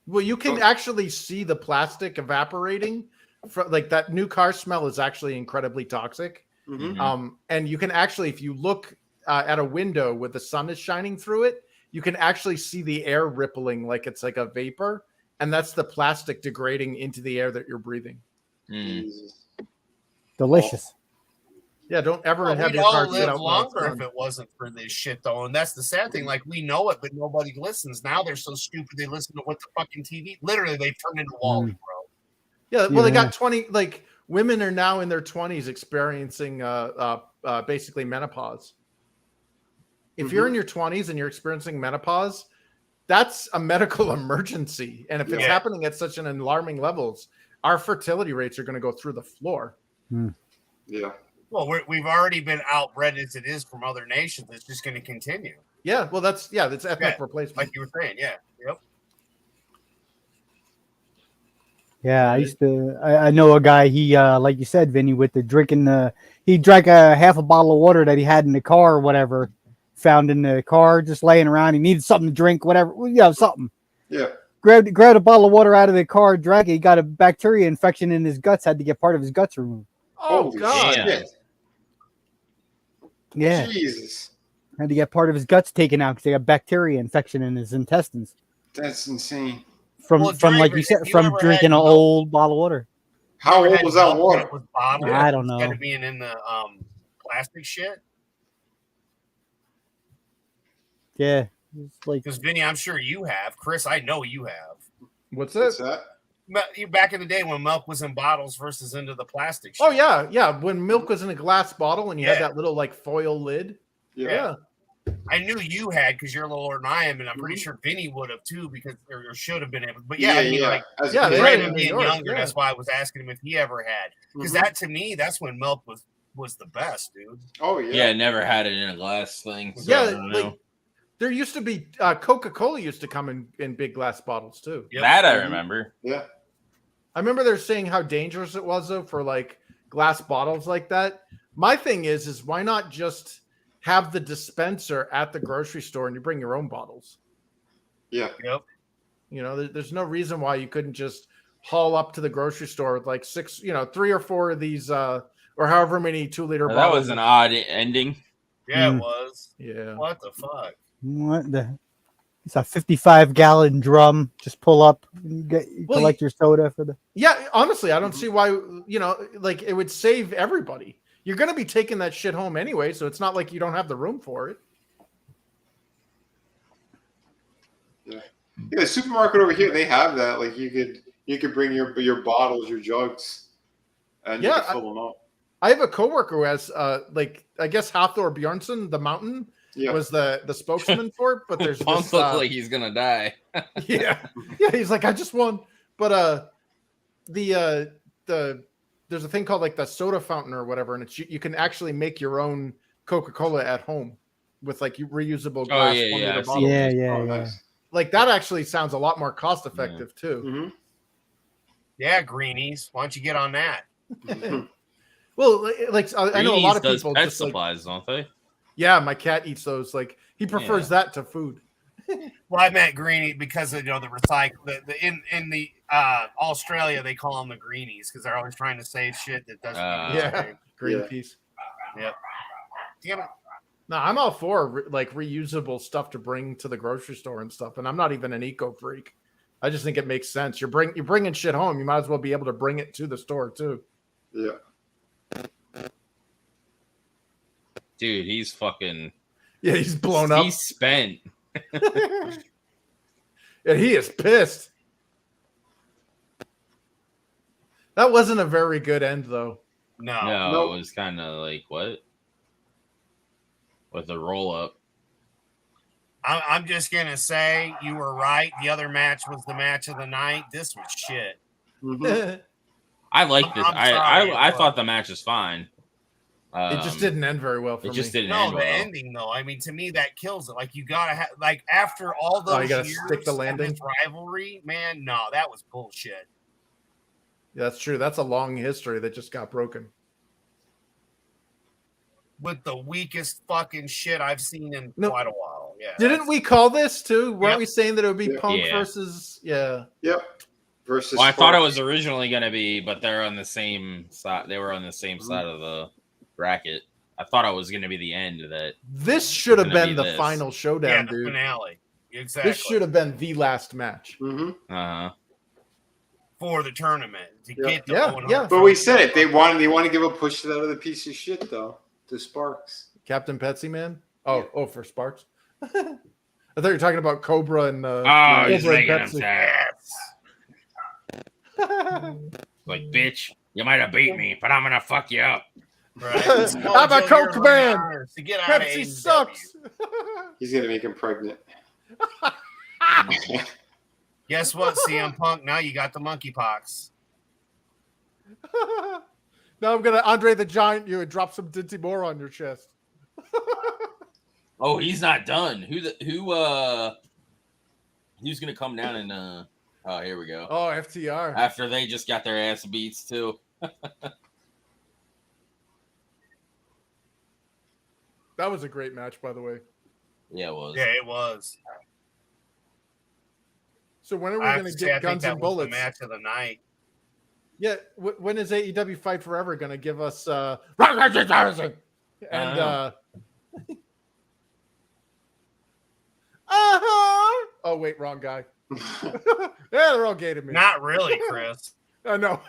Well, you can actually see the plastic evaporating. That new car smell is actually incredibly toxic. Mm-hmm. And you can actually, if you look at a window where the sun is shining through it, you can actually see the air rippling like it's like a vapor, and that's the plastic degrading into the air that you're breathing. Delicious. Yeah, don't ever have your car sit out. We'd all live longer if it wasn't for this shit, though, and that's the sad thing. We know it, but nobody listens. Now they're so stupid they listen to what the fucking TV. Literally, they've turned into Wally, bro. Yeah, well, they got 20. Women are now in their 20s experiencing basically menopause. If you're in your 20s and you're experiencing menopause, that's a medical emergency. And if it's happening at such an alarming levels, our fertility rates are going to go through the floor. Yeah. Well, we've already been outbred as it is from other nations. It's just going to continue. Yeah. Well, that's ethnic replacement. Like you were saying. Yeah. Yep. Yeah, I know a guy, he, like you said, Vinny, with the drinking, he drank a half a bottle of water that he had in the car or whatever, found in the car, just laying around. He needed something to drink, whatever, something. Yeah. Grabbed a bottle of water out of the car, drank it. He got a bacteria infection in his guts, had to get part of his guts removed. Oh, God. Shit. Yeah. Jesus. Had to get part of his guts taken out because he got bacteria infection in his intestines. That's insane. From like you said, from drinking an old bottle of water. How old was that water? I don't know. Instead of being in the plastic shit. Yeah, it's like because Vinny, I'm sure you have. Chris, I know you have. What's that? Back in the day when milk was in bottles versus into the plastic shit. Oh yeah. When milk was in a glass bottle and you had that little like foil lid. Yeah. I knew you had because you're a little older than I am, and I'm pretty sure Vinny would have too because or should have been able. But Kraven being younger, that's why I was asking him if he ever had. Because that to me, that's when milk was the best, dude. Oh yeah. Yeah, never had it in a glass thing. So yeah, I don't know. There used to be Coca-Cola used to come in big glass bottles too. Yep. That I remember. Yeah. I remember they're saying how dangerous it was though for like glass bottles like that. My thing is why not just have the dispenser at the grocery store and you bring your own bottles? Yeah. Yep. You know, there's no reason why you couldn't just haul up to the grocery store with like 3 or 4 of these or however many 2-liter bottles. That was an odd ending. Yeah, it was. Yeah. What the fuck? It's a 55-gallon drum. Just pull up and collect your soda for the. Yeah, honestly, I don't see why. Like it would save everybody. You're going to be taking that shit home anyway, so it's not like you don't have the room for it. Yeah, the supermarket over here, they have that. Like you could bring your bottles, your jugs, and you can fill them up. I have a coworker who has I guess Hathor Bjornsson, the Mountain. Yeah. Was the spokesman for it, but there's Punk looks like he's gonna die. yeah, he's like, I just won. But there's a thing called like the soda fountain or whatever, and it's you can actually make your own Coca-Cola at home with like reusable glass. Oh, yeah. Nice. Like that actually sounds a lot more cost effective too. Mm-hmm. Yeah, greenies. Why don't you get on that? Well, like I know a lot of does people pet just supplies, don't they? Yeah, my cat eats those. Like he prefers that to food. Well, I meant greenie because of the recycle. In the Australia they call them the greenies because they're always trying to save shit that doesn't. Greenpeace. Yep. Damn it. No, I'm all for like reusable stuff to bring to the grocery store and stuff. And I'm not even an eco freak. I just think it makes sense. You're bringing shit home. You might as well be able to bring it to the store too. Yeah. Dude, he's fucking. Yeah, he's blown up. He's spent. Yeah, he is pissed. That wasn't a very good end, though. No, it was kind of like what? With the roll up. I'm just gonna say you were right. The other match was the match of the night. This was shit. Mm-hmm. I like this. I thought the match was fine. It just didn't end very well for me. It just didn't end well. The ending though. I mean, to me, that kills it. Like you gotta have, like after all those you gotta years stick the landing. Of rivalry, man. No, that was bullshit. Yeah, that's true. That's a long history that just got broken. With the weakest fucking shit I've seen in quite a while. Yeah. Didn't we call this too? Weren't we saying that it would be Punk versus? Yeah. Yep. Versus. Well, I thought it was originally going to be, but they're on the same side. They were on the same side of the bracket. I thought it was going to be the end of that. This should have been the final showdown, the dude. Finale. Exactly. This should have been the last match. Mm-hmm. For the tournament to get the yeah. But we said it. They want to give a push to that other piece of shit though. To Sparx. Captain Petsy Man. Oh, for Sparx. I thought you were talking about Cobra and he's making him sad. Like, bitch, you might have beat me, but I'm gonna fuck you up. Right. I'm a Coke man. Pepsi sucks. He's gonna make him pregnant. Guess what, CM Punk? Now you got the monkeypox. Now I'm gonna Andre the Giant you and drop some Dinty Moore on your chest. Oh, he's not done. Who's gonna come down and oh, here we go. Oh, FTR. After they just got their ass beats too. That was a great match, by the way. Yeah, it was. Yeah, it was. So when are we going to get Guns and Bullets? The match of the night. Yeah, when is AEW Fight Forever going to give us and Oh wait, wrong guy. Yeah, they're all gay to me. Not really, Chris. No.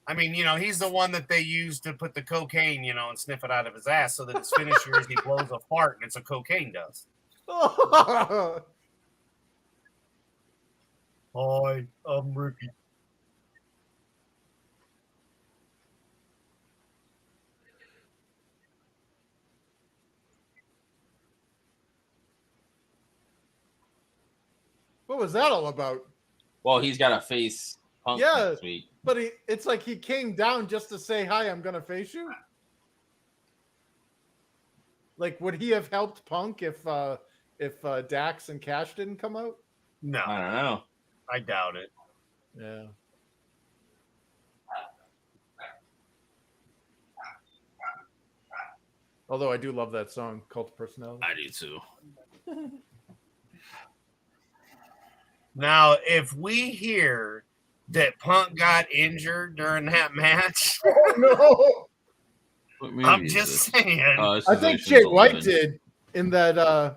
I mean, he's the one that they use to put the cocaine, and sniff it out of his ass so that his finisher is he blows a fart and it's a cocaine dust. Hi, I'm Ricky. What was that all about? Well, he's got a face Punk next week. But it's like he came down just to say, hi, I'm going to face you. Like, would he have helped Punk if Dax and Cash didn't come out? No. I don't know. I doubt it. Yeah. Although I do love that song, Cult of Personality. I do too. Now, if we hear that Punk got injured during that match, oh, no. I'm just saying. I think Jay White did in that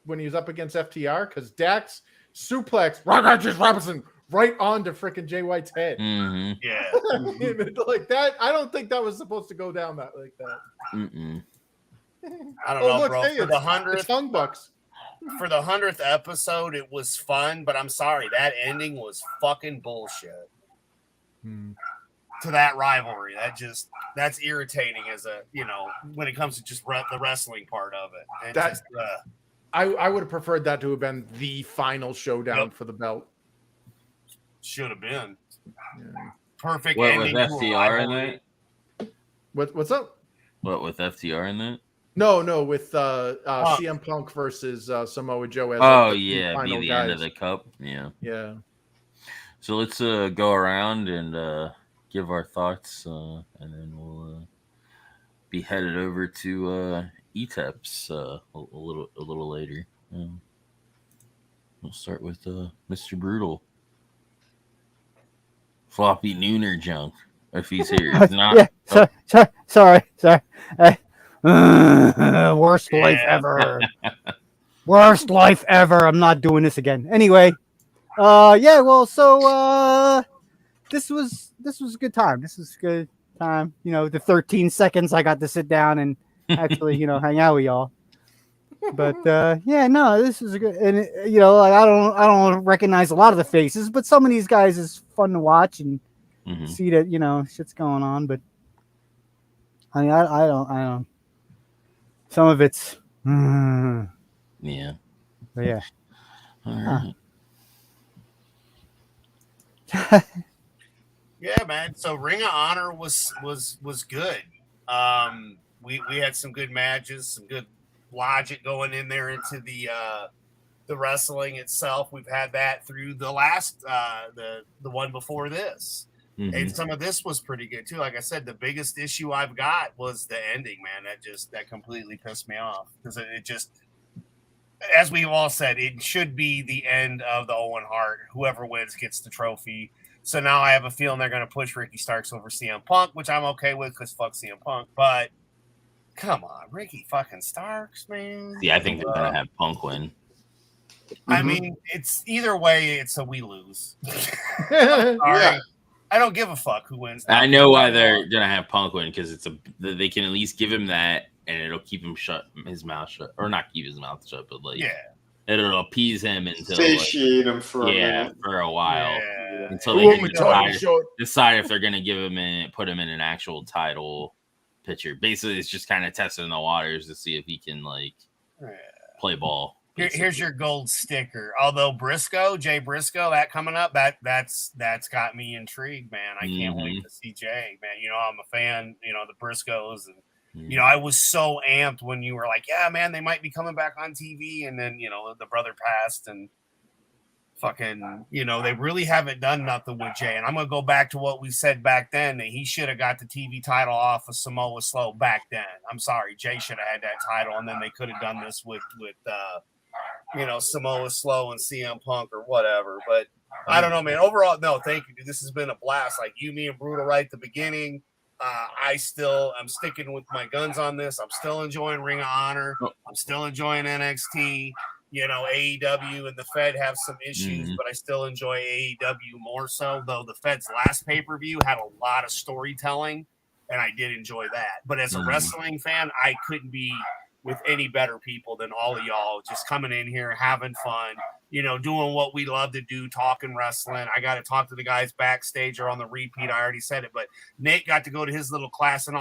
when he was up against FTR, because Dax suplex Robinson right onto freaking Jay White's head. Mm-hmm. Yeah. Like that. I don't think that was supposed to go down like that. Mm-mm. I don't know, look, bro. hey, For the 100th, Hung Bucks. For the 100th episode, it was fun, but I'm sorry, that ending was fucking bullshit. To that rivalry, that's irritating as when it comes to just the wrestling part of it. I would have preferred that to have been the final showdown for the belt. Should have been. Yeah. Perfect What, ending. with FTR in that? What's up? What, with FTR in that? No, with CM Punk versus Samoa Joe. As Be the end of the cup. Yeah. So let's go around and give our thoughts, and then we'll be headed over to ETEPS a little later. We'll start with Mr. Brutal. Floppy Nooner junk, if he's here. He's not. Sorry. Worst life ever. Worst life ever. I'm not doing this again. Anyway, so this was a good time. This was a good time. The 13 seconds I got to sit down and actually, hang out with y'all. But this is a good, and I don't recognize a lot of the faces, but some of these guys is fun to watch and see that shit's going on. But I mean, I don't. Some of it's yeah. But yeah. All right. Yeah, man. So Ring of Honor was good. We had some good matches, some good logic going in there into the wrestling itself. We've had that through the last the one before this. And some of this was pretty good too. Like I said, the biggest issue I've got was the ending, man. That completely pissed me off because it just, as we've all said, it should be the end of the Owen Hart. Whoever wins gets the trophy. So now I have a feeling they're going to push Ricky Starks over CM Punk, which I'm okay with because fuck CM Punk. But come on, Ricky fucking Starks, man. Yeah, I think they're going to have Punk win. I mean, it's either way. It's a we lose. Sorry. I don't give a fuck who wins. I know why they're gonna have Punk win because they can at least give him that, and it'll keep his mouth shut, or not keep his mouth shut, but it'll appease him until satiate him for a while until they can decide if they're gonna give him put him in an actual title picture. Basically, it's just kind of testing the waters to see if he can play ball. Here's your gold sticker. Although Jay Briscoe, that coming up, that's got me intrigued, man. I can't wait to see Jay, man. I'm a fan, the Briscoes, and I was so amped when you were like, yeah, man, they might be coming back on TV, and then the brother passed, and fucking, they really haven't done nothing with Jay. And I'm gonna go back to what we said back then, that he should have got the TV title off of Samoa Slow back then. I'm sorry, Jay should have had that title, and then they could have done this with Samoa Slow and CM Punk or whatever. But I don't know, man. Overall, no, thank you, dude. This has been a blast. Like me and Brutal right at the beginning. I'm sticking with my guns on this. I'm still enjoying Ring of Honor. I'm still enjoying NXT. AEW and the Fed have some issues, but I still enjoy AEW more so, though the Fed's last pay-per-view had a lot of storytelling, and I did enjoy that. But as a wrestling fan, I couldn't be with any better people than all of y'all, just coming in here, having fun, doing what we love to do, talking wrestling. I got to talk to the guys backstage or on the repeat. I already said it, but Nate got to go to his little class and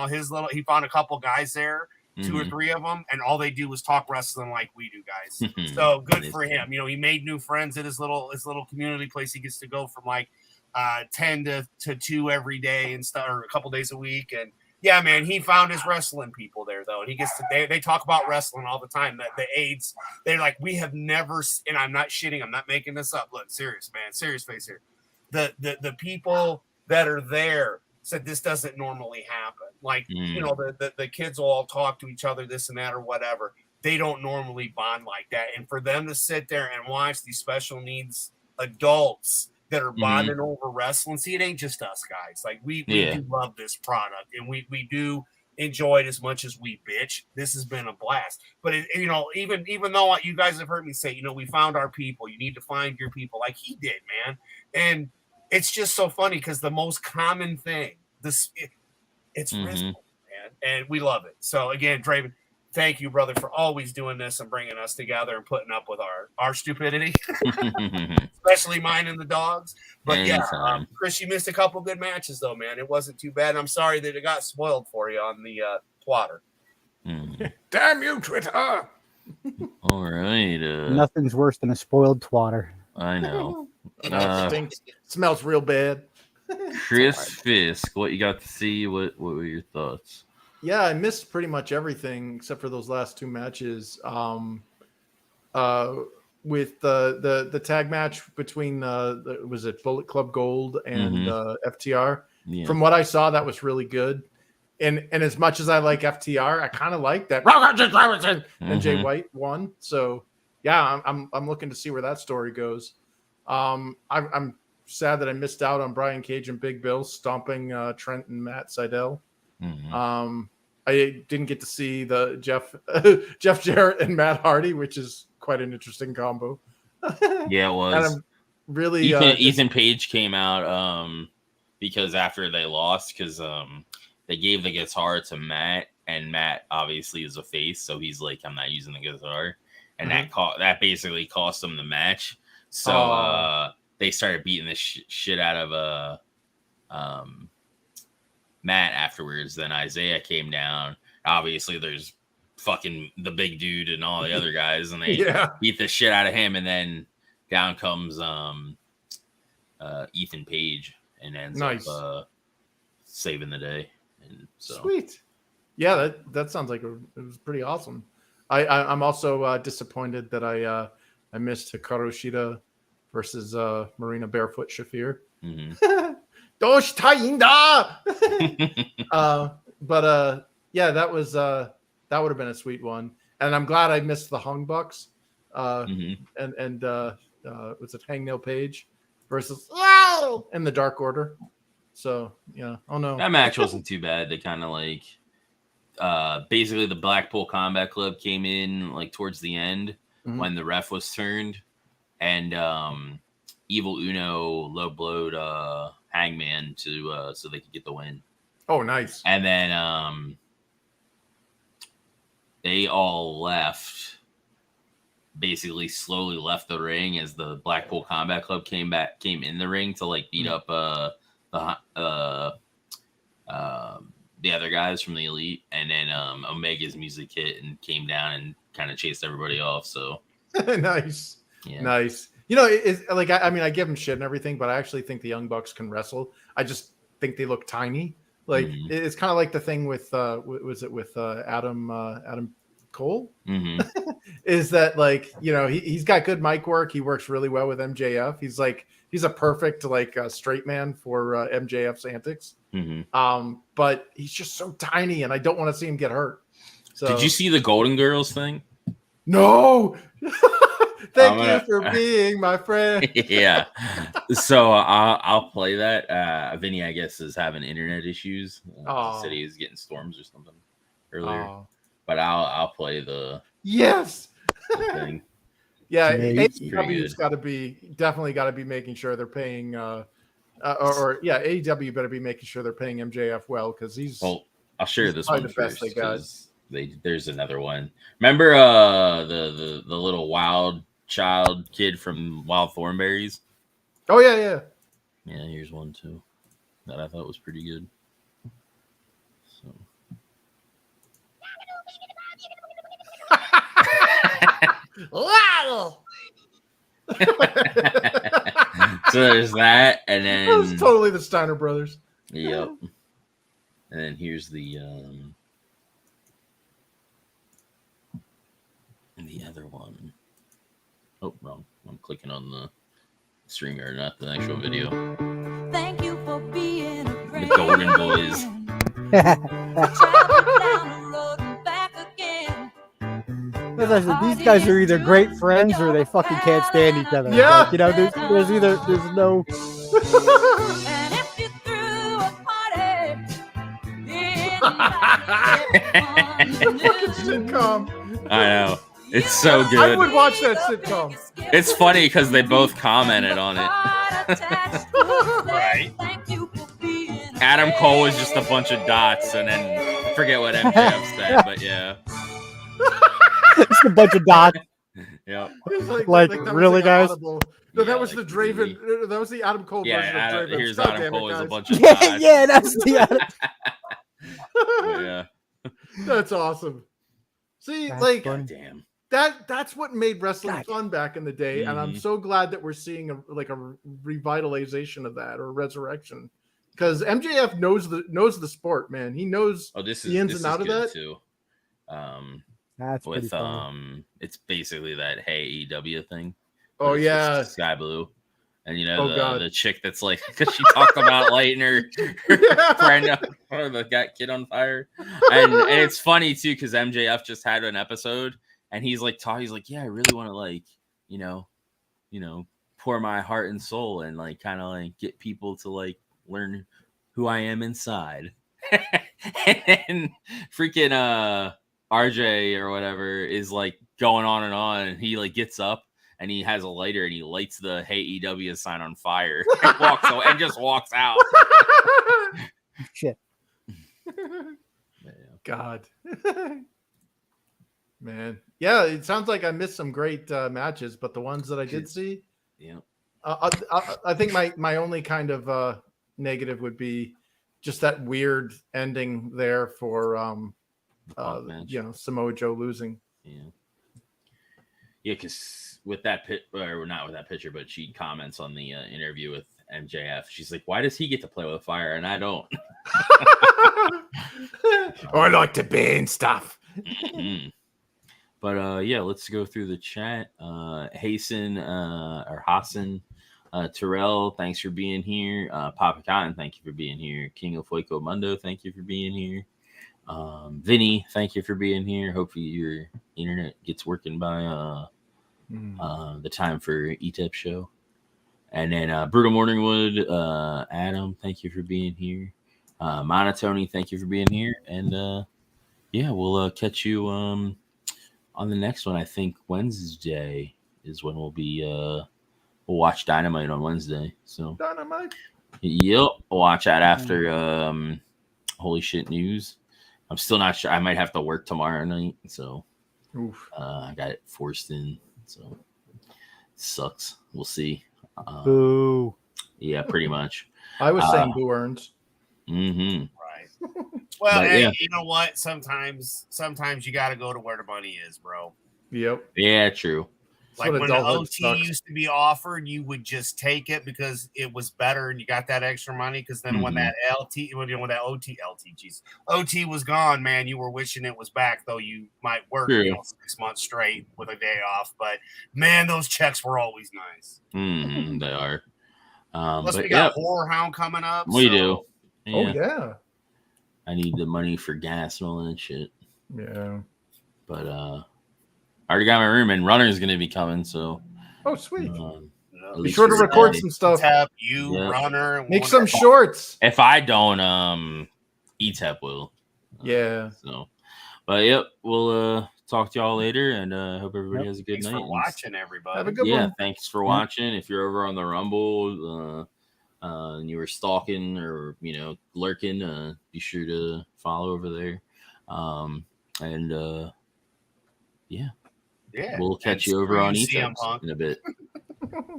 he found a couple guys there, 2 or 3 of them, and all they do was talk wrestling like we do, guys. So good for him. He made new friends at his little community place. He gets to go from like 10 to 2 every day and stuff, or a couple days a week. And yeah, man, he found his wrestling people there though. And he gets to they talk about wrestling all the time. That the aides, they're like, we have never, and I'm not shitting, I'm not making this up. Look, serious, man, serious face here. The people that are there said this doesn't normally happen. Like, the kids will all talk to each other, this and that or whatever. They don't normally bond like that. And for them to sit there and watch these special needs adults that are bonding over wrestling, see, it ain't just us guys. Like we do love this product, and we do enjoy it as much as we bitch. This has been a blast. But even though you guys have heard me say, we found our people. You need to find your people, like he did, man. And it's just so funny because the most common thing, it's wrestling, man, and we love it. So again, Draven, thank you, brother, for always doing this and bringing us together and putting up with our stupidity, especially mine and the dogs. But Chris, you missed a couple good matches though, man. It wasn't too bad. I'm sorry that it got spoiled for you on the plotter. Damn you, Twitter! All right. Nothing's worse than a spoiled twatter. I know. Stinks. Smells real bad. Chris Fisk, what you got to see? What were your thoughts? Yeah, I missed pretty much everything except for those last 2 matches. With the tag match between was it Bullet Club Gold and FTR? Yeah. From what I saw, that was really good. And as much as I like FTR, I kind of like that. And Jay White won. So yeah, I'm looking to see where that story goes. I'm sad that I missed out on Brian Cage and Big Bill stomping Trent and Matt Sydal. I didn't get to see the Jeff Jarrett and Matt Hardy, which is quite an interesting combo. Yeah, it was. And I'm really Ethan Page came out because after they lost, because they gave the guitar to Matt, and Matt obviously is a face, so he's like, I'm not using the guitar, and that basically cost them the match. So they started beating the shit out of Matt afterwards. Then Isaiah came down. Obviously, there's fucking the big dude and all the other guys, and they beat the shit out of him. And then down comes Ethan Page and ends up saving the day. And so sweet, yeah, that sounds like it was pretty awesome. I'm also disappointed that I missed Hikaru Shida versus Marina Barefoot Shafir. But yeah, that would have been a sweet one, and I'm glad I missed the Hung Bucks. And was it Hangnail Page versus in the Dark Order? So yeah, oh no, that match wasn't too bad. They kind of like basically the Blackpool Combat Club came in like towards the end when the ref was turned, and Evil Uno low blowed Hangman to so they could get the win. Oh, nice. And then they all left, basically slowly left the ring as the Blackpool Combat Club came in the ring to like beat up the other guys from the Elite, and then Omega's music hit and came down and kind of chased everybody off. So nice. Nice. It's like, I mean, I give them shit and everything, but I actually think the Young Bucks can wrestle. I just think they look tiny. Like it's kind of like the thing with was it with Adam Cole? Is that like, he's got good mic work. He works really well with MJF. He's a perfect like straight man for MJF's antics. But he's just so tiny, and I don't want to see him get hurt. So did you see the Golden Girls thing? No. Thank you for being my friend. Yeah. So I'll play that. Vinny, I guess, is having internet issues. He said he was getting storms or something earlier. But I'll play the thing. Yeah, AEW's got to be making sure they're paying. AEW better be making sure they're paying MJF well because he's. Well, I'll share this one the first. Best they got. There's another one. Remember the little wild child kid from Wild Thornberries? Oh yeah. Yeah, here's one too that I thought was pretty good. So. Wow. So there's that, and then that was totally the Steiner brothers. Yep. And then here's the other one. Oh, wrong. I'm clicking on the streamer, not the actual video. Thank you for being a friend. The Golden Boys. These guys are either great friends or they fucking can't stand each other. Yeah. Like, there's no. And if you threw a party sitcom. I know. It's so good. I would watch that sitcom. It's funny because they both commented on it. Right. Adam Cole was just a bunch of dots, and then I forget what MJF said, but yeah. Just a bunch of dots. Yep. Like really, guys? No, that was the Draven. That was the Adam Cole version of Draven. Here's Adam Cole as a bunch of dots. Yeah, that's the Adam. Yeah. That's awesome. See, That's God damn. That's what made wrestling fun back in the day, and I'm so glad that we're seeing a revitalization of that or resurrection, because MJF knows the sport, man. He knows the ins and out of that too. That's with funny. it's basically that Hey AEW thing. Oh yeah, Sky Blue, and the chick that's like, because she talked about lighting her friend up or the kid on fire, and it's funny too because MJF just had an episode and he's like yeah, I really want to pour my heart and soul and like kind of like get people to like learn who I am inside, and then freaking RJ or whatever is like going on and he like gets up and he has a lighter and he lights the Hey EW sign on fire and just walks out. Shit. God. Man. Yeah, it sounds like I missed some great matches, but the ones that I did see, yeah. I think my only kind of negative would be just that weird ending there for Samoa Joe losing. Yeah, because with that or not with that picture, but she comments on the interview with MJF. She's like, "Why does he get to play with fire and I don't?" I like to burn stuff. Mm-hmm. But let's go through the chat. Hassan Terrell, thanks for being here. Papa Cotton, thank you for being here. King of Fuego Mundo, thank you for being here. Vinny, thank you for being here. Hopefully your internet gets working by the time for ETEP show. And then Brutal Morningwood, Adam, thank you for being here. Monotony, thank you for being here. And we'll catch you on the next one. I think Wednesday is when we'll we'll watch Dynamite on Wednesday. So Dynamite. Yep. Watch that after Holy Shit News. I'm still not sure. I might have to work tomorrow night, so I got it forced in. So it sucks. We'll see. Boo. Yeah, pretty much. I was saying Boo earns. Mm-hmm. Right. Well, hey, you know what? Sometimes you got to go to where the money is, bro. Yep. Yeah, true. Like when the OT used to be offered, you would just take it because it was better and you got that extra money. Because then when that OT was gone, man, you were wishing it was back. Though you might work 6 months straight with a day off, but man, those checks were always nice. They are. Plus, we got Horror Hound coming up. We do. Yeah. Oh yeah. I need the money for gas and all that shit. Yeah. But I already got my room, and Runner's going to be coming. So, oh sweet. At Be least sure to for record today. some stuff. Tap you, Yeah. Runner. and Make Wonder- some shorts. If I don't, ETAP will. Yeah. So, but yep, we'll talk to y'all later, and hope everybody has a good Thanks night. for watching, everybody. Have a good Yeah, one. thanks for watching. If you're over on the Rumble, and you were stalking or lurking, be sure to follow over there. Yeah, we'll catch you over on CM ETAP Punk. in a bit.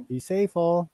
Be safe, all.